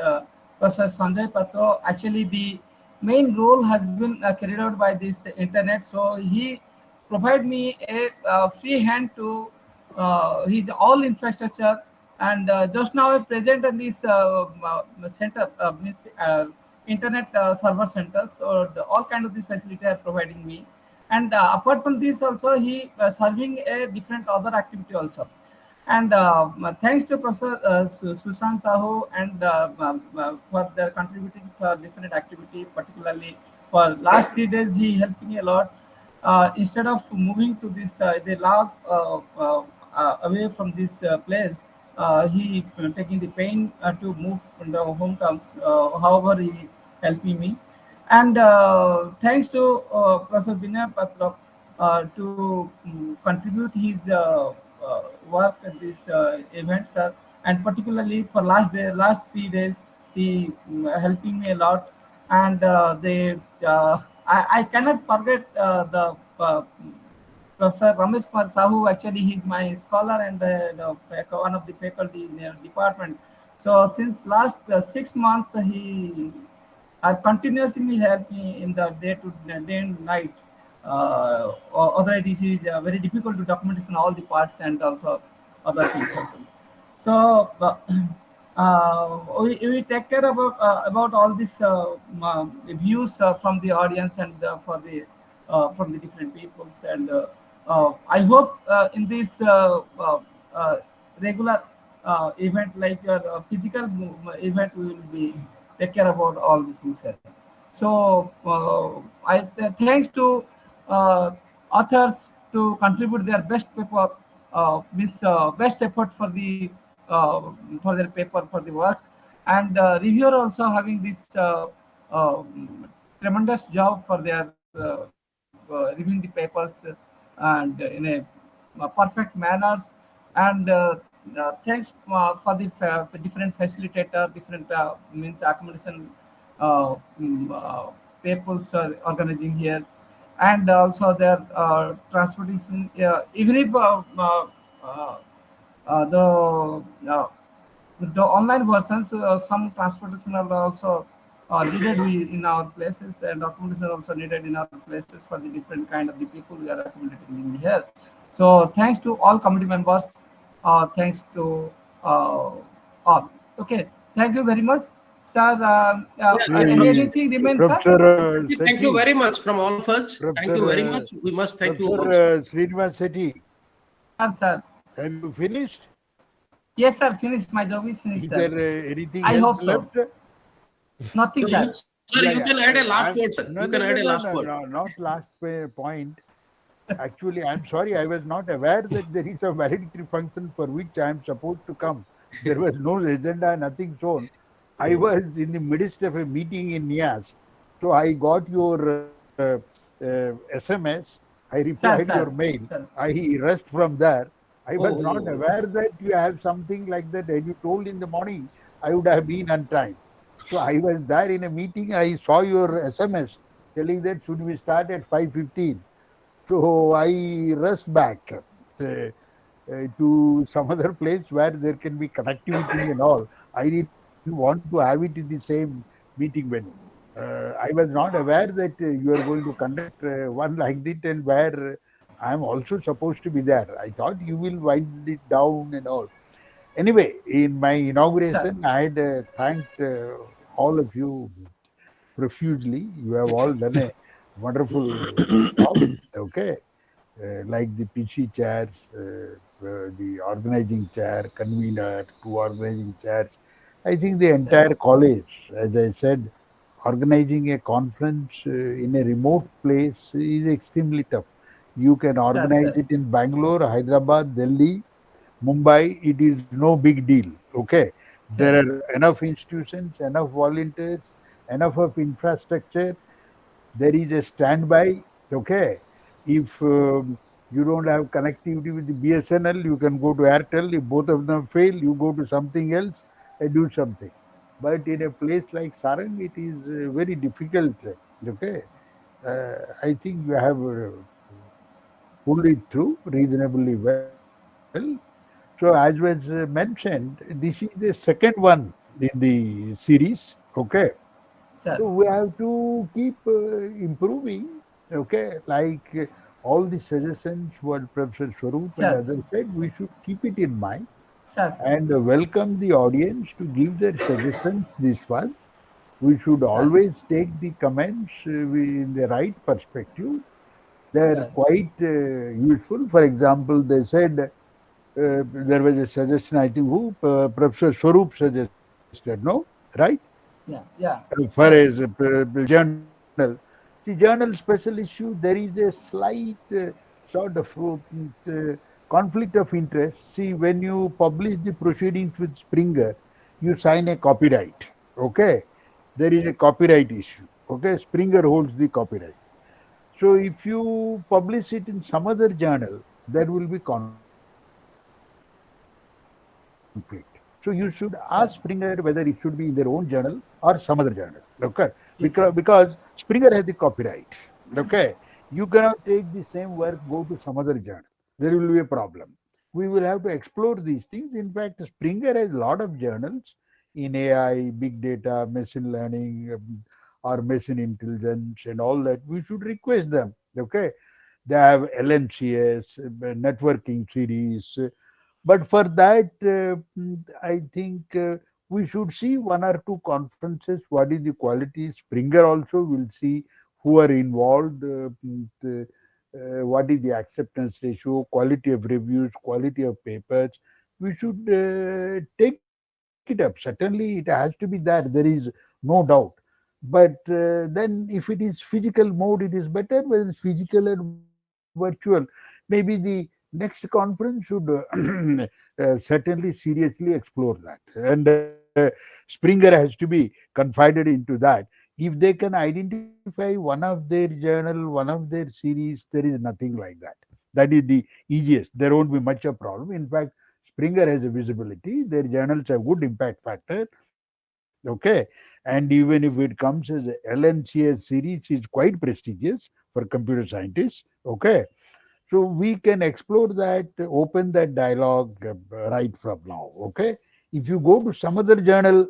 A: Professor Sanjay Patro. Actually, the main role has been carried out by this internet. So he provided me a free hand to his all infrastructure. And just now I present on this center, internet server centers, or all kind of this facility are providing me. And apart from this, also he serving a different other activity also. And thanks to Professor Susan Sahu and for their contributing for different activity, particularly for last 3 days, he helped me a lot. Instead of moving to this, the lab away from this place, he taking the pain to move from the hometowns. However, he helping me. And thanks to Professor Vinay Patra to contribute his work at this event, sir. And particularly for last 3 days, he helping me a lot. And I cannot forget the Professor Ramesh Kumar Sahu. Actually, he's my scholar and one of the faculty in the department. So since last 6 months, he continuously help me in the day and night. Other it is very difficult to documentation all the parts and also other things also. So we take care about all these views from the audience and from the different peoples. And I hope in this regular event, like your physical event, we will be take care about all these things, sir. So thanks to authors to contribute their best paper, best effort uh, for their paper for the work, and reviewer also having this tremendous job for their reviewing the papers and in a perfect manners. And thanks for the for different facilitator, different means accommodation people's organizing here, and also their transportation. Even if uh, uh, the online versions, some transportation are also needed in our places, and accommodation also needed in our places for the different kind of the people we are accommodating in here. So thanks to all committee members, thanks to all. Okay, thank you very much, sir. Anything remains, sir?
D: Professor
B: Thank you
D: Sethi,
B: very much from all of us. Thank you very
D: Professor
B: much. We must thank you
D: Professor
B: also.
D: Srinivas Sethi,
A: Sir.
D: have you finished?
A: Yes, sir. Finished. My job is finished,
D: Is
A: sir.
D: there anything
A: I
D: else
A: hope so.
D: left?
A: Nothing,
B: So you,
A: sir.
B: sir,
D: Yeah,
B: you
D: yeah.
B: can add a last
D: I'm
B: word, sir.
D: no,
B: You
D: no,
B: can
D: no,
B: add a
D: no,
B: last
D: no,
B: word.
D: no, not last point. Actually, I'm sorry, I was not aware that there is a validatory function for which I am supposed to come. There was no agenda, nothing shown. I was in the midst of a meeting in Nias, so I got your SMS. I replied
A: Sir,
D: your
A: sir,
D: mail.
A: sir.
D: I rushed from there. I was not
B: Oh,
A: Sir.
D: aware that you have something like that. Had you told in the morning, I would have been on time. So I was there in a meeting. I saw your SMS telling that should we start at 5:15. So I rushed back to some other place where there can be connectivity and all. I didn't want to have it in the same meeting venue. I was not aware that you are going to conduct one like that and where I am also supposed to be there. I thought you will wind it down and all. Anyway, in my
A: Sir.
D: inauguration, I had thanked all of you profusely. You have all done a wonderful job. Okay, like the PC chairs, the organizing chair, convener, two organizing chairs. I think the
A: Sir.
D: entire college, as I said, organizing a conference in a remote place is extremely tough. You can
A: Sir,
D: organize
A: sir.
D: it in Bangalore, Hyderabad, Delhi, Mumbai. It is no big deal. Okay, there
A: Sir.
D: are enough institutions, enough volunteers, enough of infrastructure. There is a standby. Okay, if you don't have connectivity with the BSNL, you can go to Airtel. If both of them fail, you go to something else and do something. But in a place like Sarang, it is very difficult. Okay, I think you have pulled it through reasonably well. So, as was mentioned, this is the second one in the series. Okay, so we
A: Sir.
D: have to keep improving. Okay, like all the suggestions what Professor Swaroop and
A: Sir.
D: others said, we should keep it in mind
A: Sir, sir.
D: and welcome the audience to give their suggestions this far. We should
A: Sir.
D: always take the comments in the right perspective. They're
A: Sir.
D: quite useful. For example, they said there was a suggestion, I think, who Professor Swaroop suggested, no? Right?
A: Yeah, yeah.
D: As far
A: Sure.
D: as journal. See, journal special issue, there is a slight sort of conflict of interest. See, when you publish the proceedings with Springer, you sign a copyright. Okay, there is a copyright issue. Okay, Springer holds the copyright. So if you publish it in some other journal, there will be conflict. So you should ask Springer whether it should be in their own journal
A: Sir.
D: or some other journal. Okay, because
A: Yes,
D: Springer
A: sir.
D: has the copyright. Okay, you cannot take the same work, go to some other journal. There will be a problem. We will have to explore these things. In fact, Springer has a lot of journals in AI, big data, machine learning, or machine intelligence, and all that. We should request them. Okay, they have LNCS, networking series. But for that, I think we should see one or two conferences. What is the quality? Springer also will see who are involved. What is the acceptance ratio, quality of reviews, quality of papers. We should take it up. Certainly, it has to be there. There is no doubt. But then if it is physical mode, it is better. Whether it's physical and virtual, maybe the next conference should certainly seriously explore that. And Springer has to be confided into that. If they can identify one of their journal, one of their series, there is nothing like that. That is the easiest. There won't be much of problem. In fact, Springer has a visibility. Their journals have good impact factor. Okay. And even if it comes as a LNCS series, is quite prestigious for computer scientists. Okay. So we can explore that, open that dialogue right from now. Okay. If you go to some other journal,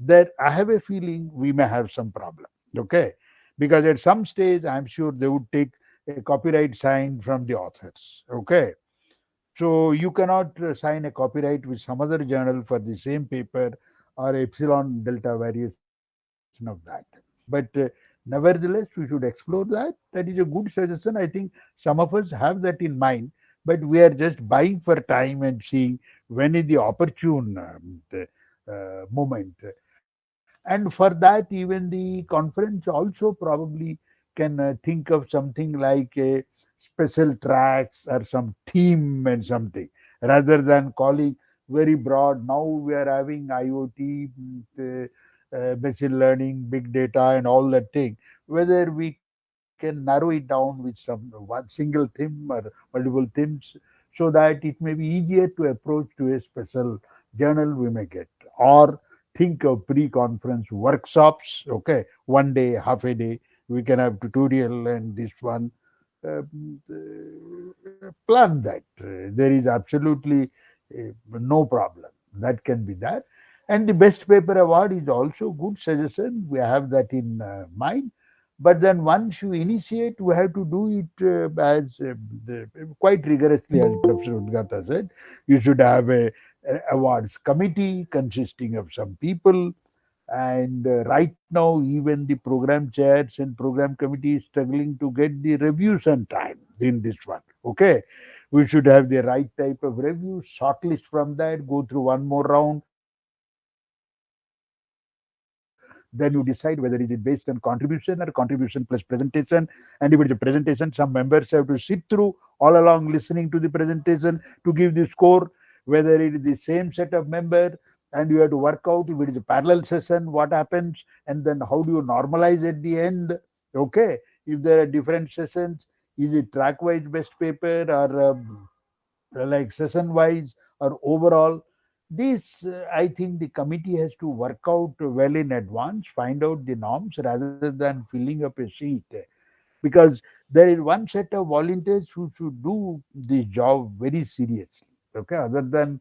D: that I have a feeling we may have some problem. Okay. Because at some stage, I'm sure they would take a copyright sign from the authors. Okay. So you cannot sign a copyright with some other journal for the same paper or epsilon delta variation of that. But nevertheless, we should explore that. That is a good suggestion. I think some of us have that in mind, but we are just buying for time and seeing when is the opportune moment. And for that, even the conference also probably can think of something like a special tracks or some theme and something, rather than calling very broad. Now we are having IoT, machine learning, big data, and all that thing. Whether we can narrow it down with some one single theme or multiple themes, so that it may be easier to approach to a special journal we may get, or think of pre-conference workshops. Okay, one day, half a day, we can have tutorial and this one. Plan that. There is absolutely no problem. That can be that. And the best paper award is also good suggestion. We have that in mind. But then once you initiate, we have to do it as quite rigorously, as Professor Udgata said. You should have a awards committee consisting of some people, and right now even the program chairs and program committee is struggling to get the reviews on time in this one. Okay, we should have the right type of review, shortlist from that, go through one more round, then you decide whether is it based on contribution or contribution plus presentation. And if it is a presentation, some members have to sit through all along listening to the presentation to give the score, whether it is the same set of member, and you have to work out if it is a parallel session, what happens, and then how do you normalize at the end. Okay, if there are different sessions, is it track wise best paper, or like session wise, or overall. This I think the committee has to work out well in advance, find out the norms rather than filling up a sheet, because there is one set of volunteers who should do this job very seriously. Okay, other than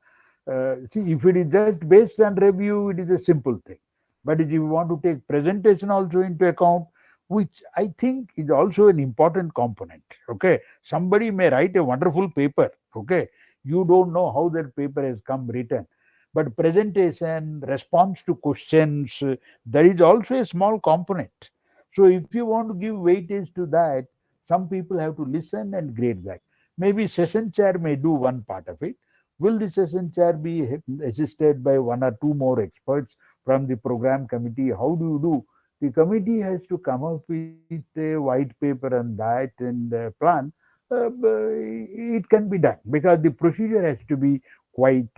D: see, if it is just based on review, it is a simple thing. But if you want to take presentation also into account, which I think is also an important component. Okay, somebody may write a wonderful paper. Okay, you don't know how that paper has come written, but presentation, response to questions, there is also a small component. So if you want to give weightage to that, some people have to listen and grade that. Maybe session chair may do one part of it. Will the session chair be assisted by one or two more experts from the program committee? How do you do? The committee has to come up with a white paper on that and plan. It can be done because the procedure has to be quite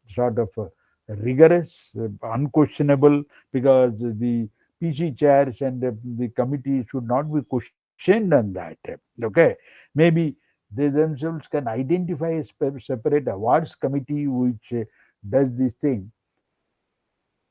D: sort of rigorous, unquestionable, because the PC chairs and the committee should not be questioned on that. Okay, maybe they themselves can identify a separate awards committee which does this thing.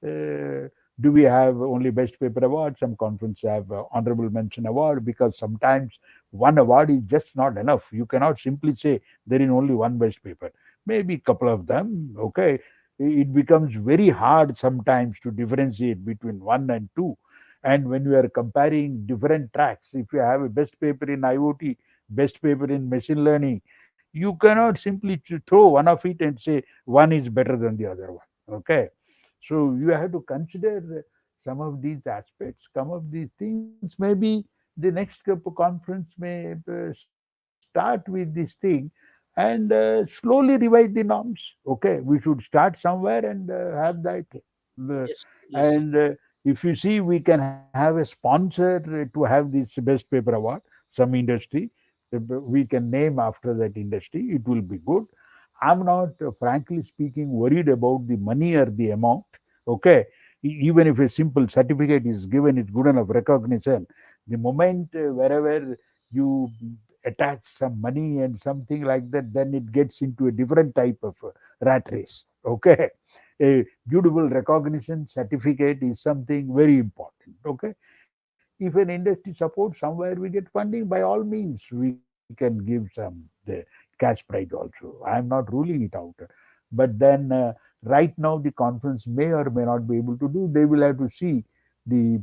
D: Do we have only best paper award? Some conferences have honorable mention award, because sometimes one award is just not enough. You cannot simply say there is only one best paper. Maybe a couple of them. Okay, it becomes very hard sometimes to differentiate between one and two. And when we are comparing different tracks, if you have a best paper in IoT, best paper in machine learning, you cannot simply throw one of it and say one is better than the other one. Okay, so you have to consider some of these aspects, come of these things. Maybe the next conference may start with this thing, and slowly revise the norms. Okay, we should start somewhere and have that.
B: Yes, yes.
D: And If you see, we can have a sponsor to have this best paper award, some industry, we can name after that industry, it will be good. I'm not, frankly speaking, worried about the money or the amount. Okay, even if a simple certificate is given, it's good enough recognition. The moment wherever you attach some money and something like that, then it gets into a different type of rat race. Okay, a beautiful recognition certificate is something very important. Okay, if an industry supports somewhere we get funding, by all means we can give some the cash prize also. I am not ruling it out, but then right now the conference may or may not be able to do. They will have to see the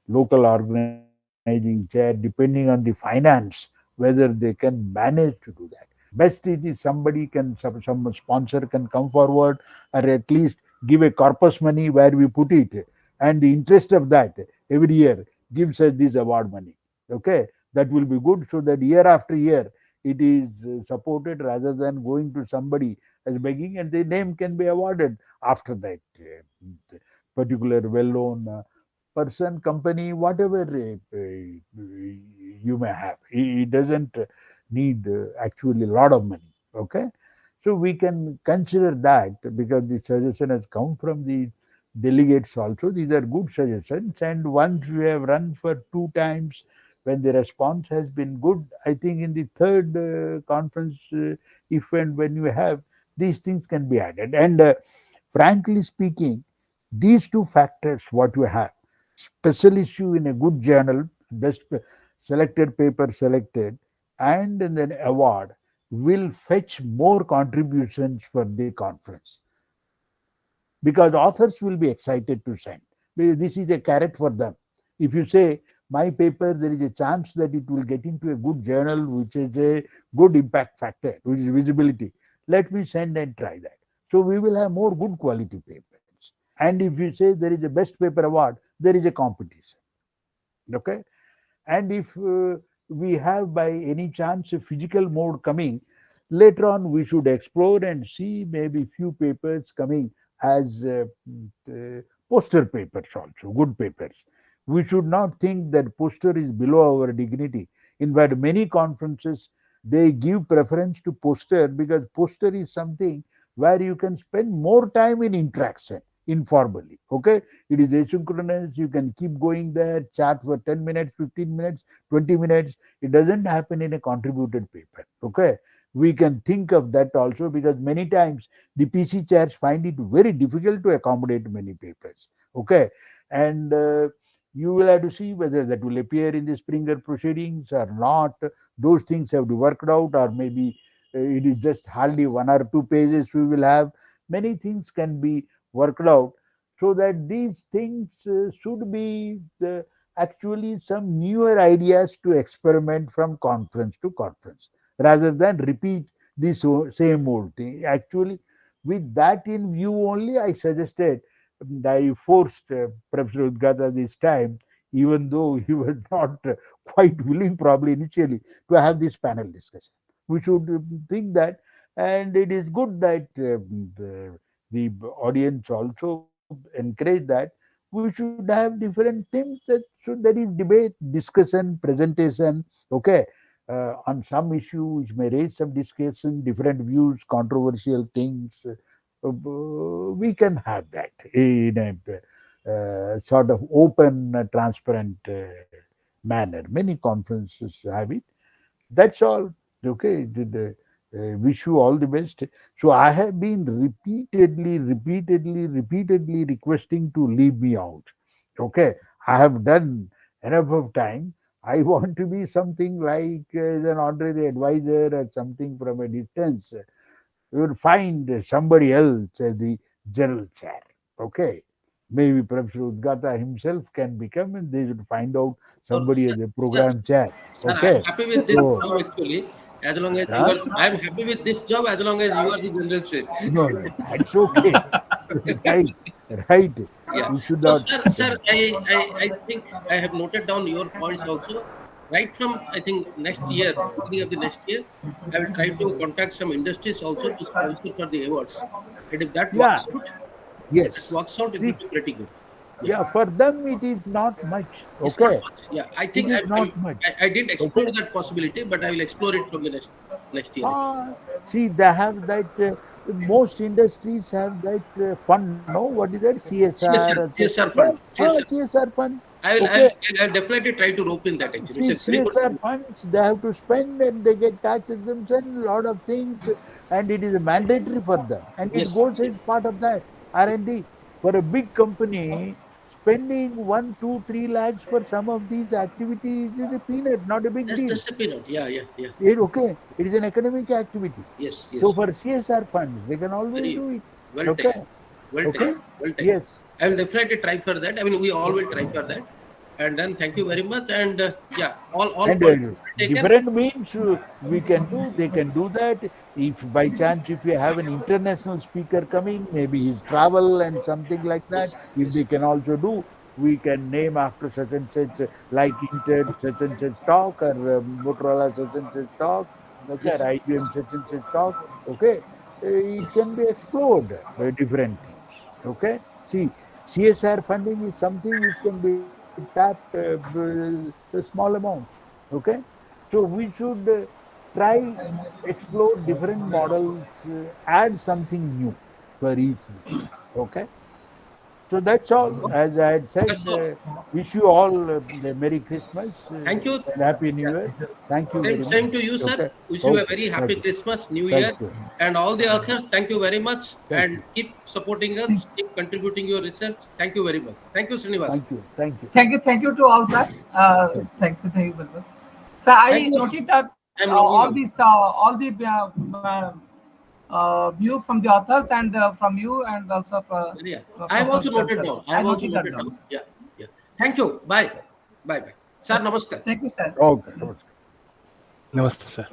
D: local organizing chair, depending on the finance, whether they can manage to do that. Best it is somebody can, some sponsor can come forward, or at least give a corpus money where we put it, and the interest of that every year gives us this award money. Okay, that will be good, so that year after year it is supported, rather than going to somebody as begging, and the name can be awarded after that particular well-known person, company, whatever you may have. It doesn't need actually a lot of money. Okay, so we can consider that, because the suggestion has come from the delegates also. These are good suggestions, and once we have run for 2 times, when the response has been good, I think in the third conference, if and when you have, these things can be added. And frankly speaking, these two factors, what you have, special issue in a good journal, best selected paper selected, and then award, will fetch more contributions for the conference, because authors will be excited to send. Because this is a carrot for them. If you say my paper, there is a chance that it will get into a good journal, which is a good impact factor, which is visibility. Let me send and try that. So we will have more good quality papers. And if you say there is a best paper award, there is a competition. Okay, and if we have by any chance a physical mode coming, later on we should explore and see maybe few papers coming as poster papers also, good papers. We should not think that poster is below our dignity. In fact, many conferences, they give preference to poster, because poster is something where you can spend more time in interaction informally. Okay, it is asynchronous, you can keep going there, chat for 10 minutes, 15 minutes, 20 minutes. It doesn't happen in a contributed paper. Okay, we can think of that also, because many times the PC chairs find it very difficult to accommodate many papers. Okay, and you will have to see whether that will appear in the Springer proceedings or not. Those things have to work out, or maybe it is just hardly 1 or 2 pages we will have. Many things can be worked out, so that these things should be actually some newer ideas to experiment from conference to conference, rather than repeat the same old thing. Actually, with that in view only, I suggested, I forced Professor Udgata this time, even though he was not quite willing probably initially, to have this panel discussion. We should think that, and it is good that the audience also encourage that. We should have different themes, that is debate, discussion, presentation. Okay, on some issue which may raise some discussion, different views, controversial things. We can have that in a sort of open, transparent manner. Many conferences have it. That's all. Okay. Wish you all the best. So I have been repeatedly requesting to leave me out. Okay. I have done enough of time. I want to be something like an honorary advisor or something from a distance. You will find somebody else as the general chair. Okay. Maybe Professor Udgata himself can become, and they should find out
B: So,
D: somebody as a program chair.
B: sir, I'm
D: Okay.
B: happy with this
D: So,
B: job actually. As long as you
D: huh?
B: are, I'm happy with this job as long as you are the general chair.
D: No, no, that's okay. Right, right.
B: Yeah.
D: You should
B: So,
D: not.
B: sir, I think I have noted down your points also. Right from I think next year, beginning of the next year, I will try to contact some industries also to sponsor for the awards. And if that
D: Yeah,
B: works out, That
D: Yes.
B: works out, it
D: See,
B: will be pretty good.
D: yeah, for them it is not much.
B: It's not
D: Okay.
B: much. Yeah, I
D: It
B: think
D: is not much.
B: I did explore
D: Okay.
B: that possibility, but I will explore it from the next year.
D: See, they have that. Most industries have that fund. No, what is that? CSR.
B: CSR
D: Yeah,
B: fund. CSR.
D: CSR fund.
B: I will
D: Okay.
B: I'll definitely try to rope in that actually.
D: See,
B: It's a very good.
D: CSR funds, they have to spend and they get tax exemption, a lot of things, and it is mandatory for them. And it
B: Yes.
D: goes as part of that R&D. For a big company, spending 1, 2, 3 lakhs for some of these activities is a peanut, not a big
B: That's
D: deal.
B: just a peanut. Yeah.
D: Okay, it is an economic activity.
B: Yes.
D: So for CSR funds, they can always
B: Very
D: do it.
B: well
D: Okay.
B: taken. Well
D: Okay.
B: taken. Well taken.
D: Yes.
B: I will definitely try for that. I mean, we all will try for that. And then thank you very much. And yeah, all
D: And
B: taken.
D: different means we can do, they can do that. If by chance, if you have an international speaker coming, maybe his travel and something like that, if they can also do, we can name after such and such, like Intel such and such talk, or Motorola such and such talk, okay,
B: Yes.
D: or IBM such and such talk, okay. It can be explored by different things, okay. See, CSR funding is something which can be tapped small amounts, okay. So we should try explore different models, add something new for each thing, okay. So that's all. As I had said,
B: That's all.
D: wish you all a Merry Christmas
B: Thank you.
D: and Happy New Year. Thank you very
B: Same
D: much.
B: to you, sir.
D: Okay.
B: Wish you a
D: Okay.
B: very
D: Thank
B: happy
D: you.
B: Christmas, New
D: Thank
B: Year,
D: you.
B: and all the others. Thank you very much,
D: Thank
B: and keep supporting us. Keep contributing your research. Thank you very much. Thank you, Srinivas.
D: Thank you. Thank you.
A: Thank you to all, sir. Thank you very much. So I
B: Thank you.
A: noted that
B: I'm logging
A: all
B: on.
A: these all the view from the authors and from you, and also
B: Yeah. I have
A: Professor
B: also noted
A: sir.
B: down. I
A: I
B: have also
A: noted that
B: noted
A: down.
B: down. Yeah. Thank you. Bye. Bye. Sir, namaskar.
A: Thank you, sir.
D: Okay.
S: Namaste, sir.